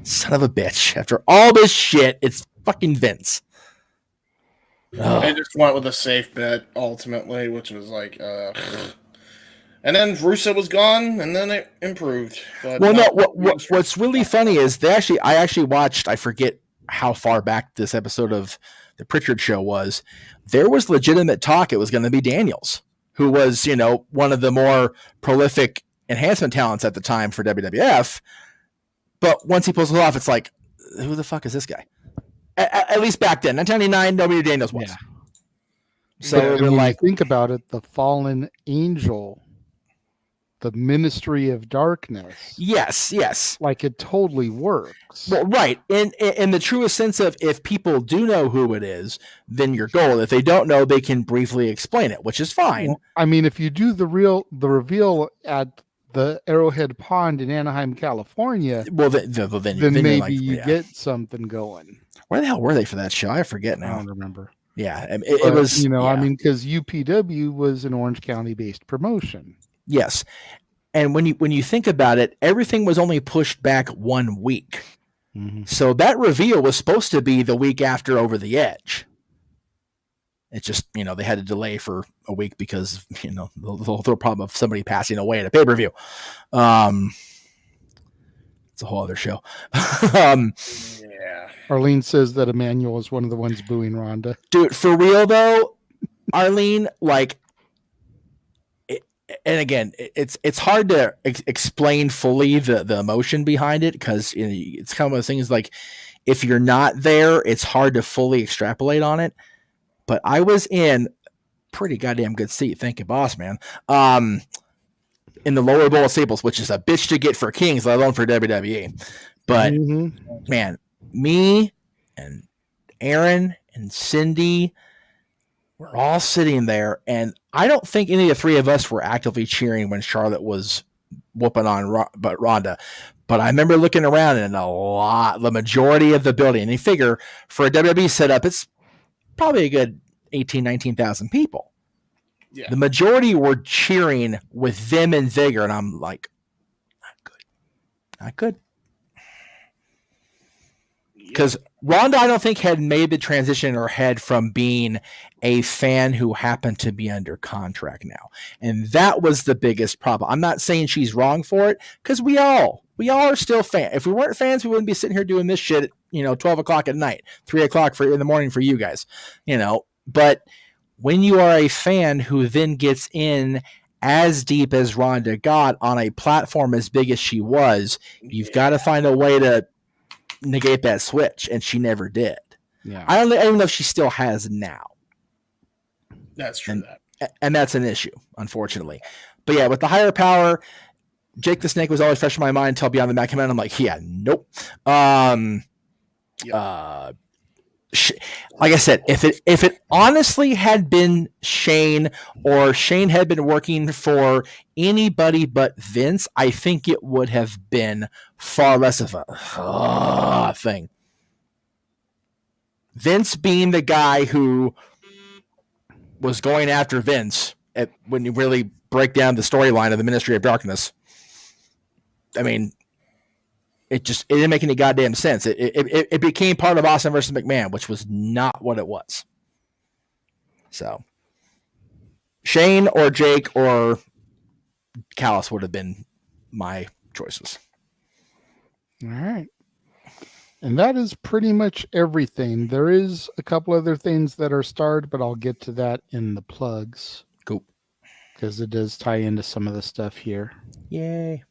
Son of a bitch. After all this shit, it's fucking Vince. They just went with a safe bet ultimately, which was like, and then Russo was gone, and then it improved. But well, no. What's really funny is I actually watched. I forget how far back this episode of the Pritchard Show was. There was legitimate talk it was going to be Daniels, who was one of the more prolific enhancement talents at the time for WWF. But once he pulls it off, it's like, who the fuck is this guy? At least back then, 1999, nobody knew Daniels was. Yeah. So when you think about it, the fallen angel, the Ministry of Darkness. Yes. Like, it totally works. Well, right. In the truest sense of, if people do know who it is, then you're gold. If they don't know, they can briefly explain it, which is fine. Well, I mean, if you do the reveal at the Arrowhead Pond in Anaheim, California, well, then maybe you get something going. Where the hell were they for that show? I forget now. I don't remember. Yeah, it was. I mean, because UPW was an Orange County based promotion. Yes, and when you think about it, everything was only pushed back 1 week. Mm-hmm. So that reveal was supposed to be the week after Over the Edge. It's just, they had to delay for a week because, the whole problem of somebody passing away at a pay-per-view. It's a whole other show. Yeah. Arlene says that Emmanuel is one of the ones booing Rhonda. Dude, for real though, Arlene, like, and again, it's hard to explain fully the emotion behind it, because it's kind of one of those things like, if you're not there, it's hard to fully extrapolate on it. But I was in pretty goddamn good seat, thank you, boss man. In the lower bowl of Staples, which is a bitch to get for Kings, let alone for WWE. But man, me and Aaron and Cindy, we're all sitting there, and I don't think any of the three of us were actively cheering when Charlotte was whooping on Ronda. But I remember looking around, and the majority of the building, and you figure for a WWE setup, it's probably a good 18,000, 19,000 people. Yeah. The majority were cheering with vim and vigor, and I'm like, not good. Because Ronda, I don't think, had made the transition in her head from being a fan who happened to be under contract now. And that was the biggest problem. I'm not saying she's wrong for it, because we all are still fans. If we weren't fans, we wouldn't be sitting here doing this shit at 12 o'clock at night, 3 o'clock in the morning for you guys, But when you are a fan who then gets in as deep as Ronda got on a platform as big as she was, you've got to find a way to negate that switch, and she never did. Yeah, I don't know if she still has now. That's true. And that's an issue, unfortunately. But yeah, with the higher power, Jake the Snake was always fresh in my mind until Beyond the Mat came out. I'm like, yeah, nope. Like I said, if it honestly had been Shane, or Shane had been working for anybody but Vince, I think it would have been far less of a thing. Vince being the guy who was going after Vince when you really break down the storyline of the Ministry of Darkness. I mean, it didn't make any goddamn sense. It became part of Austin versus McMahon, which was not what it was. So Shane or Jake or Callis would have been my choices. All right. And that is pretty much everything. There is a couple other things that are starred, but I'll get to that in the plugs. Cool. Because it does tie into some of the stuff here. Yay.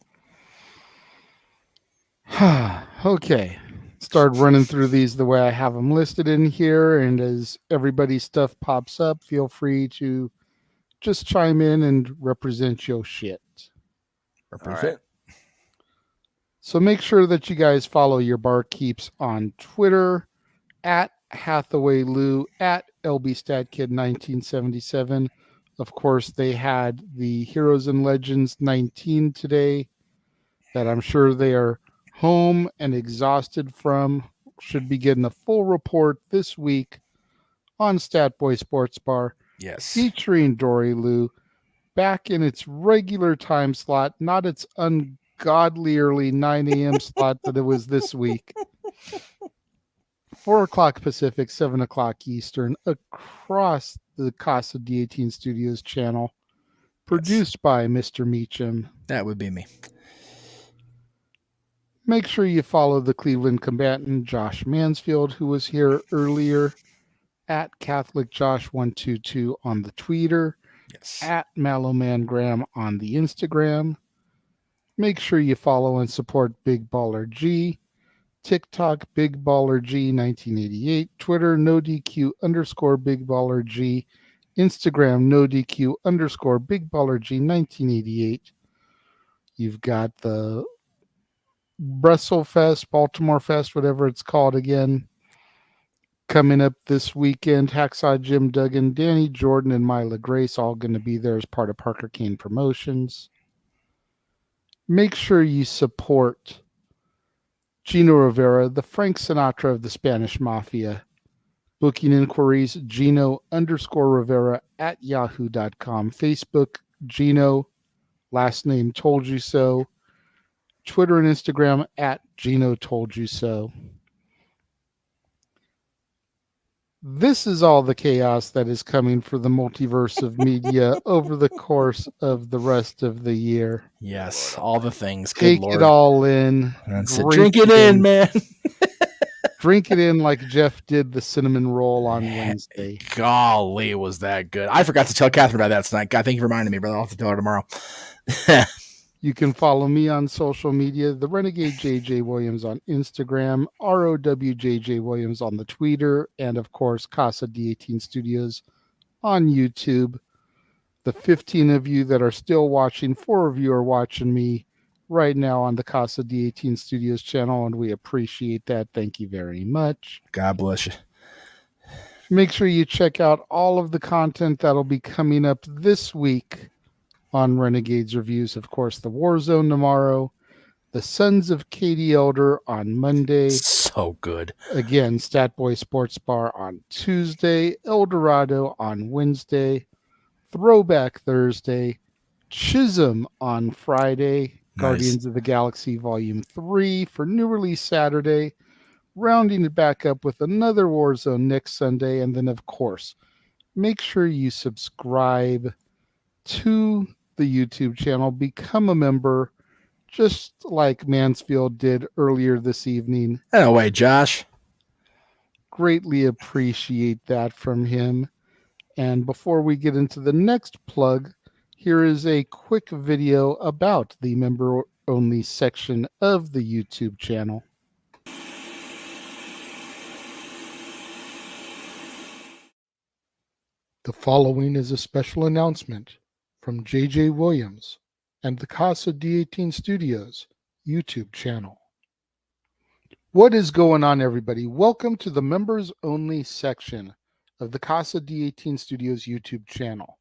Okay. Start running through these the way I have them listed in here. And as everybody's stuff pops up, feel free to just chime in and represent your shit. Represent. So make sure that you guys follow your barkeeps on Twitter at Hathaway Lou, at LBStatKid1977. Of course, they had the Heroes and Legends 19 today that I'm sure they are home and exhausted from. Should be getting a full report this week on Statboy Sports Bar. Yes. Featuring Dory Lou back in its regular time slot, not its ungodly early 9 a.m. slot that it was this week. 4 o'clock Pacific, 7 o'clock Eastern, across the Casa D18 Studios channel. Produced by Mr. Meacham. That would be me. Make sure you follow the Cleveland combatant, Josh Mansfield, who was here earlier, at CatholicJosh122 on the Twitter, at MallowManGram on the Instagram. Make sure you follow and support Big Baller G, TikTok Big Baller G 1988, Twitter NoDQ _Big Baller G, Instagram NoDQ _ Big Baller G 1988. You've got the Brussels Fest, Baltimore Fest, whatever it's called again, coming up this weekend. Hacksaw Jim Duggan, Danny Jordan, and Myla Grace all going to be there as part of Parker Kane Promotions. Make sure you support Gino Rivera, the Frank Sinatra of the Spanish Mafia. Booking inquiries, Gino _Rivera at yahoo.com. Facebook, Gino, last name Told You So. Twitter and Instagram at Gino Told You So. This is all the chaos that is coming for the multiverse of media over the course of the rest of the year. Yes, all the things. Take it all in. Drink it in, man. Drink it in like Jeff did the cinnamon roll on Wednesday. Golly, was that good. I forgot to tell Catherine about that tonight. God, thank you for reminding me, brother. I'll have to tell her tomorrow. You can follow me on social media, the Renegade JJ Williams on Instagram, ROWJJ Williams on the Twitter, and of course, Casa D18 Studios on YouTube. The 15 of you that are still watching, 4 of you are watching me right now on the Casa D18 Studios channel, and we appreciate that. Thank you very much. God bless you. Make sure you check out all of the content that'll be coming up this week on Renegades Reviews. Of course, the Warzone tomorrow, the Sons of Katie Elder on Monday. So good. Again, Statboy Sports Bar on Tuesday, El Dorado on Wednesday, Throwback Thursday, Chisholm on Friday, Nice. Guardians of the Galaxy Volume 3 for new release Saturday, rounding it back up with another Warzone next Sunday, and then, of course, make sure you subscribe to the YouTube channel, become a member, just like Mansfield did earlier this evening. No way, Josh. Greatly appreciate that from him. And before we get into the next plug, here is a quick video about the member-only section of the YouTube channel. The following is a special announcement from JJ Williams and the Casa D18 Studios YouTube channel. What is going on, everybody? Welcome to the members only section of the Casa D18 Studios YouTube channel.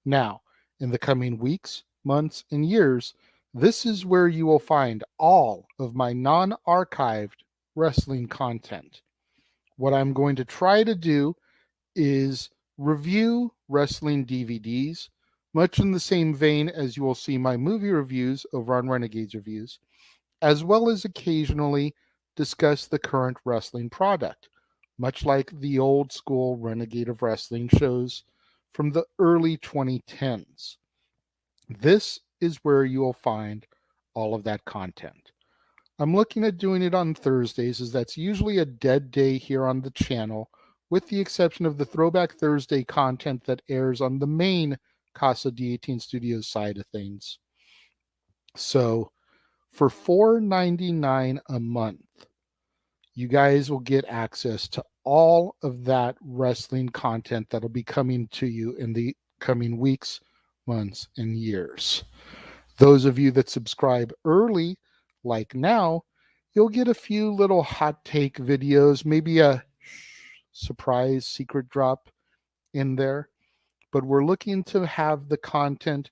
Now, in the coming weeks, months, and years, this is where you will find all of my non-archived wrestling content. What I'm going to try to do is review wrestling DVDs, much in the same vein as you will see my movie reviews over on Renegade's Reviews, as well as occasionally discuss the current wrestling product, much like the old school Renegade of Wrestling shows from the early 2010s. This is where you will find all of that content. I'm looking at doing it on Thursdays, as that's usually a dead day here on the channel, with the exception of the Throwback Thursday content that airs on the main Casa D18 Studios side of things. So for $4.99 a month, you guys will get access to all of that wrestling content that'll be coming to you in the coming weeks, months, and years. Those of you that subscribe early, like now, you'll get a few little hot take videos, maybe a surprise secret drop in there. But we're looking to have the content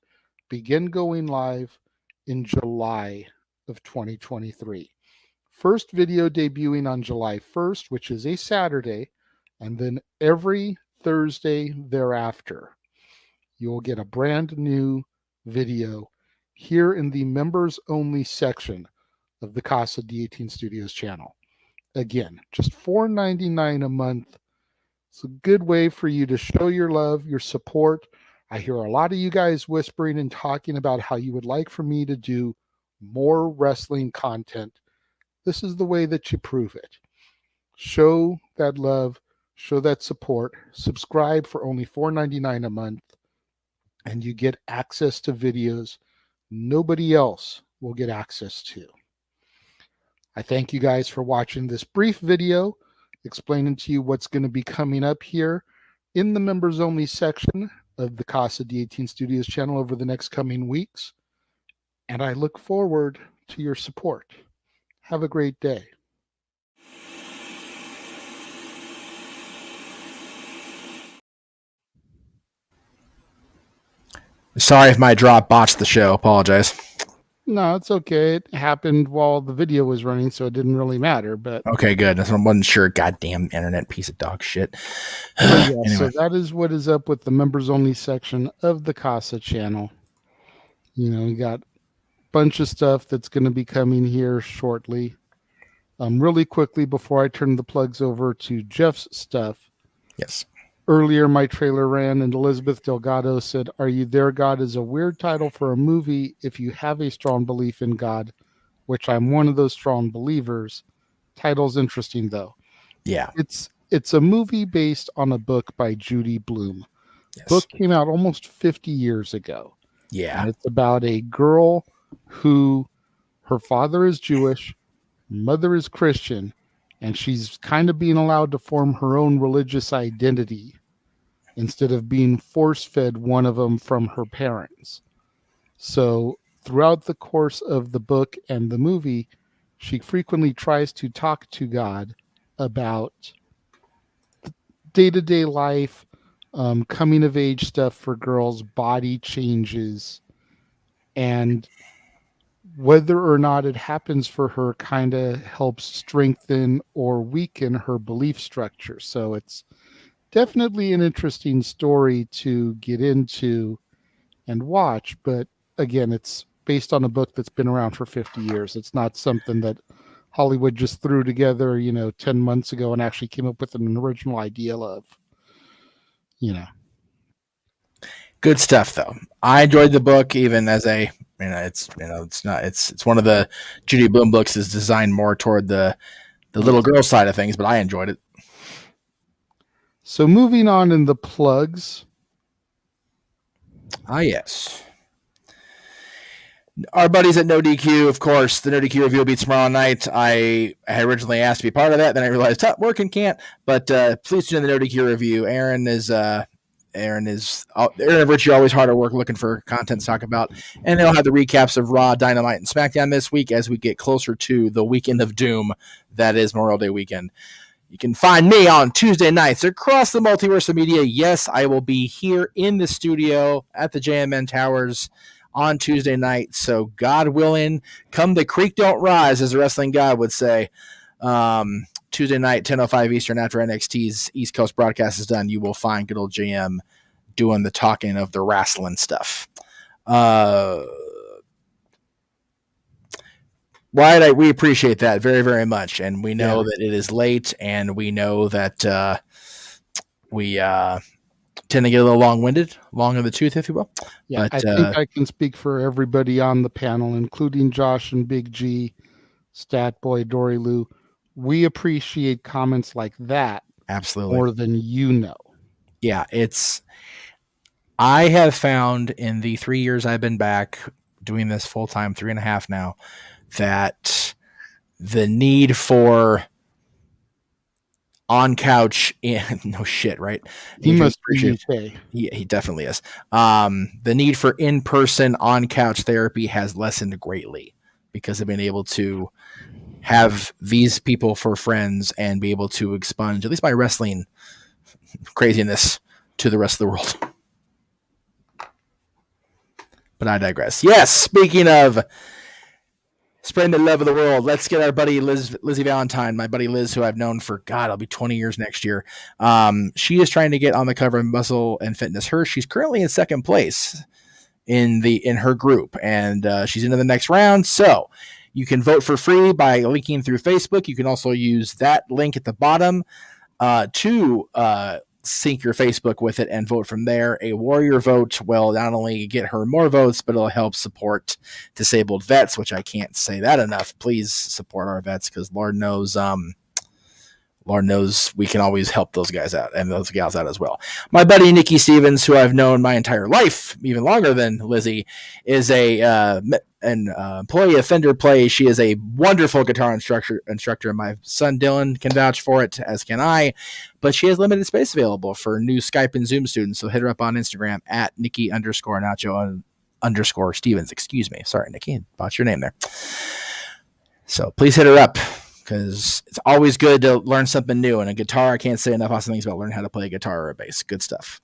begin going live in July of 2023. First video debuting on July 1st, which is a Saturday, and then every Thursday thereafter, you'll get a brand new video here in the members only section of the Casa D18 Studios channel. Again, just $4.99 a month. It's a good way for you to show your love, your support. I hear a lot of you guys whispering and talking about how you would like for me to do more wrestling content. This is the way that you prove it. Show that love, show that support. Subscribe for only $4.99 a month, and you get access to videos nobody else will get access to. I thank you guys for watching this brief video explaining to you what's going to be coming up here in the members only section of the Casa D18 Studios channel over the next coming weeks. And I look forward to your support. Have a great day. Sorry if my drop botched the show. Apologize. No, it's okay. It happened while the video was running, so it didn't really matter. But okay, good. I wasn't sure. Goddamn internet piece of dog shit. Yeah, Anyway. So that is what is up with the members only section of the Casa channel. You know, we got a bunch of stuff that's going to be coming here shortly. Really quickly before I turn the plugs over to Jeff's stuff. Yes. Earlier, my trailer ran, and Elizabeth Delgado said, "Are You There, God?" is a weird title for a movie if you have a strong belief in God, which I'm one of those strong believers. Title's interesting, though. Yeah. It's a movie based on a book by Judy Blume. Yes. Book came out almost 50 years ago. Yeah. And it's about a girl who, her father is Jewish, mother is Christian, and she's kind of being allowed to form her own religious identity instead of being force-fed one of them from her parents. So throughout the course of the book and the movie, she frequently tries to talk to God about day-to-day life, coming-of-age stuff for girls, body changes, and whether or not it happens for her kind of helps strengthen or weaken her belief structure. So it's definitely an interesting story to get into and watch. But again, it's based on a book that's been around for 50 years. It's not something that Hollywood just threw together, 10 months ago and actually came up with an original idea of, Good stuff, though. I enjoyed the book, even as it's one of the Judy Blume books is designed more toward the little girl side of things, but I enjoyed it. So moving on in the plugs. Ah, yes. Our buddies at No DQ, of course, the No DQ review will be tomorrow night. I had originally asked to be part of that, then I realized, working can't. But please tune in the No DQ review. Aaron and Richie are always hard at work looking for content to talk about. And they'll have the recaps of Raw, Dynamite, and SmackDown this week as we get closer to the weekend of doom that is Memorial Day weekend. You can find me on Tuesday nights across the multiverse of media. Yes, I will be here in the studio at the JMN Towers on Tuesday night. So God willing, come the creek don't rise, as the wrestling god would say. Tuesday night, 10:05 Eastern, after NXT's East Coast broadcast is done, you will find good old JM doing the talking of the wrestling stuff. Wyatt, we appreciate that very, very much. And we know that it is late, and we know that we tend to get a little long-winded, long in the tooth, if you will. Yeah, but, I think I can speak for everybody on the panel, including Josh and Big G, Stat Boy, Dory Lou. We appreciate comments like that absolutely more than you know. Yeah, I have found in the 3 years I've been back doing this full-time, 3.5 now, that the need for on couch no shit, right? He must be UK. He definitely is. The need for in-person on couch therapy has lessened greatly because I've been able to have these people for friends and be able to expunge at least my wrestling craziness to the rest of the world. But I digress. Yes, speaking of spreading the love of the world, let's get our buddy Lizzie Valentine, my buddy Liz, who I've known for, God, I'll be 20 years next year. She is trying to get on the cover of Muscle and Fitness. She's currently in second place in her group, and she's into the next round. So you can vote for free by linking through Facebook. You can also use that link at the bottom to sync your Facebook with it and vote from there. A warrior vote will not only get her more votes, but it'll help support disabled vets, which I can't say that enough. Please support our vets, because Lord knows we can always help those guys out and those gals out as well. My buddy Nikki Stevens, who I've known my entire life, even longer than Lizzie, is an employee of Fender Play. She is a wonderful guitar instructor. My son Dylan can vouch for it, as can I. But she has limited space available for new Skype and Zoom students. So hit her up on Instagram at Nikki_Nacho_Stevens. Excuse me. Sorry, Nikki. Bought your name there. So please hit her up, because it's always good to learn something new. And a guitar, I can't say enough awesome things about learning how to play a guitar or a bass. Good stuff.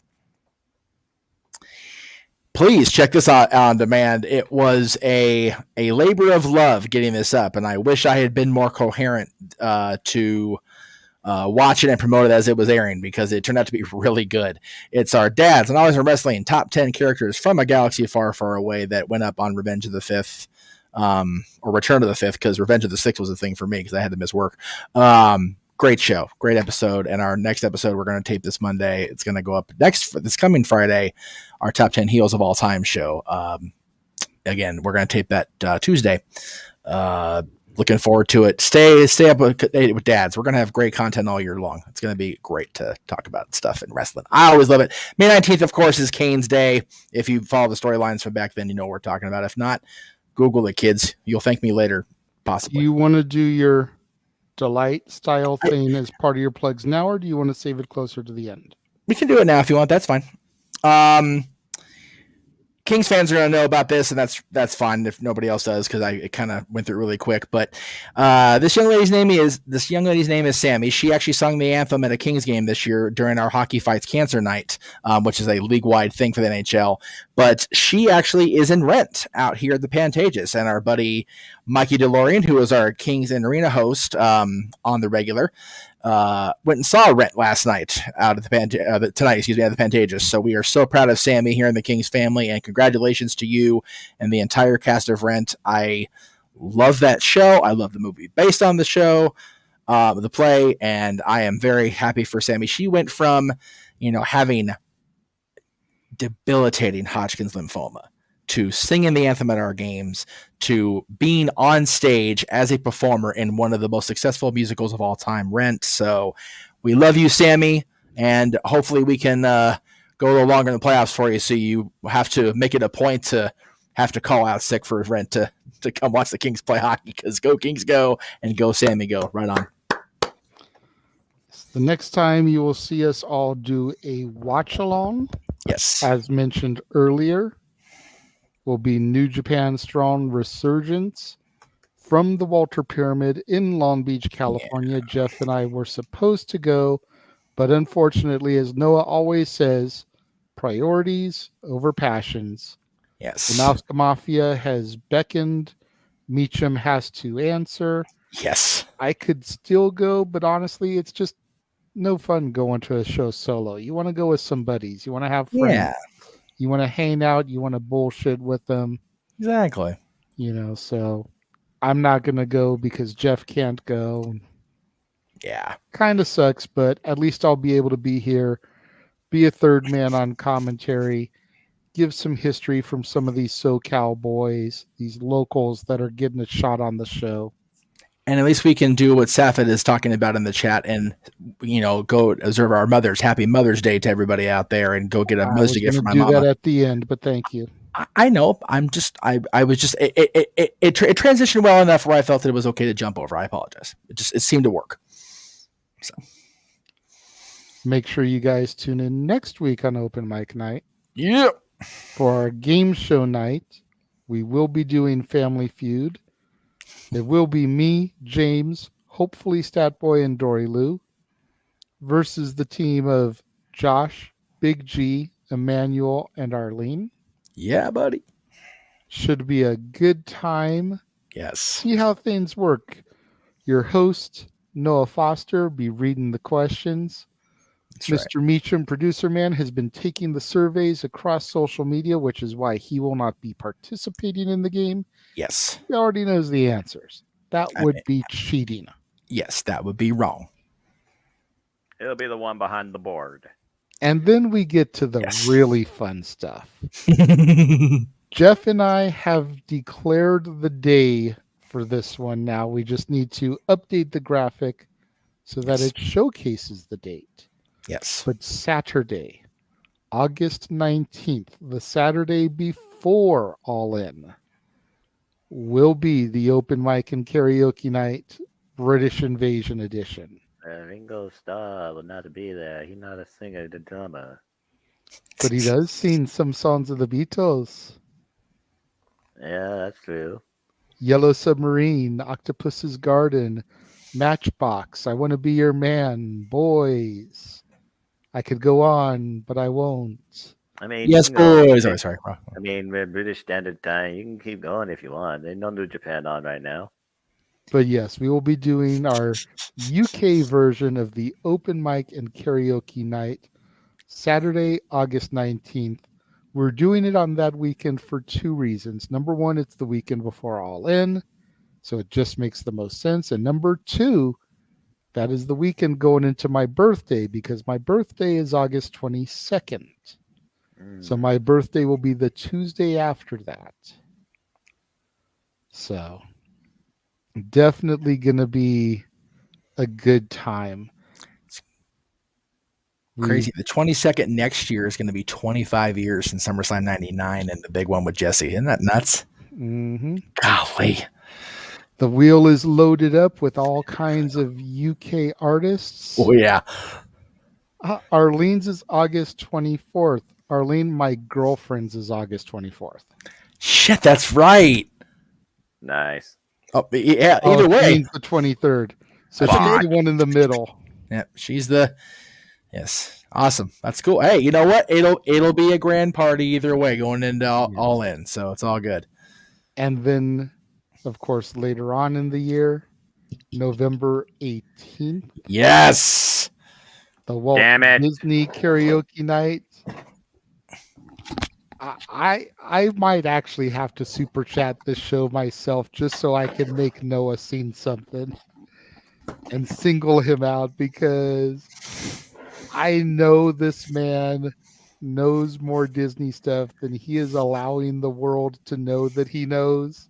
Please check this out on demand. It was a labor of love getting this up, and I wish I had been more coherent to watch it and promote it as it was airing, because it turned out to be really good. It's our Dads and Always in Wrestling top 10 characters from a galaxy far, far away that went up on Revenge of the Fifth. Or Return of the Fifth, because Revenge of the Sixth was a thing for me because I had to miss work. Great show, great episode. And our next episode, we're going to tape this Monday. It's going to go up this coming Friday, our top 10 heels of all time show. Again, we're going to tape that Tuesday. Looking forward to it. Stay up with Dads. We're going to have great content all year long. It's going to be great to talk about stuff in wrestling. I always love it. May 19th, of course, is Kane's Day. If you follow the storylines from back then, you know what we're talking about. If not, Google it, kids. You'll thank me later, possibly. You want to do your Delight style thing as part of your plugs now, or do you want to save it closer to the end? We can do it now if you want. That's fine. Kings fans are going to know about this, and that's fine if nobody else does, because I kind of went through it really quick. But this young lady's name is Sammy. She actually sung the anthem at a Kings game this year during our Hockey Fights Cancer Night, which is a league-wide thing for the NHL. But she actually is in Rent out here at the Pantages, and our buddy Mikey DeLorean, who is our Kings and Arena host on the regular, went and saw Rent last night out at at the Pantages. So we are so proud of Sammy here in the Kings family, and congratulations to you and the entire cast of Rent. I love that show. I love the movie based on the show, the play, and I am very happy for Sammy. She went from, having debilitating Hodgkin's lymphoma to singing the anthem at our games, to being on stage as a performer in one of the most successful musicals of all time, Rent. So we love you, Sammy, and hopefully we can go a little longer in the playoffs for you, so you have to make it a point to have to call out sick for Rent to come watch the Kings play hockey, because go Kings go, and go Sammy go. Right on. The next time you will see us all do a watch-along, yes, as mentioned earlier, will be New Japan Strong Resurgence from the Walter Pyramid in Long Beach, California. Yeah. Jeff and I were supposed to go, but unfortunately, as Noah always says, priorities over passions. Yes. The Nauska Mafia has beckoned. Meacham has to answer. Yes. I could still go, but honestly, it's just no fun going to a show solo. You want to go with some buddies. You want to have friends. Yeah. You want to hang out. You want to bullshit with them. Exactly. So I'm not going to go because Jeff can't go. Yeah. Kind of sucks, but at least I'll be able to be here, be a third man on commentary, give some history from some of these SoCal boys, these locals that are getting a shot on the show. And at least we can do what Safed is talking about in the chat and, go observe our mothers. Happy Mother's Day to everybody out there and go get a Mother's Day gift for my mama. I was going to do that at the end, but thank you. I know. It transitioned well enough where I felt that it was okay to jump over. I apologize. It seemed to work. So make sure you guys tune in next week on Open Mic Night. Yeah. For our game show night, we will be doing Family Feud. It will be me, James, hopefully Statboy and Dory Lou, versus the team of Josh, Big G, Emmanuel, and Arlene. Yeah, buddy. Should be a good time. Yes. See how things work. Your host, Noah Foster, be reading the questions. That's Mr. right. Meacham, producer man, has been taking the surveys across social media, which is why he will not be participating in the game. Yes. He already knows the answers. That would be cheating. Yes, that would be wrong. He'll be the one behind the board. And then we get to the really fun stuff. Jeff and I have declared the day for this one now. We just need to update the graphic so that it showcases the date. Yes. But Saturday, August 19th, the Saturday before All In, will be the Open Mic and Karaoke Night British Invasion Edition. Ringo Starr will not be there. He's not a singer, the drummer. But he does sing some songs of the Beatles. Yeah, that's true. Yellow Submarine, Octopus's Garden, Matchbox, I Want to Be Your Man, Boys. I could go on, but I won't. I mean, yes, boys. Oh, sorry. I mean, we're British Standard Time. You can keep going if you want. There's no New Japan on right now. But yes, we will be doing our UK version of the Open Mic and Karaoke Night, Saturday, August 19th. We're doing it on that weekend for two reasons. Number one, it's the weekend before All In, so it just makes the most sense. And number two, that is the weekend going into my birthday, because my birthday is August 22nd. So my birthday will be the Tuesday after that. So definitely going to be a good time. Crazy. The 22nd next year is going to be 25 years since SummerSlam 99 and the big one with Jesse. Isn't that nuts? Mm-hmm. Golly. The wheel is loaded up with all kinds of UK artists. Oh, yeah. Arlene's is August 24th. Arlene, my girlfriend's, is August 24th. Shit, that's right. Nice. Oh, yeah, either way. The 23rd. So she's the one in the middle. Yeah, she's the... Yes. Awesome. That's cool. Hey, you know what? It'll be a grand party either way going into all in. So it's all good. And then, of course, later on in the year, November 18th. Yes. The Walt Disney Karaoke Night. I might actually have to super chat this show myself just so I can make Noah sing something and single him out, because I know this man knows more Disney stuff than he is allowing the world to know that he knows.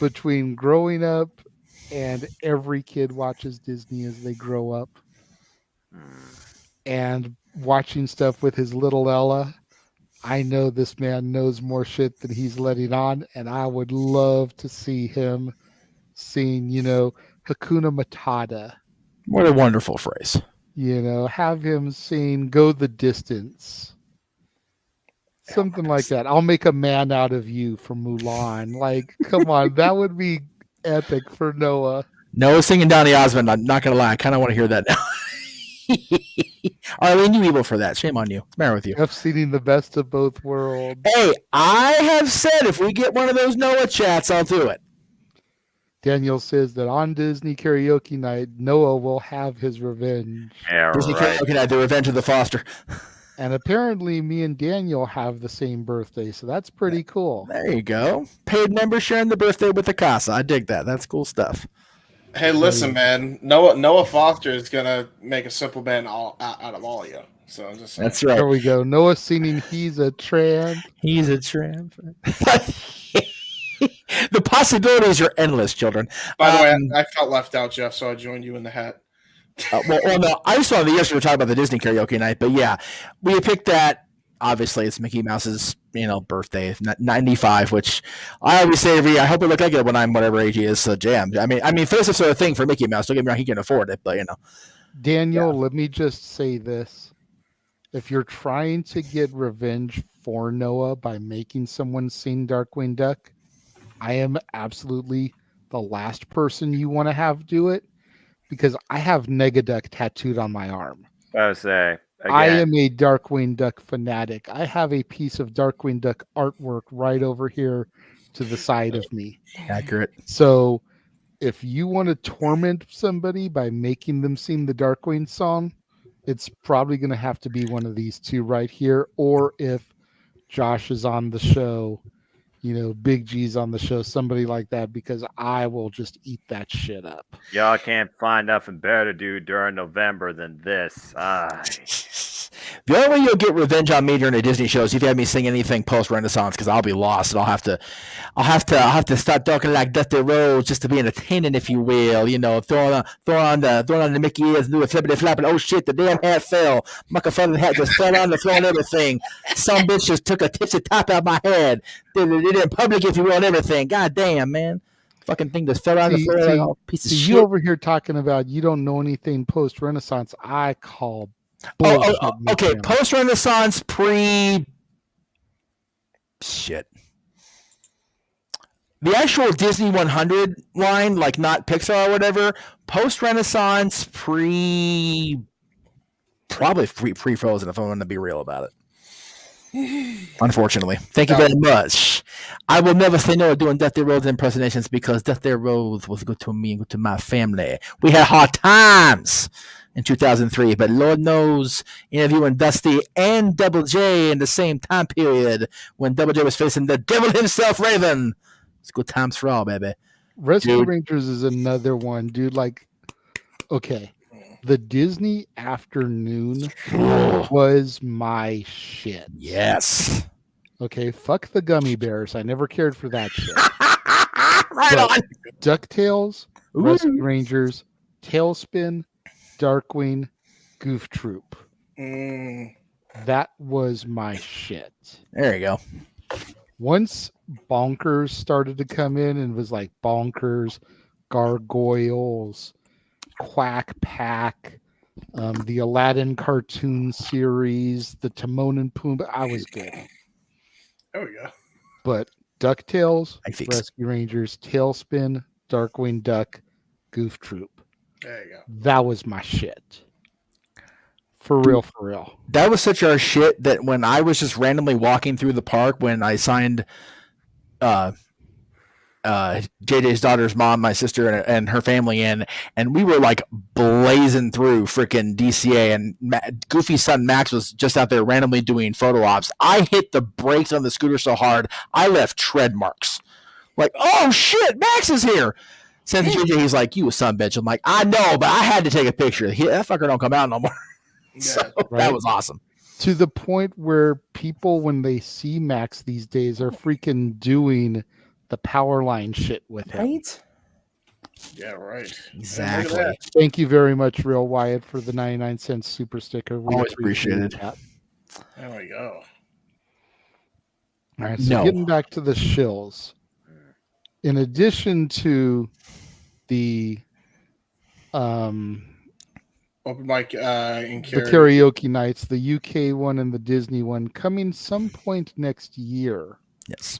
Between growing up and every kid watches Disney as they grow up, and watching stuff with his little Ella, I know this man knows more shit than he's letting on, and I would love to see him sing, Hakuna Matata. What a wonderful phrase. Have him sing Go the Distance. Something like that. I'll make a man out of you from Mulan. Like, come on, that would be epic for Noah. Noah singing Donny Osmond. I'm not going to lie. I kind of want to hear that now. Arlene, you evil for that. Shame on you. What's the matter with you? I've seen the best of both worlds. Hey, I have said if we get one of those Noah chats, I'll do it. Daniel says that on Disney karaoke night, Noah will have his revenge. Yeah, Disney right. Karaoke Night, the Revenge of the Foster. And apparently, me and Daniel have the same birthday, so that's pretty cool. There you go. Paid member sharing the birthday with the casa. I dig that. That's cool stuff. Hey, listen, man. Noah Foster is gonna make a simple man out of all of you. So I'm just saying. That's right. There we go. Noah singing "He's a Tramp." He's a tramp. The possibilities are endless, children. By the way, I felt left out, Jeff, so I joined you in the hat. Well, no, I just saw the yesterday we were talking about the Disney karaoke night, but yeah, we picked that. Obviously, it's Mickey Mouse's birthday, 95, which I always say I hope it look like it when I'm whatever age he is. So jam. I mean, for this sort of thing for Mickey Mouse, don't get me wrong, he can afford it, but Daniel, let me just say this: if you're trying to get revenge for Noah by making someone sing Darkwing Duck, I am absolutely the last person you want to have do it, because I have Negaduck tattooed on my arm. I would say, again, I am a Darkwing Duck fanatic. I have a piece of Darkwing Duck artwork right over here to the side of me. Accurate. So if you want to torment somebody by making them sing the Darkwing song, it's probably going to have to be one of these two right here. Or if Josh is on the show, Big G's on the show, somebody like that, because I will just eat that shit up. y'all can't find nothing better to do during November than this. The only way you'll get revenge on me during a Disney show is if you have me sing anything post Renaissance, because I'll be lost and I'll have to start talking like Dusty Rhodes just to be entertaining, if you will. Throwing on the Mickey ears and do a flippity flapping. Oh shit, the damn hat fell. Microphone hat just fell on the floor and everything. Some bitch just took a tipsy top out my head. Did it in public, if you will, and everything. God damn, man. Fucking thing just fell on the floor like a piece of shit. You over here talking about you don't know anything post Renaissance. I call bullshit. Okay. Post Renaissance, shit. The actual Disney 100 line, like not Pixar or whatever. Post Renaissance, probably pre Frozen, if I'm going to be real about it. Unfortunately. Thank you very much. I will never say no to doing Dusty Rhodes impersonations, because Dusty Rhodes was good to me and good to my family. We had hard times in 2003, but Lord knows, interviewing Dusty and Double J in the same time period when Double J was facing the devil himself, Raven. It's good times for all, baby. Rescue Rangers is another one, dude. Like, okay. The Disney afternoon was my shit. Yes. Okay, fuck the gummy bears. I never cared for that shit. Right on. DuckTales, Rescue Rangers, Tailspin, Darkwing, Goof Troop. That was my shit. There you go. Once Bonkers started to come in and was like Bonkers, Gargoyles, Quack Pack, the Aladdin cartoon series, the Timon and Pumbaa, I was good. There we go. But DuckTales, Rescue Rangers, Tailspin, Darkwing Duck, Goof Troop. There you go. That was my shit. For real, for real. That was such our shit that when I was just randomly walking through the park when I signed JJ's daughter's mom, my sister, and her family in, and we were like blazing through freaking DCA, and Goofy's son Max was just out there randomly doing photo ops. I hit the brakes on the scooter so hard I left tread marks. Like, oh shit, Max is here. Sends JJ, he's like, you a son bitch. I'm like, I know, but I had to take a picture. That fucker don't come out no more. So, Right? That was awesome. To the point where people, when they see Max these days, are freaking doing the power line shit with him. Right? Yeah, right. Exactly. Thank you very much, Real Wyatt, for the 99-cent super sticker. We Always appreciate that. There we go. All right, so getting back to the shills. In addition to the Open mic in the karaoke nights, the UK one and the Disney one coming some point next year. Yes.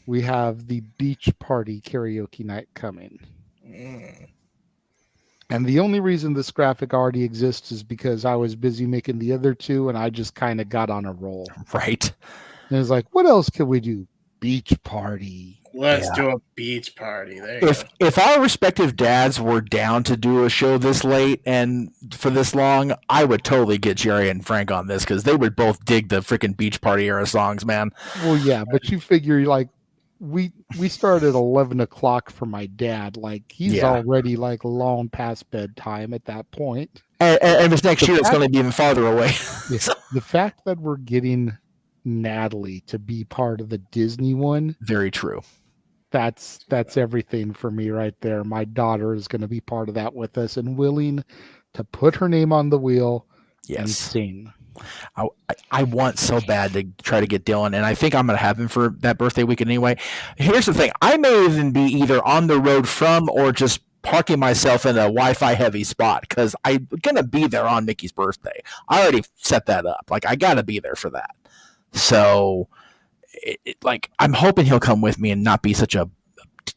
We have the beach party karaoke night coming. And the only reason this graphic already exists is because I was busy making the other two and I just kind of got on a roll. Right. And it's like, what else can we do? beach party. Let's do a beach party. There you If our respective dads were down to do a show this late and for this long, I would totally get Jerry and Frank on this because they would both dig the freaking beach party era songs, man. Well, yeah, but you figure like we started at 11 o'clock for my dad. Like he's already like long past bedtime at that point. And this next year, it's going to be even farther away. The fact that we're getting Natalie to be part of the Disney one, very true. That's everything for me right there. My daughter is going to be part of that with us and willing to put her name on the wheel and sing. I want so bad to try to get Dylan, and I think I'm going to have him for that birthday weekend anyway. Here's the thing. I may even be either on the road from or just parking myself in a Wi-Fi heavy spot because I'm going to be there on Mickey's birthday. I already set that up. Like, I got to be there for that. So, like, I'm hoping he'll come with me and not be such a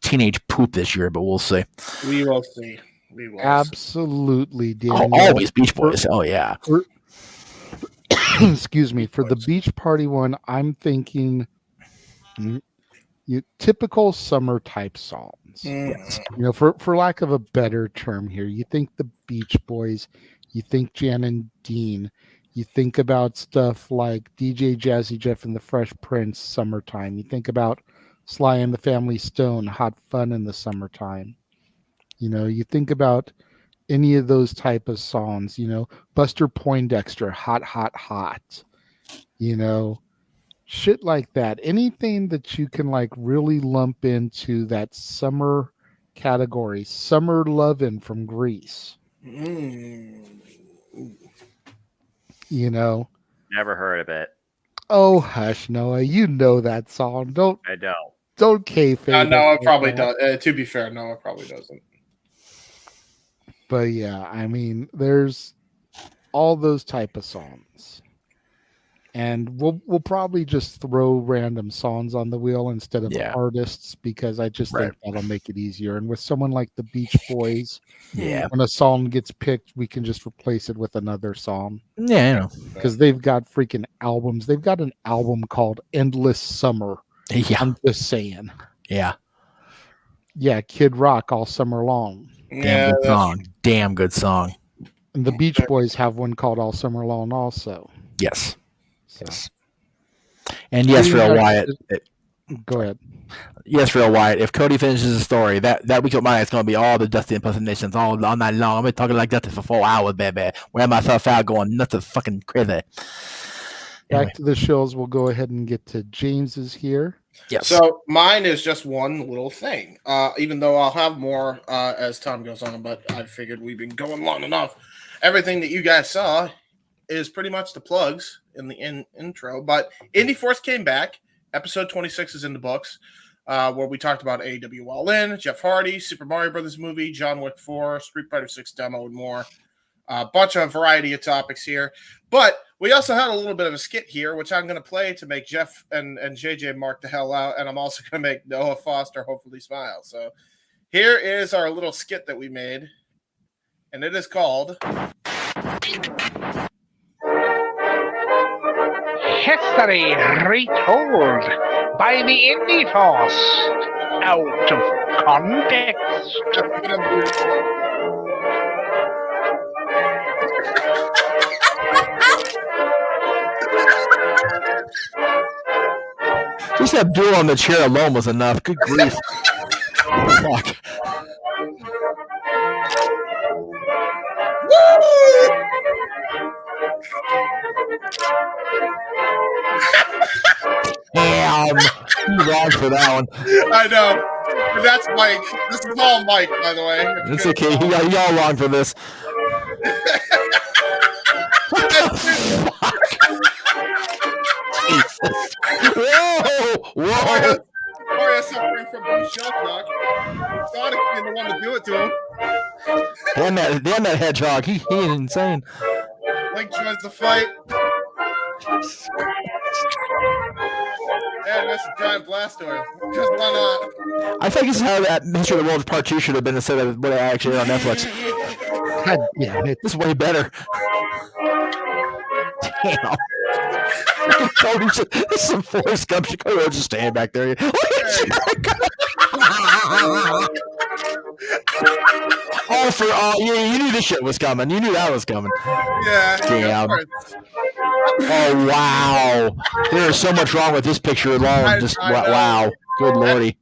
teenage poop this year, but we'll see. We will see. We will Absolutely, Daniel. Always Beach Boys. Oh, yeah. Excuse me. For the beach party one, I'm thinking typical summer type songs. Yes. You know, for lack of a better term here, you think the Beach Boys, you think Jan and Dean, you think about stuff like DJ Jazzy Jeff and the Fresh Prince, Summertime. You think about Sly and the Family Stone, Hot Fun in the Summertime. You know, you think about any of those type of songs, you know, Buster Poindexter, Hot, Hot, Hot, you know, shit like that. Anything that you can like really lump into that summer category. Summer Lovin' from Grease. You know, Never heard of it. oh hush, Noah, you know that song. Don't kayfabe. no, it it probably like that. does. To be fair, no, it probably doesn't. But yeah, I mean, there's all those type of songs, and we'll probably just throw random songs on the wheel instead of artists because I just think that'll make it easier. And with someone like the Beach Boys, when a song gets picked, we can just replace it with another song. Yeah, I know. Because they've got freaking albums. They've got an album called Endless Summer. Yeah, I'm just saying. Yeah. Yeah, Kid Rock all summer long. Damn good song. Damn good song. And the Beach Boys have one called All Summer Long also. Yes. Yes. And yes, Real Wyatt. Go ahead. Yes, Real Wyatt. If Cody finishes the story, that week of mine is going to be all the Dusty impersonations all night long. I'm going to be talking like that for 4 hours, baby. Wearing myself out, going nuts, fucking crazy. Back to the shows. We'll go ahead and get to James's here. Yes. So mine is just one little thing. Even though I'll have more as time goes on, but I figured we've been going long enough. Everything that you guys saw is pretty much the plugs in the intro. But Indie Force came back. Episode 26 is in the books, where we talked about AEW All In, Jeff Hardy, Super Mario Brothers movie, John Wick 4, Street Fighter 6 demo, and more. A bunch of variety of topics here. But we also had a little bit of a skit here, which I'm going to play to make Jeff and JJ mark the hell out. And I'm also going to make Noah Foster hopefully smile. So here is our little skit that we made. And it is called History Retold by the Indie Force. Out of context. Just Abdul on the chair alone was enough. Good grief. Fuck. Damn. You wrong for that one. I know. But that's Mike. This is all Mike, by the way. It's okay. Y'all wrong for this. Whoa! Gloria suffering from shell shock. Sonic being the one to do it to him. Damn that hedgehog. He is insane. Link tries to fight. And that's a giant Blastoise. Just why not? I think this is how that History of the World Part 2 should have been instead of what I actually did on Netflix. God damn it. This is way better. Damn. This is some Forrest Gump. Chicago just standing back there. All for all. You knew this shit was coming. You knew that was coming. Yeah. Damn. Oh wow. There is so much wrong with this picture alone. Just wow. Good lordy.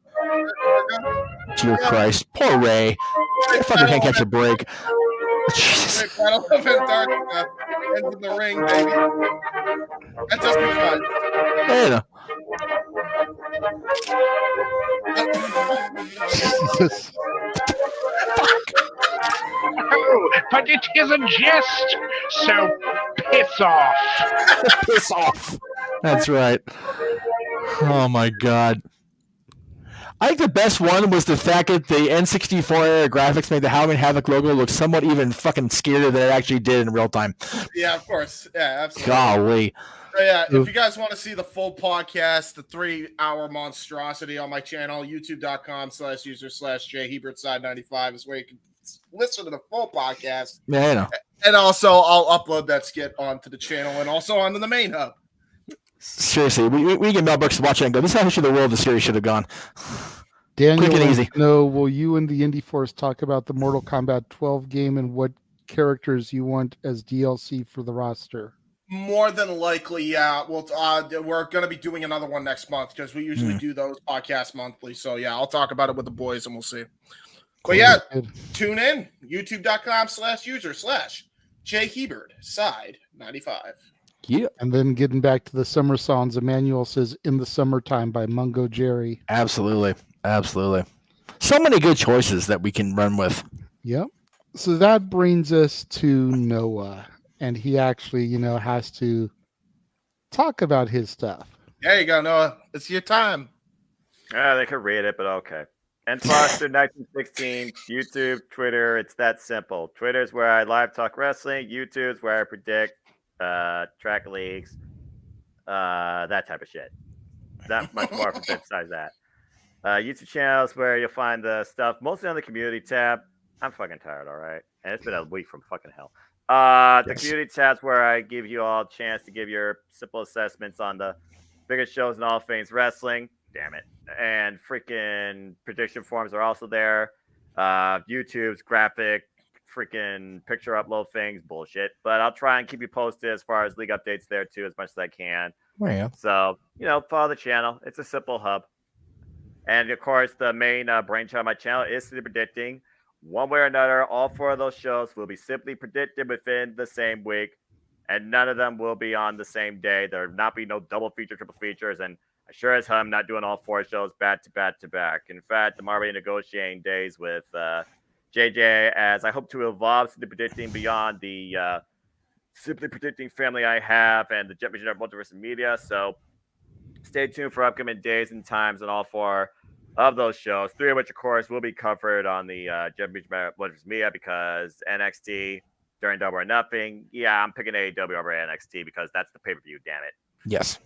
Dear Christ. Poor Ray. That fucker can't catch a break. Great battle of Antarctica ends in the ring, baby. And just because. Yeah. Jesus. Oh, but it is a jest, so piss off. Piss off. That's right. Oh my God. I think the best one was the fact that the N64 era graphics made the Halloween Havoc logo look somewhat even fucking scarier than it actually did in real time. Yeah, of course. Yeah, absolutely. Golly. So yeah, if you guys want to see the full podcast, the 3-hour monstrosity on my channel, youtube.com/user/jhebertside95 is where you can listen to the full podcast. Yeah, I know. And also, I'll upload that skit onto the channel and also onto the main hub. Seriously, we get Mel Brooks to watch it and go, this is how the world the series should have gone. Daniel, Quick and easy. No, will you and the Indie Force talk about the Mortal Kombat 12 game and what characters you want as DLC for the roster? More than likely, yeah. Well, we're going to be doing another one next month because we usually do those podcasts monthly. So yeah, I'll talk about it with the boys and we'll see. But yeah, tune in. YouTube.com/user/jhebertside95. Yeah. And then getting back to the summer songs, Emmanuel says "In the Summertime" by Mungo Jerry. Absolutely. Absolutely. So many good choices that we can run with. Yep. So that brings us to Noah. And he actually, has to talk about his stuff. There you go, Noah. It's your time. They could read it, but okay. And Foster 1916, YouTube, Twitter. It's that simple. Twitter is where I live talk wrestling. YouTube is where I predict track leagues, that type of shit. Not much more besides that. YouTube channel is where you'll find the stuff mostly on the community tab. I'm fucking tired, all right? And it's been a week from fucking hell. The community tab's where I give you all a chance to give your simple assessments on the biggest shows in all things wrestling. Damn it. And freaking prediction forms are also there. YouTube's graphic freaking picture upload things, bullshit. But I'll try and keep you posted as far as league updates there too, as much as I can. Oh, yeah. So, follow the channel. It's a simple hub. And of course, the main brainchild of my channel is City Predicting. One way or another, all 4 of those shows will be simply predicted within the same week, and none of them will be on the same day. There will not be no double feature, triple features, and I sure as hell am not doing all 4 shows back to back to back. In fact, I'm already negotiating days with JJ as I hope to evolve Simply Predicting beyond the Simply Predicting family I have and the Jet Vision Multiverse Media. So stay tuned for upcoming days and times on all 4 of those shows, 3 of which, of course, will be covered on the Jet Vision Multiverse Media because NXT during Double or Nothing. Yeah, I'm picking AEW over NXT because that's the pay-per-view, damn it. Yes.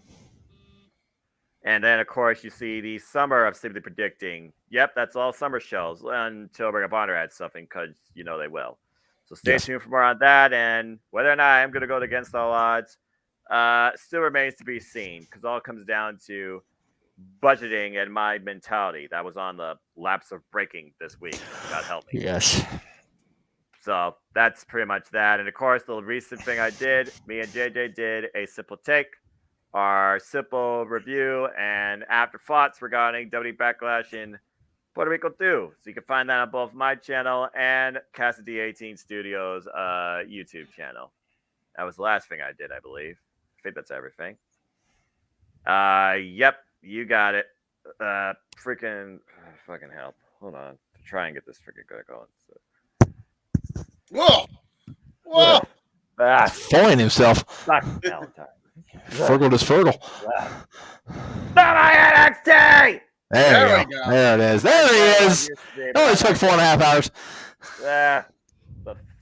And then, of course, you see the summer of Simply Predicting. Yep, that's all summer shows until Ring of Honor adds something because they will. So stay tuned for more on that. And whether or not I'm going to go against all odds still remains to be seen because all comes down to budgeting and my mentality. That was on the lapse of breaking this week. God help me. Yes. So that's pretty much that. And, of course, the recent thing I did, me and JJ did a simple take. Our simple review and after thoughts regarding WWE Backlash in Puerto Rico 2. So you can find that on both my channel and Cassidy 18 Studios YouTube channel. That was the last thing I did, I believe. I think that's everything. Yep, you got it. Fucking help. Hold on. Try and get this freaking good going. Whoa! Whoa! Throwing himself. Fergal is fertile. NXT! There we go. There it is. There he is. It only took 4.5 hours. The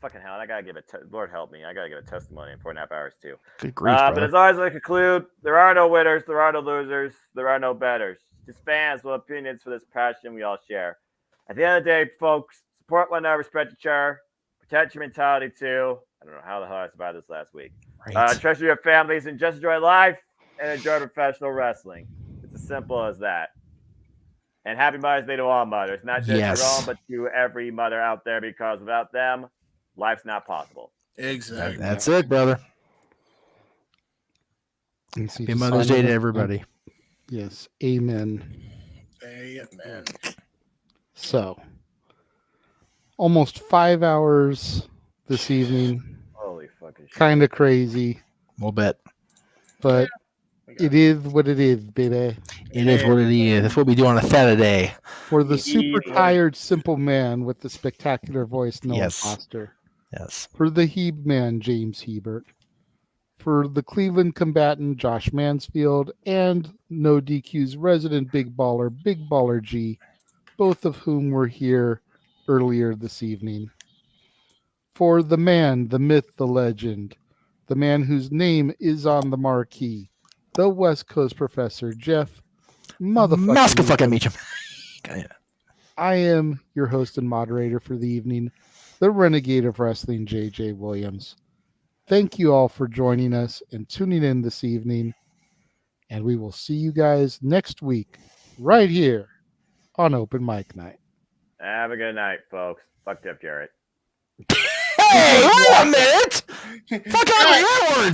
fucking hell. I gotta give it. Lord help me. I gotta give a testimony in 4.5 hours too. Good grief, but as always, I conclude: there are no winners, there are no losers, there are no betters. Just fans with opinions for this passion we all share. At the end of the day, folks, support one another, respect each other, protect your mentality too. I don't know how the hell I survived this last week. Right. Treasure your families and just enjoy life. and enjoy professional wrestling. It's as simple as that. And happy Mother's Day to all mothers, not just Yes. your own, but to every mother out there, because without them, life's not possible. Exactly. That's it, brother. Happy Mother's Day to everybody. Yes. Amen. Amen. So, almost 5 hours this evening. Holy fucking shit. Kind of crazy. We'll bet. But it is what it is, baby. It is what it is. That's what we do on a Saturday. For the super tired, simple man with the spectacular voice, Noah Yes. Foster. Yes. For the Heb Man, James Hebert. For the Cleveland combatant, Josh Mansfield. And No DQ's resident big baller G. Both of whom were here earlier this evening. For the man, the myth, the legend. The man whose name is on the marquee. The West Coast Professor, Jeff Motherfucking Meacham. I am your host and moderator for the evening, the Renegade of Wrestling, JJ Williams. Thank you all for joining us and tuning in this evening. And we will see you guys next week, right here on Open Mic Night. Have a good night, folks. Fuck Jeff Jarrett. Hey, wait a minute! Fuck out of your words!